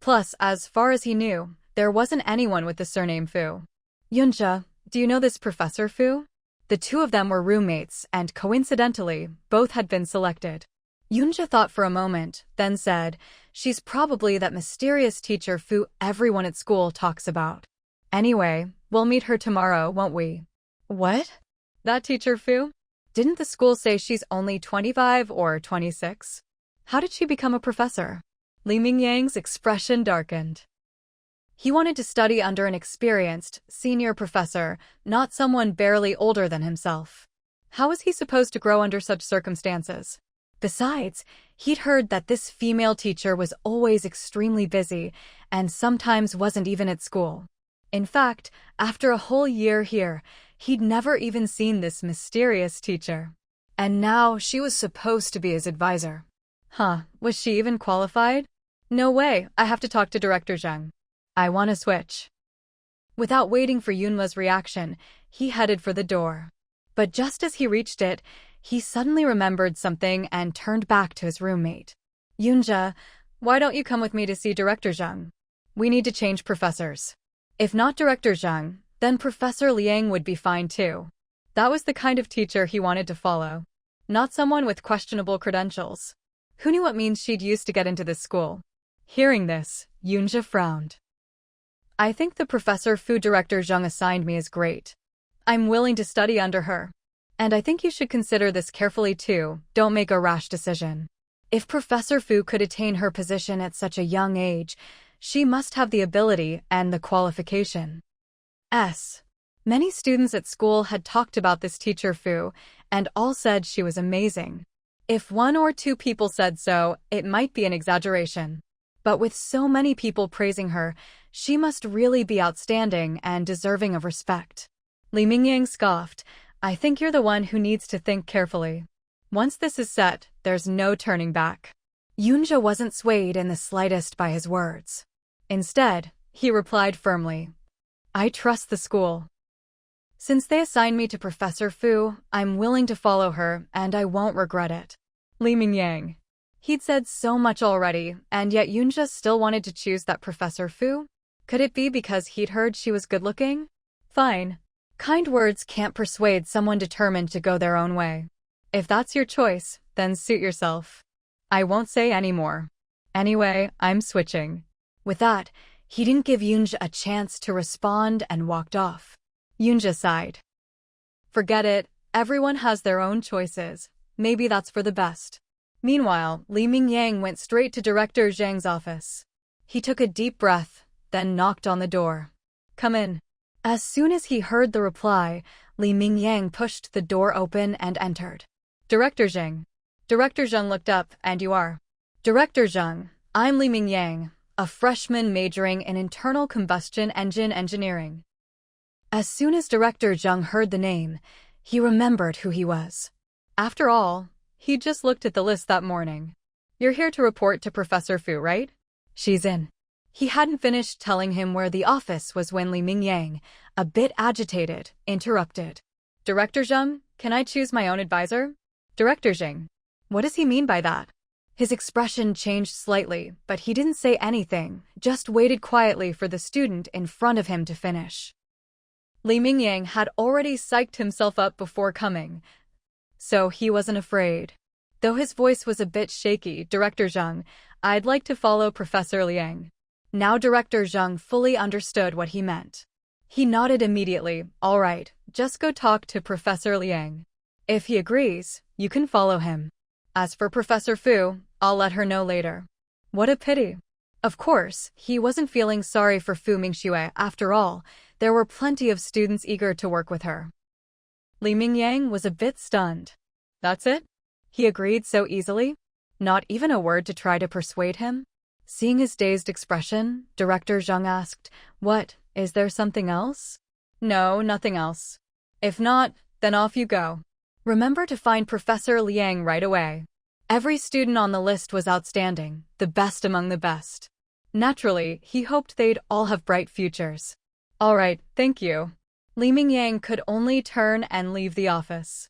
Plus, as far as he knew, there wasn't anyone with the surname Fu. "Yunjia, do you know this Professor Fu?" The two of them were roommates, and coincidentally, both had been selected. Yunjia thought for a moment, then said, "She's probably that mysterious teacher Fu everyone at school talks about. Anyway, we'll meet her tomorrow, won't we?" "What? That teacher Fu? Didn't the school say she's only 25 or 26? How did she become a professor?" Li Mingyang's expression darkened. He wanted to study under an experienced, senior professor, not someone barely older than himself. How was he supposed to grow under such circumstances? Besides, he'd heard that this female teacher was always extremely busy and sometimes wasn't even at school. In fact, after a whole year here, he'd never even seen this mysterious teacher. And now she was supposed to be his advisor. Was she even qualified? No way, I have to talk to Director Zheng. I want to switch. Without waiting for Yunwa's reaction, he headed for the door. But just as he reached it, he suddenly remembered something and turned back to his roommate. "Yunjia, why don't you come with me to see Director Zheng? We need to change professors." If not Director Zheng, then Professor Liang would be fine too. That was the kind of teacher he wanted to follow. Not someone with questionable credentials. Who knew what means she'd used to get into this school? Hearing this, Yunjia frowned. "I think the Professor Fu Director Zheng assigned me is great. I'm willing to study under her. And I think you should consider this carefully too, don't make a rash decision. If Professor Fu could attain her position at such a young age, she must have the ability and the qualification." Many students at school had talked about this teacher Fu, and all said she was amazing. If one or two people said so, it might be an exaggeration. But with so many people praising her, she must really be outstanding and deserving of respect. Li Mingyang scoffed, "I think you're the one who needs to think carefully. Once this is set, there's no turning back." Yunjia wasn't swayed in the slightest by his words. Instead, he replied firmly, "I trust the school. Since they assigned me to Professor Fu, I'm willing to follow her, and I won't regret it." Li Mingyang. He'd said so much already, and yet Yunjia still wanted to choose that Professor Fu? Could it be because he'd heard she was good-looking? Fine. Kind words can't persuade someone determined to go their own way. If that's your choice, then suit yourself. I won't say any more. Anyway, I'm switching. With that, he didn't give Yunjia a chance to respond and walked off. Yunjia sighed. Forget it, everyone has their own choices. Maybe that's for the best. Meanwhile, Li Mingyang went straight to Director Zhang's office. He took a deep breath, then knocked on the door. "Come in." As soon as he heard the reply, Li Mingyang pushed the door open and entered. "Director Zhang." Director Zheng looked up, and you are? Director Zheng, I'm Li Mingyang, a freshman majoring in internal combustion engine engineering. As soon as Director Zheng heard the name, he remembered who he was. After all, he'd just looked at the list that morning. You're here to report to Professor Fu, right? She's in. He hadn't finished telling him where the office was when Li Mingyang, a bit agitated, interrupted. Director Zheng, can I choose my own advisor? Director Zheng. What does he mean by that? His expression changed slightly, but he didn't say anything, just waited quietly for the student in front of him to finish. Li Mingyang had already psyched himself up before coming, so he wasn't afraid. Though his voice was a bit shaky, Director Zheng, I'd like to follow Professor Liang. Now Director Zheng fully understood what he meant. He nodded immediately. All right, just go talk to Professor Liang. If he agrees, you can follow him. As for Professor Fu, I'll let her know later. What a pity. Of course, he wasn't feeling sorry for Fu Mingxue. After all, there were plenty of students eager to work with her. Li Mingyang was a bit stunned. That's it? He agreed so easily? Not even a word to try to persuade him? Seeing his dazed expression, Director Zheng asked, What, is there something else? No, nothing else. If not, then off you go. Remember to find Professor Liang right away. Every student on the list was outstanding, the best among the best. Naturally, he hoped they'd all have bright futures. All right, thank you. Li Mingyang could only turn and leave the office.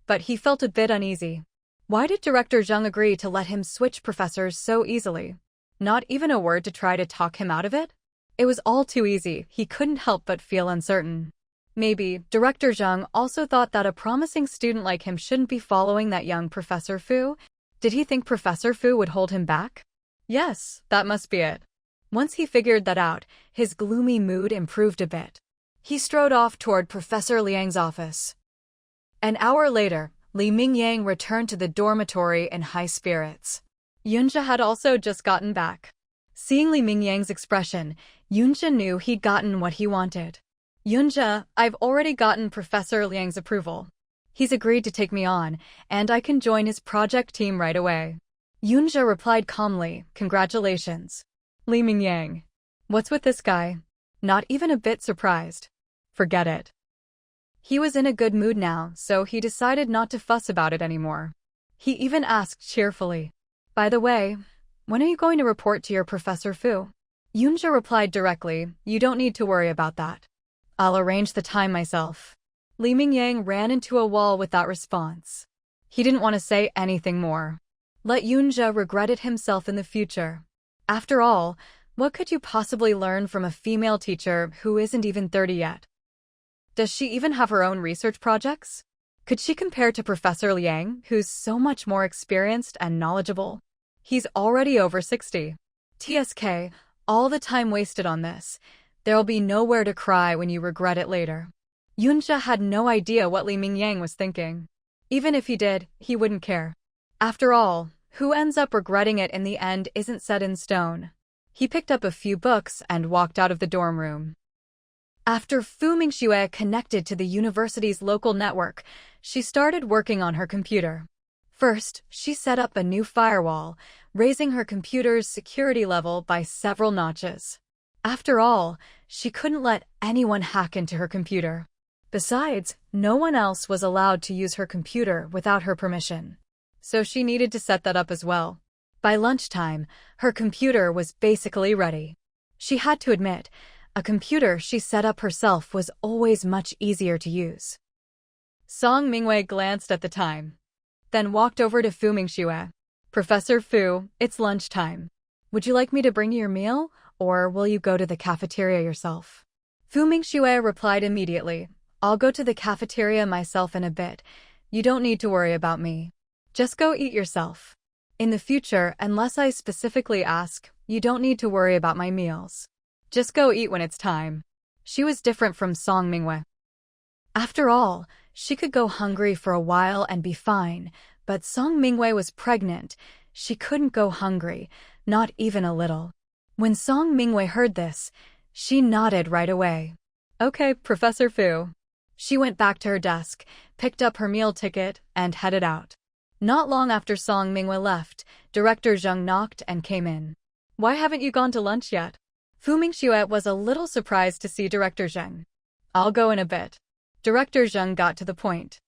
But he felt a bit uneasy. Why did Director Zheng agree to let him switch professors so easily? Not even a word to try to talk him out of it? It was all too easy. He couldn't help but feel uncertain. Maybe Director Zheng also thought that a promising student like him shouldn't be following that young Professor Fu. Did he think Professor Fu would hold him back? Yes, that must be it. Once he figured that out, his gloomy mood improved a bit. He strode off toward Professor Liang's office. An hour later, Li Mingyang returned to the dormitory in high spirits. Yunjia had also just gotten back. Seeing Li Mingyang's expression, Yunjia knew he'd gotten what he wanted. Yunjia, I've already gotten Professor Liang's approval. He's agreed to take me on, and I can join his project team right away. Yunjia replied calmly, Congratulations. Li Mingyang. What's with this guy? Not even a bit surprised. Forget it. He was in a good mood now, so he decided not to fuss about it anymore. He even asked cheerfully, By the way, when are you going to report to your Professor Fu? Yunjia replied directly, You don't need to worry about that. I'll arrange the time myself. Li Mingyang ran into a wall with that response. He didn't want to say anything more. Let Yunjia regret it himself in the future. After all, what could you possibly learn from a female teacher who isn't even 30 yet? Does she even have her own research projects? Could she compare to Professor Liang, who's so much more experienced and knowledgeable? He's already over 60. TSK, all the time wasted on this. There'll be nowhere to cry when you regret it later. Yunjia had no idea what Li Mingyang was thinking. Even if he did, he wouldn't care. After all, who ends up regretting it in the end isn't set in stone. He picked up a few books and walked out of the dorm room. After Fu Mingxue connected to the university's local network, she started working on her computer. First, she set up a new firewall, raising her computer's security level by several notches. After all, she couldn't let anyone hack into her computer. Besides, no one else was allowed to use her computer without her permission. So she needed to set that up as well. By lunchtime, her computer was basically ready. She had to admit, a computer she set up herself was always much easier to use. Song Mingwei glanced at the time, then walked over to Fu Mingxue. Professor Fu, it's lunchtime. Would you like me to bring you your meal, or will you go to the cafeteria yourself? Fu Mingxue replied immediately, I'll go to the cafeteria myself in a bit. You don't need to worry about me. Just go eat yourself. In the future, unless I specifically ask, you don't need to worry about my meals. Just go eat when it's time. She was different from Song Mingwei. After all, she could go hungry for a while and be fine, but Song Mingwei was pregnant. She couldn't go hungry, not even a little. When Song Mingwei heard this, she nodded right away. Okay, Professor Fu. She went back to her desk, picked up her meal ticket, and headed out. Not long after Song Mingxue left, Director Zheng knocked and came in. Why haven't you gone to lunch yet? Fu Mingxue was a little surprised to see Director Zheng. I'll go in a bit. Director Zheng got to the point.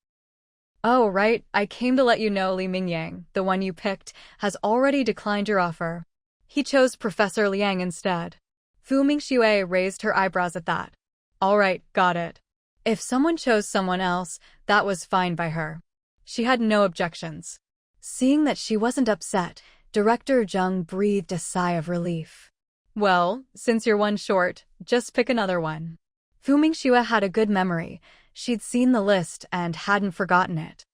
Oh, right, I came to let you know Li Mingyang, the one you picked, has already declined your offer. He chose Professor Liang instead. Fu Mingxue raised her eyebrows at that. All right, got it. If someone chose someone else, that was fine by her. She had no objections. Seeing that she wasn't upset, Director Zheng breathed a sigh of relief. Well, since you're one short, just pick another one. Fu Mingxue had a good memory. She'd seen the list and hadn't forgotten it.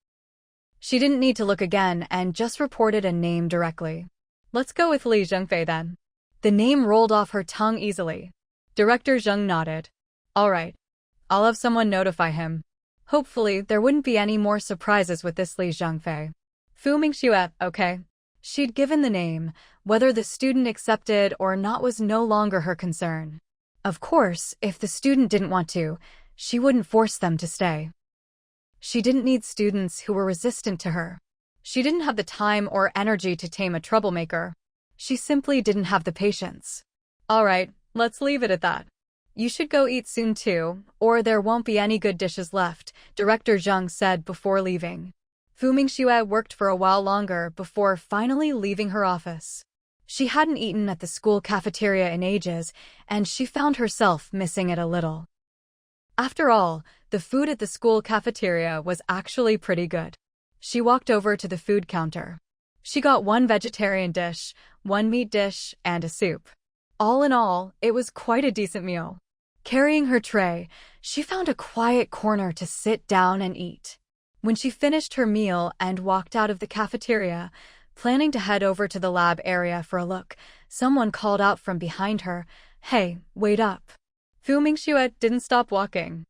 She didn't need to look again and just reported a name directly. Let's go with Li Zhengfei then. The name rolled off her tongue easily. Director Zheng nodded. All right. I'll have someone notify him. Hopefully, there wouldn't be any more surprises with this Li Zhengfei. Fu Mingxue, okay. She'd given the name. Whether the student accepted or not was no longer her concern. Of course, if the student didn't want to, she wouldn't force them to stay. She didn't need students who were resistant to her. She didn't have the time or energy to tame a troublemaker. She simply didn't have the patience. All right, let's leave it at that. You should go eat soon too, or there won't be any good dishes left, Director Zheng said before leaving. Fu Mingxue worked for a while longer before finally leaving her office. She hadn't eaten at the school cafeteria in ages, and she found herself missing it a little. After all, the food at the school cafeteria was actually pretty good. She walked over to the food counter. She got one vegetarian dish, one meat dish, and a soup. All in all, it was quite a decent meal. Carrying her tray, she found a quiet corner to sit down and eat. When she finished her meal and walked out of the cafeteria, planning to head over to the lab area for a look, someone called out from behind her, "Hey, wait up." Fu Mingxue didn't stop walking.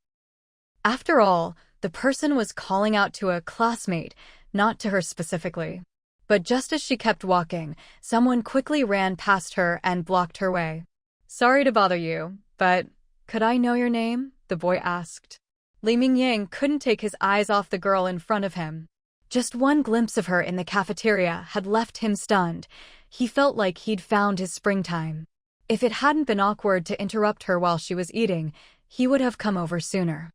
After all, the person was calling out to a classmate, not to her specifically. But just as she kept walking, someone quickly ran past her and blocked her way. Sorry to bother you, but could I know your name? The boy asked. Li Mingyang couldn't take his eyes off the girl in front of him. Just one glimpse of her in the cafeteria had left him stunned. He felt like he'd found his springtime. If it hadn't been awkward to interrupt her while she was eating, he would have come over sooner.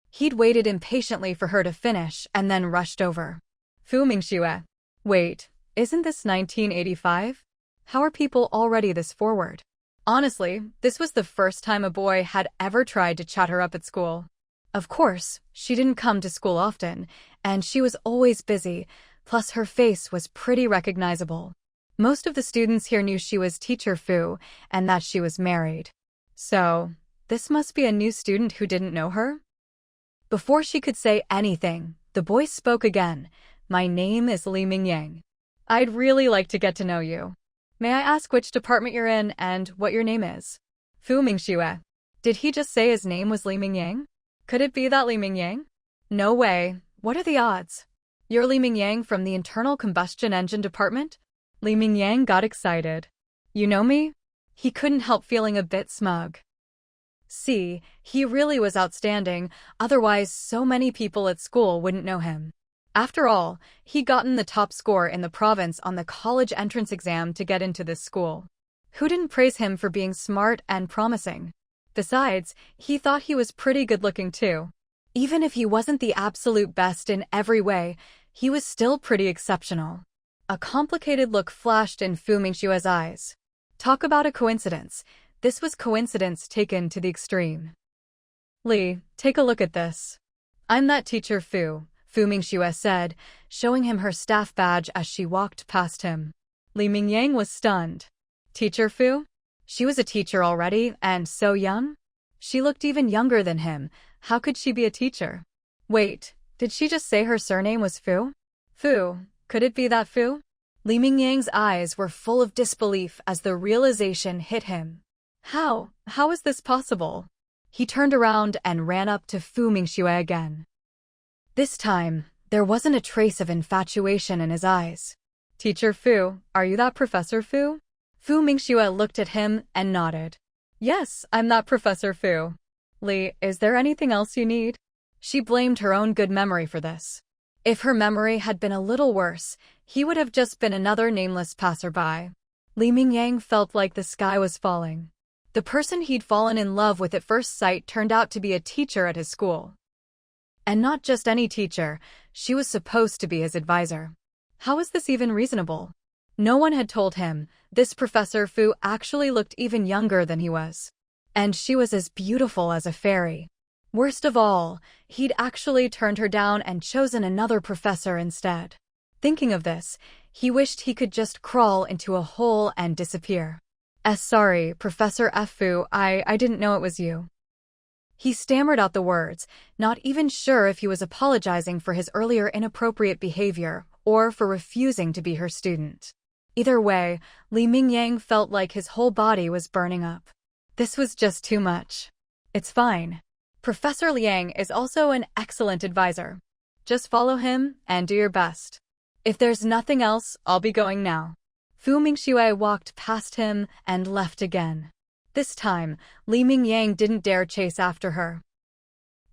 He'd waited impatiently for her to finish and then rushed over. Fu Mingxue. Wait, isn't this 1985? How are people already this forward? Honestly, this was the first time a boy had ever tried to chat her up at school. Of course, she didn't come to school often, and she was always busy, plus her face was pretty recognizable. Most of the students here knew she was Teacher Fu, and that she was married. So, this must be a new student who didn't know her? Before she could say anything, the boy spoke again. My name is Li Mingyang. I'd really like to get to know you. May I ask which department you're in and what your name is? Fu Mingxue. Did he just say his name was Li Mingyang? Could it be that Li Mingyang? No way. What are the odds? You're Li Mingyang from the Internal Combustion Engine Department? Li Mingyang got excited. You know me? He couldn't help feeling a bit smug. See, he really was outstanding, otherwise so many people at school wouldn't know him. After all, he'd gotten the top score in the province on the college entrance exam to get into this school. Who didn't praise him for being smart and promising? Besides, he thought he was pretty good-looking too. Even if he wasn't the absolute best in every way, he was still pretty exceptional. A complicated look flashed in Fu Mingxue's eyes. Talk about a coincidence. This was coincidence taken to the extreme. Li, take a look at this. I'm that Teacher Fu, Fu Mingxue said, showing him her staff badge as she walked past him. Li Mingyang was stunned. Teacher Fu? She was a teacher already, and so young? She looked even younger than him. How could she be a teacher? Wait, did she just say her surname was Fu? Fu, could it be that Fu? Li Mingyang's eyes were full of disbelief as the realization hit him. How is this possible? He turned around and ran up to Fu Mingxue again. This time, there wasn't a trace of infatuation in his eyes. Teacher Fu, are you that Professor Fu? Fu Mingxue looked at him and nodded. Yes, I'm that Professor Fu. Li, is there anything else you need? She blamed her own good memory for this. If her memory had been a little worse, he would have just been another nameless passerby. Li Mingyang felt like the sky was falling. The person he'd fallen in love with at first sight turned out to be a teacher at his school. And not just any teacher, she was supposed to be his advisor. How was this even reasonable? No one had told him, this Professor Fu actually looked even younger than he was. And she was as beautiful as a fairy. Worst of all, he'd actually turned her down and chosen another professor instead. Thinking of this, he wished he could just crawl into a hole and disappear. Sorry, Professor F. Fu, I didn't know it was you. He stammered out the words, not even sure if he was apologizing for his earlier inappropriate behavior or for refusing to be her student. Either way, Li Mingyang felt like his whole body was burning up. This was just too much. It's fine. Professor Liang is also an excellent advisor. Just follow him and do your best. If there's nothing else, I'll be going now. Fu Mingxue walked past him and left again. This time, Li Mingyang didn't dare chase after her.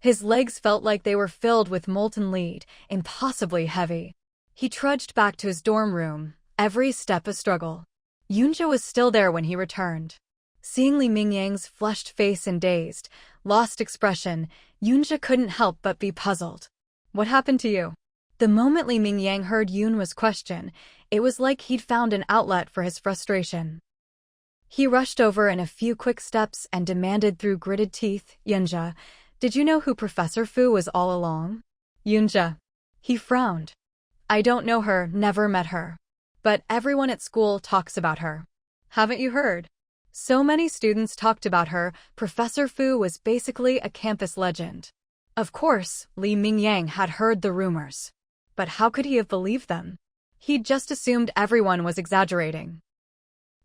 His legs felt like they were filled with molten lead, impossibly heavy. He trudged back to his dorm room, every step a struggle. Yunja was still there when he returned. Seeing Li Mingyang's flushed face and dazed, lost expression, Yunja couldn't help but be puzzled. What happened to you? The moment Li Mingyang heard Yunja's question, it was like he'd found an outlet for his frustration. He rushed over in a few quick steps and demanded through gritted teeth, Yunja, did you know who Professor Fu was all along? Yunja. He frowned. I don't know her, never met her. But everyone at school talks about her. Haven't you heard? So many students talked about her, Professor Fu was basically a campus legend. Of course, Li Mingyang had heard the rumors. But how could he have believed them? He'd just assumed everyone was exaggerating.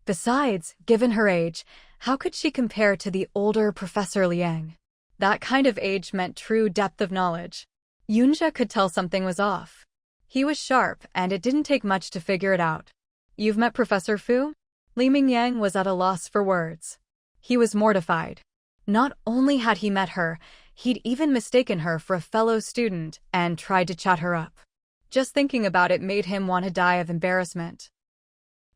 Besides, given her age, how could she compare to the older Professor Liang? That kind of age meant true depth of knowledge. Yunja could tell something was off. He was sharp, and it didn't take much to figure it out. You've met Professor Fu? Li Mingyang was at a loss for words. He was mortified. Not only had he met her, he'd even mistaken her for a fellow student and tried to chat her up. Just thinking about it made him want to die of embarrassment.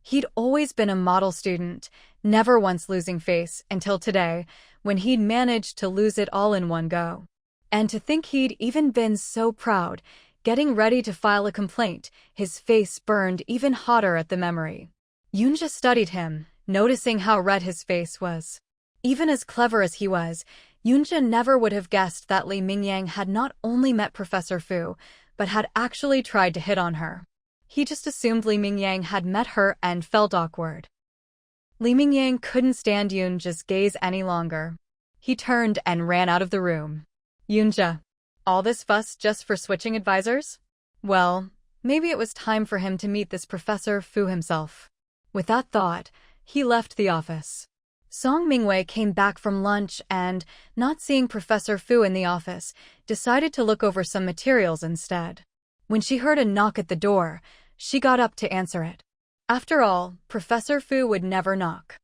He'd always been a model student, never once losing face until today, when he'd managed to lose it all in one go. And to think he'd even been so proud, getting ready to file a complaint, his face burned even hotter at the memory. Yunja studied him, noticing how red his face was. Even as clever as he was, Yunja never would have guessed that Li Mingyang had not only met Professor Fu, but had actually tried to hit on her. He just assumed Li Mingyang had met her and felt awkward. Li Mingyang couldn't stand Yunja's gaze any longer. He turned and ran out of the room. Yunja, all this fuss just for switching advisors? Well, maybe it was time for him to meet this Professor Fu himself. With that thought, he left the office. Song Mingwei came back from lunch and, not seeing Professor Fu in the office, decided to look over some materials instead. When she heard a knock at the door, she got up to answer it. After all, Professor Fu would never knock.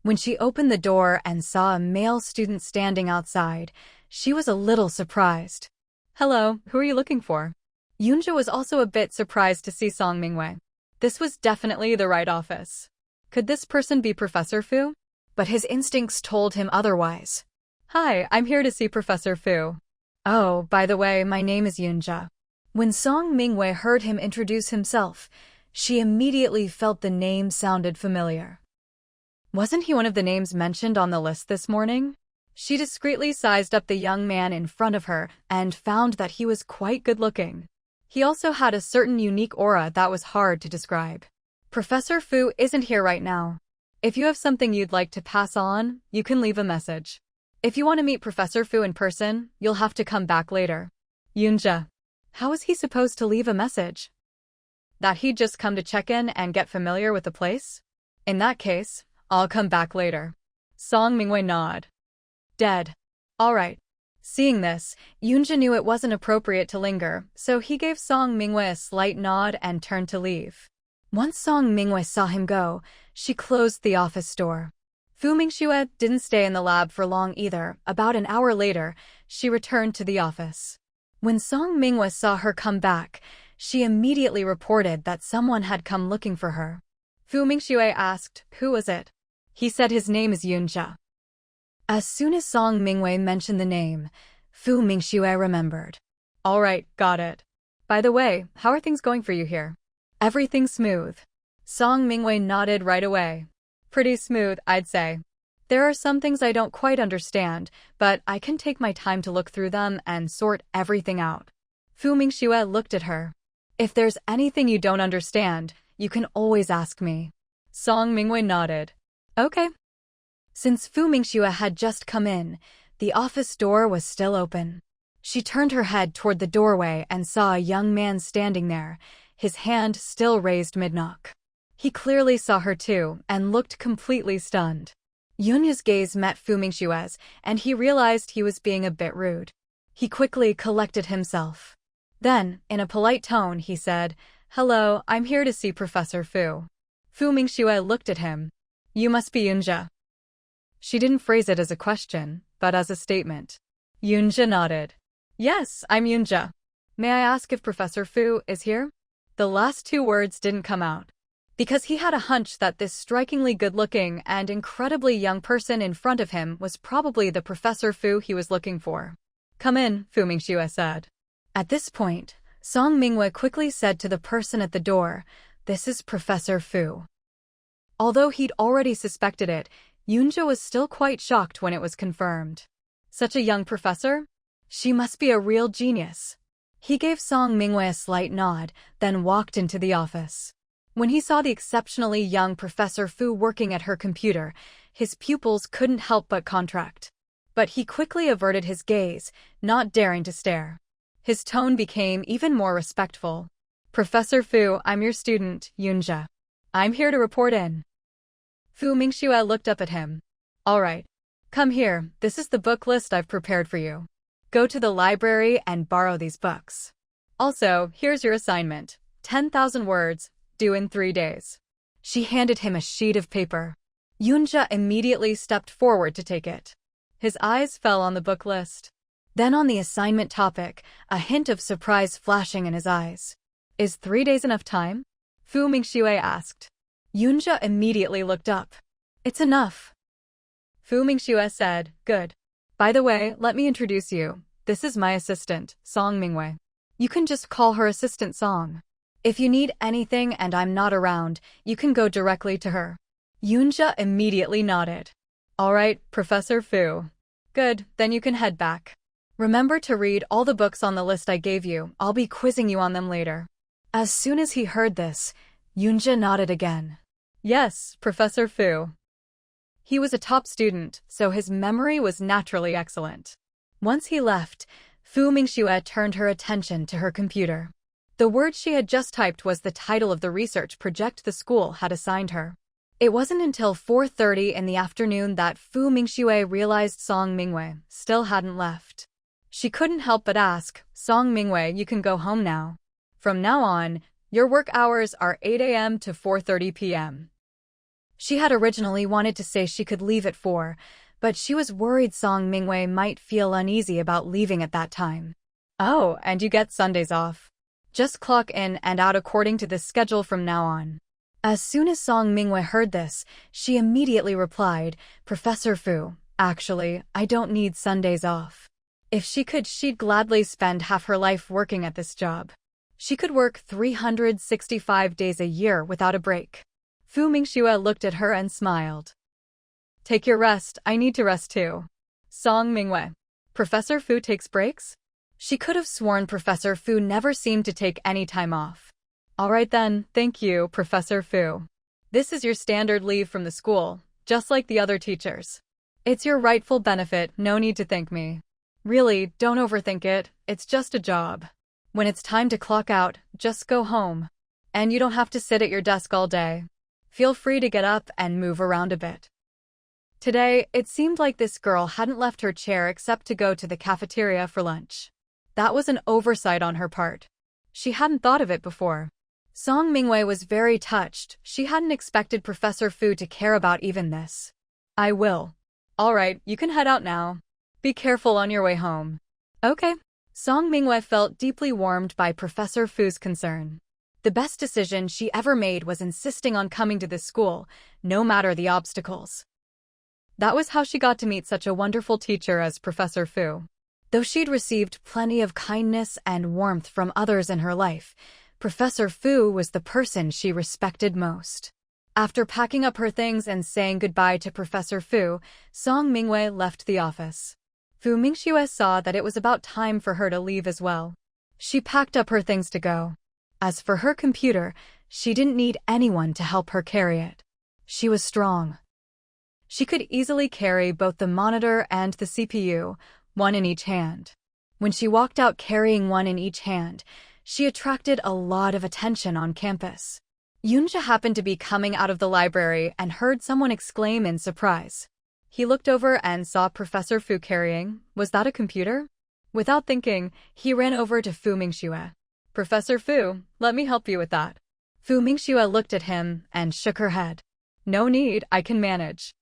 When she opened the door and saw a male student standing outside, she was a little surprised. Hello, who are you looking for? Yunja was also a bit surprised to see Song Mingwei. This was definitely the right office. Could this person be Professor Fu? But his instincts told him otherwise. Hi, I'm here to see Professor Fu. Oh, by the way, my name is Yunja. When Song Mingwei heard him introduce himself, she immediately felt the name sounded familiar. Wasn't he one of the names mentioned on the list this morning? She discreetly sized up the young man in front of her and found that he was quite good-looking. He also had a certain unique aura that was hard to describe. Professor Fu isn't here right now. If you have something you'd like to pass on, you can leave a message. If you want to meet Professor Fu in person, you'll have to come back later. Yunja. How was he supposed to leave a message? That he'd just come to check in and get familiar with the place? In that case, I'll come back later. Song Mingwei nodded. Dead. All right. Seeing this, Yunja knew it wasn't appropriate to linger, so he gave Song Mingwei a slight nod and turned to leave. Once Song Mingwei saw him go, she closed the office door. Fu Mingxue didn't stay in the lab for long either. About an hour later, she returned to the office. When Song Mingxue saw her come back, she immediately reported that someone had come looking for her. Mingxue asked, "Who was it?" He said his name is Yunjia. As soon as Song Mingxue mentioned the name, Mingxue remembered. "All right, got it. By the way, how are things going for you here?" "Everything smooth." Song Mingxue nodded right away. "Pretty smooth, I'd say. There are some things I don't quite understand, but I can take my time to look through them and sort everything out." Mingxue looked at her. "If there's anything you don't understand, you can always ask me." Song Mingxue nodded. "Okay." Since Mingxue had just come in, the office door was still open. She turned her head toward the doorway and saw a young man standing there, his hand still raised mid-knock. He clearly saw her too and looked completely stunned. Yunya's gaze met Mingxue's, and he realized he was being a bit rude. He quickly collected himself. Then, in a polite tone, he said, "Hello, I'm here to see Professor Fu." Mingxue looked at him. "You must be Yunjia." She didn't phrase it as a question, but as a statement. Yunjia nodded. "Yes, I'm Yunjia. May I ask if Professor Fu is here?" The last two words didn't come out, because he had a hunch that this strikingly good-looking and incredibly young person in front of him was probably the Professor Fu he was looking for. "Come in," Mingxue said. At this point, Song Mingxue quickly said to the person at the door, "This is Professor Fu." Although he'd already suspected it, Yunjia was still quite shocked when it was confirmed. Such a young professor? She must be a real genius. He gave Song Mingxue a slight nod, then walked into the office. When he saw the exceptionally young Professor Fu working at her computer, his pupils couldn't help but contract. But he quickly averted his gaze, not daring to stare. His tone became even more respectful. "Professor Fu, I'm your student, Yunjia. I'm here to report in." Mingxue looked up at him. "All right. Come here, this is the book list I've prepared for you. Go to the library and borrow these books. Also, here's your assignment, 10,000 words, due in 3 days." She handed him a sheet of paper. Yunjia immediately stepped forward to take it. His eyes fell on the book list. Then on the assignment topic, a hint of surprise flashing in his eyes. "Is 3 days enough time?" Mingxue asked. Yunjia immediately looked up. "It's enough." Mingxue said, "Good. By the way, let me introduce you. This is my assistant, Song Mingxue. You can just call her Assistant Song. If you need anything and I'm not around, you can go directly to her." Yunjia immediately nodded. "All right, Professor Fu. Good, then you can head back. Remember to read all the books on the list I gave you. I'll be quizzing you on them later." As soon as he heard this, Yunjia nodded again. "Yes, Professor Fu." He was a top student, so his memory was naturally excellent. Once he left, Mingxue turned her attention to her computer. The word she had just typed was the title of the research project the school had assigned her. It wasn't until 4:30 in the afternoon that Mingxue realized Song Mingxue still hadn't left. She couldn't help but ask, "Song Mingxue, you can go home now. From now on, your work hours are 8 a.m. to 4:30 p.m. She had originally wanted to say she could leave at 4, but she was worried Song Mingxue might feel uneasy about leaving at that time. "Oh, and you get Sundays off. Just clock in and out according to this schedule from now on." As soon as Song Mingxue heard this, she immediately replied, "Professor Fu, actually, I don't need Sundays off. If she could, she'd gladly spend half her life working at this job. She could work 365 days a year without a break." Mingxue looked at her and smiled. "Take your rest, I need to rest too." Song Mingxue. Professor Fu takes breaks? She could have sworn Professor Fu never seemed to take any time off. "All right then, thank you, Professor Fu. This is your standard leave from the school, just like the other teachers. It's your rightful benefit, no need to thank me. Really, don't overthink it, it's just a job. When it's time to clock out, just go home. And you don't have to sit at your desk all day. Feel free to get up and move around a bit." Today, it seemed like this girl hadn't left her chair except to go to the cafeteria for lunch. That was an oversight on her part. She hadn't thought of it before. Song Mingxue was very touched. She hadn't expected Professor Fu to care about even this. "I will." "All right, you can head out now. Be careful on your way home." "Okay." Song Mingxue felt deeply warmed by Professor Fu's concern. The best decision she ever made was insisting on coming to this school, no matter the obstacles. That was how she got to meet such a wonderful teacher as Professor Fu. Though she'd received plenty of kindness and warmth from others in her life, Professor Fu was the person she respected most. After packing up her things and saying goodbye to Professor Fu, Song Mingxue left the office. Fu Mingxue saw that it was about time for her to leave as well. She packed up her things to go. As for her computer, she didn't need anyone to help her carry it. She was strong. She could easily carry both the monitor and the CPU, one in each hand. When she walked out carrying one in each hand, she attracted a lot of attention on campus. Yunja happened to be coming out of the library and heard someone exclaim in surprise. He looked over and saw Professor Fu carrying. Was that a computer? Without thinking, he ran over to Fu Mingxue. Professor Fu, let me help you with that. Fu Mingxue looked at him and shook her head. No need, I can manage.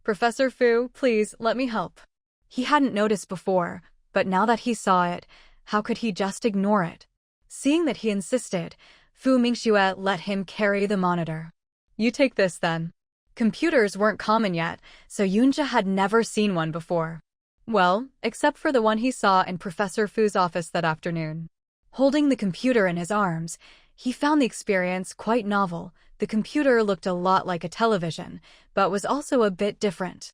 Professor Fu, please, let me help. He hadn't noticed before, but now that he saw it, how could he just ignore it? Seeing that he insisted, Fu Mingxue let him carry the monitor. You take this then. Computers weren't common yet, so Yunja had never seen one before. Well, except for the one he saw in Professor Fu's office that afternoon. Holding the computer in his arms, he found the experience quite novel. The computer looked a lot like a television, but was also a bit different.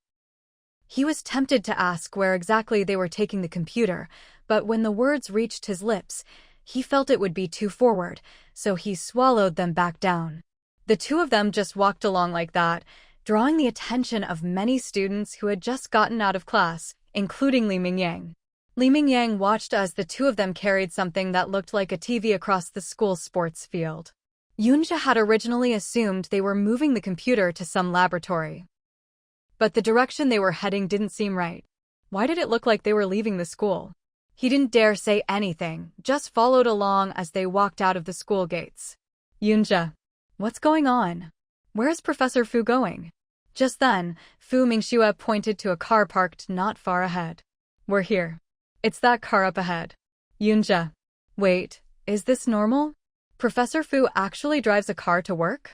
He was tempted to ask where exactly they were taking the computer, but when the words reached his lips, he felt it would be too forward, so he swallowed them back down. The two of them just walked along like that, drawing the attention of many students who had just gotten out of class, including Li Mingyang. Li Mingyang watched as the two of them carried something that looked like a TV across the school sports field. Yunja had originally assumed they were moving the computer to some laboratory. But the direction they were heading didn't seem right. Why did it look like they were leaving the school? He didn't dare say anything, just followed along as they walked out of the school gates. Yunja, what's going on? Where is Professor Fu going? Just then, Fu Mingxue pointed to a car parked not far ahead. We're here. It's that car up ahead. Yunja. Wait, is this normal? Professor Fu actually drives a car to work?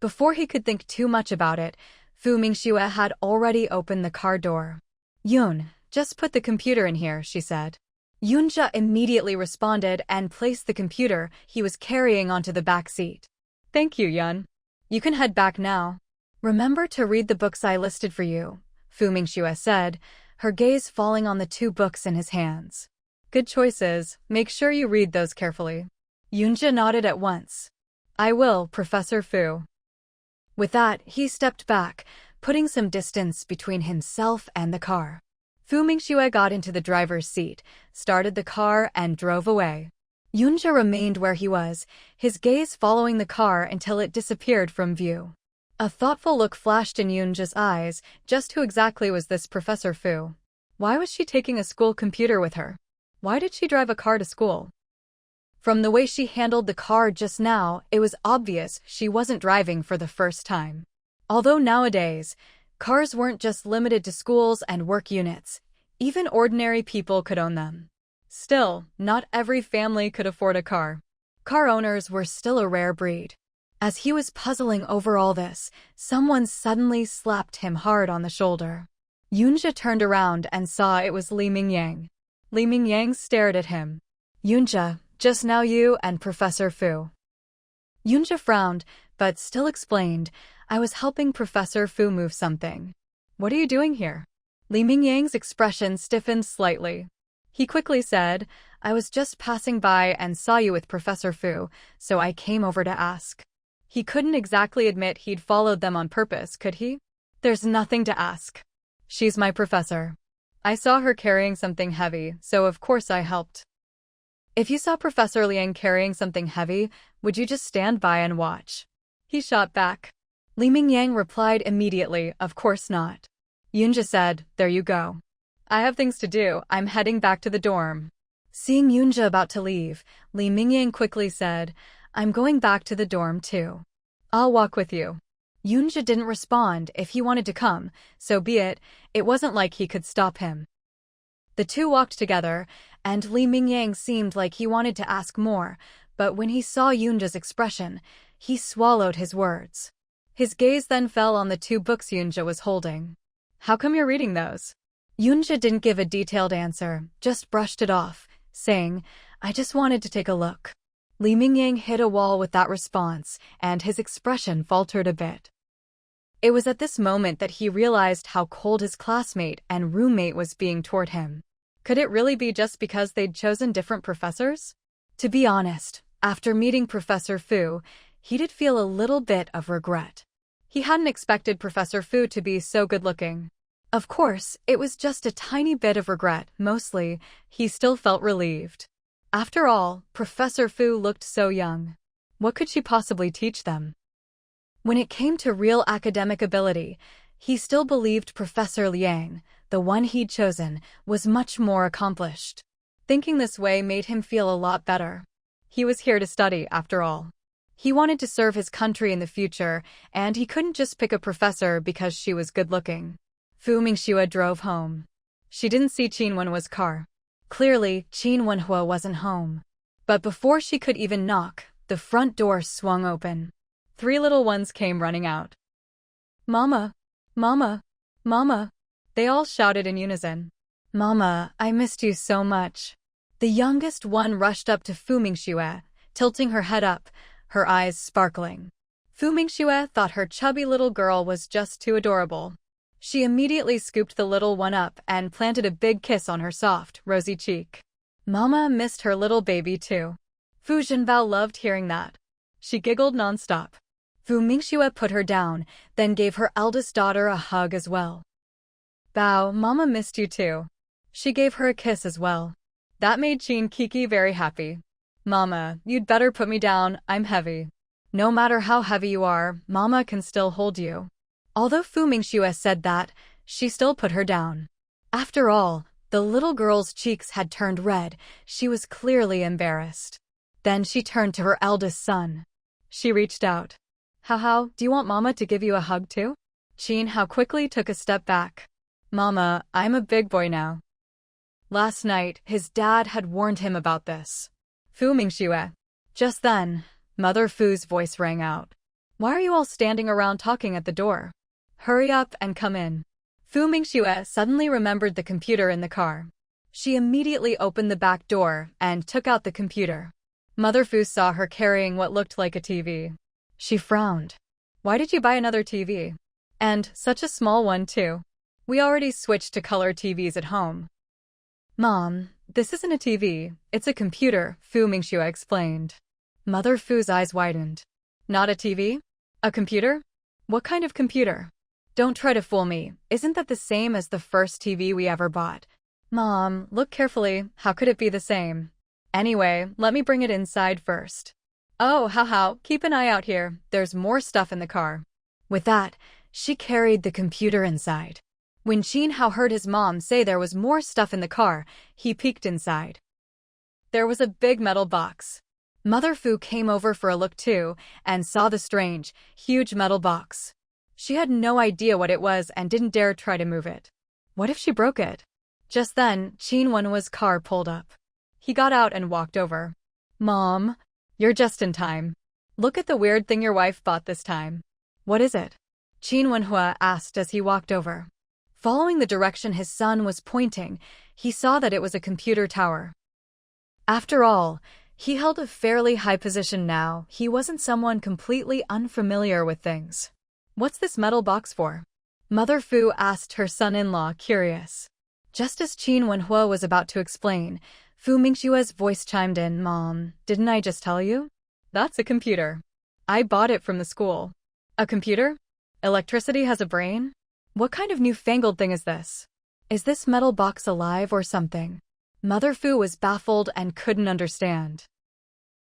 Before he could think too much about it, Fu Mingxue had already opened the car door. Yun, just put the computer in here, she said. Yunja immediately responded and placed the computer he was carrying onto the back seat. Thank you, Yun. You can head back now. Remember to read the books I listed for you, Fu Mingxue said, her gaze falling on the two books in his hands. Good choices, make sure you read those carefully. Yunja nodded at once. I will, Professor Fu. With that, he stepped back, putting some distance between himself and the car. Fu Mingxue got into the driver's seat, started the car, and drove away. Yunja remained where he was, his gaze following the car until it disappeared from view. A thoughtful look flashed in Yunja's eyes. Just who exactly was this Professor Fu? Why was she taking a school computer with her? Why did she drive a car to school? From the way she handled the car just now, it was obvious she wasn't driving for the first time. Although nowadays, cars weren't just limited to schools and work units. Even ordinary people could own them. Still, not every family could afford a car. Car owners were still a rare breed. As he was puzzling over all this, someone suddenly slapped him hard on the shoulder. Yunja turned around and saw it was Li Mingyang. Li Mingyang stared at him. Yunja, just now you and Professor Fu. Yunja frowned, but still explained, I was helping Professor Fu move something. What are you doing here? Li Mingyang's expression stiffened slightly. He quickly said, I was just passing by and saw you with Professor Fu, so I came over to ask. He couldn't exactly admit he'd followed them on purpose, could he? There's nothing to ask. She's my professor. I saw her carrying something heavy, so of course I helped. If you saw Professor Liang carrying something heavy, would you just stand by and watch? He shot back. Li Mingyang replied immediately, of course not. Yunja said, there you go. I have things to do, I'm heading back to the dorm. Seeing Yunja about to leave, Li Mingyang quickly said, I'm going back to the dorm too. I'll walk with you. Yunja didn't respond. If he wanted to come, so be it. It wasn't like he could stop him. The two walked together, and Li Mingyang seemed like he wanted to ask more, but when he saw Yunja's expression, he swallowed his words. His gaze then fell on the 2 books Yunja was holding. "How come you're reading those?" Yunja didn't give a detailed answer, just brushed it off, saying, "I just wanted to take a look." Li Mingyang hit a wall with that response, and his expression faltered a bit. It was at this moment that he realized how cold his classmate and roommate was being toward him. Could it really be just because they'd chosen different professors? To be honest, after meeting Professor Fu, he did feel a little bit of regret. He hadn't expected Professor Fu to be so good-looking. Of course, it was just a tiny bit of regret. Mostly, he still felt relieved. After all, Professor Fu looked so young. What could she possibly teach them? When it came to real academic ability, he still believed Professor Liang, the one he'd chosen, was much more accomplished. Thinking this way made him feel a lot better. He was here to study, after all. He wanted to serve his country in the future, and he couldn't just pick a professor because she was good-looking. Fu Mingxue drove home. She didn't see Qin Wenhua's car. Clearly, Qin Wenhua wasn't home. But before she could even knock, the front door swung open. 3 little ones came running out. "Mama! Mama! Mama!" They all shouted in unison. "Mama, I missed you so much." The youngest one rushed up to Fu Mingxue, tilting her head up, her eyes sparkling. Fu Mingxue thought her chubby little girl was just too adorable. She immediately scooped the little one up and planted a big kiss on her soft, rosy cheek. Mama missed her little baby too. Fu Zhenbao loved hearing that. She giggled nonstop. Fu Mingxue put her down, then gave her eldest daughter a hug as well. "Bao, Mama missed you too." She gave her a kiss as well. That made Qin Kiki very happy. "Mama, you'd better put me down, I'm heavy." "No matter how heavy you are, Mama can still hold you." Although Fu Mingxue said that, she still put her down. After all, the little girl's cheeks had turned red. She was clearly embarrassed. Then she turned to her eldest son. She reached out. "How, do you want Mama to give you a hug too?" Qin Hao quickly took a step back. "Mama, I'm a big boy now." Last night, his dad had warned him about this. Fu Mingxue. Just then, Mother Fu's voice rang out. "Why are you all standing around talking at the door? Hurry up and come in." Fu Mingxue suddenly remembered the computer in the car. She immediately opened the back door and took out the computer. Mother Fu saw her carrying what looked like a TV. She frowned. "Why did you buy another TV? And such a small one too. We already switched to color TVs at home." "Mom, this isn't a TV, it's a computer," Fu Mingxue explained. Mother Fu's eyes widened. "Not a TV? A computer? What kind of computer? Don't try to fool me, isn't that the same as the first TV we ever bought?" "Mom, look carefully, how could it be the same? Anyway, let me bring it inside first." "Oh, how, keep an eye out here, there's more stuff in the car." With that, she carried the computer inside. When Qin Hao heard his mom say there was more stuff in the car, he peeked inside. There was a big metal box. Mother Fu came over for a look too, and saw the strange, huge metal box. She had no idea what it was and didn't dare try to move it. What if she broke it? Just then, Qin Wenhua's car pulled up. He got out and walked over. "Mom, you're just in time. Look at the weird thing your wife bought this time." "What is it?" Qin Wenhua asked as he walked over. Following the direction his son was pointing, he saw that it was a computer tower. After all, he held a fairly high position now. He wasn't someone completely unfamiliar with things. "What's this metal box for?" Mother Fu asked her son-in-law, curious. Just as Qin Wenhua was about to explain, Fu Mingxue's voice chimed in. "Mom, didn't I just tell you? That's a computer. I bought it from the school." "A computer? Electricity has a brain? What kind of newfangled thing is this? Is this metal box alive or something?" Mother Fu was baffled and couldn't understand.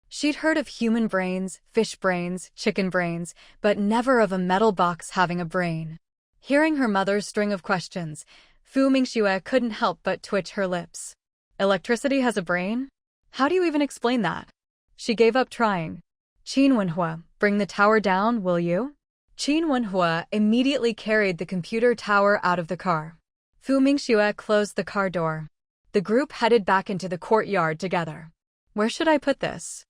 She'd heard of human brains, fish brains, chicken brains, but never of a metal box having a brain. Hearing her mother's string of questions, Fu Mingxue couldn't help but twitch her lips. "Electricity has a brain? How do you even explain that?" She gave up trying. "Qin Wenhua, bring the tower down, will you?" Qin Wenhua immediately carried the computer tower out of the car. Fu Mingxue closed the car door. The group headed back into the courtyard together. Where should I put this?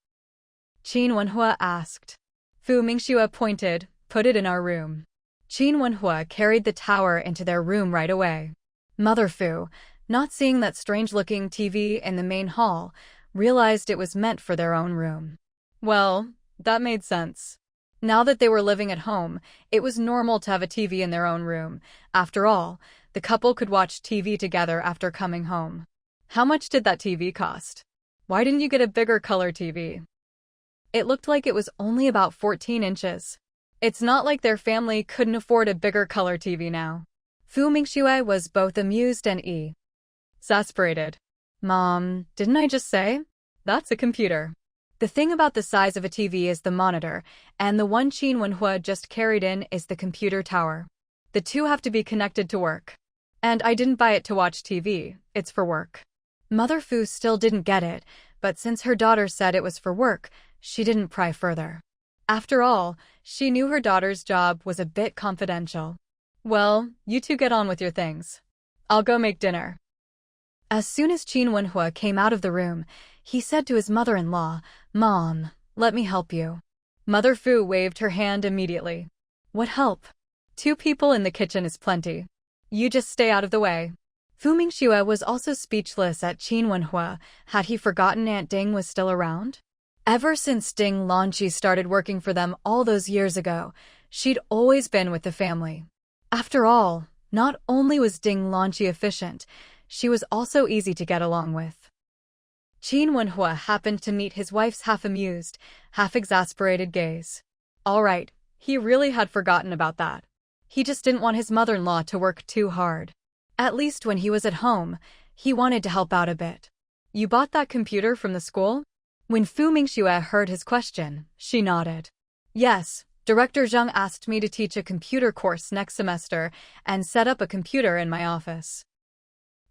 Qin Wenhua asked. Fu Mingxue pointed, put it in our room. Qin Wenhua carried the tower into their room right away. Mother Fu, not seeing that strange-looking TV in the main hall, realized it was meant for their own room. Well, that made sense. Now that they were living at home, it was normal to have a TV in their own room. After all, the couple could watch TV together after coming home. How much did that TV cost? Why didn't you get a bigger color TV? It looked like it was only about 14 inches. It's not like their family couldn't afford a bigger color TV now. Fu Mingxue was both amused and exasperated. Mom, didn't I just say? That's a computer. The thing about the size of a TV is the monitor, and the one Qin Wenhua just carried in is the computer tower. The two have to be connected to work. And I didn't buy it to watch TV, it's for work. Mother Fu still didn't get it, but since her daughter said it was for work, she didn't pry further. After all, she knew her daughter's job was a bit confidential. Well, you two get on with your things. I'll go make dinner. As soon as Qin Wenhua came out of the room, he said to his mother-in-law, Mom, let me help you. Mother Fu waved her hand immediately. What help? 2 people in the kitchen is plenty. You just stay out of the way. Fu Mingxue was also speechless at Qin Wenhua. Had he forgotten Aunt Ding was still around? Ever since Ding Lanqi started working for them all those years ago, she'd always been with the family. After all, not only was Ding Lanqi efficient, she was also easy to get along with. Qin Wenhua happened to meet his wife's half-amused, half-exasperated gaze. All right, he really had forgotten about that. He just didn't want his mother-in-law to work too hard. At least when he was at home, he wanted to help out a bit. You bought that computer from the school? When Fu Mingxue heard his question, she nodded. Yes, Director Zheng asked me to teach a computer course next semester and set up a computer in my office.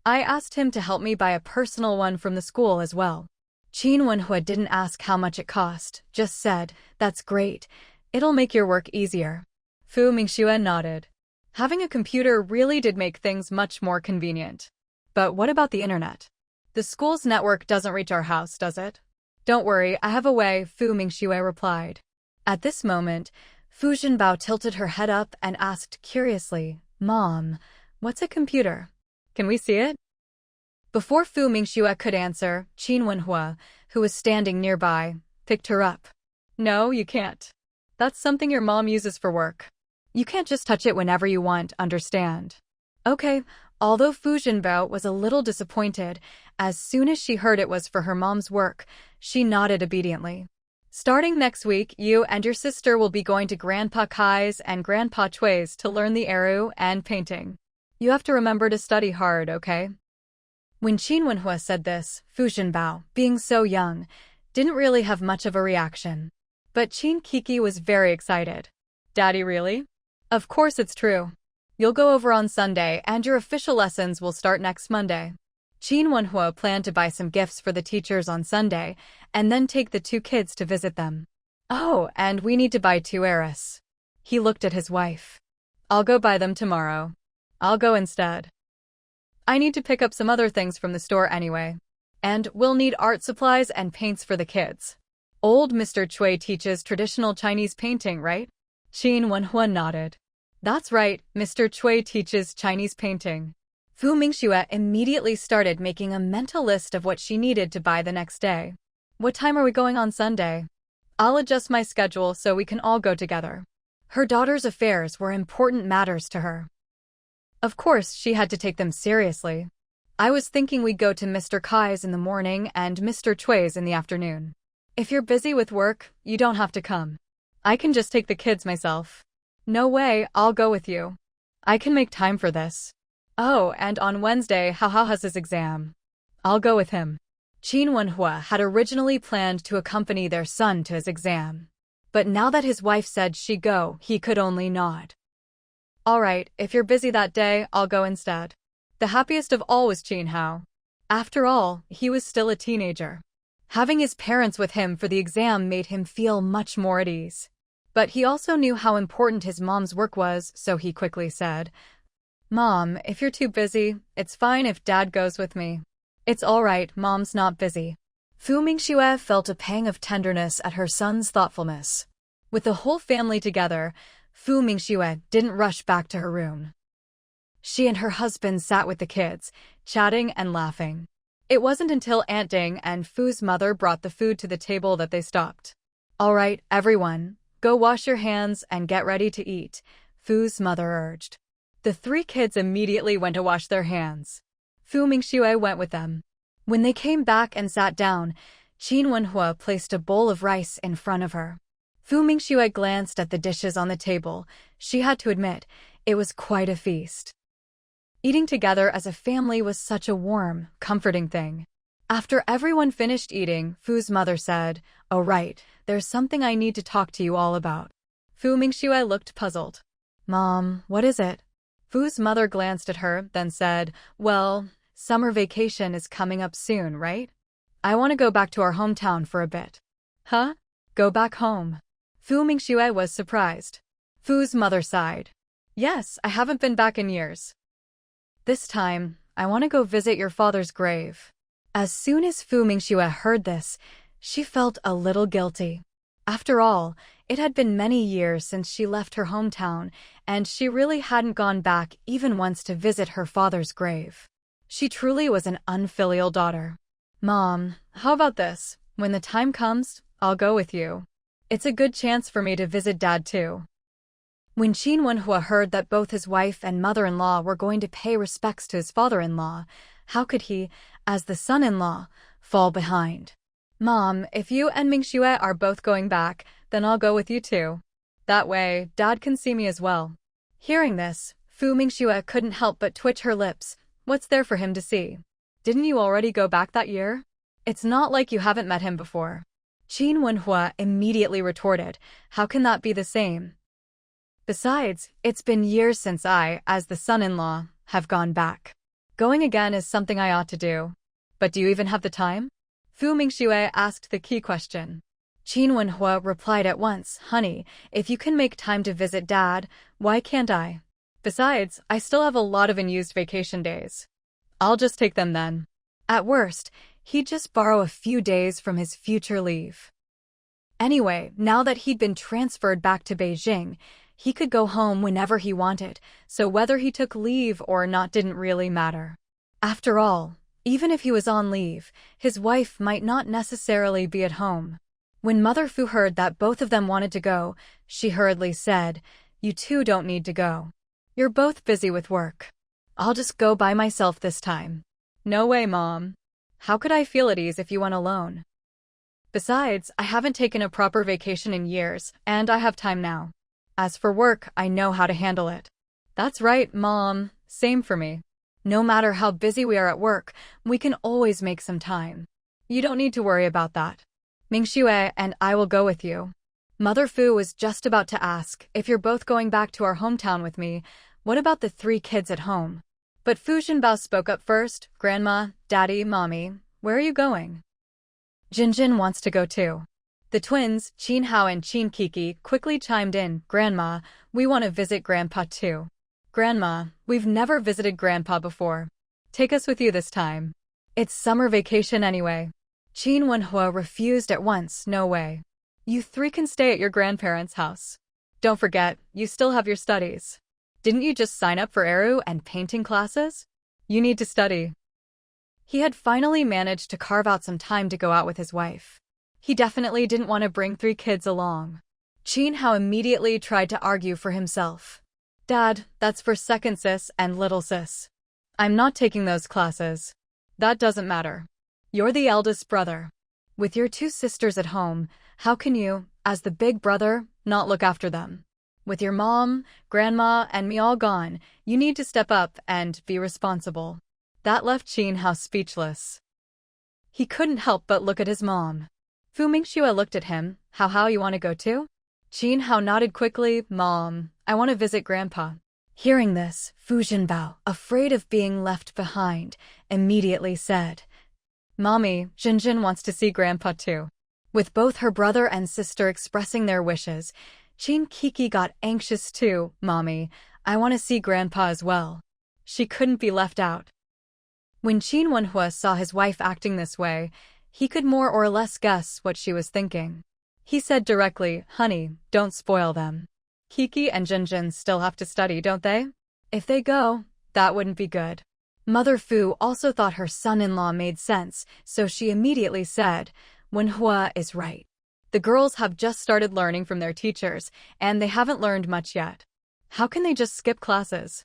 I asked him to help me buy a personal one from the school as well. Qin Wenhua didn't ask how much it cost, just said, That's great. It'll make your work easier. Fu Mingxue nodded. Having a computer really did make things much more convenient. But what about the internet? The school's network doesn't reach our house, does it? Don't worry, I have a way, Fu Mingxue replied. At this moment, Fu Zhenbao tilted her head up and asked curiously, Mom, what's a computer? Can we see it? Before Fu Mingxue could answer, Qin Wenhua, who was standing nearby, picked her up. No, you can't. That's something your mom uses for work. You can't just touch it whenever you want, understand? Okay, although Fu Zhenbao was a little disappointed, as soon as she heard it was for her mom's work, she nodded obediently. Starting next week, you and your sister will be going to Grandpa Kai's and Grandpa Chui's to learn the eru and painting. You have to remember to study hard, okay? When Qin Wenhua said this, Fu Zhenbao, being so young, didn't really have much of a reaction. But Qin Kiki was very excited. Daddy, really? Of course it's true. You'll go over on Sunday and your official lessons will start next Monday. Qin Wenhua planned to buy some gifts for the teachers on Sunday and then take the 2 kids to visit them. Oh, and we need to buy 2 heiress. He looked at his wife. I'll go buy them tomorrow. I'll go instead. I need to pick up some other things from the store anyway. And we'll need art supplies and paints for the kids. Old Mr. Chui teaches traditional Chinese painting, right? Qin Wenhua nodded. That's right, Mr. Chui teaches Chinese painting. Fu Mingxue immediately started making a mental list of what she needed to buy the next day. What time are we going on Sunday? I'll adjust my schedule so we can all go together. Her daughter's affairs were important matters to her. Of course, she had to take them seriously. I was thinking we'd go to Mr. Kai's in the morning and Mr. Chui's in the afternoon. If you're busy with work, you don't have to come. I can just take the kids myself. No way, I'll go with you. I can make time for this. Oh, and on Wednesday, Hao has his exam. I'll go with him. Qin Wenhua had originally planned to accompany their son to his exam. But now that his wife said she'd go, he could only nod. All right, if you're busy that day, I'll go instead. The happiest of all was Qin Hao. After all, he was still a teenager. Having his parents with him for the exam made him feel much more at ease. But he also knew how important his mom's work was, so he quickly said, Mom, if you're too busy, it's fine if Dad goes with me. It's all right, Mom's not busy. Fu Mingxue felt a pang of tenderness at her son's thoughtfulness. With the whole family together, Fu Mingxue didn't rush back to her room. She and her husband sat with the kids, chatting and laughing. It wasn't until Aunt Ding and Fu's mother brought the food to the table that they stopped. All right, everyone, go wash your hands and get ready to eat, Fu's mother urged. The three kids immediately went to wash their hands. Fu Mingxue went with them. When they came back and sat down, Qin Wenhua placed a bowl of rice in front of her. Fu Mingxue glanced at the dishes on the table. She had to admit, it was quite a feast. Eating together as a family was such a warm, comforting thing. After everyone finished eating, Fu's mother said, "Oh right, there's something I need to talk to you all about." Fu Mingxue looked puzzled. "Mom, what is it?" Fu's mother glanced at her, then said, "Well, summer vacation is coming up soon, right? I want to go back to our hometown for a bit." "Huh? Go back home?" Fu Mingxue was surprised. Fu's mother sighed. "Yes, I haven't been back in years. This time, I want to go visit your father's grave." As soon as Fu Mingxue heard this, she felt a little guilty. After all, it had been many years since she left her hometown, and she really hadn't gone back even once to visit her father's grave. She truly was an unfilial daughter. "Mom, how about this? When the time comes, I'll go with you. It's a good chance for me to visit Dad too." When Qin Wenhua heard that both his wife and mother-in-law were going to pay respects to his father-in-law, how could he, as the son-in-law, fall behind? "Mom, if you and Mingxue are both going back, then I'll go with you too. That way, Dad can see me as well." Hearing this, Fu Mingxue couldn't help but twitch her lips. What's there for him to see? Didn't you already go back that year? It's not like you haven't met him before. Qin Wenhua immediately retorted, "How can that be the same? Besides, it's been years since I, as the son-in-law, have gone back. Going again is something I ought to do. But do you even have the time?" Fu Mingxue asked the key question. Qin Wenhua replied at once, "Honey, if you can make time to visit Dad, why can't I? Besides, I still have a lot of unused vacation days. I'll just take them then." At worst, he'd just borrow a few days from his future leave. Anyway, now that he'd been transferred back to Beijing, he could go home whenever he wanted, so whether he took leave or not didn't really matter. After all, even if he was on leave, his wife might not necessarily be at home. When Mother Fu heard that both of them wanted to go, she hurriedly said, "You two don't need to go. You're both busy with work. I'll just go by myself this time." "No way, Mom. How could I feel at ease if you went alone? Besides, I haven't taken a proper vacation in years, and I have time now. As for work, I know how to handle it." "That's right, Mom. Same for me. No matter how busy we are at work, we can always make some time. You don't need to worry about that. Mingxue and I will go with you." Mother Fu was just about to ask, "If you're both going back to our hometown with me, what about the three kids at home?" But Fu Zhenbao spoke up first. "Grandma, Daddy, Mommy, where are you going?" "Jinjin wants to go too." The twins, Qin Hao and Qin Kiki, quickly chimed in, "Grandma, we want to visit Grandpa too." "Grandma, we've never visited Grandpa before. Take us with you this time. It's summer vacation anyway." Qin Wenhua refused at once, "No way. You three can stay at your grandparents' house. Don't forget, you still have your studies. Didn't you just sign up for Eru and painting classes? You need to study." He had finally managed to carve out some time to go out with his wife. He definitely didn't want to bring three kids along. Qin Hao immediately tried to argue for himself. "Dad, that's for second sis and little sis. I'm not taking those classes. That doesn't matter. You're the eldest brother. With your two sisters at home, how can you, as the big brother, not look after them? With your mom, grandma, and me all gone, you need to step up and be responsible." That left Qin Hao speechless. He couldn't help but look at his mom. Fu Mingxue looked at him. How you want to go too?" Qin Hao nodded quickly. "Mom, I want to visit Grandpa." Hearing this, Fu Zhenbao, afraid of being left behind, immediately said, "Mommy, Jinjin wants to see Grandpa too." With both her brother and sister expressing their wishes, Qin Kiki got anxious too. "Mommy, I want to see Grandpa as well." She couldn't be left out. When Qin Wenhua saw his wife acting this way, he could more or less guess what she was thinking. He said directly, "Honey, don't spoil them. Kiki and Jinjin still have to study, don't they? If they go, that wouldn't be good." Mother Fu also thought her son-in-law made sense, so she immediately said, "Wenhua is right. The girls have just started learning from their teachers, and they haven't learned much yet. How can they just skip classes?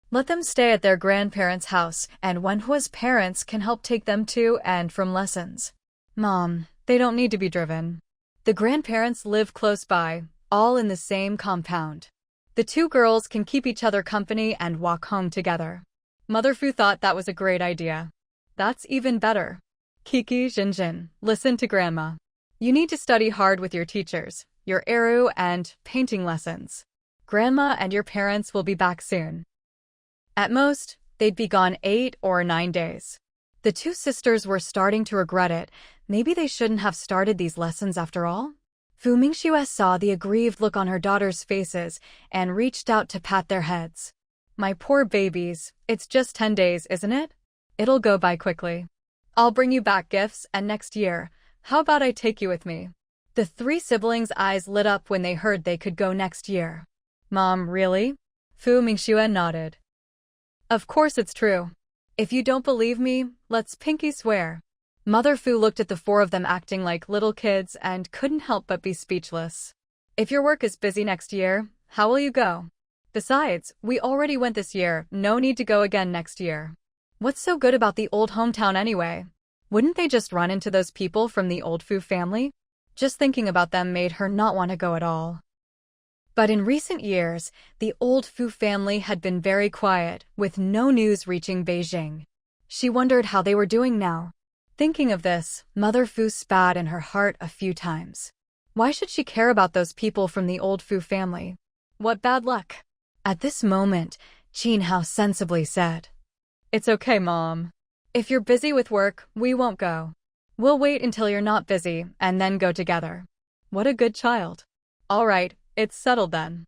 Let them stay at their grandparents' house, and Wenhua's parents can help take them to and from lessons. Mom, they don't need to be driven. The grandparents live close by, all in the same compound. The two girls can keep each other company and walk home together." Mother Fu thought that was a great idea. "That's even better. Kiki, Jinjin, listen to Grandma. You need to study hard with your teachers, your eru and painting lessons. Grandma and your parents will be back soon." At most, they'd be gone 8 or 9 days. The two sisters were starting to regret it. Maybe they shouldn't have started these lessons after all. Fu Mingxue saw the aggrieved look on her daughters' faces and reached out to pat their heads. "My poor babies, it's just 10 days, isn't it? It'll go by quickly. I'll bring you back gifts, and next year, how about I take you with me?" The three siblings' eyes lit up when they heard they could go next year. "Mom, really?" Fu Mingxue nodded. "Of course it's true. If you don't believe me, let's pinky swear." Mother Fu looked at the four of them acting like little kids and couldn't help but be speechless. "If your work is busy next year, how will you go? Besides, we already went this year, no need to go again next year. What's so good about the old hometown anyway? Wouldn't they just run into those people from the old Fu family?" Just thinking about them made her not want to go at all. But in recent years, the old Fu family had been very quiet, with no news reaching Beijing. She wondered how they were doing now. Thinking of this, Mother Fu spat in her heart a few times. Why should she care about those people from the old Fu family? What bad luck. At this moment, Qin Hao sensibly said, "It's okay, Mom. If you're busy with work, we won't go. We'll wait until you're not busy, and then go together." What a good child. "All right, it's settled then.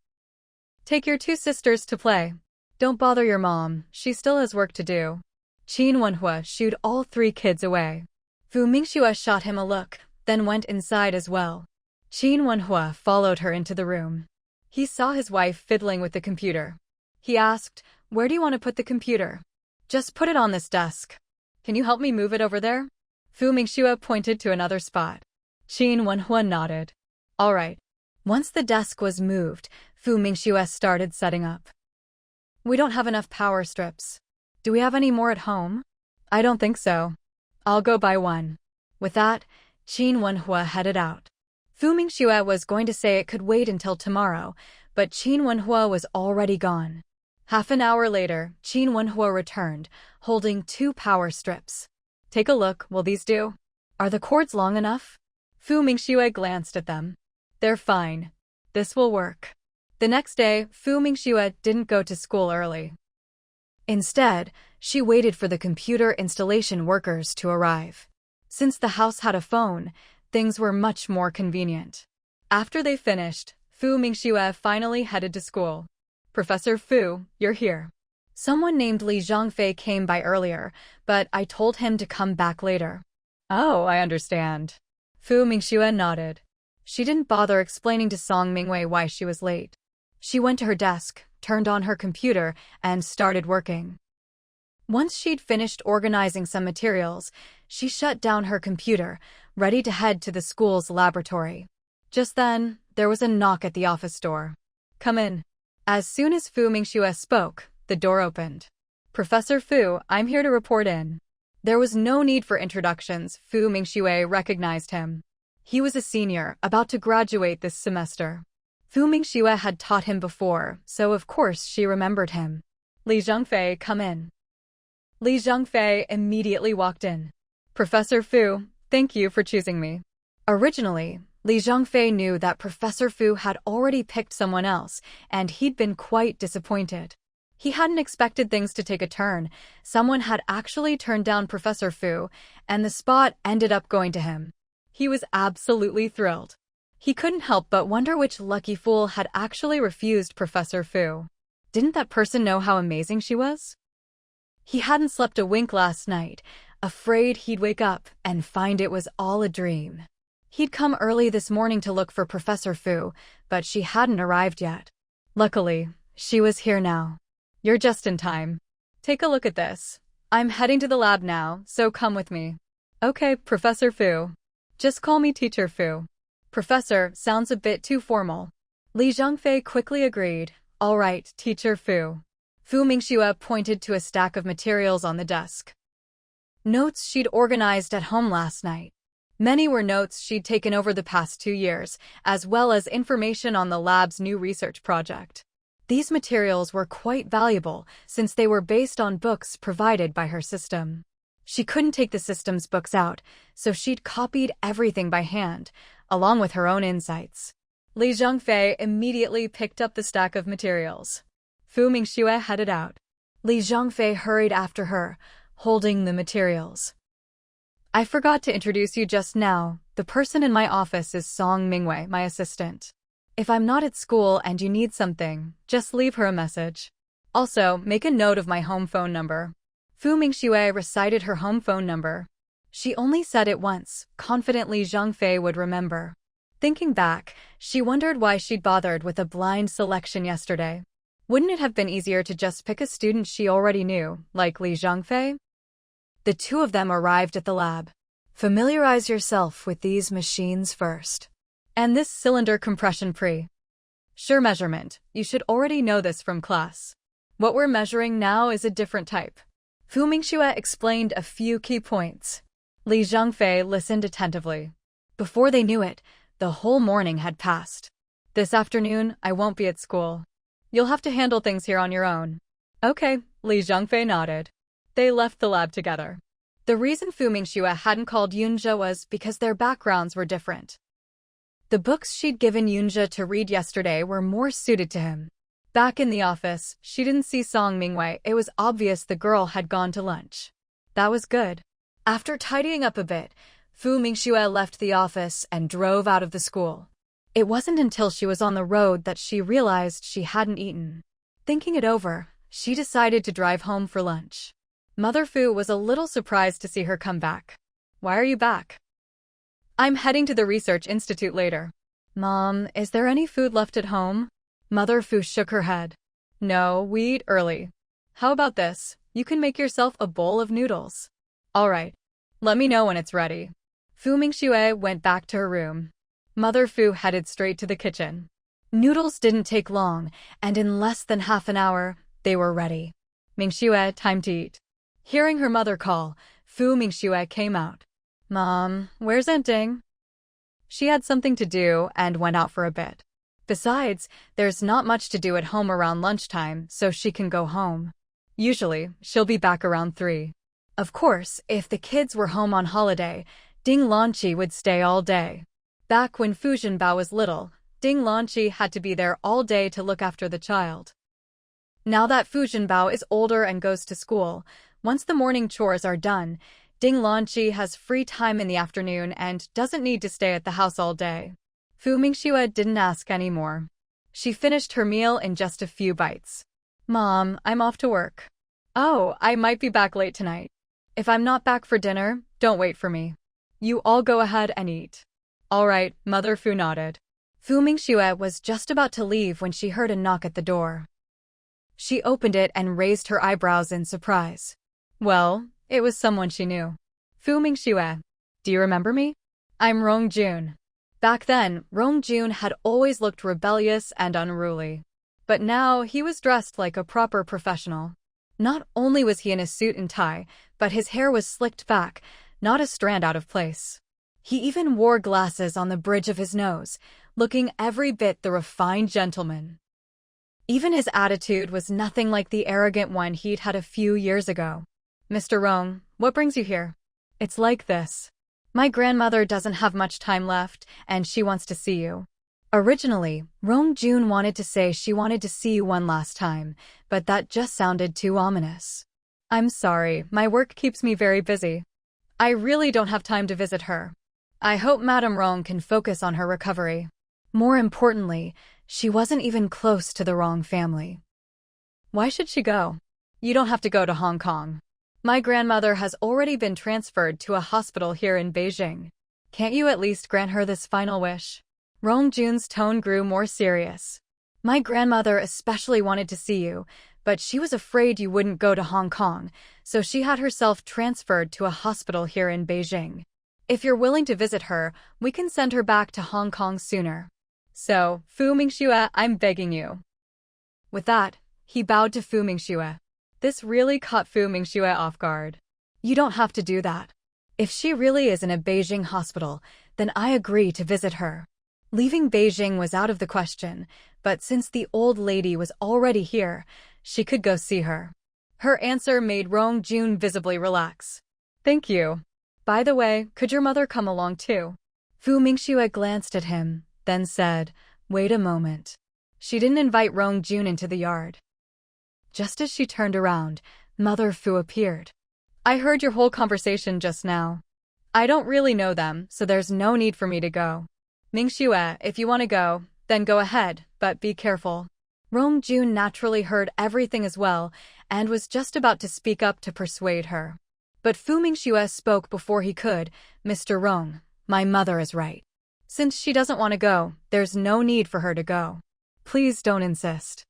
Take your two sisters to play. Don't bother your mom, she still has work to do." Qin Wenhua shooed all three kids away. Fu Mingxue shot him a look, then went inside as well. Qin Wenhua followed her into the room. He saw his wife fiddling with the computer. He asked, "Where do you want to put the computer?" "Just put it on this desk. Can you help me move it over there?" Fu Mingxue pointed to another spot. Qin Wenhua nodded. "All right." Once the desk was moved, Fu Mingxue started setting up. "We don't have enough power strips. Do we have any more at home?" "I don't think so. I'll go buy one." With that, Qin Wenhua headed out. Fu Mingxue was going to say it could wait until tomorrow, but Qin Wenhua was already gone. Half an hour later, Qin Wenhua returned, holding 2 power strips. "Take a look, will these do? Are the cords long enough?" Fu Mingxue glanced at them. "They're fine. This will work." The next day, Fu Mingxue didn't go to school early. Instead, she waited for the computer installation workers to arrive. Since the house had a phone, things were much more convenient. After they finished, Fu Mingxue finally headed to school. "Professor Fu, you're here. Someone named Li Zhongfei came by earlier, but I told him to come back later." "Oh, I understand." Fu Mingxue nodded. She didn't bother explaining to Song Mingwei why she was late. She went to her desk, turned on her computer, and started working. Once she'd finished organizing some materials, she shut down her computer, ready to head to the school's laboratory. Just then, there was a knock at the office door. "Come in." As soon as Fu Mingxue spoke, the door opened. "Professor Fu, I'm here to report in." There was no need for introductions. Fu Mingxue recognized him. He was a senior, about to graduate this semester. Fu Mingxue had taught him before, so of course she remembered him. "Li Zhongfei, come in." Li Zhongfei immediately walked in. "Professor Fu, thank you for choosing me." Originally, Li Zhongfei knew that Professor Fu had already picked someone else, and he'd been quite disappointed. He hadn't expected things to take a turn. Someone had actually turned down Professor Fu, and the spot ended up going to him. He was absolutely thrilled. He couldn't help but wonder which lucky fool had actually refused Professor Fu. Didn't that person know how amazing she was? He hadn't slept a wink last night, afraid he'd wake up and find it was all a dream. He'd come early this morning to look for Professor Fu, but she hadn't arrived yet. Luckily, she was here now. You're just in time. Take a look at this. I'm heading to the lab now, so come with me. Okay, Professor Fu. Just call me Teacher Fu. Professor sounds a bit too formal. Li Zhongfei quickly agreed. All right, Teacher Fu. Fu Mingxue pointed to a stack of materials on the desk. Notes she'd organized at home last night. Many were notes she'd taken over the past 2 years, as well as information on the lab's new research project. These materials were quite valuable since they were based on books provided by her system. She couldn't take the system's books out, so she'd copied everything by hand, along with her own insights. Li Zhongfei immediately picked up the stack of materials. Fu Mingxue headed out. Li Zhongfei hurried after her, holding the materials. I forgot to introduce you just now. The person in my office is Song Mingwei, my assistant. If I'm not at school and you need something, just leave her a message. Also, make a note of my home phone number. Fu Mingxue recited her home phone number. She only said it once, confidently Zhongfei would remember. Thinking back, she wondered why she'd bothered with a blind selection yesterday. Wouldn't it have been easier to just pick a student she already knew, like Li Zhongfei? The two of them arrived at the lab. Familiarize yourself with these machines first. And this cylinder compression Sure measurement, you should already know this from class. What we're measuring now is a different type. Fu Mingxue explained a few key points. Li Zhongfei listened attentively. Before they knew it, the whole morning had passed. This afternoon, I won't be at school. You'll have to handle things here on your own. Okay, Li Zhongfei nodded. They left the lab together. The reason Fu Mingxue hadn't called Yunzhe was because their backgrounds were different. The books she'd given Yunzhe to read yesterday were more suited to him. Back in the office, she didn't see Song Mingwei. It was obvious the girl had gone to lunch. That was good. After tidying up a bit, Fu Mingxue left the office and drove out of the school. It wasn't until she was on the road that she realized she hadn't eaten. Thinking it over, she decided to drive home for lunch. Mother Fu was a little surprised to see her come back. Why are you back? I'm heading to the research institute later. Mom, is there any food left at home? Mother Fu shook her head. No, we eat early. How about this? You can make yourself a bowl of noodles. All right. Let me know when it's ready. Fu Mingxue went back to her room. Mother Fu headed straight to the kitchen. Noodles didn't take long, and in less than half an hour, they were ready. Mingxue, time to eat. Hearing her mother call, Fu Mingxue came out. Mom, where's Aunt Ding? She had something to do and went out for a bit. Besides, there's not much to do at home around lunchtime, so she can go home. Usually, she'll be back around 3. Of course, if the kids were home on holiday, Ding Lanqi would stay all day. Back when Fu Zhenbao was little, Ding Lanqi had to be there all day to look after the child. Now that Fu Zhenbao is older and goes to school, once the morning chores are done, Ding Lanqi has free time in the afternoon and doesn't need to stay at the house all day. Fu Mingxue didn't ask any more. She finished her meal in just a few bites. Mom, I'm off to work. Oh, I might be back late tonight. If I'm not back for dinner, don't wait for me. You all go ahead and eat. All right, Mother Fu nodded. Fu Mingxue was just about to leave when she heard a knock at the door. She opened it and raised her eyebrows in surprise. Well, it was someone she knew. Fu Mingxue. Do you remember me? I'm Rong Jun. Back then, Rong Jun had always looked rebellious and unruly. But now, he was dressed like a proper professional. Not only was he in a suit and tie, but his hair was slicked back, not a strand out of place. He even wore glasses on the bridge of his nose, looking every bit the refined gentleman. Even his attitude was nothing like the arrogant one he'd had a few years ago. Mr. Rong, what brings you here? It's like this. My grandmother doesn't have much time left, and she wants to see you. Originally, Rong Jun wanted to say she wanted to see you one last time, but that just sounded too ominous. I'm sorry, my work keeps me very busy. I really don't have time to visit her. I hope Madame Rong can focus on her recovery. More importantly, she wasn't even close to the Rong family. Why should she go? You don't have to go to Hong Kong. My grandmother has already been transferred to a hospital here in Beijing. Can't you at least grant her this final wish? Rongjun's tone grew more serious. My grandmother especially wanted to see you, but she was afraid you wouldn't go to Hong Kong, so she had herself transferred to a hospital here in Beijing. If you're willing to visit her, we can send her back to Hong Kong sooner. So, Fu Mingxue, I'm begging you. With that, he bowed to Fu Mingxue. This really caught Fu Mingxue off guard. You don't have to do that. If she really is in a Beijing hospital, then I agree to visit her. Leaving Beijing was out of the question, but since the old lady was already here, she could go see her. Her answer made Rongjun visibly relax. Thank you. By the way, could your mother come along too? Fu Mingxue glanced at him, then said, wait a moment. She didn't invite Rongjun into the yard. Just as she turned around, Mother Fu appeared. I heard your whole conversation just now. I don't really know them, so there's no need for me to go. Mingxue, if you want to go, then go ahead, but be careful. Rongjun naturally heard everything as well, and was just about to speak up to persuade her. But Fu Mingxue spoke before he could. Mr. Rong, my mother is right. Since she doesn't want to go, there's no need for her to go. Please don't insist.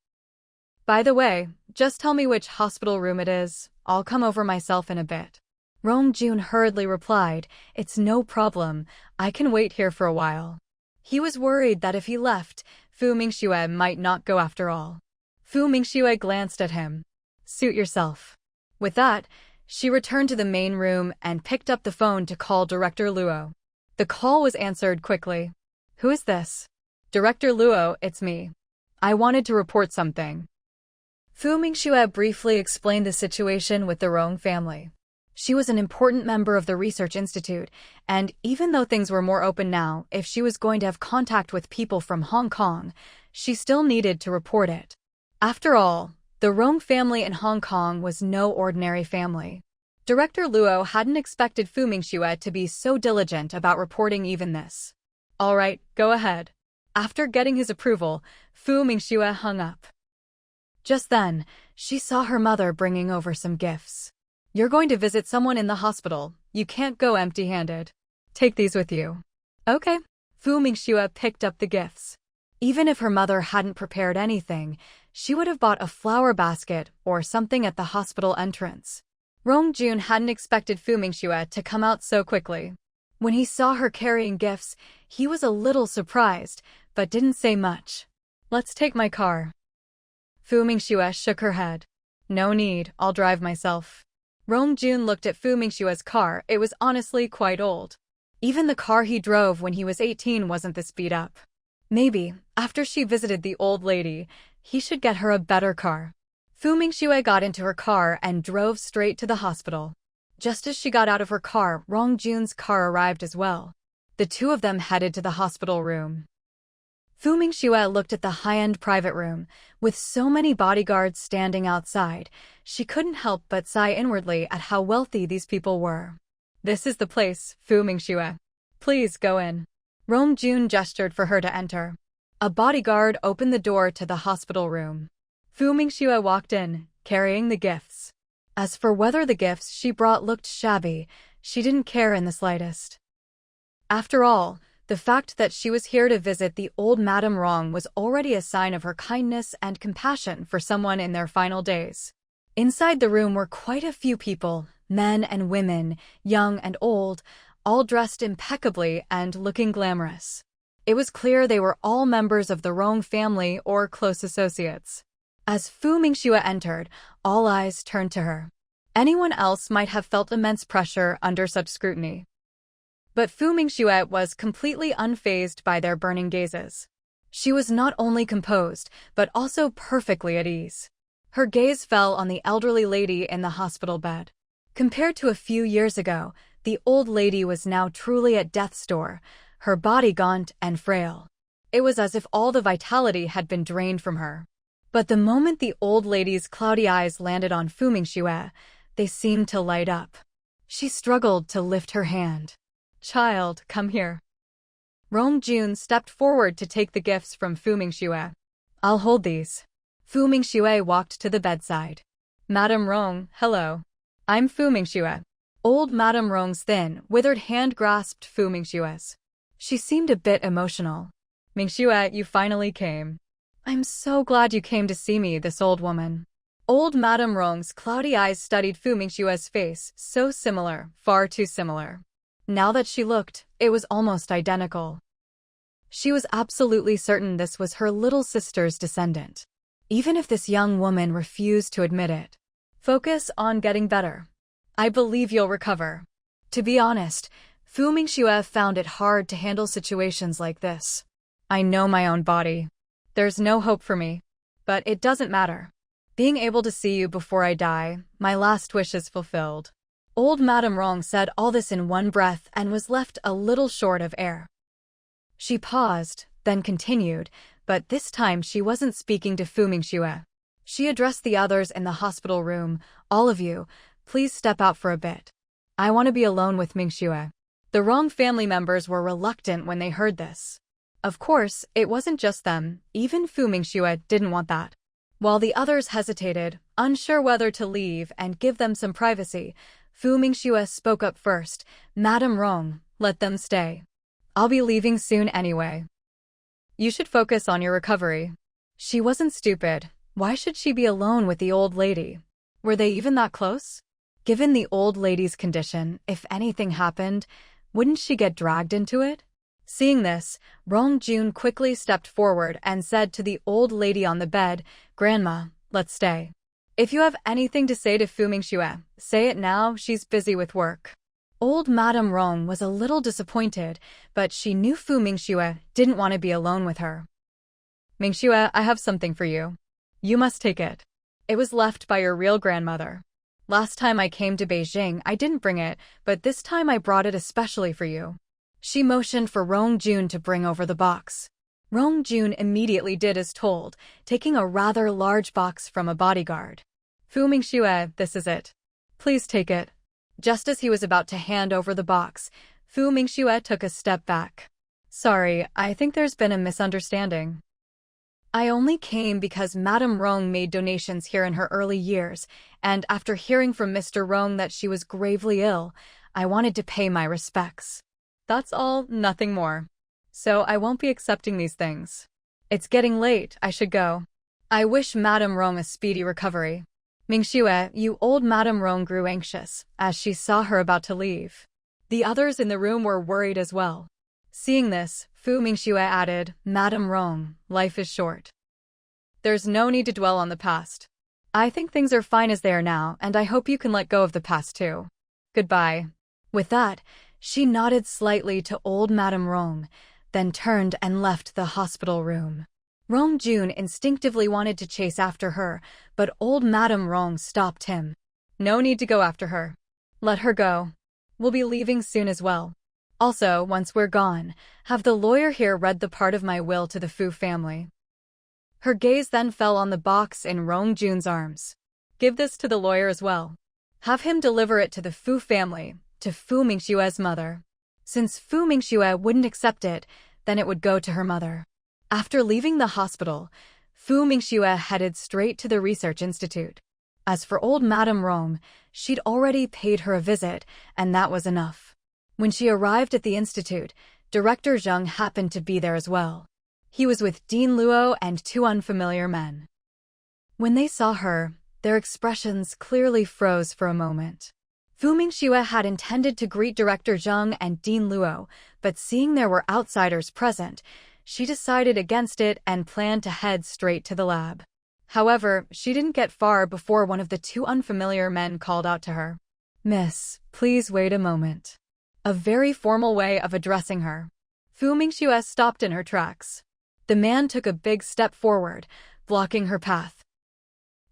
By the way, just tell me which hospital room it is. I'll come over myself in a bit. Rongjun hurriedly replied, it's no problem. I can wait here for a while. He was worried that if he left, Fu Mingxue might not go after all. Fu Mingxue glanced at him. Suit yourself. With that, she returned to the main room and picked up the phone to call Director Luo. The call was answered quickly. Who is this? Director Luo, it's me. I wanted to report something. Fu Mingxue briefly explained the situation with the Rong family. She was an important member of the research institute, and even though things were more open now, if she was going to have contact with people from Hong Kong, she still needed to report it. After all, the Rong family in Hong Kong was no ordinary family. Director Luo hadn't expected Fu Mingxue to be so diligent about reporting even this. All right, go ahead. After getting his approval, Fu Mingxue hung up. Just then, she saw her mother bringing over some gifts. You're going to visit someone in the hospital. You can't go empty-handed. Take these with you. Okay. Fu Mingxue picked up the gifts. Even if her mother hadn't prepared anything, she would have bought a flower basket or something at the hospital entrance. Rongjun hadn't expected Fu Mingxue to come out so quickly. When he saw her carrying gifts, he was a little surprised, but didn't say much. Let's take my car. Fu Mingxue shook her head. No need, I'll drive myself. Rongjun looked at Fu Mingxue's car. It was honestly quite old. Even the car he drove when he was 18 wasn't this beat up. Maybe, after she visited the old lady, he should get her a better car. Fu Mingxue got into her car and drove straight to the hospital. Just as she got out of her car, Rongjun's car arrived as well. The two of them headed to the hospital room. Fu Mingxue looked at the high-end private room. With so many bodyguards standing outside, she couldn't help but sigh inwardly at how wealthy these people were. This is the place, Fu Mingxue. Please go in. Rongjun gestured for her to enter. A bodyguard opened the door to the hospital room. Fu Mingxue walked in, carrying the gifts. As for whether the gifts she brought looked shabby, she didn't care in the slightest. After all, the fact that she was here to visit the old Madame Rong was already a sign of her kindness and compassion for someone in their final days. Inside the room were quite a few people, men and women, young and old, all dressed impeccably and looking glamorous. It was clear they were all members of the Rong family or close associates. As Fu Mingxue entered, all eyes turned to her. Anyone else might have felt immense pressure under such scrutiny. But Fu Mingxue was completely unfazed by their burning gazes. She was not only composed, but also perfectly at ease. Her gaze fell on the elderly lady in the hospital bed. Compared to a few years ago, the old lady was now truly at death's door, her body gaunt and frail. It was as if all the vitality had been drained from her. But the moment the old lady's cloudy eyes landed on Fu Mingxue, they seemed to light up. She struggled to lift her hand. Child, come here. Rongjun stepped forward to take the gifts from Fu Mingxue. I'll hold these. Fu Mingxue walked to the bedside. Madame Rong, hello. I'm Fu Mingxue. Old Madame Rong's thin, withered hand grasped Fu Mingxue's. She seemed a bit emotional. Mingxue, you finally came. I'm so glad you came to see me, this old woman. Old Madame Rong's cloudy eyes studied Fu Mingxue's face, so similar, far too similar. Now that she looked, it was almost identical. She was absolutely certain this was her little sister's descendant, even if this young woman refused to admit it. Focus on getting better. I believe you'll recover. To be honest, Fu Mingxue found it hard to handle situations like this. I know my own body. There's no hope for me. But it doesn't matter. Being able to see you before I die, my last wish is fulfilled. Old Madame Rong said all this in one breath and was left a little short of air. She paused, then continued, but this time she wasn't speaking to Fu Mingxue. She addressed the others in the hospital room. All of you, please step out for a bit. I want to be alone with Mingxue. The Rong family members were reluctant when they heard this. Of course, it wasn't just them, even Fu Mingxue didn't want that. While the others hesitated, unsure whether to leave and give them some privacy, Fu Mingxue spoke up first. Madame Rong, let them stay. I'll be leaving soon anyway. You should focus on your recovery. She wasn't stupid. Why should she be alone with the old lady? Were they even that close? Given the old lady's condition, if anything happened, wouldn't she get dragged into it? Seeing this, Rong Jun quickly stepped forward and said to the old lady on the bed, Grandma, let's stay. If you have anything to say to Fu Mingxue, say it now, she's busy with work. Old Madame Rong was a little disappointed, but she knew Fu Mingxue didn't want to be alone with her. Mingxue, I have something for you. You must take it. It was left by your real grandmother. Last time I came to Beijing, I didn't bring it, but this time I brought it especially for you. She motioned for Rong Jun to bring over the box. Rong Jun immediately did as told, taking a rather large box from a bodyguard. Fu Mingxue, this is it. Please take it. Just as he was about to hand over the box, Fu Mingxue took a step back. Sorry, I think there's been a misunderstanding. I only came because Madame Rong made donations here in her early years, and after hearing from Mr. Rong that she was gravely ill, I wanted to pay my respects. That's all, nothing more. So I won't be accepting these things. It's getting late, I should go. I wish Madame Rong a speedy recovery. Mingxue, you old Madame Rong grew anxious as she saw her about to leave. The others in the room were worried as well. Seeing this, Fu Mingxue added, Madame Rong, life is short. There's no need to dwell on the past. I think things are fine as they are now, and I hope you can let go of the past too. Goodbye. With that, she nodded slightly to old Madame Rong, then turned and left the hospital room. Rong Jun instinctively wanted to chase after her, but old Madame Rong stopped him. No need to go after her. Let her go. We'll be leaving soon as well. Also, once we're gone, have the lawyer here read the part of my will to the Fu family. Her gaze then fell on the box in Rong Jun's arms. Give this to the lawyer as well. Have him deliver it to the Fu family, to Fu Mingxue's mother. Since Fu Mingxue wouldn't accept it, then it would go to her mother. After leaving the hospital, Fu Mingxue headed straight to the research institute. As for old Madame Rong, she'd already paid her a visit, and that was enough. When she arrived at the institute, Director Zheng happened to be there as well. He was with Dean Luo and two unfamiliar men. When they saw her, their expressions clearly froze for a moment. Fu Mingxue had intended to greet Director Zheng and Dean Luo, but seeing there were outsiders present, she decided against it and planned to head straight to the lab. However, she didn't get far before one of the two unfamiliar men called out to her. Miss, please wait a moment. A very formal way of addressing her. Fu Mingxue stopped in her tracks. The man took a big step forward, blocking her path.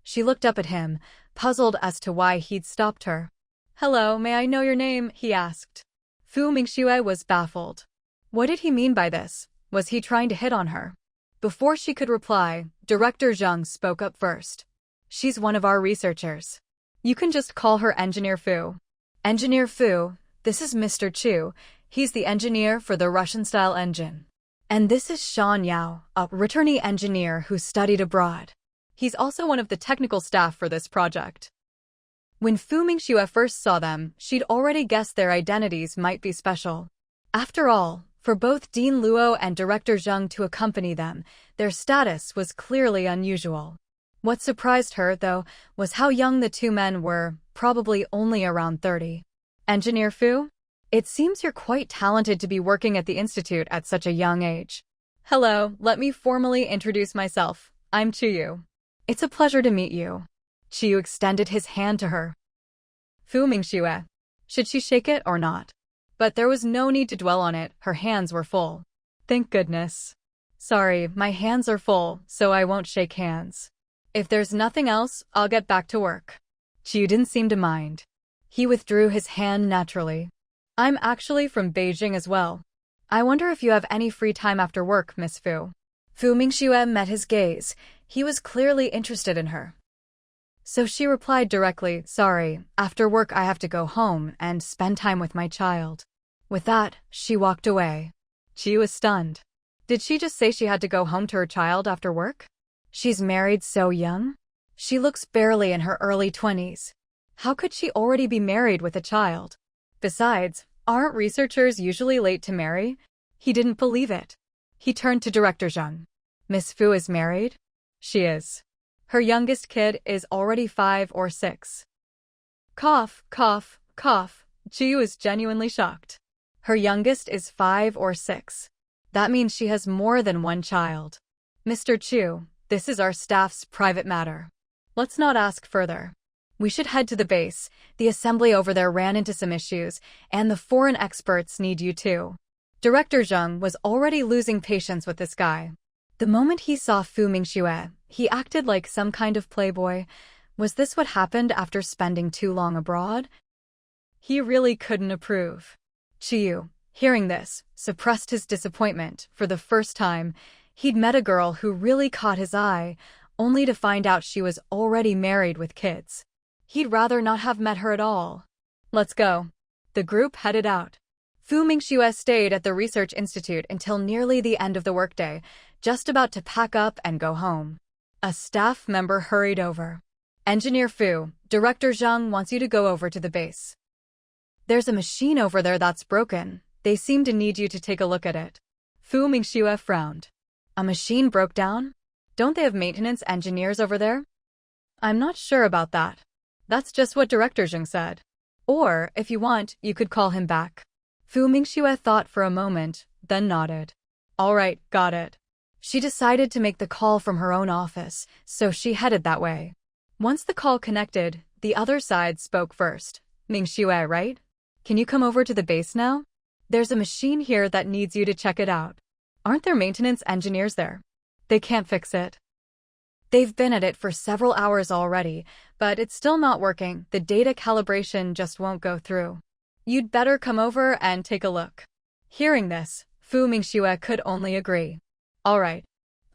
She looked up at him, puzzled as to why he'd stopped her. Hello, may I know your name? He asked. Fu Mingxue was baffled. What did he mean by this? Was he trying to hit on her? Before she could reply, Director Zheng spoke up first. She's one of our researchers. You can just call her Engineer Fu. Engineer Fu, this is Mr. Chu. He's the engineer for the Russian-style engine. And this is Shan Yao, a returnee engineer who studied abroad. He's also one of the technical staff for this project. When Fu Mingxue first saw them, she'd already guessed their identities might be special. After all, for both Dean Luo and Director Zheng to accompany them, their status was clearly unusual. What surprised her, though, was how young the two men were, probably only around 30. Engineer Fu? It seems you're quite talented to be working at the Institute at such a young age. Hello, let me formally introduce myself. I'm Chiyu. It's a pleasure to meet you. Chiyu extended his hand to her. Fu Mingxue. Should she shake it or not? But there was no need to dwell on it, her hands were full. Thank goodness. Sorry, my hands are full, so I won't shake hands. If there's nothing else, I'll get back to work. Chiyu didn't seem to mind. He withdrew his hand naturally. I'm actually from Beijing as well. I wonder if you have any free time after work, Miss Fu. Fu Mingxue met his gaze. He was clearly interested in her. So she replied directly, sorry, after work I have to go home and spend time with my child. With that, she walked away. Chiyu was stunned. Did she just say she had to go home to her child after work? She's married so young? She looks barely in her early 20s. How could she already be married with a child? Besides, aren't researchers usually late to marry? He didn't believe it. He turned to Director Zheng. Miss Fu is married? She is. Her youngest kid is already 5 or 6. Cough, cough, cough. Chiyu is genuinely shocked. Her youngest is 5 or 6. That means she has more than one child. Mr. Chu, this is our staff's private matter. Let's not ask further. We should head to the base. The assembly over there ran into some issues, and the foreign experts need you too. Director Zheng was already losing patience with this guy. The moment he saw Fu Mingxue, he acted like some kind of playboy. Was this what happened after spending too long abroad? He really couldn't approve. Chiyu, hearing this, suppressed his disappointment. For the first time, he'd met a girl who really caught his eye, only to find out she was already married with kids. He'd rather not have met her at all. Let's go. The group headed out. Fu Mingxue stayed at the Research Institute until nearly the end of the workday, just about to pack up and go home. A staff member hurried over. Engineer Fu, Director Zheng wants you to go over to the base. There's a machine over there that's broken. They seem to need you to take a look at it. Fu Mingxue frowned. A machine broke down? Don't they have maintenance engineers over there? I'm not sure about that. That's just what Director Zheng said. Or, if you want, you could call him back. Fu Mingxue thought for a moment, then nodded. All right, got it. She decided to make the call from her own office, so she headed that way. Once the call connected, the other side spoke first. Mingxue, right? Can you come over to the base now? There's a machine here that needs you to check it out. Aren't there maintenance engineers there? They can't fix it. They've been at it for several hours already, but it's still not working. The data calibration just won't go through. You'd better come over and take a look. Hearing this, Fu Mingxue could only agree. All right.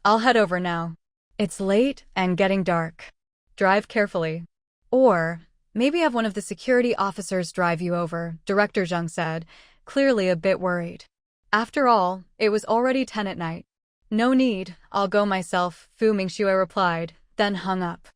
I'll head over now. It's late and getting dark. Drive carefully. Or, maybe have one of the security officers drive you over, Director Zheng said, clearly a bit worried. After all, it was already 10 at night. No need, I'll go myself, Fu Mingxue replied, then hung up.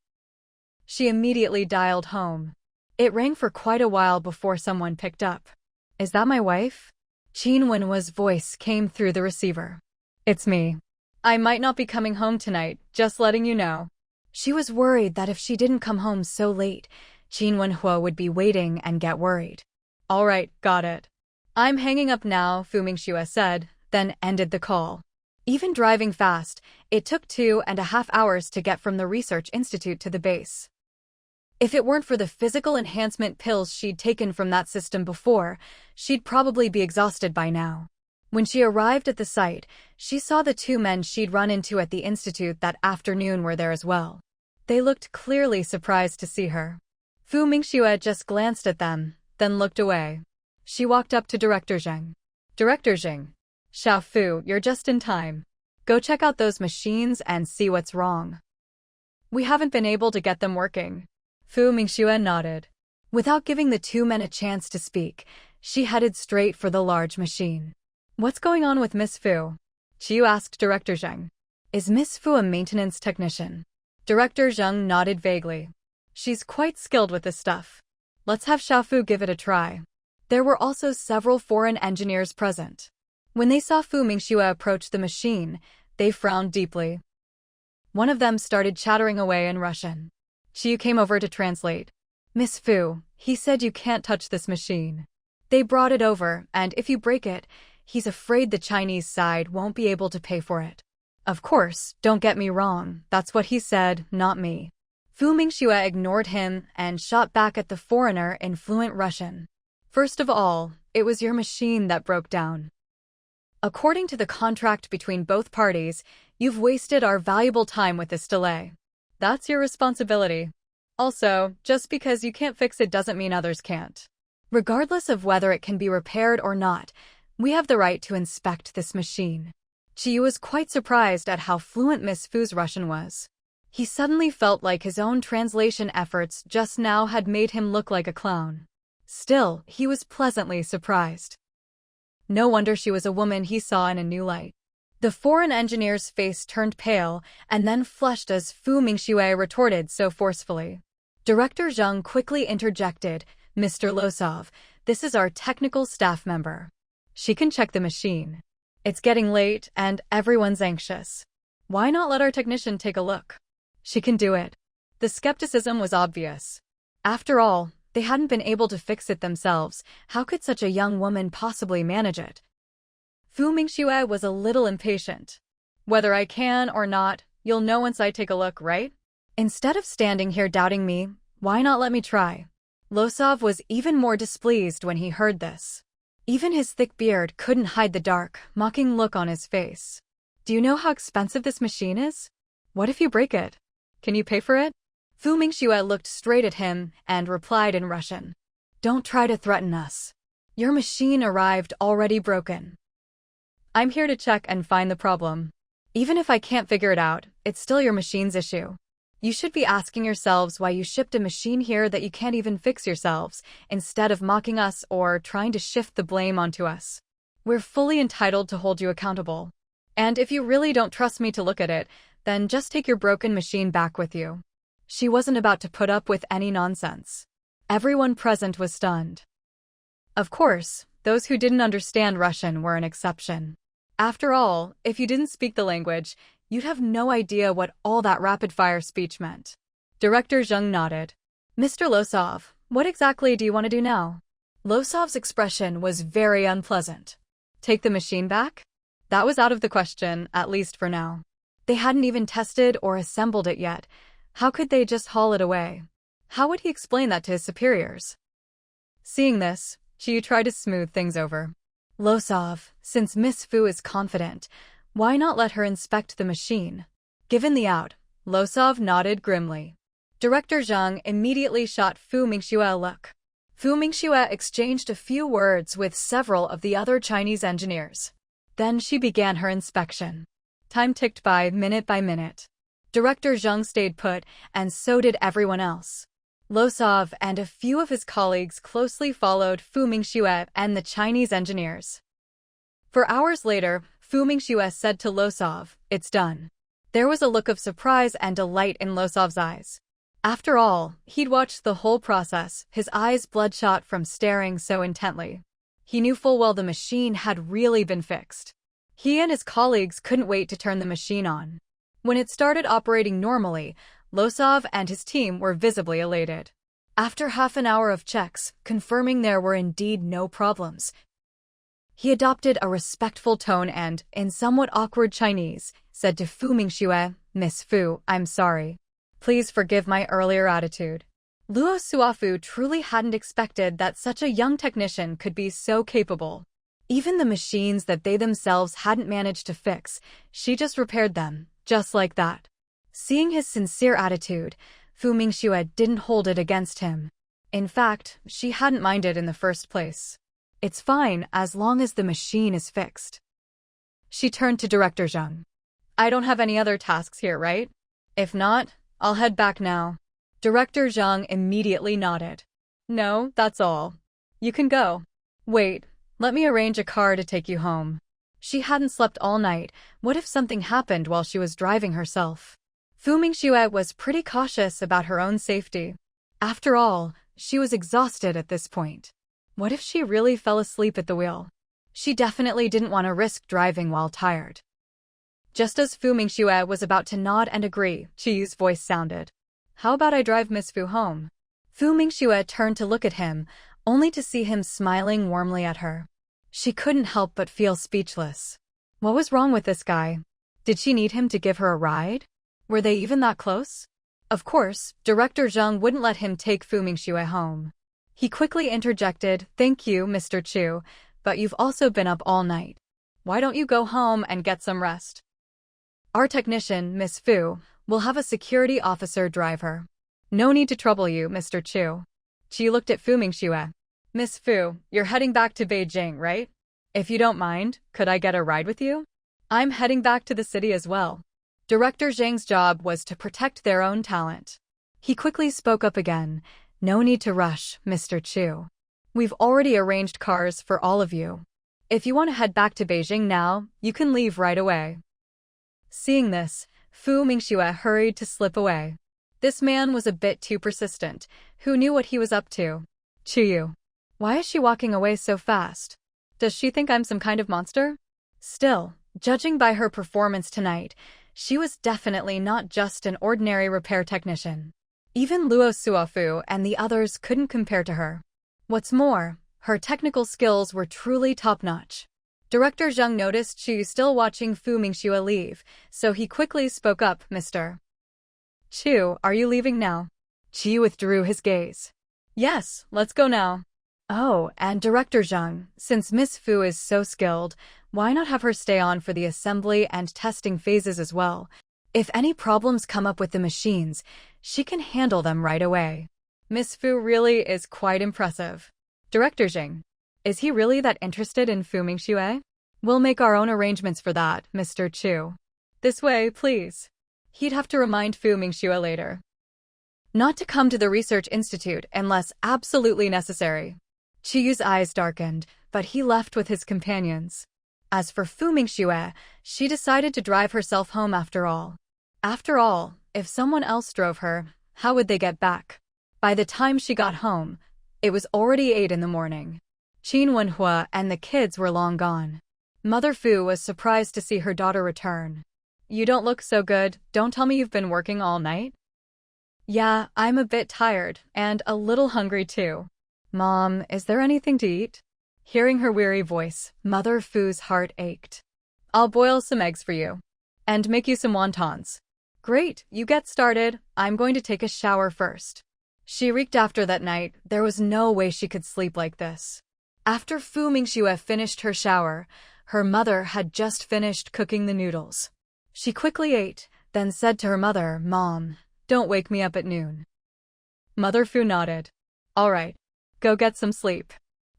She immediately dialed home. It rang for quite a while before someone picked up. Is that my wife? Qin Wenhua's voice came through the receiver. It's me. I might not be coming home tonight, just letting you know. She was worried that if she didn't come home so late, Qin Wenhua would be waiting and get worried. All right, got it. I'm hanging up now, Fu Mingxue said, then ended the call. Even driving fast, it took 2.5 hours to get from the Research Institute to the base. If it weren't for the physical enhancement pills she'd taken from that system before, she'd probably be exhausted by now. When she arrived at the site, she saw the two men she'd run into at the institute that afternoon were there as well. They looked clearly surprised to see her. Fu Mingxue just glanced at them, then looked away. She walked up to Director Zheng. Director Zheng. Xiao Fu, you're just in time. Go check out those machines and see what's wrong. We haven't been able to get them working. Fu Mingxue nodded. Without giving the two men a chance to speak, she headed straight for the large machine. What's going on with Miss Fu? Chiyu asked Director Zheng. Is Miss Fu a maintenance technician? Director Zheng nodded vaguely. She's quite skilled with this stuff. Let's have Xiaofu give it a try. There were also several foreign engineers present. When they saw Fu Mingxue approach the machine, they frowned deeply. One of them started chattering away in Russian. Qiu came over to translate. Miss Fu, he said you can't touch this machine. They brought it over, and if you break it, he's afraid the Chinese side won't be able to pay for it. Of course, don't get me wrong, that's what he said, not me. Fu Mingxue ignored him and shot back at the foreigner in fluent Russian. First of all, it was your machine that broke down. According to the contract between both parties, you've wasted our valuable time with this delay. That's your responsibility. Also, just because you can't fix it doesn't mean others can't. Regardless of whether it can be repaired or not, we have the right to inspect this machine. Qiu was quite surprised at how fluent Miss Fu's Russian was. He suddenly felt like his own translation efforts just now had made him look like a clown. Still, he was pleasantly surprised. No wonder she was a woman he saw in a new light. The foreign engineer's face turned pale and then flushed as Fu Mingxue retorted so forcefully. Director Zheng quickly interjected, Mr. Losov, this is our technical staff member. She can check the machine. It's getting late and everyone's anxious. Why not let our technician take a look? She can do it. The skepticism was obvious. After all, they hadn't been able to fix it themselves. How could such a young woman possibly manage it? Fu Mingxue was a little impatient. Whether I can or not, you'll know once I take a look, right? Instead of standing here doubting me, why not let me try? Losov was even more displeased when he heard this. Even his thick beard couldn't hide the dark, mocking look on his face. Do you know how expensive this machine is? What if you break it? Can you pay for it? Fu Mingxue looked straight at him and replied in Russian. Don't try to threaten us. Your machine arrived already broken. I'm here to check and find the problem. Even if I can't figure it out, it's still your machine's issue. You should be asking yourselves why you shipped a machine here that you can't even fix yourselves, instead of mocking us or trying to shift the blame onto us. We're fully entitled to hold you accountable. And if you really don't trust me to look at it, then just take your broken machine back with you. She wasn't about to put up with any nonsense. Everyone present was stunned. Of course, those who didn't understand Russian were an exception. After all, if you didn't speak the language, you'd have no idea what all that rapid-fire speech meant. Director Zheng nodded. Mr. Losov, what exactly do you want to do now? Losov's expression was very unpleasant. Take the machine back? That was out of the question, at least for now. They hadn't even tested or assembled it yet. How could they just haul it away? How would he explain that to his superiors? Seeing this, Qiu tried to smooth things over. Losov, since Miss Fu is confident, why not let her inspect the machine? Given the out, Losov nodded grimly. Director Zheng immediately shot Fu Mingxue a look. Fu Mingxue exchanged a few words with several of the other Chinese engineers. Then she began her inspection. Time ticked by minute. Director Zheng stayed put, and so did everyone else. Losov and a few of his colleagues closely followed Fu Mingxue and the Chinese engineers. For hours later, Fu Mingxue said to Losov, "It's done." There was a look of surprise and delight in Losov's eyes. After all, he'd watched the whole process, his eyes bloodshot from staring so intently. He knew full well the machine had really been fixed. He and his colleagues couldn't wait to turn the machine on. When it started operating normally, Losov and his team were visibly elated. After half an hour of checks, confirming there were indeed no problems, he adopted a respectful tone and, in somewhat awkward Chinese, said to Fu Mingxue, "Miss Fu, I'm sorry. Please forgive my earlier attitude." Luo Suafu truly hadn't expected that such a young technician could be so capable. Even the machines that they themselves hadn't managed to fix, she just repaired them, just like that. Seeing his sincere attitude, Fu Mingxue didn't hold it against him. In fact, she hadn't minded in the first place. It's fine as long as the machine is fixed. She turned to Director Zheng. I don't have any other tasks here, right? If not, I'll head back now. Director Zheng immediately nodded. No, that's all. You can go. Wait, let me arrange a car to take you home. She hadn't slept all night. What if something happened while she was driving herself? Fu Mingxue was pretty cautious about her own safety. After all, she was exhausted at this point. What if she really fell asleep at the wheel? She definitely didn't want to risk driving while tired. Just as Fu Mingxue was about to nod and agree, Qiyu's voice sounded. How about I drive Miss Fu home? Fu Mingxue turned to look at him, only to see him smiling warmly at her. She couldn't help but feel speechless. What was wrong with this guy? Did she need him to give her a ride? Were they even that close? Of course, Director Zheng wouldn't let him take Fu Mingxue home. He quickly interjected, "Thank you, Mr. Chu, but you've also been up all night. Why don't you go home and get some rest? Our technician, Miss Fu, will have a security officer drive her. No need to trouble you, Mr. Chu." Qi looked at Fu Mingxue. "Miss Fu, you're heading back to Beijing, right? If you don't mind, could I get a ride with you? I'm heading back to the city as well." Director Zhang's job was to protect their own talent. He quickly spoke up again. "No need to rush, Mr. Chu. We've already arranged cars for all of you. If you want to head back to Beijing now, you can leave right away." Seeing this, Fu Mingxue hurried to slip away. This man was a bit too persistent. Who knew what he was up to? Qiyu. Why is she walking away so fast? Does she think I'm some kind of monster? Still, judging by her performance tonight, she was definitely not just an ordinary repair technician. Even Luo Suofu and the others couldn't compare to her. What's more, her technical skills were truly top-notch. Director Zheng noticed Chu still watching Fu Mingxue leave, so he quickly spoke up, "Mr. Chu, are you leaving now?" Qi withdrew his gaze. "Yes, let's go now." "Oh, and Director Zheng, since Miss Fu is so skilled, why not have her stay on for the assembly and testing phases as well? If any problems come up with the machines, she can handle them right away." Miss Fu really is quite impressive. Director Zheng, is he really that interested in Fu Mingxue? We'll make our own arrangements for that, Mr. Chu. This way, please. He'd have to remind Fu Mingxue later not to come to the research institute unless absolutely necessary. Qiyu's eyes darkened, but he left with his companions. As for Fu Mingxue, she decided to drive herself home after all. After all, if someone else drove her, how would they get back? By the time she got home, it was already 8 in the morning. Qin Wenhua and the kids were long gone. Mother Fu was surprised to see her daughter return. "You don't look so good, don't tell me you've been working all night?" "Yeah, I'm a bit tired, and a little hungry too. Mom, is there anything to eat?" Hearing her weary voice, Mother Fu's heart ached. "I'll boil some eggs for you. And make you some wontons." "Great, you get started, I'm going to take a shower first." She reeked after that night. There was no way she could sleep like this. After Fu Mingxue finished her shower, her mother had just finished cooking the noodles. She quickly ate, then said to her mother, "Mom, don't wake me up at noon." Mother Fu nodded. "All right, go get some sleep.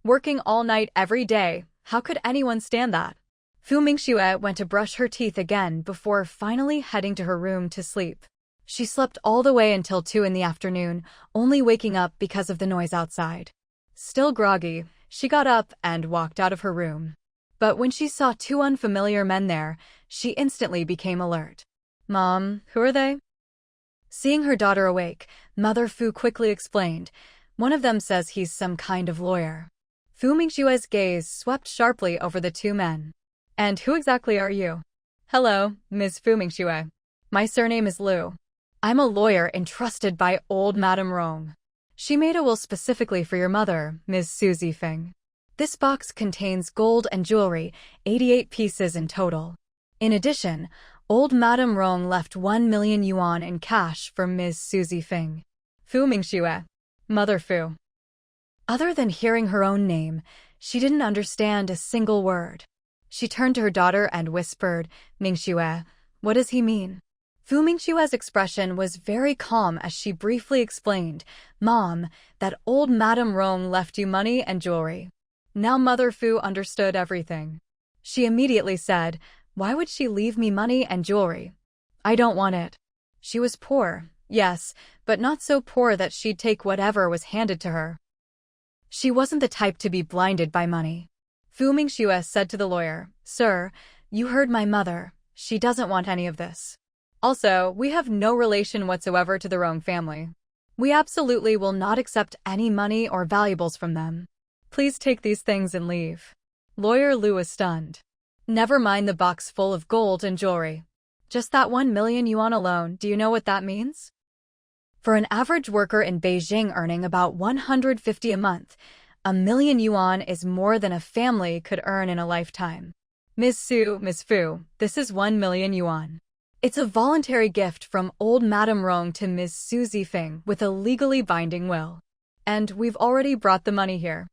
Working all night every day, how could anyone stand that?" Fu Mingxue went to brush her teeth again before finally heading to her room to sleep. She slept all the way until 2 in the afternoon, only waking up because of the noise outside. Still groggy, she got up and walked out of her room. But when she saw 2 unfamiliar men there, she instantly became alert. "Mom, who are they?" Seeing her daughter awake, Mother Fu quickly explained. "One of them says he's some kind of lawyer." Fu Mingxue's gaze swept sharply over the 2 men. "And who exactly are you?" "Hello, Ms. Fu Mingxue. My surname is Liu. I'm a lawyer entrusted by old Madame Rong. She made a will specifically for your mother, Ms. Suzy Feng. This box contains gold and jewelry, 88 pieces in total. In addition, old Madame Rong left 1 million yuan in cash for Ms. Suzy Feng." Fu Mingxue. Mother Fu. Other than hearing her own name, she didn't understand a single word. She turned to her daughter and whispered, "Mingxue, what does he mean?" Fu Mingxue's expression was very calm as she briefly explained, "Mom, that old Madame Rong left you money and jewelry." Now Mother Fu understood everything. She immediately said, "Why would she leave me money and jewelry? I don't want it." She was poor, yes, but not so poor that she'd take whatever was handed to her. She wasn't the type to be blinded by money. Fu Mingxue said to the lawyer, "Sir, you heard my mother. She doesn't want any of this." Also, we have no relation whatsoever to the Rong family. We absolutely will not accept any money or valuables from them. Please take these things and leave. Lawyer Lu is stunned. Never mind the box full of gold and jewelry. Just that 1 million yuan alone, do you know what that means? For an average worker in Beijing earning about 150 a month, 1 million yuan is more than a family could earn in a lifetime. Ms. Fu, this is 1 million yuan. It's a voluntary gift from old Madame Rong to Ms. Su Zifeng with a legally binding will. And we've already brought the money here.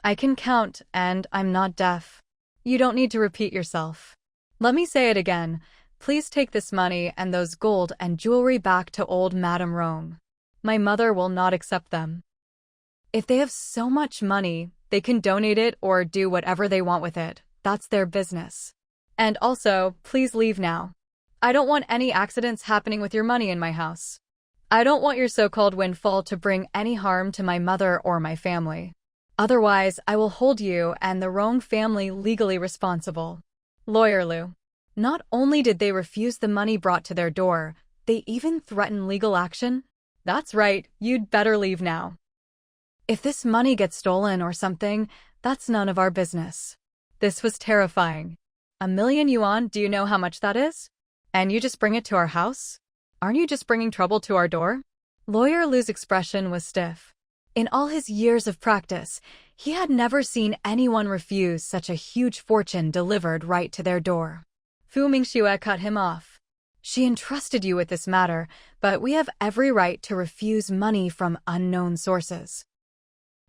I can count, and I'm not deaf. You don't need to repeat yourself. Let me say it again. Please take this money and those gold and jewelry back to old Madame Rong. My mother will not accept them. If they have so much money, they can donate it or do whatever they want with it. That's their business. And also, please leave now. I don't want any accidents happening with your money in my house. I don't want your so-called windfall to bring any harm to my mother or my family. Otherwise, I will hold you and the Rong family legally responsible. Lawyer Lu. Not only did they refuse the money brought to their door, they even threatened legal action? That's right, you'd better leave now. If this money gets stolen or something, that's none of our business. This was terrifying. 1 million yuan, do you know how much that is? And you just bring it to our house? Aren't you just bringing trouble to our door? Lawyer Lu's expression was stiff. In all his years of practice, he had never seen anyone refuse such a huge fortune delivered right to their door. Fu Mingxue cut him off. She entrusted you with this matter, but we have every right to refuse money from unknown sources.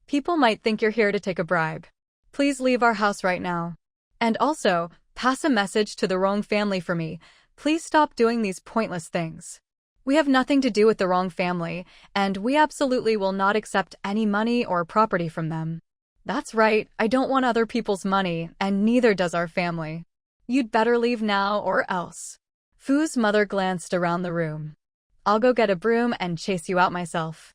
People might think you're here to take a bribe. Please leave our house right now. And also, pass a message to the Rong family for me. Please stop doing these pointless things. We have nothing to do with the Rong family, and we absolutely will not accept any money or property from them. That's right, I don't want other people's money, and neither does our family. You'd better leave now or else. Fu's mother glanced around the room. I'll go get a broom and chase you out myself.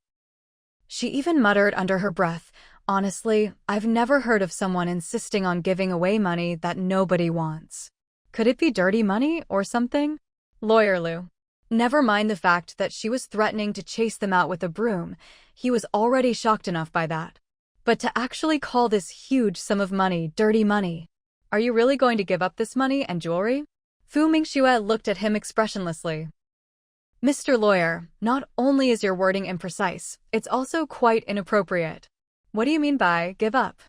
She even muttered under her breath, honestly, I've never heard of someone insisting on giving away money that nobody wants. Could it be dirty money or something? Lawyer Lu. Never mind the fact that she was threatening to chase them out with a broom. He was already shocked enough by that. But to actually call this huge sum of money dirty money. Are you really going to give up this money and jewelry? Fu Mingxue looked at him expressionlessly. Mr. Lawyer, not only is your wording imprecise, it's also quite inappropriate. What do you mean by give up?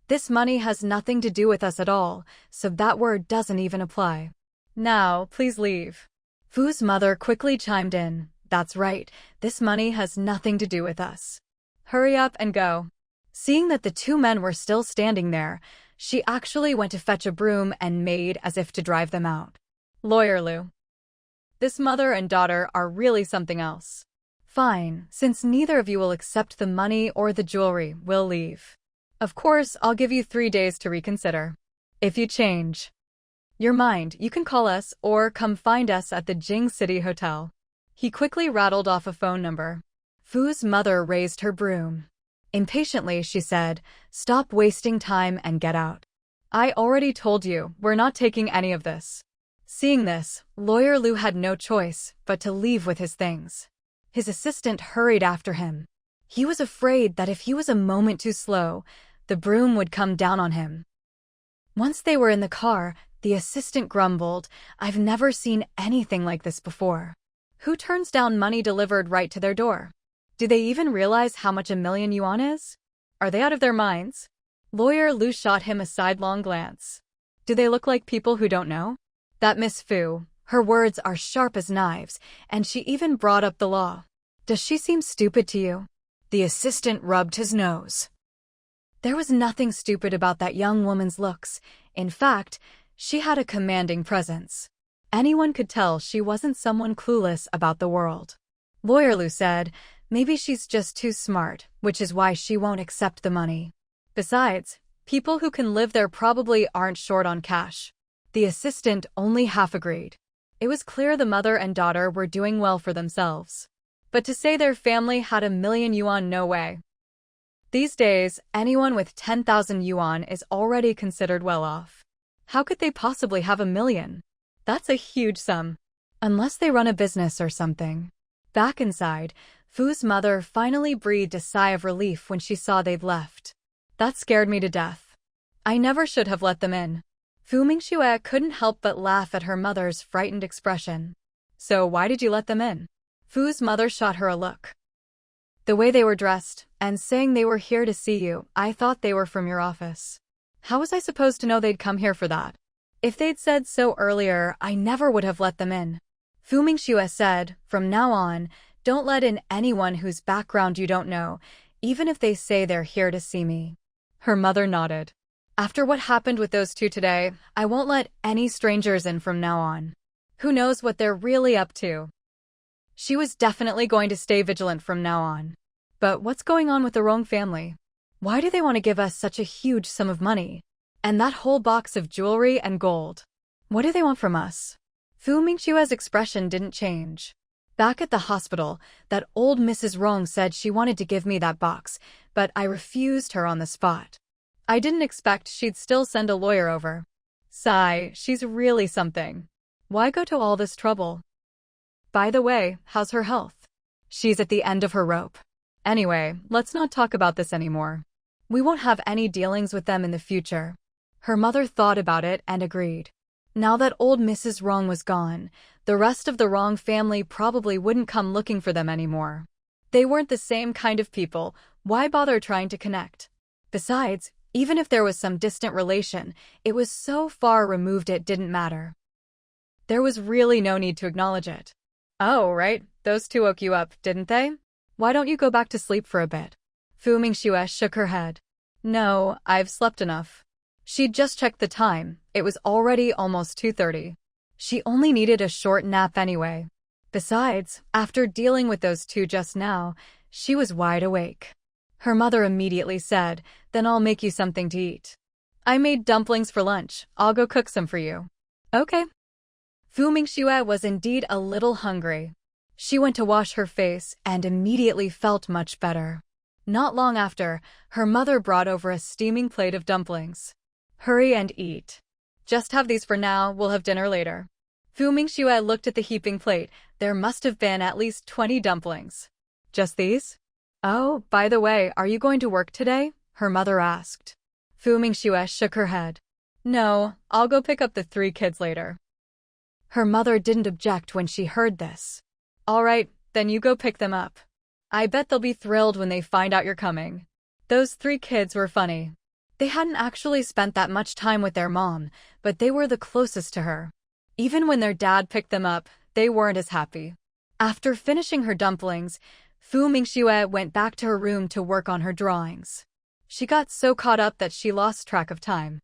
This money has nothing to do with us at all, so that word doesn't even apply. Now, please leave. Fu's mother quickly chimed in. That's right, this money has nothing to do with us. Hurry up and go. Seeing that the two men were still standing there, she actually went to fetch a broom and made as if to drive them out. Lawyer Lu. This mother and daughter are really something else. Fine, since neither of you will accept the money or the jewelry, we'll leave. Of course, I'll give you 3 days to reconsider. If you change your mind, you can call us or come find us at the Jing City Hotel. He quickly rattled off a phone number. Fu's mother raised her broom. Impatiently, she said, stop wasting time and get out. I already told you, we're not taking any of this. Seeing this, Lawyer Lu had no choice but to leave with his things. His assistant hurried after him. He was afraid that if he was a moment too slow, the broom would come down on him. Once they were in the car, the assistant grumbled, I've never seen anything like this before. Who turns down money delivered right to their door? Do they even realize how much 1 million yuan is? Are they out of their minds? Lawyer Lu shot him a sidelong glance. Do they look like people who don't know? That Miss Fu, her words are sharp as knives, and she even brought up the law. Does she seem stupid to you? The assistant rubbed his nose. There was nothing stupid about that young woman's looks. In fact, she had a commanding presence. Anyone could tell she wasn't someone clueless about the world. Lawyer Lu said, maybe she's just too smart, which is why she won't accept the money. Besides, people who can live there probably aren't short on cash. The assistant only half agreed. It was clear the mother and daughter were doing well for themselves. But to say their family had 1 million yuan, no way. These days, anyone with 10,000 yuan is already considered well off. How could they possibly have 1 million? That's a huge sum. Unless they run a business or something. Back inside, Fu's mother finally breathed a sigh of relief when she saw they'd left. That scared me to death. I never should have let them in. Fu Mingxue couldn't help but laugh at her mother's frightened expression. So why did you let them in? Fu's mother shot her a look. The way they were dressed, and saying they were here to see you, I thought they were from your office. How was I supposed to know they'd come here for that? If they'd said so earlier, I never would have let them in. Fu Mingxue said, from now on, don't let in anyone whose background you don't know, even if they say they're here to see me. Her mother nodded. After what happened with those two today, I won't let any strangers in from now on. Who knows what they're really up to? She was definitely going to stay vigilant from now on. But what's going on with the Rong family? Why do they want to give us such a huge sum of money? And that whole box of jewelry and gold? What do they want from us? Fu Mingxue's expression didn't change. Back at the hospital, that old Mrs. Rong said she wanted to give me that box, but I refused her on the spot. I didn't expect she'd still send a lawyer over. Sigh, she's really something. Why go to all this trouble? By the way, how's her health? She's at the end of her rope. Anyway, let's not talk about this anymore. We won't have any dealings with them in the future. Her mother thought about it and agreed. Now that old Mrs. Rong was gone, the rest of the Rong family probably wouldn't come looking for them anymore. They weren't the same kind of people, why bother trying to connect? Besides, even if there was some distant relation, it was so far removed it didn't matter. There was really no need to acknowledge it. Oh, right, those two woke you up, didn't they? Why don't you go back to sleep for a bit? Fu Mingxue shook her head. No, I've slept enough. She'd just checked the time, it was already almost 2:30. She only needed a short nap anyway. Besides, after dealing with those two just now, she was wide awake. Her mother immediately said, then I'll make you something to eat. I made dumplings for lunch, I'll go cook some for you. Okay. Fu Mingxue was indeed a little hungry. She went to wash her face and immediately felt much better. Not long after, her mother brought over a steaming plate of dumplings. Hurry and eat. Just have these for now, we'll have dinner later. Fu Mingxue looked at the heaping plate. There must have been at least 20 dumplings. Just these? Oh, by the way, are you going to work today? Her mother asked. Fu Mingxue shook her head. No, I'll go pick up the 3 kids later. Her mother didn't object when she heard this. All right, then you go pick them up. I bet they'll be thrilled when they find out you're coming. Those 3 kids were funny. They hadn't actually spent that much time with their mom, but they were the closest to her. Even when their dad picked them up, they weren't as happy. After finishing her dumplings, Fu Mingxue went back to her room to work on her drawings. She got so caught up that she lost track of time.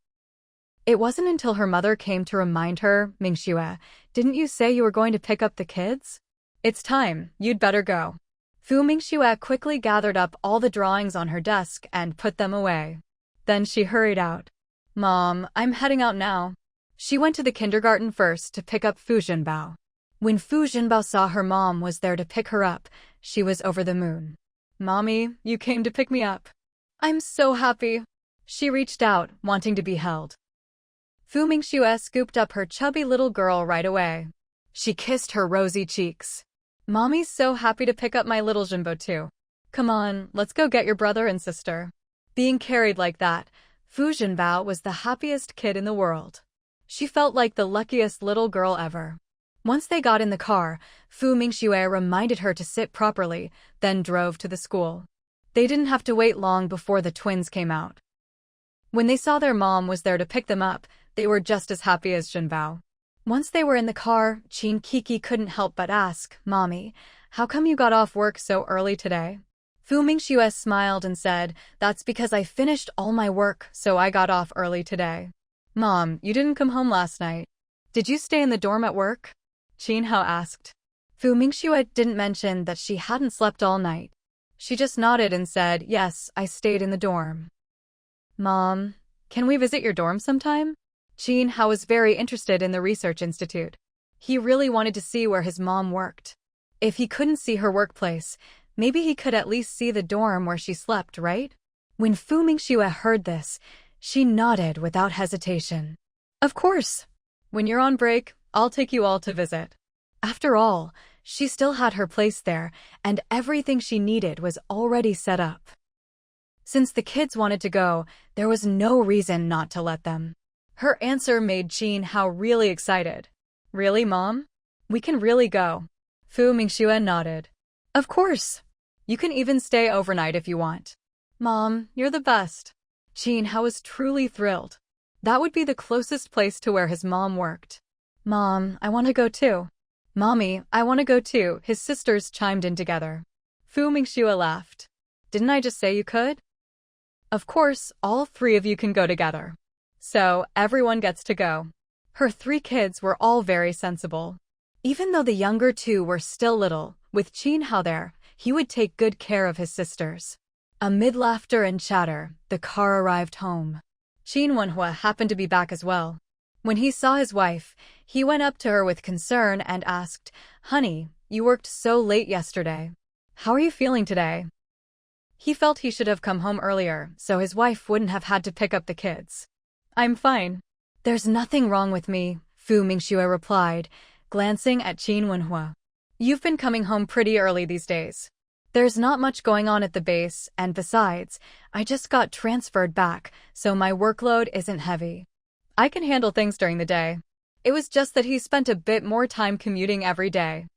It wasn't until her mother came to remind her, Mingxue, didn't you say you were going to pick up the kids? It's time, you'd better go. Fu Mingxue quickly gathered up all the drawings on her desk and put them away. Then she hurried out. Mom, I'm heading out now. She went to the kindergarten first to pick up Fu Zhenbao. When Fu Zhenbao saw her mom was there to pick her up, she was over the moon. Mommy, you came to pick me up. I'm so happy. She reached out, wanting to be held. Fu Mingxue scooped up her chubby little girl right away. She kissed her rosy cheeks. Mommy's so happy to pick up my little Zhenbao too. Come on, let's go get your brother and sister. Being carried like that, Fu Zhenbao was the happiest kid in the world. She felt like the luckiest little girl ever. Once they got in the car, Fu Mingxue reminded her to sit properly, then drove to the school. They didn't have to wait long before the twins came out. When they saw their mom was there to pick them up, they were just as happy as Zhenbao. Once they were in the car, Qin Kiki couldn't help but ask, Mommy, how come you got off work so early today? Fu Mingxue smiled and said, that's because I finished all my work, so I got off early today. Mom, you didn't come home last night. Did you stay in the dorm at work? Qin Hao asked. Fu Mingxue didn't mention that she hadn't slept all night. She just nodded and said, yes, I stayed in the dorm. Mom, can we visit your dorm sometime? Qin Hao was very interested in the research institute. He really wanted to see where his mom worked. If he couldn't see her workplace, maybe he could at least see the dorm where she slept, right? When Fu Mingxue heard this, she nodded without hesitation. Of course. When you're on break, I'll take you all to visit. After all, she still had her place there, and everything she needed was already set up. Since the kids wanted to go, there was no reason not to let them. Her answer made Qin Hao really excited. Really, Mom? We can really go. Fu Mingxue nodded. Of course. You can even stay overnight if you want. Mom, you're the best. Qin Hao was truly thrilled. That would be the closest place to where his mom worked. Mom, I want to go too. Mommy, I want to go too, his sisters chimed in together. Fu Mingxue laughed. Didn't I just say you could? Of course, all three of you can go together. So, everyone gets to go. Her three kids were all very sensible. Even though the younger two were still little, with Qin Hao there, he would take good care of his sisters. Amid laughter and chatter, the car arrived home. Qin Wenhua happened to be back as well. When he saw his wife, he went up to her with concern and asked, Honey, you worked so late yesterday. How are you feeling today? He felt he should have come home earlier, so his wife wouldn't have had to pick up the kids. I'm fine. There's nothing wrong with me, Fu Mingxue replied, glancing at Qin Wenhua. You've been coming home pretty early these days. There's not much going on at the base, and besides, I just got transferred back, so my workload isn't heavy. I can handle things during the day. It was just that he spent a bit more time commuting every day.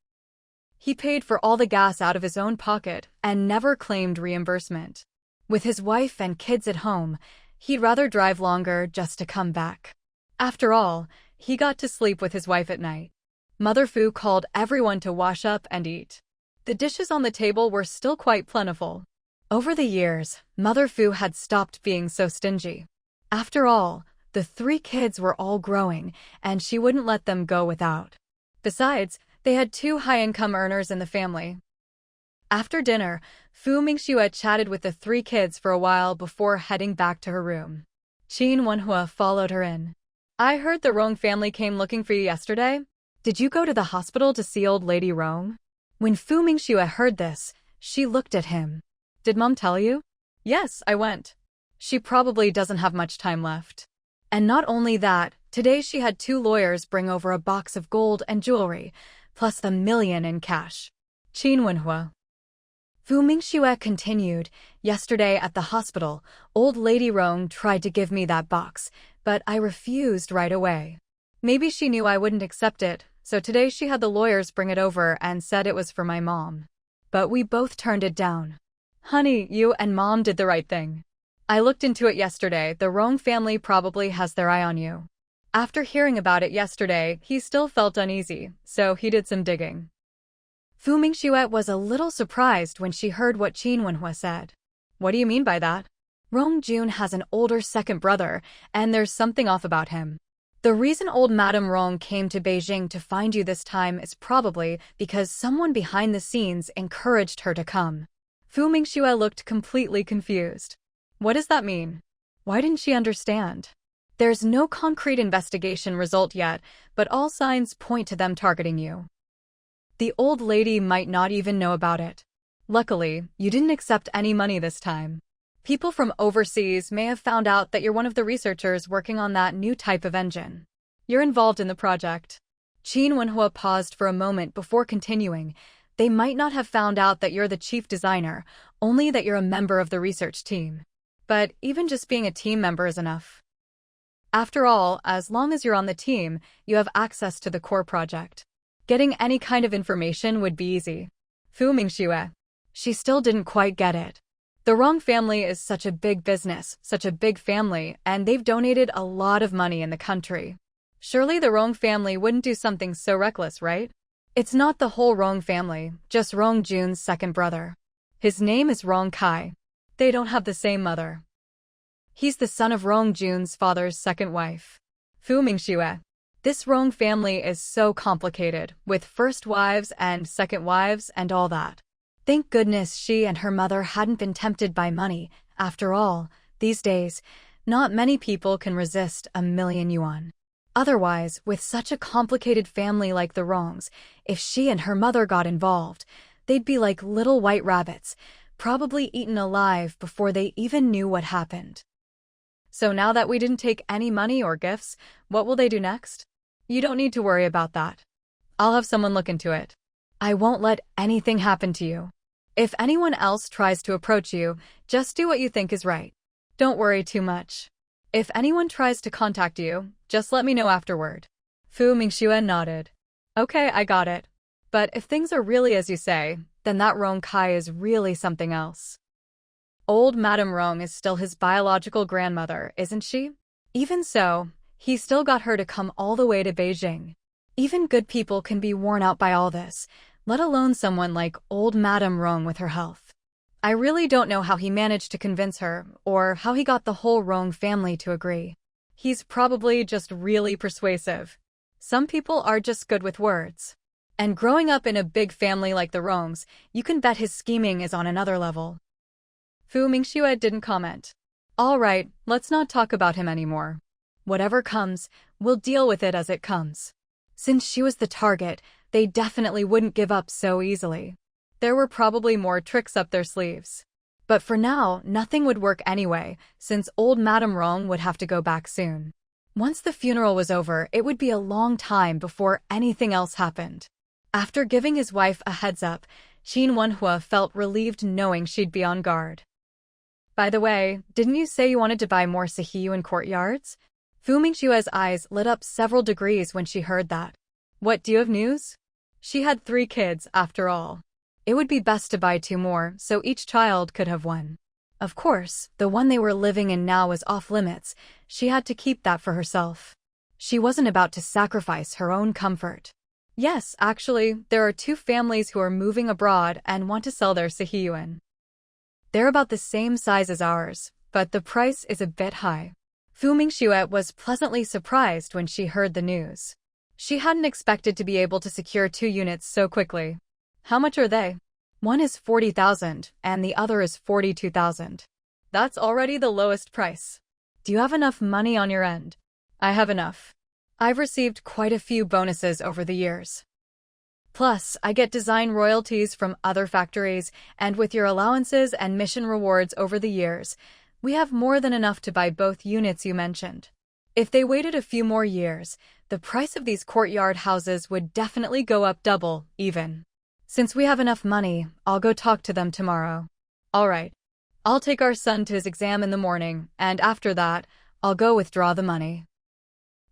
He paid for all the gas out of his own pocket and never claimed reimbursement. With his wife and kids at home, he'd rather drive longer just to come back. After all, he got to sleep with his wife at night. Mother Fu called everyone to wash up and eat. The dishes on the table were still quite plentiful. Over the years, Mother Fu had stopped being so stingy. After all, the three kids were all growing, and she wouldn't let them go without. Besides, they had two high-income earners in the family. After dinner, Fu Mingxue chatted with the three kids for a while before heading back to her room. Qin Wenhua followed her in. I heard the Rong family came looking for you yesterday. Did you go to the hospital to see old lady Rong? When Fu Mingxue heard this, she looked at him. Did Mom tell you? Yes, I went. She probably doesn't have much time left. And not only that, today she had two lawyers bring over a box of gold and jewelry, plus the million in cash. Qin Wenhua. Fu Mingxue continued, yesterday at the hospital, old lady Rong tried to give me that box, but I refused right away. Maybe she knew I wouldn't accept it, so today she had the lawyers bring it over and said it was for my mom. But we both turned it down. Honey, you and Mom did the right thing. I looked into it yesterday. The Rong family probably has their eye on you. After hearing about it yesterday, he still felt uneasy, so he did some digging. Fu Mingxue was a little surprised when she heard what Qin Wenhua said. What do you mean by that? Rong Jun has an older second brother, and there's something off about him. The reason old Madame Rong came to Beijing to find you this time is probably because someone behind the scenes encouraged her to come. Fu Mingxue looked completely confused. What does that mean? Why didn't she understand? There's no concrete investigation result yet, but all signs point to them targeting you. The old lady might not even know about it. Luckily, you didn't accept any money this time. People from overseas may have found out that you're one of the researchers working on that new type of engine. You're involved in the project. Qin Wenhua paused for a moment before continuing. They might not have found out that you're the chief designer, only that you're a member of the research team. But even just being a team member is enough. After all, as long as you're on the team, you have access to the core project. Getting any kind of information would be easy. Fu Mingxue. She still didn't quite get it. The Rong family is such a big business, such a big family, and they've donated a lot of money in the country. Surely the Rong family wouldn't do something so reckless, right? It's not the whole Rong family, just Rong Jun's second brother. His name is Rong Kai. They don't have the same mother. He's the son of Rong Jun's father's second wife. Fu Mingxue. This Rong family is so complicated, with first wives and second wives and all that. Thank goodness she and her mother hadn't been tempted by money. After all, these days, not many people can resist 1,000,000 yuan. Otherwise, with such a complicated family like the Rongs, if she and her mother got involved, they'd be like little white rabbits, probably eaten alive before they even knew what happened. So now that we didn't take any money or gifts, what will they do next? You don't need to worry about that. I'll have someone look into it. I won't let anything happen to you. If anyone else tries to approach you, just do what you think is right. Don't worry too much. If anyone tries to contact you, just let me know afterward. Fu Mingxue nodded. Okay, I got it. But if things are really as you say, then that Rong Kai is really something else. Old Madame Rong is still his biological grandmother, isn't she? Even so, he still got her to come all the way to Beijing. Even good people can be worn out by all this, let alone someone like old Madame Rong with her health. I really don't know how he managed to convince her, or how he got the whole Rong family to agree. He's probably just really persuasive. Some people are just good with words. And growing up in a big family like the Rongs, you can bet his scheming is on another level. Fu Mingxue didn't comment. All right, let's not talk about him anymore. Whatever comes, we'll deal with it as it comes. Since she was the target, they definitely wouldn't give up so easily. There were probably more tricks up their sleeves. But for now, nothing would work anyway, since old Madame Rong would have to go back soon. Once the funeral was over, it would be a long time before anything else happened. After giving his wife a heads up, Qin Wenhua felt relieved knowing she'd be on guard. By the way, didn't you say you wanted to buy more Sihiyuan courtyards? Fu Mingxue's eyes lit up several degrees when she heard that. What, do you have news? She had 3 kids, after all. It would be best to buy 2 more, so each child could have one. Of course, the one they were living in now was off limits. She had to keep that for herself. She wasn't about to sacrifice her own comfort. Yes, actually, there are 2 families who are moving abroad and want to sell their Sihiyuan. They're about the same size as ours, but the price is a bit high. Fu Mingxue was pleasantly surprised when she heard the news. She hadn't expected to be able to secure 2 units so quickly. How much are they? One is 40,000 and the other is 42,000. That's already the lowest price. Do you have enough money on your end? I have enough. I've received quite a few bonuses over the years. Plus, I get design royalties from other factories, and with your allowances and mission rewards over the years, we have more than enough to buy both units you mentioned. If they waited a few more years, the price of these courtyard houses would definitely go up double, even. Since we have enough money, I'll go talk to them tomorrow. All right. I'll take our son to his exam in the morning, and after that, I'll go withdraw the money.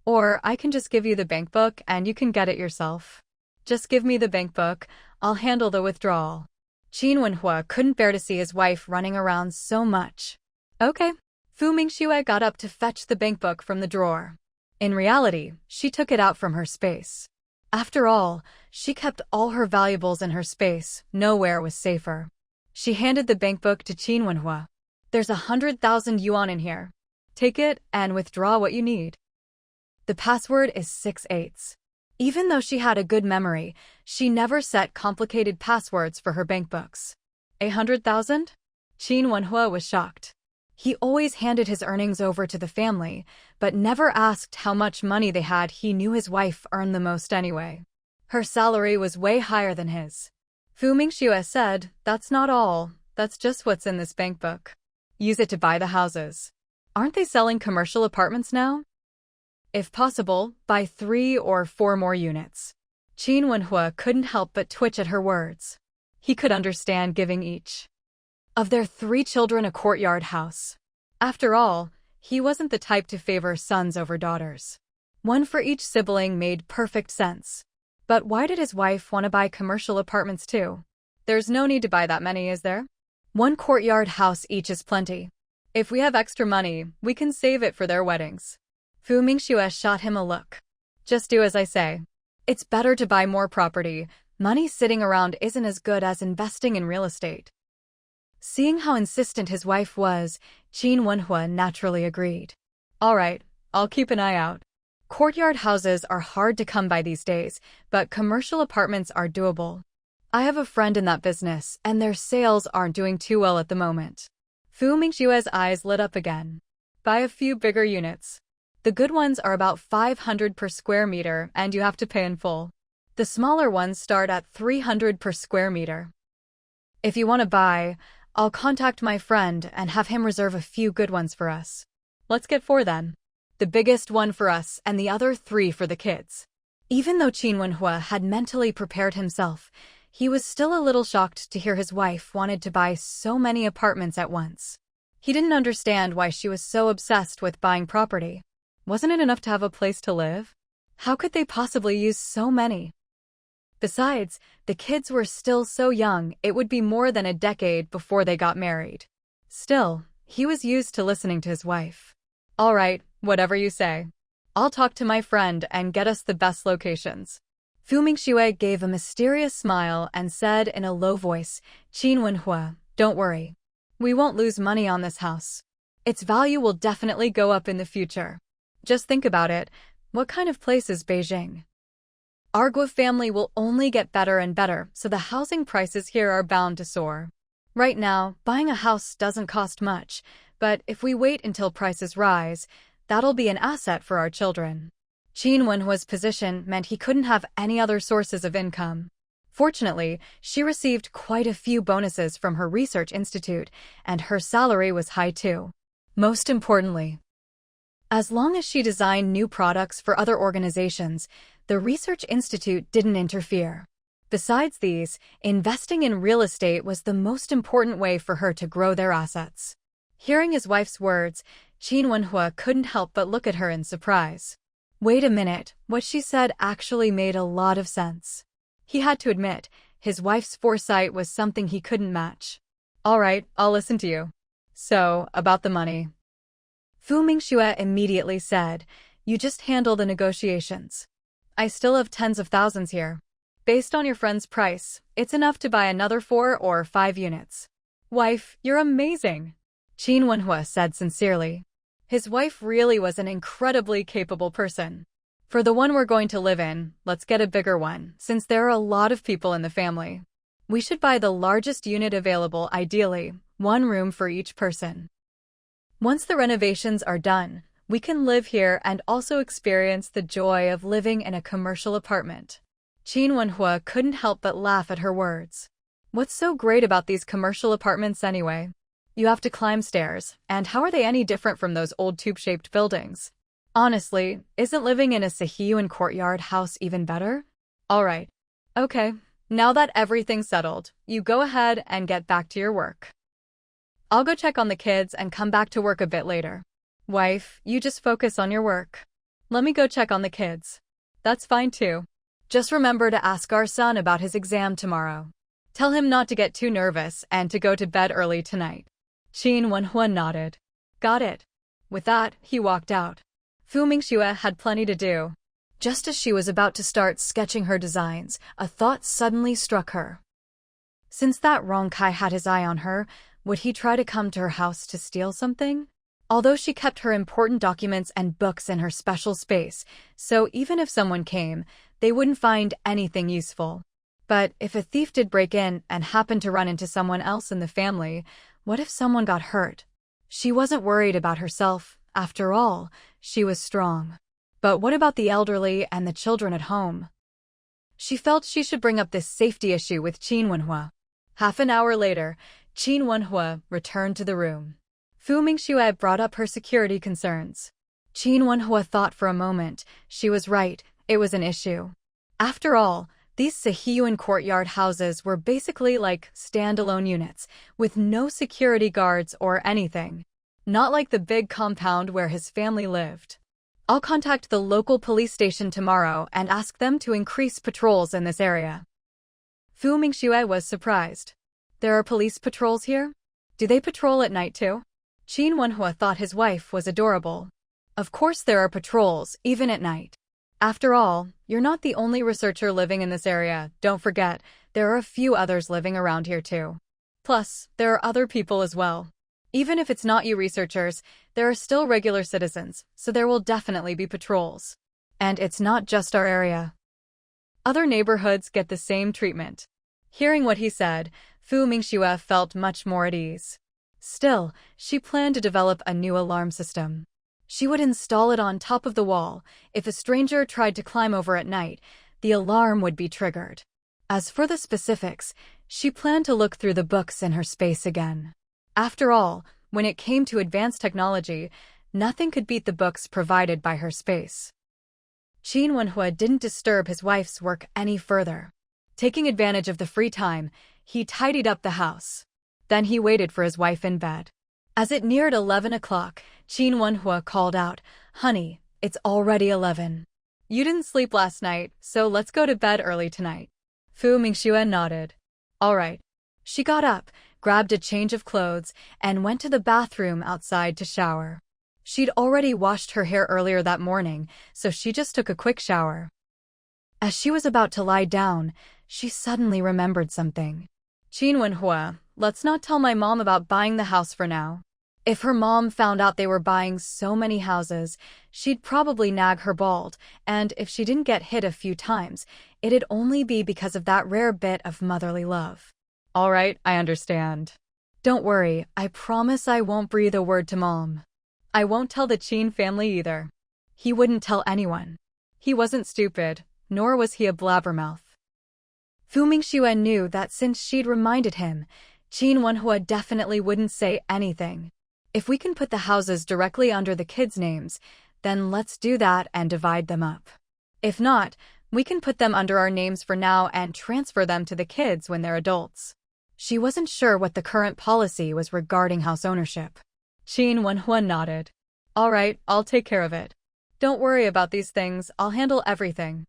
Or I can just give you the bank book and you can get it yourself. Just give me the bank book, I'll handle the withdrawal. Qin Wenhua couldn't bear to see his wife running around so much. Okay. Fu Mingxue got up to fetch the bank book from the drawer. In reality, she took it out from her space. After all, she kept all her valuables in her space, nowhere was safer. She handed the bankbook to Qin Wenhua. There's 100,000 yuan in here. Take it and withdraw what you need. The password is 6/8. Even though she had a good memory, she never set complicated passwords for her bankbooks. 100,000? Qin Wenhua was shocked. He always handed his earnings over to the family, but never asked how much money they had. He knew his wife earned the most anyway. Her salary was way higher than his. Fu Mingxue said, that's not all, that's just what's in this bankbook. Use it to buy the houses. Aren't they selling commercial apartments now? If possible, buy 3 or 4 more units. Qin Wenhua couldn't help but twitch at her words. He could understand giving each of their 3 children a courtyard house. After all, he wasn't the type to favor sons over daughters. One for each sibling made perfect sense. But why did his wife want to buy commercial apartments too? There's no need to buy that many, is there? 1 courtyard house each is plenty. If we have extra money, we can save it for their weddings. Fu Mingxue shot him a look. Just do as I say. It's better to buy more property. Money sitting around isn't as good as investing in real estate. Seeing how insistent his wife was, Qin Wenhua naturally agreed. All right, I'll keep an eye out. Courtyard houses are hard to come by these days, but commercial apartments are doable. I have a friend in that business, and their sales aren't doing too well at the moment. Fu Mingxue's eyes lit up again. Buy a few bigger units. The good ones are about 500 per square meter, and you have to pay in full. The smaller ones start at 300 per square meter. If you want to buy, I'll contact my friend and have him reserve a few good ones for us. Let's get 4 then. The biggest one for us and the other 3 for the kids. Even though Qin Wenhua had mentally prepared himself, he was still a little shocked to hear his wife wanted to buy so many apartments at once. He didn't understand why she was so obsessed with buying property. Wasn't it enough to have a place to live? How could they possibly use so many? Besides, the kids were still so young, it would be more than a decade before they got married. Still, he was used to listening to his wife. All right, whatever you say. I'll talk to my friend and get us the best locations. Fu Mingxue gave a mysterious smile and said in a low voice, Qin Wenhua, don't worry. We won't lose money on this house. Its value will definitely go up in the future. Just think about it. What kind of place is Beijing? Our Guo family will only get better and better, so the housing prices here are bound to soar. Right now, buying a house doesn't cost much, but if we wait until prices rise, that'll be an asset for our children. Qin Wenhua's position meant he couldn't have any other sources of income. Fortunately, she received quite a few bonuses from her research institute, and her salary was high too. Most importantly, as long as she designed new products for other organizations, the research institute didn't interfere. Besides these, investing in real estate was the most important way for her to grow their assets. Hearing his wife's words, Qin Wenhua couldn't help but look at her in surprise. Wait a minute, what she said actually made a lot of sense. He had to admit, his wife's foresight was something he couldn't match. All right, I'll listen to you. So, about the money. Fu Mingxue immediately said, you just handle the negotiations. I still have tens of thousands here. Based on your friend's price, it's enough to buy another 4 or 5 units. Wife, you're amazing, Qin Wenhua said sincerely. His wife really was an incredibly capable person. For the one we're going to live in, let's get a bigger one, since there are a lot of people in the family. We should buy the largest unit available, ideally, 1 room for each person. Once the renovations are done, we can live here and also experience the joy of living in a commercial apartment. Qin Wenhua couldn't help but laugh at her words. What's so great about these commercial apartments anyway? You have to climb stairs, and how are they any different from those old tube-shaped buildings? Honestly, isn't living in a Sahyuan courtyard house even better? All right. Okay, now that everything's settled, you go ahead and get back to your work. I'll go check on the kids and come back to work a bit later. Wife, you just focus on your work. Let me go check on the kids. That's fine too. Just remember to ask our son about his exam tomorrow. Tell him not to get too nervous and to go to bed early tonight. Qin Wenhua nodded. Got it. With that, he walked out. Fu Mingxue had plenty to do. Just as she was about to start sketching her designs, a thought suddenly struck her. Since that Rong Kai had his eye on her, would he try to come to her house to steal something? Although she kept her important documents and books in her special space, so even if someone came, they wouldn't find anything useful. But if a thief did break in and happened to run into someone else in the family, what if someone got hurt? She wasn't worried about herself. After all, she was strong. But what about the elderly and the children at home? She felt she should bring up this safety issue with Qin Wenhua. Half an hour later, Qin Wenhua returned to the room. Fu Mingxue brought up her security concerns. Qin Wenhua thought for a moment. She was right, it was an issue. After all, these Sahyuan courtyard houses were basically like standalone units, with no security guards or anything. Not like the big compound where his family lived. I'll contact the local police station tomorrow and ask them to increase patrols in this area. Fu Mingxue was surprised. There are police patrols here? Do they patrol at night too? Qin Wenhua thought his wife was adorable. Of course there are patrols, even at night. After all, you're not the only researcher living in this area. Don't forget, there are a few others living around here too. Plus, there are other people as well. Even if it's not you researchers, there are still regular citizens, so there will definitely be patrols. And it's not just our area. Other neighborhoods get the same treatment. Hearing what he said, Fu Mingxue felt much more at ease. Still, she planned to develop a new alarm system. She would install it on top of the wall. If a stranger tried to climb over at night, the alarm would be triggered. As for the specifics, she planned to look through the books in her space again. After all, when it came to advanced technology, nothing could beat the books provided by her space. Qin Wenhua didn't disturb his wife's work any further. Taking advantage of the free time, he tidied up the house. Then he waited for his wife in bed. As it neared 11 o'clock, Qin Wenhua called out, "Honey, it's already 11. You didn't sleep last night, so let's go to bed early tonight." Fu Mingxue nodded. All right. She got up, grabbed a change of clothes, and went to the bathroom outside to shower. She'd already washed her hair earlier that morning, so she just took a quick shower. As she was about to lie down, she suddenly remembered something. Qin Wenhua, let's not tell my mom about buying the house for now. If her mom found out they were buying so many houses, she'd probably nag her bald, and if she didn't get hit a few times, it'd only be because of that rare bit of motherly love. All right, I understand. Don't worry, I promise I won't breathe a word to Mom. I won't tell the Qin family either. He wouldn't tell anyone. He wasn't stupid, nor was he a blabbermouth. Fu Mingxue knew that since she'd reminded him, Qin Wenhua definitely wouldn't say anything. If we can put the houses directly under the kids' names, then let's do that and divide them up. If not, we can put them under our names for now and transfer them to the kids when they're adults. She wasn't sure what the current policy was regarding house ownership. Qin Wenhua nodded. All right, I'll take care of it. Don't worry about these things, I'll handle everything.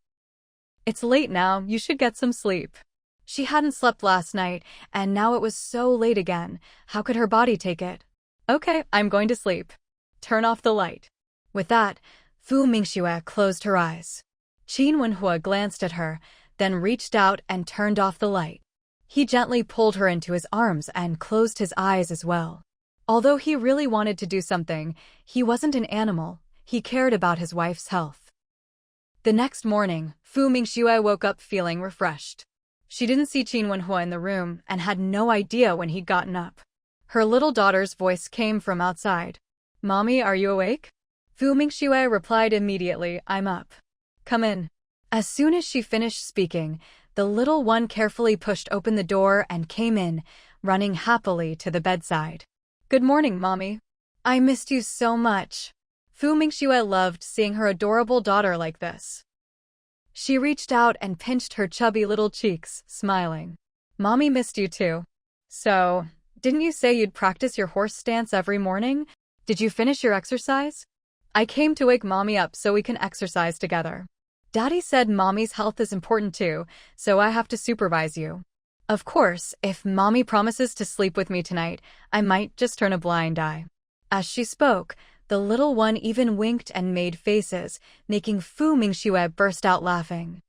It's late now, you should get some sleep. She hadn't slept last night, and now it was so late again. How could her body take it? Okay, I'm going to sleep. Turn off the light. With that, Fu Mingxue closed her eyes. Qin Wenhua glanced at her, then reached out and turned off the light. He gently pulled her into his arms and closed his eyes as well. Although he really wanted to do something, he wasn't an animal. He cared about his wife's health. The next morning, Fu Mingxue woke up feeling refreshed. She didn't see Qin Wenhua in the room and had no idea when he'd gotten up. Her little daughter's voice came from outside. Mommy, are you awake? Fu Mingxue replied immediately, I'm up. Come in. As soon as she finished speaking, the little one carefully pushed open the door and came in, running happily to the bedside. Good morning, Mommy. I missed you so much. Fu Mingxue loved seeing her adorable daughter like this. She reached out and pinched her chubby little cheeks, smiling. Mommy missed you too. So, didn't you say you'd practice your horse stance every morning? Did you finish your exercise? I came to wake Mommy up so we can exercise together. Daddy said Mommy's health is important too, so I have to supervise you. Of course, if Mommy promises to sleep with me tonight, I might just turn a blind eye. As she spoke, the little one even winked and made faces, making Fu Mingxue burst out laughing.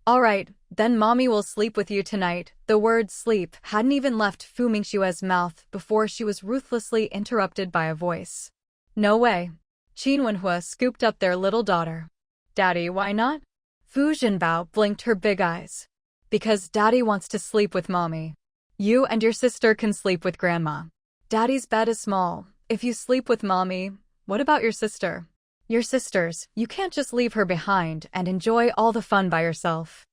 All right, then Mommy will sleep with you tonight. The word sleep hadn't even left Fu Mingxue's mouth before she was ruthlessly interrupted by a voice. No way. Qin Wenhua scooped up their little daughter. Daddy, why not? Fu Zhenbao blinked her big eyes. Because Daddy wants to sleep with Mommy. You and your sister can sleep with Grandma. Daddy's bed is small. If you sleep with Mommy, what about your sister? Your sisters, you can't just leave her behind and enjoy all the fun by yourself.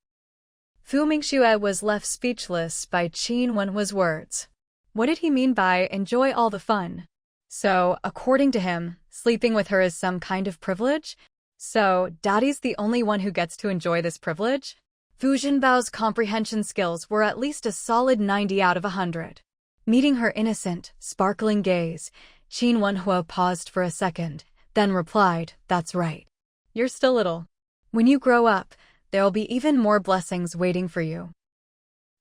Fu Mingxue was left speechless by Qin Wenhua's words. What did he mean by enjoy all the fun? So, according to him, sleeping with her is some kind of privilege? So, Daddy's the only one who gets to enjoy this privilege? Fu Zhenbao's comprehension skills were at least a solid 90 out of 100. Meeting her innocent, sparkling gaze, Qin Wenhua paused for a second, then replied, That's right. You're still little. When you grow up, there'll be even more blessings waiting for you.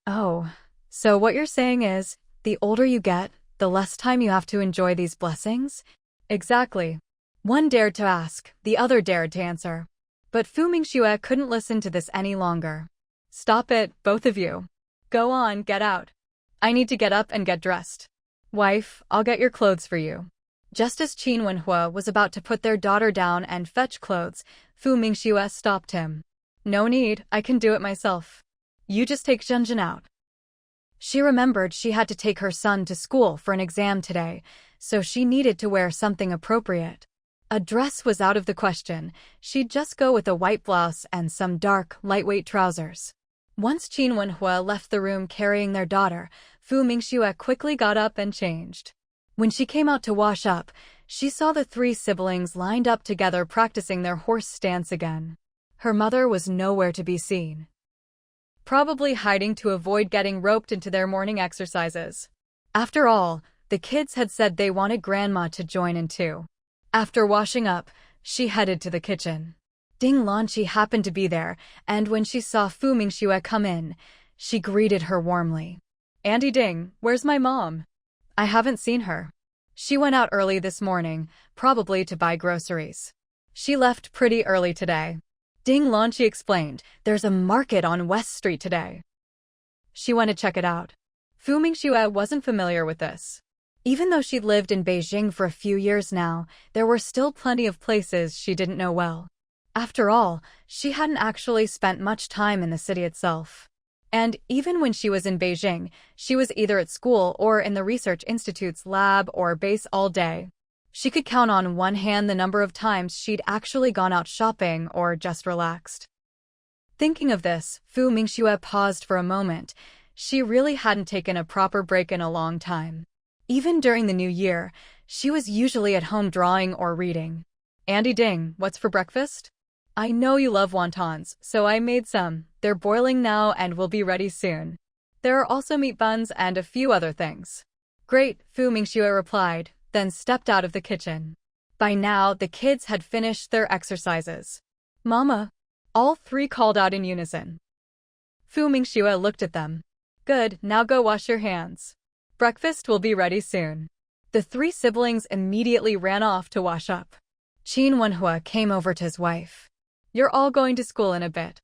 Oh, so what you're saying is, the older you get, the less time you have to enjoy these blessings? Exactly. One dared to ask, the other dared to answer. But Fu Mingxue couldn't listen to this any longer. Stop it, both of you. Go on, get out. I need to get up and get dressed. Wife, I'll get your clothes for you. Just as Qin Wenhua was about to put their daughter down and fetch clothes, Fu Mingxue stopped him. No need, I can do it myself. You just take Zhenzhen out. She remembered she had to take her son to school for an exam today, so she needed to wear something appropriate. A dress was out of the question. She'd just go with a white blouse and some dark, lightweight trousers. Once Qin Wenhua left the room carrying their daughter, Fu Mingxue quickly got up and changed. When she came out to wash up, she saw the three siblings lined up together practicing their horse stance again. Her mother was nowhere to be seen. Probably hiding to avoid getting roped into their morning exercises. After all, the kids had said they wanted Grandma to join in too. After washing up, she headed to the kitchen. Ding Lanqi happened to be there, and when she saw Fu Mingxue come in, she greeted her warmly. "Auntie Ding, where's my mom? I haven't seen her. She went out early this morning, probably to buy groceries. She left pretty early today." Ding Lanqi explained, "There's a market on West Street today. She went to check it out." Fu Mingxue wasn't familiar with this. Even though she'd lived in Beijing for a few years now, there were still plenty of places she didn't know well. After all, she hadn't actually spent much time in the city itself. And even when she was in Beijing, she was either at school or in the research institute's lab or base all day. She could count on one hand the number of times she'd actually gone out shopping or just relaxed. Thinking of this, Fu Mingxue paused for a moment. She really hadn't taken a proper break in a long time. Even during the new year, she was usually at home drawing or reading. "Auntie Ding, what's for breakfast?" "I know you love wontons, so I made some. They're boiling now and will be ready soon. There are also meat buns and a few other things." "Great," Fu Mingxue replied, then stepped out of the kitchen. By now, the kids had finished their exercises. "Mama," all three called out in unison. Fu Mingxue looked at them. "Good, now go wash your hands. Breakfast will be ready soon." The three siblings immediately ran off to wash up. Qin Wenhua came over to his wife. "You're all going to school in a bit.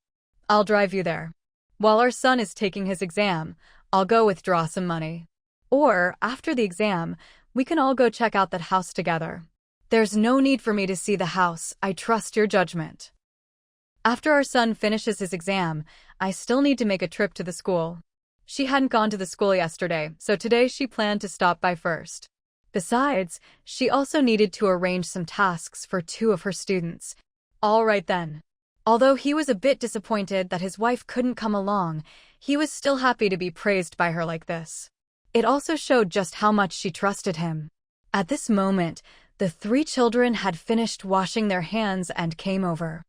I'll drive you there. While our son is taking his exam, I'll go withdraw some money. Or, after the exam, we can all go check out that house together. There's no need for me to see the house, I trust your judgment. After our son finishes his exam, I still need to make a trip to the school." She hadn't gone to the school yesterday, so today she planned to stop by first. Besides, she also needed to arrange some tasks for two of her students. All right then. Although he was a bit disappointed that his wife couldn't come along, he was still happy to be praised by her like this. It also showed just how much she trusted him. At this moment, the three children had finished washing their hands and came over.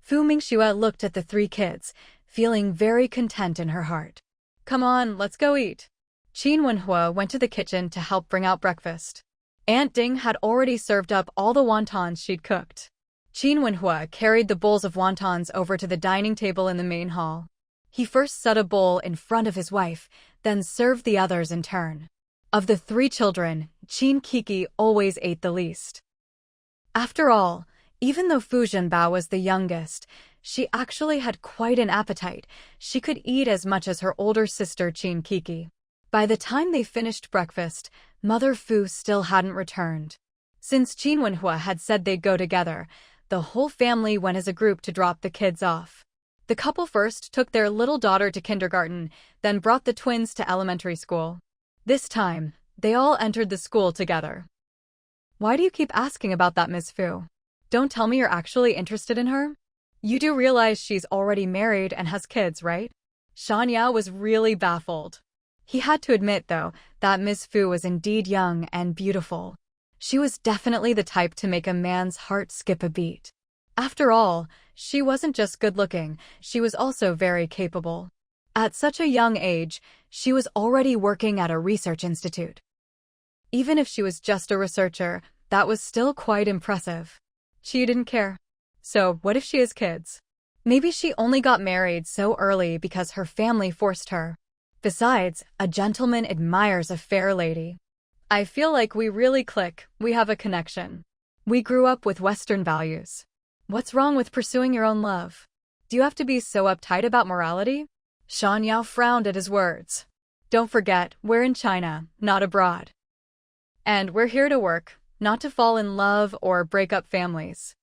Fu Mingxue looked at the three kids, feeling very content in her heart. "Come on, let's go eat." Qin Wenhua went to the kitchen to help bring out breakfast. Aunt Ding had already served up all the wontons she'd cooked. Qin Wenhua carried the bowls of wontons over to the dining table in the main hall. He first set a bowl in front of his wife, then served the others in turn. Of the three children, Qin Kiki always ate the least. After all, even though Fu Zhenbao was the youngest, she actually had quite an appetite. She could eat as much as her older sister Qin Kiki. By the time they finished breakfast, Mother Fu still hadn't returned. Since Qin Wenhua had said they'd go together, the whole family went as a group to drop the kids off. The couple first took their little daughter to kindergarten, then brought the twins to elementary school. This time, they all entered the school together. "Why do you keep asking about that, Ms. Fu? Don't tell me you're actually interested in her? You do realize she's already married and has kids, right?" Shan Yao was really baffled. He had to admit, though, that Ms. Fu was indeed young and beautiful. She was definitely the type to make a man's heart skip a beat. After all, she wasn't just good-looking, she was also very capable. At such a young age, she was already working at a research institute. Even if she was just a researcher, that was still quite impressive. She didn't care. So, what if she has kids? Maybe she only got married so early because her family forced her. Besides, a gentleman admires a fair lady. I feel like we really click, we have a connection. We grew up with Western values. What's wrong with pursuing your own love? Do you have to be so uptight about morality? Shan Yao frowned at his words. Don't forget, we're in China, not abroad. And we're here to work, not to fall in love or break up families.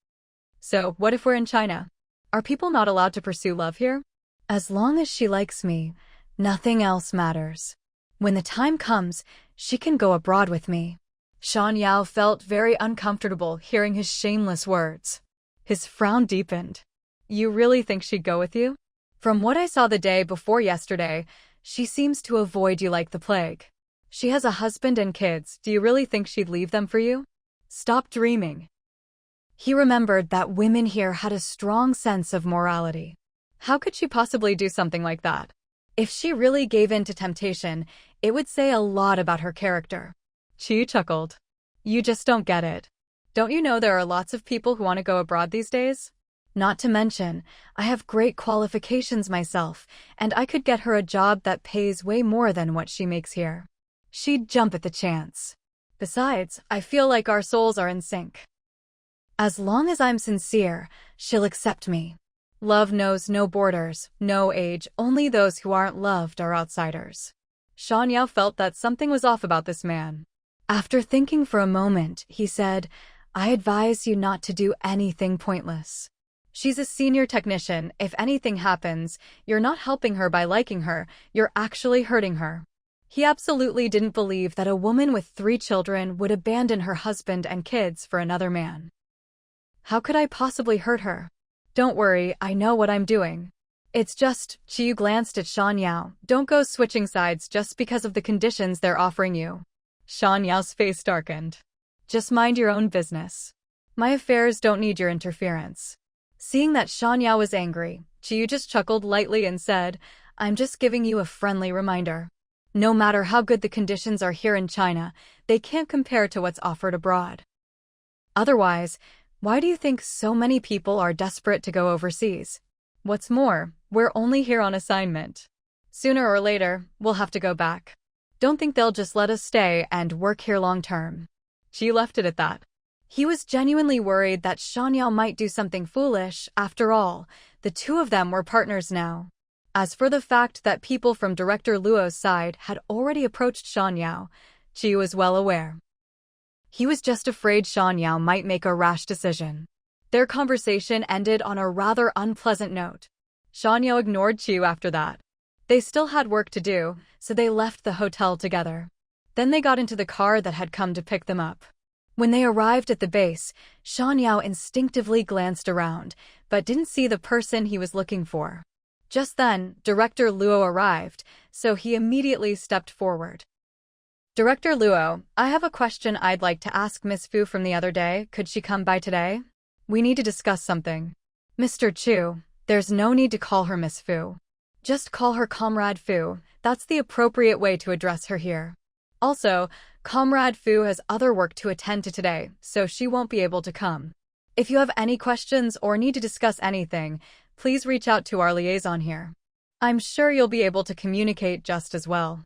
So, what if we're in China? Are people not allowed to pursue love here? As long as she likes me, nothing else matters. When the time comes, she can go abroad with me. Shan Yao felt very uncomfortable hearing his shameless words. His frown deepened. You really think she'd go with you? From what I saw the day before yesterday, she seems to avoid you like the plague. She has a husband and kids. Do you really think she'd leave them for you? Stop dreaming. He remembered that women here had a strong sense of morality. How could she possibly do something like that? If she really gave in to temptation, it would say a lot about her character. She chuckled. You just don't get it. Don't you know there are lots of people who want to go abroad these days? Not to mention, I have great qualifications myself, and I could get her a job that pays way more than what she makes here. She'd jump at the chance. Besides, I feel like our souls are in sync. As long as I'm sincere, she'll accept me. Love knows no borders, no age, only those who aren't loved are outsiders. Shan Yao felt that something was off about this man. After thinking for a moment, he said, I advise you not to do anything pointless. She's a senior technician. If anything happens, you're not helping her by liking her, you're actually hurting her. He absolutely didn't believe that a woman with 3 children would abandon her husband and kids for another man. How could I possibly hurt her? Don't worry, I know what I'm doing. It's just, Chiyu glanced at Shan Yao, don't go switching sides just because of the conditions they're offering you. Shan Yao's face darkened. Just mind your own business. My affairs don't need your interference. Seeing that Shan Yao was angry, Chiyu just chuckled lightly and said, I'm just giving you a friendly reminder. No matter how good the conditions are here in China, they can't compare to what's offered abroad. Otherwise, why do you think so many people are desperate to go overseas? What's more, we're only here on assignment. Sooner or later, we'll have to go back. Don't think they'll just let us stay and work here long term. She left it at that. He was genuinely worried that Shan Yao might do something foolish. After all, the two of them were partners now. As for the fact that people from Director Luo's side had already approached Shan Yao, Chi was well aware. He was just afraid Shan Yao might make a rash decision. Their conversation ended on a rather unpleasant note. Shan Yao ignored Chi after that. They still had work to do, so they left the hotel together. Then they got into the car that had come to pick them up. When they arrived at the base, Shan Yao instinctively glanced around, but didn't see the person he was looking for. Just then, Director Luo arrived, so he immediately stepped forward. Director Luo, I have a question I'd like to ask Miss Fu from the other day. Could she come by today? We need to discuss something. Mr. Chu, there's no need to call her Miss Fu. Just call her Comrade Fu. That's the appropriate way to address her here. Also, Comrade Fu has other work to attend to today, so she won't be able to come. If you have any questions or need to discuss anything, please reach out to our liaison here. I'm sure you'll be able to communicate just as well.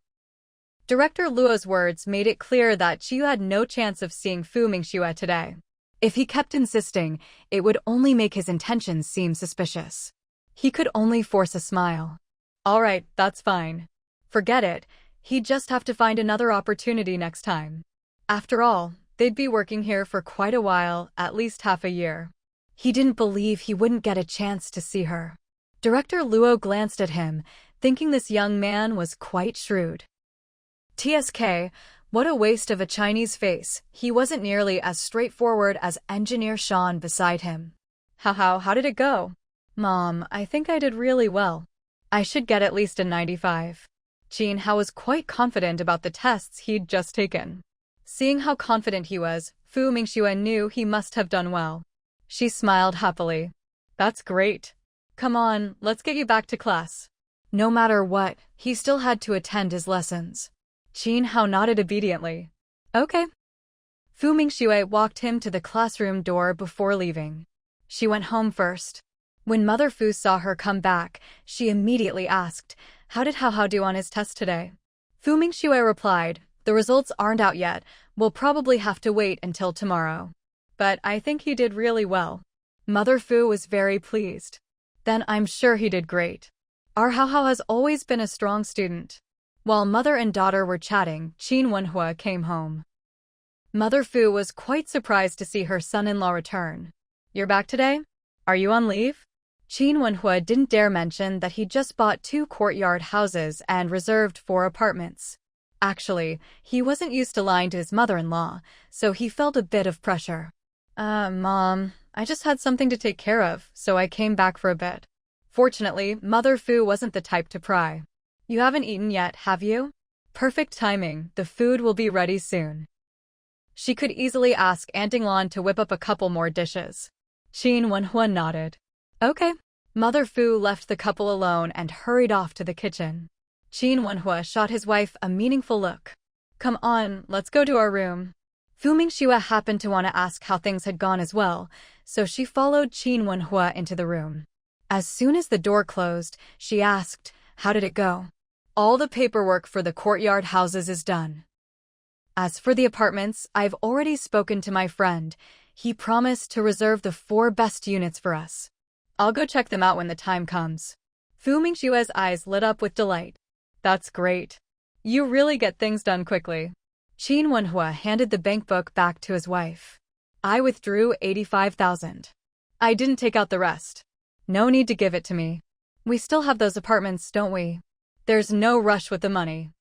Director Luo's words made it clear that Chiyu had no chance of seeing Fu Mingxue today. If he kept insisting, it would only make his intentions seem suspicious. He could only force a smile. All right, that's fine. Forget it. He'd just have to find another opportunity next time. After all, they'd be working here for quite a while, at least half a year. He didn't believe he wouldn't get a chance to see her. Director Luo glanced at him, thinking this young man was quite shrewd. TSK, what a waste of a Chinese face. He wasn't nearly as straightforward as Engineer Sean beside him. How did it go? Mom, I think I did really well. I should get at least a 95. Jin Hao was quite confident about the tests he'd just taken. Seeing how confident he was, Fu Mingxue knew he must have done well. She smiled happily. That's great. Come on, let's get you back to class. No matter what, he still had to attend his lessons. Jin Hao nodded obediently. Okay. Fu Mingxue walked him to the classroom door before leaving. She went home first. When Mother Fu saw her come back, she immediately asked, How did Hao do on his test today? Fu Mingxue replied, The results aren't out yet. We'll probably have to wait until tomorrow. But I think he did really well. Mother Fu was very pleased. Then I'm sure he did great. Our Hao has always been a strong student. While mother and daughter were chatting, Qin Wenhua came home. Mother Fu was quite surprised to see her son-in-law return. You're back today? Are you on leave? Qin Wenhua didn't dare mention that he'd just bought 2 courtyard houses and reserved 4 apartments. Actually, he wasn't used to lying to his mother-in-law, so he felt a bit of pressure. Mom, I just had something to take care of, so I came back for a bit. Fortunately, Mother Fu wasn't the type to pry. You haven't eaten yet, have you? Perfect timing, the food will be ready soon. She could easily ask Aunt Dinglan to whip up a couple more dishes. Qin Wenhua nodded. Okay. Mother Fu left the couple alone and hurried off to the kitchen. Qin Wenhua shot his wife a meaningful look. Come on, let's go to our room. Fu Mingxue happened to want to ask how things had gone as well, so she followed Qin Wenhua into the room. As soon as the door closed, she asked, how did it go? All the paperwork for the courtyard houses is done. As for the apartments, I've already spoken to my friend. He promised to reserve the 4 best units for us. I'll go check them out when the time comes. Fu Mingxue's eyes lit up with delight. That's great. You really get things done quickly. Qin Wenhua handed the bank book back to his wife. I withdrew 85,000. I didn't take out the rest. No need to give it to me. We still have those apartments, don't we? There's no rush with the money.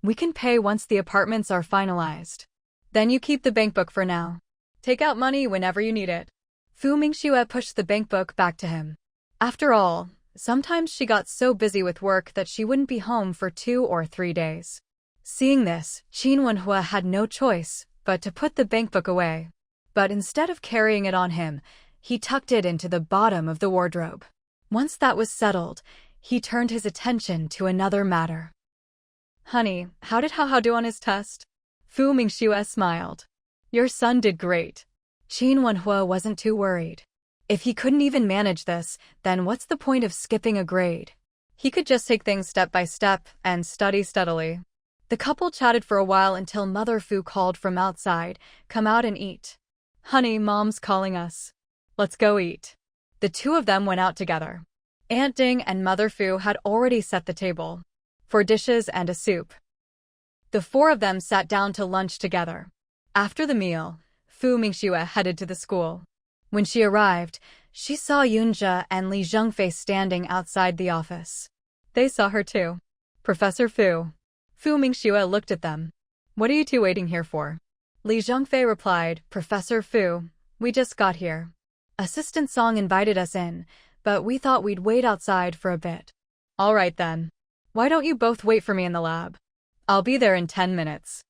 We can pay once the apartments are finalized. Then you keep the bank book for now. Take out money whenever you need it. Fu Mingxue pushed the bank book back to him. After all, sometimes she got so busy with work that she wouldn't be home for 2 or 3 days. Seeing this, Qin Wenhua had no choice but to put the bank book away. But instead of carrying it on him, he tucked it into the bottom of the wardrobe. Once that was settled, he turned his attention to another matter. Honey, how did Hao do on his test? Fu Mingxue smiled. Your son did great. Qin Wenhua wasn't too worried. If he couldn't even manage this, then what's the point of skipping a grade? He could just take things step by step and study steadily. The couple chatted for a while until Mother Fu called from outside, come out and eat. Honey, Mom's calling us. Let's go eat. The 2 of them went out together. Aunt Ding and Mother Fu had already set the table. 4 dishes and a soup. The 4 of them sat down to lunch together. After the meal, Fu Mingxue headed to the school. When she arrived, she saw Yunjia and Li Zhengfei standing outside the office. They saw her too. Professor Fu. Fu Mingxue looked at them. What are you 2 waiting here for? Li Zhengfei replied, Professor Fu, we just got here. Assistant Song invited us in, but we thought we'd wait outside for a bit. All right then. Why don't you both wait for me in the lab? I'll be there in 10 minutes.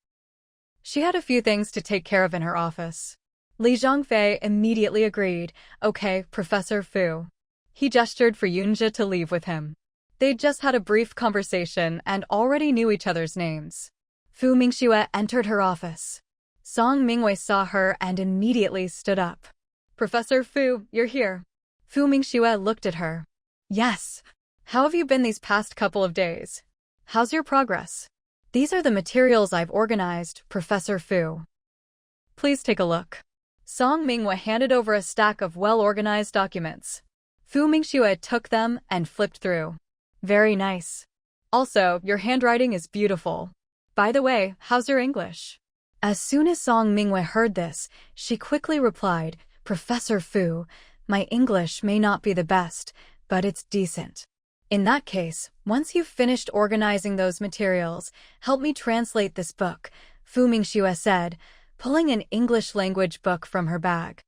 She had a few things to take care of in her office. Li Zhengfei immediately agreed, okay, Professor Fu. He gestured for Yunjia to leave with him. They'd just had a brief conversation and already knew each other's names. Fu Mingxue entered her office. Song Mingwei saw her and immediately stood up. Professor Fu, you're here. Fu Mingxue looked at her. Yes. How have you been these past couple of days? How's your progress? These are the materials I've organized, Professor Fu. Please take a look. Song Mingwei handed over a stack of well-organized documents. Fu Mingxue took them and flipped through. Very nice. Also, your handwriting is beautiful. By the way, how's your English? As soon as Song Mingwei heard this, she quickly replied, Professor Fu, my English may not be the best, but it's decent. In that case, once you've finished organizing those materials, help me translate this book, Fu Mingxue said, pulling an English language book from her bag.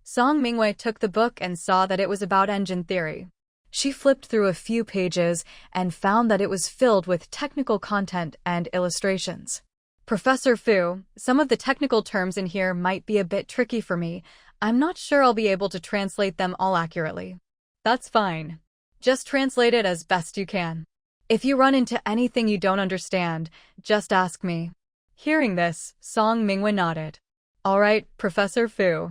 Song Mingwei took the book and saw that it was about engine theory. She flipped through a few pages and found that it was filled with technical content and illustrations. Professor Fu, some of the technical terms in here might be a bit tricky for me. I'm not sure I'll be able to translate them all accurately. That's fine. Just translate it as best you can. If you run into anything you don't understand, just ask me. Hearing this, Song Mingwei nodded. All right, Professor Fu.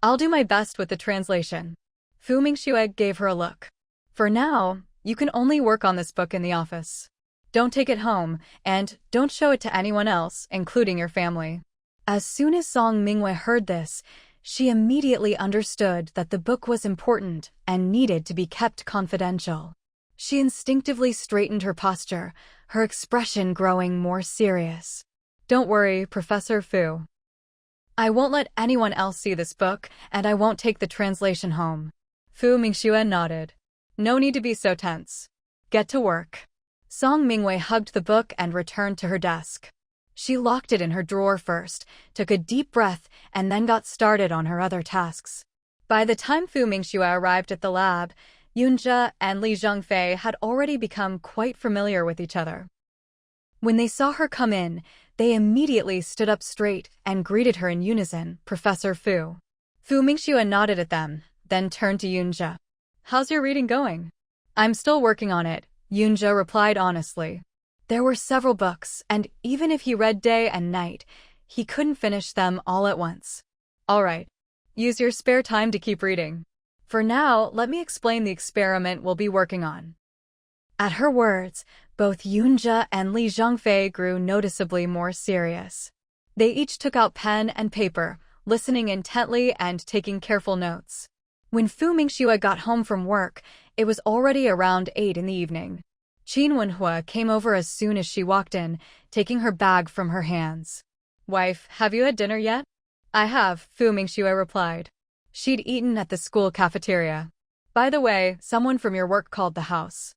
I'll do my best with the translation. Fu Mingxue gave her a look. For now, you can only work on this book in the office. Don't take it home, and don't show it to anyone else, including your family. As soon as Song Mingwei heard this, she immediately understood that the book was important and needed to be kept confidential. She instinctively straightened her posture, her expression growing more serious. Don't worry, Professor Fu. I won't let anyone else see this book, and I won't take the translation home. Fu Mingxue nodded. No need to be so tense. Get to work. Song Mingwei hugged the book and returned to her desk. She locked it in her drawer first, took a deep breath, and then got started on her other tasks. By the time Fu Mingxue arrived at the lab, Yunjia and Li Zhengfei had already become quite familiar with each other. When they saw her come in, they immediately stood up straight and greeted her in unison, Professor Fu. Fu Mingxue nodded at them, then turned to Yunjia. How's your reading going? I'm still working on it, Yunjia replied honestly. There were several books, and even if he read day and night, he couldn't finish them all at once. All right. Use your spare time to keep reading. For now, let me explain the experiment we'll be working on. At her words, both Yunjia and Li Zhongfei grew noticeably more serious. They each took out pen and paper, listening intently and taking careful notes. When Fu Mingxue got home from work, it was already around 8 in the evening. Qin Wenhua came over as soon as she walked in, taking her bag from her hands. Wife, have you had dinner yet? I have, Fu Mingxue replied. She'd eaten at the school cafeteria. By the way, someone from your work called the house.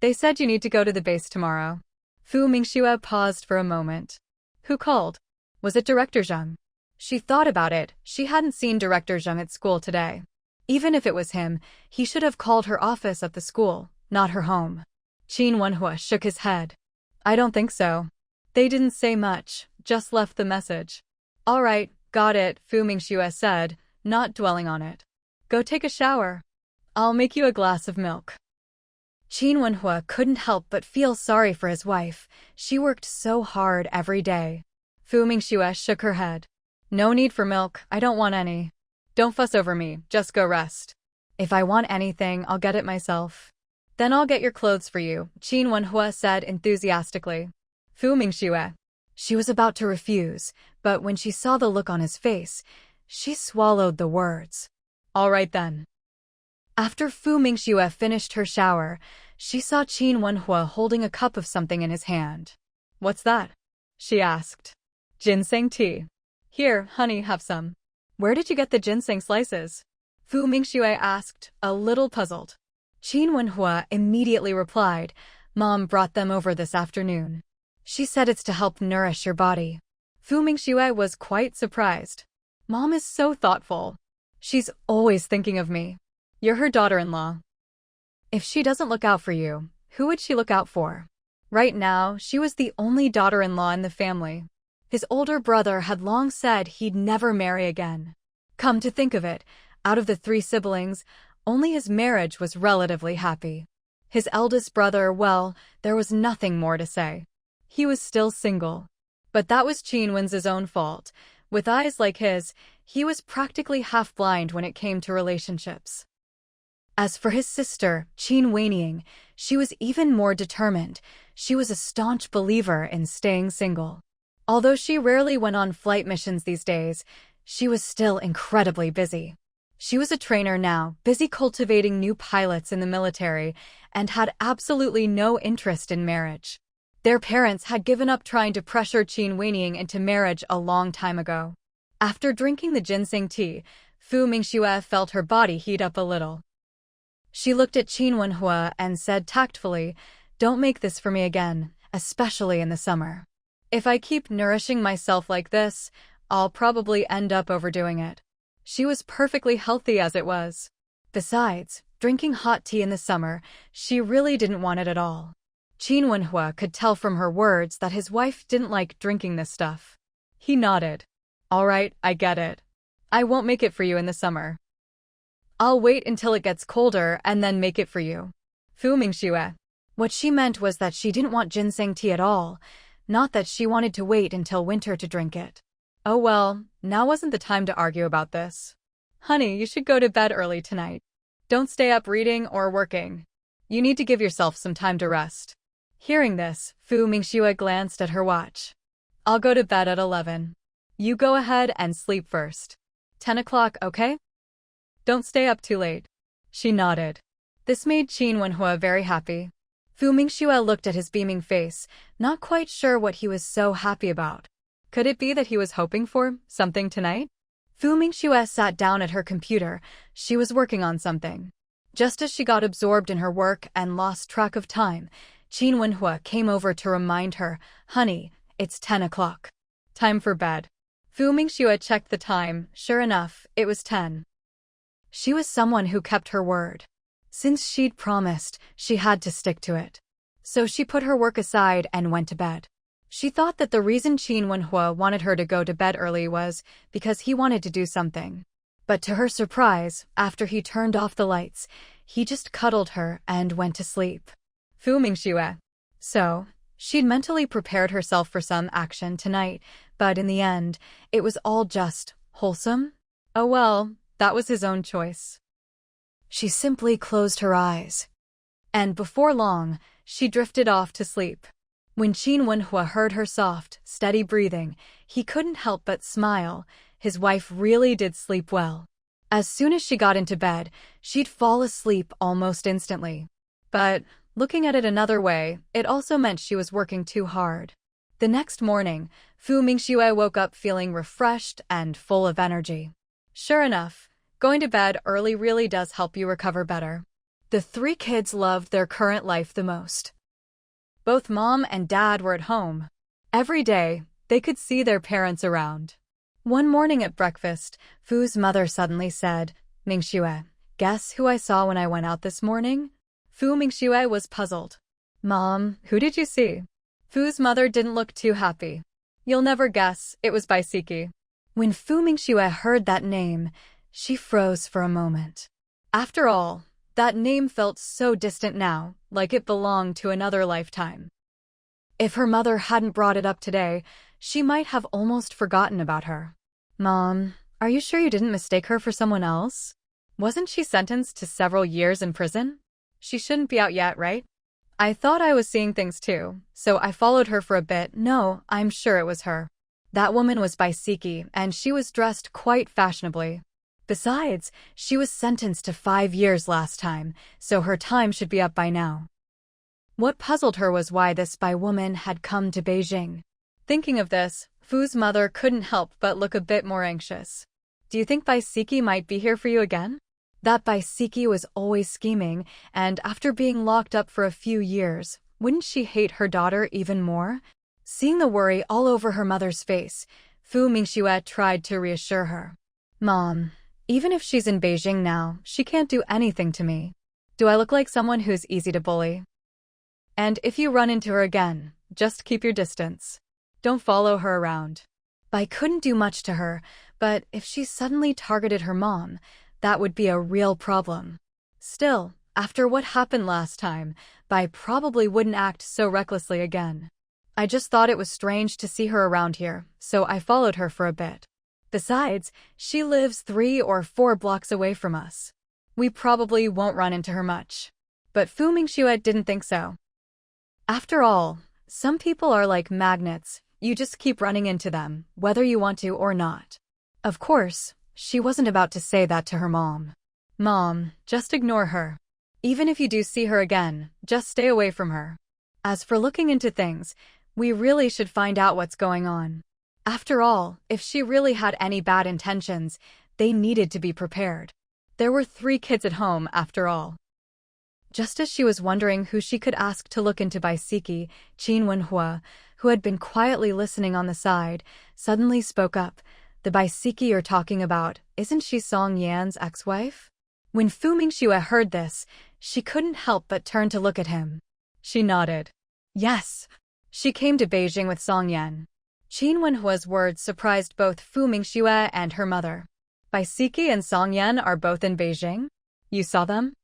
They said you need to go to the base tomorrow. Fu Mingxue paused for a moment. Who called? Was it Director Zheng? She thought about it. She hadn't seen Director Zheng at school today. Even if it was him, he should have called her office at the school, not her home. Qin Wenhua shook his head. I don't think so. They didn't say much, just left the message. All right, got it, Fu Mingxue said, not dwelling on it. Go take a shower. I'll make you a glass of milk. Qin Wenhua couldn't help but feel sorry for his wife. She worked so hard every day. Fu Mingxue shook her head. No need for milk, I don't want any. Don't fuss over me, just go rest. If I want anything, I'll get it myself. Then I'll get your clothes for you, Qin Wenhua said enthusiastically. Fu Mingxue. She was about to refuse, but when she saw the look on his face, she swallowed the words. All right then. After Fu Mingxue finished her shower, she saw Qin Wenhua holding a cup of something in his hand. What's that? She asked. Ginseng tea. Here, honey, have some. Where did you get the ginseng slices? Fu Mingxue asked, a little puzzled. Qin Wenhua immediately replied, Mom brought them over this afternoon. She said it's to help nourish your body. Fu Mingxue was quite surprised. Mom is so thoughtful. She's always thinking of me. You're her daughter-in-law. If she doesn't look out for you, who would she look out for? Right now, she was the only daughter-in-law in the family. His older brother had long said he'd never marry again. Come to think of it, out of the 3 siblings, only his marriage was relatively happy. His eldest brother, well, there was nothing more to say. He was still single. But that was Qin Wen's own fault. With eyes like his, he was practically half-blind when it came to relationships. As for his sister, Qin Wenying, she was even more determined. She was a staunch believer in staying single. Although she rarely went on flight missions these days, she was still incredibly busy. She was a trainer now, busy cultivating new pilots in the military, and had absolutely no interest in marriage. Their parents had given up trying to pressure Qin Wenying into marriage a long time ago. After drinking the ginseng tea, Fu Mingxue felt her body heat up a little. She looked at Qin Wenhua and said tactfully, Don't make this for me again, especially in the summer. If I keep nourishing myself like this, I'll probably end up overdoing it. She was perfectly healthy as it was. Besides, drinking hot tea in the summer, she really didn't want it at all. Qin Wenhua could tell from her words that his wife didn't like drinking this stuff. He nodded. All right, I get it. I won't make it for you in the summer. I'll wait until it gets colder and then make it for you. Fu Mingxue. What she meant was that she didn't want ginseng tea at all, not that she wanted to wait until winter to drink it. Oh well, now wasn't the time to argue about this. Honey, you should go to bed early tonight. Don't stay up reading or working. You need to give yourself some time to rest. Hearing this, Fu Mingxue glanced at her watch. I'll go to bed at 11. You go ahead and sleep first. 10 o'clock, okay? Don't stay up too late. She nodded. This made Qin Wenhua very happy. Fu Mingxue looked at his beaming face, not quite sure what he was so happy about. Could it be that he was hoping for something tonight? Fu Mingxue sat down at her computer. She was working on something. Just as she got absorbed in her work and lost track of time, Qin Wenhua came over to remind her, Honey, it's 10 o'clock. Time for bed. Fu Mingxue checked the time. Sure enough, it was 10. She was someone who kept her word. Since she'd promised, she had to stick to it. So she put her work aside and went to bed. She thought that the reason Qin Wenhua wanted her to go to bed early was because he wanted to do something. But to her surprise, after he turned off the lights, he just cuddled her and went to sleep. Fu Mingxue. So, she'd mentally prepared herself for some action tonight, but in the end, it was all just wholesome? Oh well, that was his own choice. She simply closed her eyes. And before long, she drifted off to sleep. When Qin Wenhua heard her soft, steady breathing, he couldn't help but smile. His wife really did sleep well. As soon as she got into bed, she'd fall asleep almost instantly. But, looking at it another way, it also meant she was working too hard. The next morning, Fu Mingxue woke up feeling refreshed and full of energy. Sure enough, going to bed early really does help you recover better. The three kids loved their current life the most. Both mom and dad were at home. Every day, they could see their parents around. One morning at breakfast, Fu's mother suddenly said, "Mingxue, guess who I saw when I went out this morning?" Fu Mingxue was puzzled. "Mom, who did you see?" Fu's mother didn't look too happy. "You'll never guess, it was Baisiki." When Fu Mingxue heard that name, she froze for a moment. After all, that name felt so distant now, like it belonged to another lifetime. If her mother hadn't brought it up today, she might have almost forgotten about her. "Mom, are you sure you didn't mistake her for someone else? Wasn't she sentenced to several years in prison? She shouldn't be out yet, right?" "I thought I was seeing things too, so I followed her for a bit. No, I'm sure it was her. That woman was Baisiki, and she was dressed quite fashionably. Besides, she was sentenced to 5 years last time, so her time should be up by now." What puzzled her was why this Bai woman had come to Beijing. Thinking of this, Fu's mother couldn't help but look a bit more anxious. "Do you think Baisiki might be here for you again?" That Baisiki was always scheming, and after being locked up for a few years, wouldn't she hate her daughter even more? Seeing the worry all over her mother's face, Fu Mingxue tried to reassure her. "Mom, even if she's in Beijing now, she can't do anything to me. Do I look like someone who's easy to bully? And if you run into her again, just keep your distance. Don't follow her around." Bai couldn't do much to her, but if she suddenly targeted her mom, that would be a real problem. Still, after what happened last time, Bai probably wouldn't act so recklessly again. "I just thought it was strange to see her around here, so I followed her for a bit. Besides, she lives 3 or 4 blocks away from us. We probably won't run into her much." But Fu Mingxue didn't think so. After all, some people are like magnets. You just keep running into them, whether you want to or not. Of course, she wasn't about to say that to her mom. "Mom, just ignore her. Even if you do see her again, just stay away from her. As for looking into things, we really should find out what's going on. After all, if she really had any bad intentions, they needed to be prepared. There were 3 kids at home, after all." Just as she was wondering who she could ask to look into Baisiki, Qin Wenhua, who had been quietly listening on the side, suddenly spoke up. "The Baisiki you're talking about, isn't she Song Yan's ex-wife?" When Fu Mingxue heard this, she couldn't help but turn to look at him. She nodded. Yes, she came to Beijing with Song Yan. Qin Wenhua's words surprised both Fu Mingxue and her mother. "Baisiki and Song Yan are both in Beijing? You saw them?"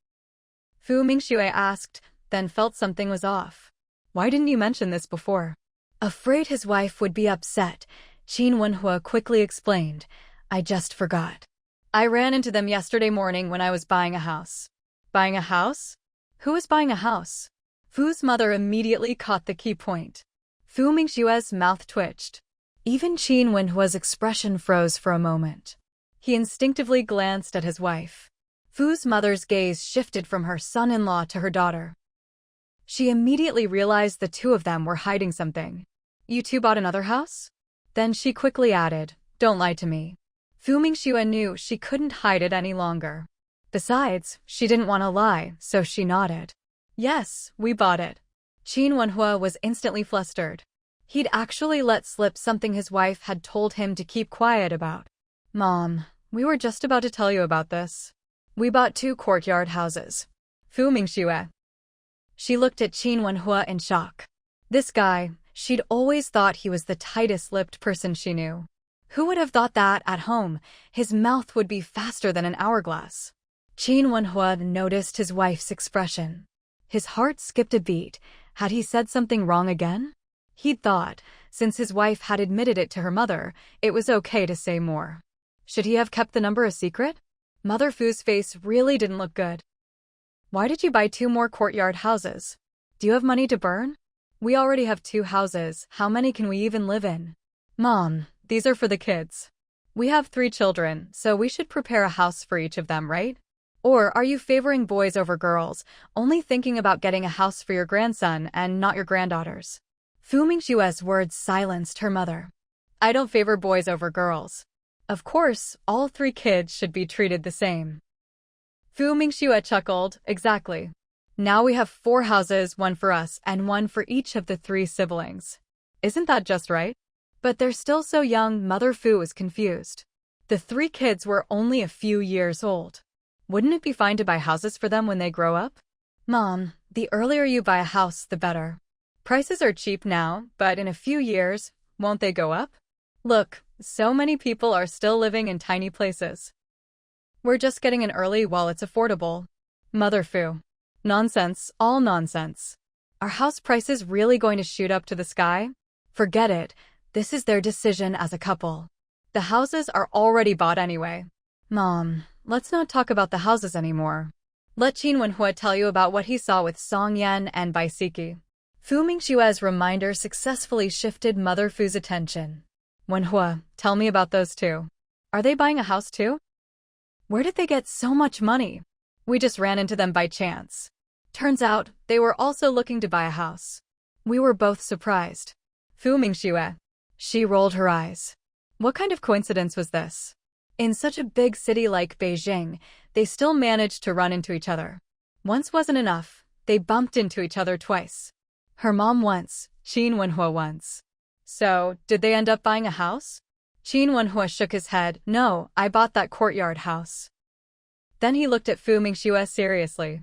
Fu Mingxue asked, then felt something was off. "Why didn't you mention this before?" Afraid his wife would be upset, Qin Wenhua quickly explained, "I just forgot. I ran into them yesterday morning when I was buying a house." "Buying a house? Who is buying a house?" Fu's mother immediately caught the key point. Fu Mingxue's mouth twitched. Even Qin Wenhua's expression froze for a moment. He instinctively glanced at his wife. Fu's mother's gaze shifted from her son-in-law to her daughter. She immediately realized the two of them were hiding something. "You two bought another house?" Then she quickly added, "Don't lie to me." Fu Mingxue knew she couldn't hide it any longer. Besides, she didn't want to lie, so she nodded. "Yes, we bought it." Qin Wenhua was instantly flustered. He'd actually let slip something his wife had told him to keep quiet about. "Mom, we were just about to tell you about this. We bought 2 courtyard houses." Fu Mingxue. She looked at Qin Wenhua in shock. This guy, she'd always thought he was the tightest-lipped person she knew. Who would have thought that, at home, his mouth would be faster than an hourglass? Qin Wenhua noticed his wife's expression. His heart skipped a beat. Had he said something wrong again? He'd thought, since his wife had admitted it to her mother, it was okay to say more. Should he have kept the number a secret? Mother Fu's face really didn't look good. Why did you buy 2 more courtyard houses? Do you have money to burn? We already have 2 houses, how many can we even live in? Mom, these are for the kids. We have 3 children, so we should prepare a house for each of them, right? Or are you favoring boys over girls, only thinking about getting a house for your grandson and not your granddaughters? Fu Mingxue's words silenced her mother. I don't favor boys over girls. Of course, all 3 kids should be treated the same. Fu Mingxue chuckled, exactly. Now we have 4 houses, 1 for us and 1 for each of the 3 siblings. Isn't that just right? But they're still so young, Mother Fu was confused. The 3 kids were only a few years old. Wouldn't it be fine to buy houses for them when they grow up? Mom, the earlier you buy a house, the better. Prices are cheap now, but in a few years, won't they go up? Look, so many people are still living in tiny places. We're just getting in early while it's affordable. Mother Fu. Nonsense, all nonsense. Are house prices really going to shoot up to the sky? Forget it, this is their decision as a couple. The houses are already bought anyway. Mom, let's not talk about the houses anymore. Let Qin Wenhua tell you about what he saw with Song Yan and Baisiki. Fu Mingxue's reminder successfully shifted Mother Fu's attention. Wenhua, tell me about those 2. Are they buying a house too? Where did they get so much money? We just ran into them by chance. Turns out, they were also looking to buy a house. We were both surprised. Fu Mingxue. She rolled her eyes. What kind of coincidence was this? In such a big city like Beijing, they still managed to run into each other. Once wasn't enough, they bumped into each other twice. Her mom once, Qin Wenhua once. So, did they end up buying a house? Qin Wenhua shook his head. No, I bought that courtyard house. Then he looked at Fu Mingxue seriously.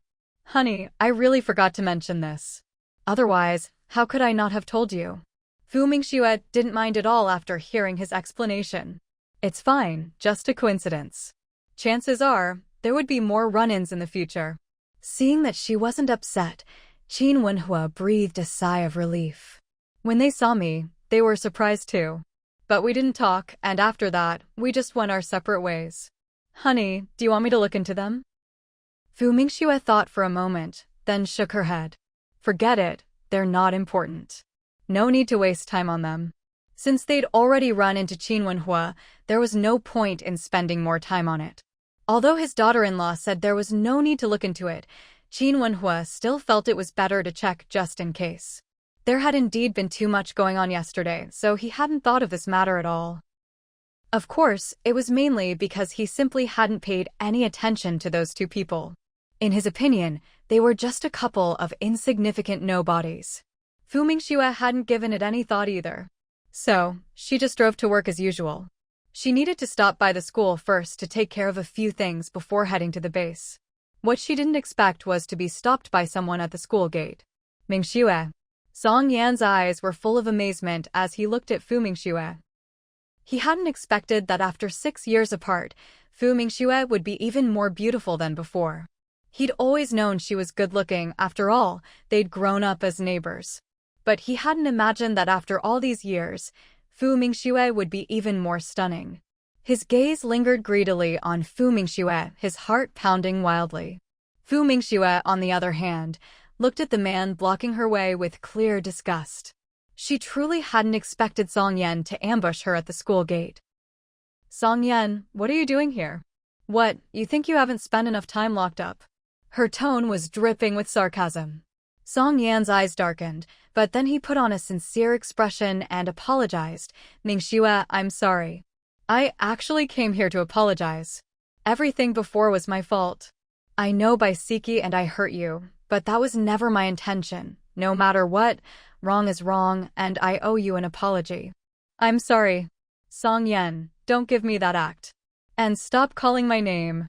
Honey, I really forgot to mention this. Otherwise, how could I not have told you? Fu Mingxue didn't mind at all after hearing his explanation. It's fine, just a coincidence. Chances are, there would be more run-ins in the future. Seeing that she wasn't upset, Qin Wenhua breathed a sigh of relief. When they saw me, they were surprised too. But we didn't talk, and after that, we just went our separate ways. Honey, do you want me to look into them? Fu Mingxue thought for a moment, then shook her head. Forget it, they're not important. No need to waste time on them. Since they'd already run into Qin Wenhua, there was no point in spending more time on it. Although his daughter-in-law said there was no need to look into it, Qin Wenhua still felt it was better to check just in case. There had indeed been too much going on yesterday, so he hadn't thought of this matter at all. Of course, it was mainly because he simply hadn't paid any attention to those 2 people. In his opinion, they were just a couple of insignificant nobodies. Fu Mingxue hadn't given it any thought either. So, she just drove to work as usual. She needed to stop by the school first to take care of a few things before heading to the base. What she didn't expect was to be stopped by someone at the school gate. Mingxue. Song Yan's eyes were full of amazement as he looked at Fu Mingxue. He hadn't expected that after 6 years apart, Fu Mingxue would be even more beautiful than before. He'd always known she was good-looking, after all, they'd grown up as neighbors. But he hadn't imagined that after all these years, Fu Mingxue would be even more stunning. His gaze lingered greedily on Fu Mingxue, his heart pounding wildly. Fu Mingxue, on the other hand, looked at the man blocking her way with clear disgust. She truly hadn't expected Song Yan to ambush her at the school gate. Song Yan, what are you doing here? What, you think you haven't spent enough time locked up? Her tone was dripping with sarcasm. Song Yan's eyes darkened, but then he put on a sincere expression and apologized. Mingxue, I'm sorry. I actually came here to apologize. Everything before was my fault. I know Baisiki and I hurt you, but that was never my intention. No matter what, wrong is wrong, and I owe you an apology. I'm sorry. Song Yan, don't give me that act. And stop calling my name.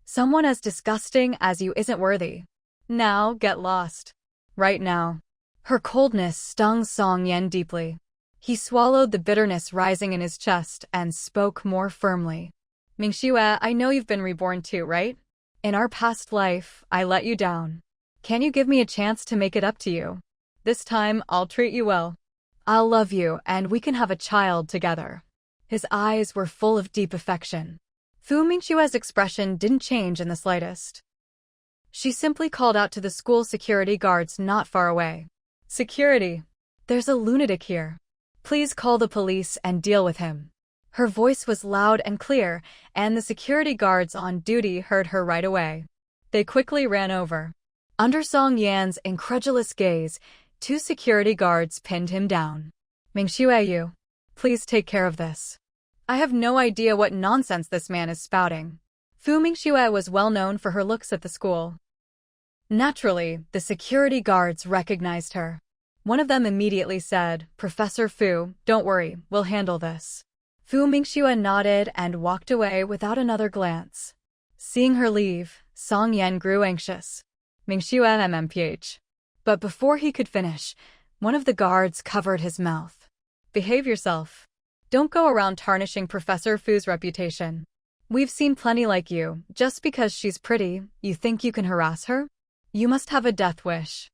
Someone as disgusting as you isn't worthy. Now, get lost. Right now. Her coldness stung Song Yen deeply. He swallowed the bitterness rising in his chest and spoke more firmly. Mingxue, I know you've been reborn too, right? In our past life, I let you down. Can you give me a chance to make it up to you? This time, I'll treat you well. I'll love you, and we can have a child together. His eyes were full of deep affection. Fu Mingxue's expression didn't change in the slightest. She simply called out to the school security guards not far away. Security! There's a lunatic here. Please call the police and deal with him. Her voice was loud and clear, and the security guards on duty heard her right away. They quickly ran over. Under Song Yan's incredulous gaze, 2 security guards pinned him down. Mingxue, you. Please take care of this. I have no idea what nonsense this man is spouting. Fu Mingxue was well known for her looks at the school. Naturally, the security guards recognized her. One of them immediately said, Professor Fu, don't worry, we'll handle this. Fu Mingxue nodded and walked away without another glance. Seeing her leave, Song Yen grew anxious. Mingxue MMPH. But before he could finish, one of the guards covered his mouth. Behave yourself. Don't go around tarnishing Professor Fu's reputation. We've seen plenty like you. Just because she's pretty, you think you can harass her? You must have a death wish.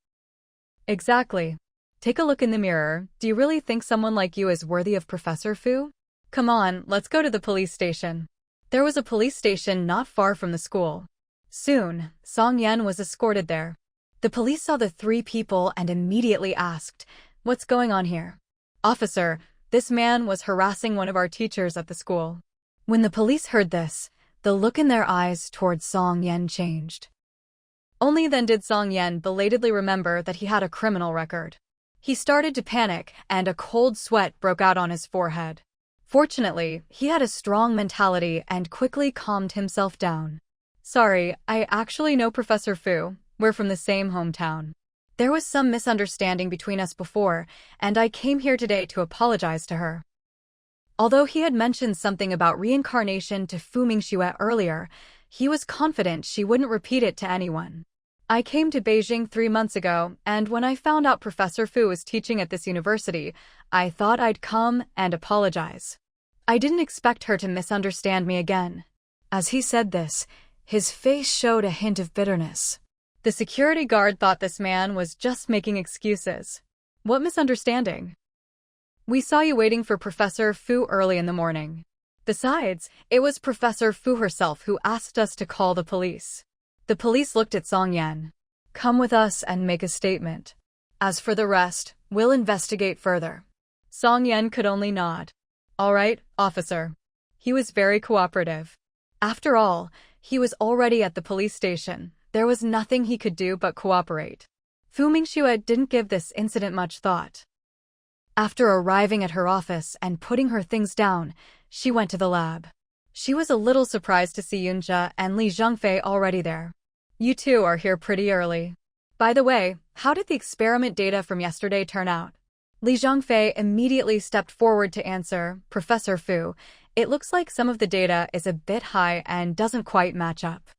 Exactly. Take a look in the mirror. Do you really think someone like you is worthy of Professor Fu? Come on, let's go to the police station. There was a police station not far from the school. Soon, Song Yen was escorted there. The police saw the 3 people and immediately asked, What's going on here? Officer, this man was harassing one of our teachers at the school. When the police heard this, the look in their eyes towards Song Yen changed. Only then did Song Yen belatedly remember that he had a criminal record. He started to panic, and a cold sweat broke out on his forehead. Fortunately, he had a strong mentality and quickly calmed himself down. Sorry, I actually know Professor Fu. We're from the same hometown. There was some misunderstanding between us before, and I came here today to apologize to her. Although he had mentioned something about reincarnation to Fu Mingxue earlier, he was confident she wouldn't repeat it to anyone. I came to Beijing 3 months ago, and when I found out Professor Fu was teaching at this university, I thought I'd come and apologize. I didn't expect her to misunderstand me again. As he said this, his face showed a hint of bitterness. The security guard thought this man was just making excuses. What misunderstanding? We saw you waiting for Professor Fu early in the morning. Besides, it was Professor Fu herself who asked us to call the police. The police looked at Song Yen. Come with us and make a statement. As for the rest, we'll investigate further. Song Yen could only nod. All right, officer. He was very cooperative. After all, he was already at the police station. There was nothing he could do but cooperate. Fu Mingxue didn't give this incident much thought. After arriving at her office and putting her things down, she went to the lab. She was a little surprised to see Yunjia and Li Zhengfei already there. You two are here pretty early. By the way, how did the experiment data from yesterday turn out? Li Zhengfei immediately stepped forward to answer, Professor Fu, it looks like some of the data is a bit high and doesn't quite match up.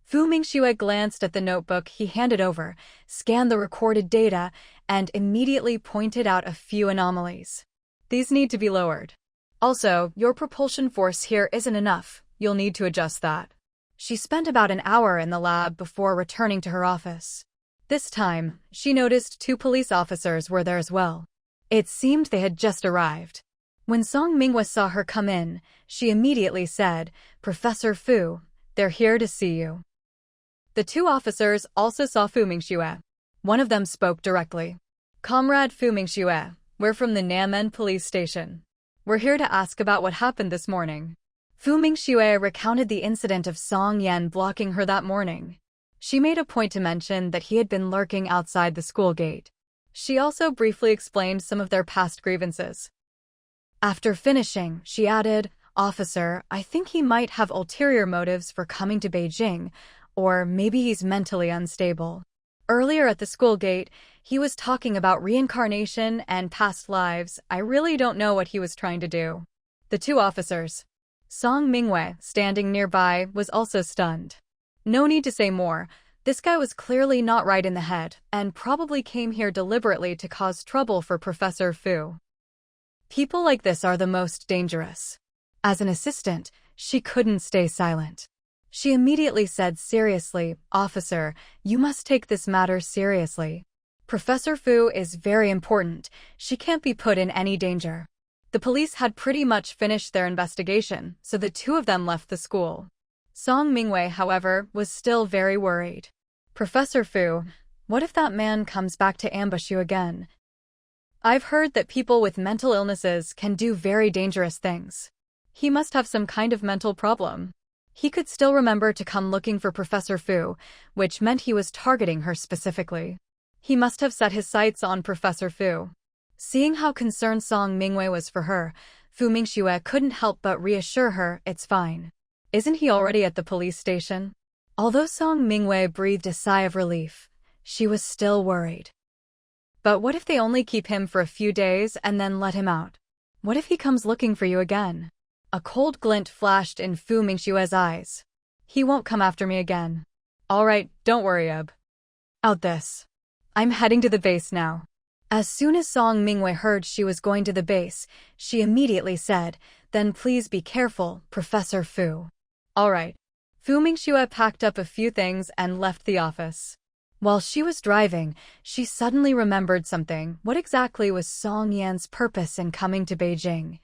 Fu Mingxue glanced at the notebook he handed over, scanned the recorded data, and immediately pointed out a few anomalies. These need to be lowered. Also, your propulsion force here isn't enough. You'll need to adjust that. She spent about an hour in the lab before returning to her office. This time, she noticed 2 police officers were there as well. It seemed they had just arrived. When Song Mingxue saw her come in, she immediately said, Professor Fu, they're here to see you. The 2 officers also saw Fu Mingxue. One of them spoke directly. Comrade Fu Mingxue, we're from the Nanmen police station. We're here to ask about what happened this morning. Fu Mingxue recounted the incident of Song Yen blocking her that morning. She made a point to mention that he had been lurking outside the school gate. She also briefly explained some of their past grievances. After finishing, she added, Officer, I think he might have ulterior motives for coming to Beijing, or maybe he's mentally unstable. Earlier at the school gate, he was talking about reincarnation and past lives. I really don't know what he was trying to do. The 2 officers. Song Mingxue, standing nearby, was also stunned. No need to say more. This guy was clearly not right in the head, and probably came here deliberately to cause trouble for Professor Fu. People like this are the most dangerous. As an assistant, she couldn't stay silent. She immediately said seriously, "Officer, you must take this matter seriously. Professor Fu is very important. She can't be put in any danger." The police had pretty much finished their investigation, so the two of them left the school. Song Mingwei, however, was still very worried. "Professor Fu, what if that man comes back to ambush you again? I've heard that people with mental illnesses can do very dangerous things. He must have some kind of mental problem." He could still remember to come looking for Professor Fu, which meant he was targeting her specifically. He must have set his sights on Professor Fu. Seeing how concerned Song Mingwei was for her, Fu Mingxue couldn't help but reassure her, "It's fine. Isn't he already at the police station?" Although Song Mingwei breathed a sigh of relief, she was still worried. But what if they only keep him for a few days and then let him out? What if he comes looking for you again? A cold glint flashed in Fu Mingxue's eyes. "He won't come after me again. All right, don't worry, out this. I'm heading to the base now." As soon as Song Mingwei heard she was going to the base, she immediately said, "Then please be careful, Professor Fu." All right. Fu Mingxue packed up a few things and left the office. While she was driving, she suddenly remembered something. What exactly was Song Yan's purpose in coming to Beijing?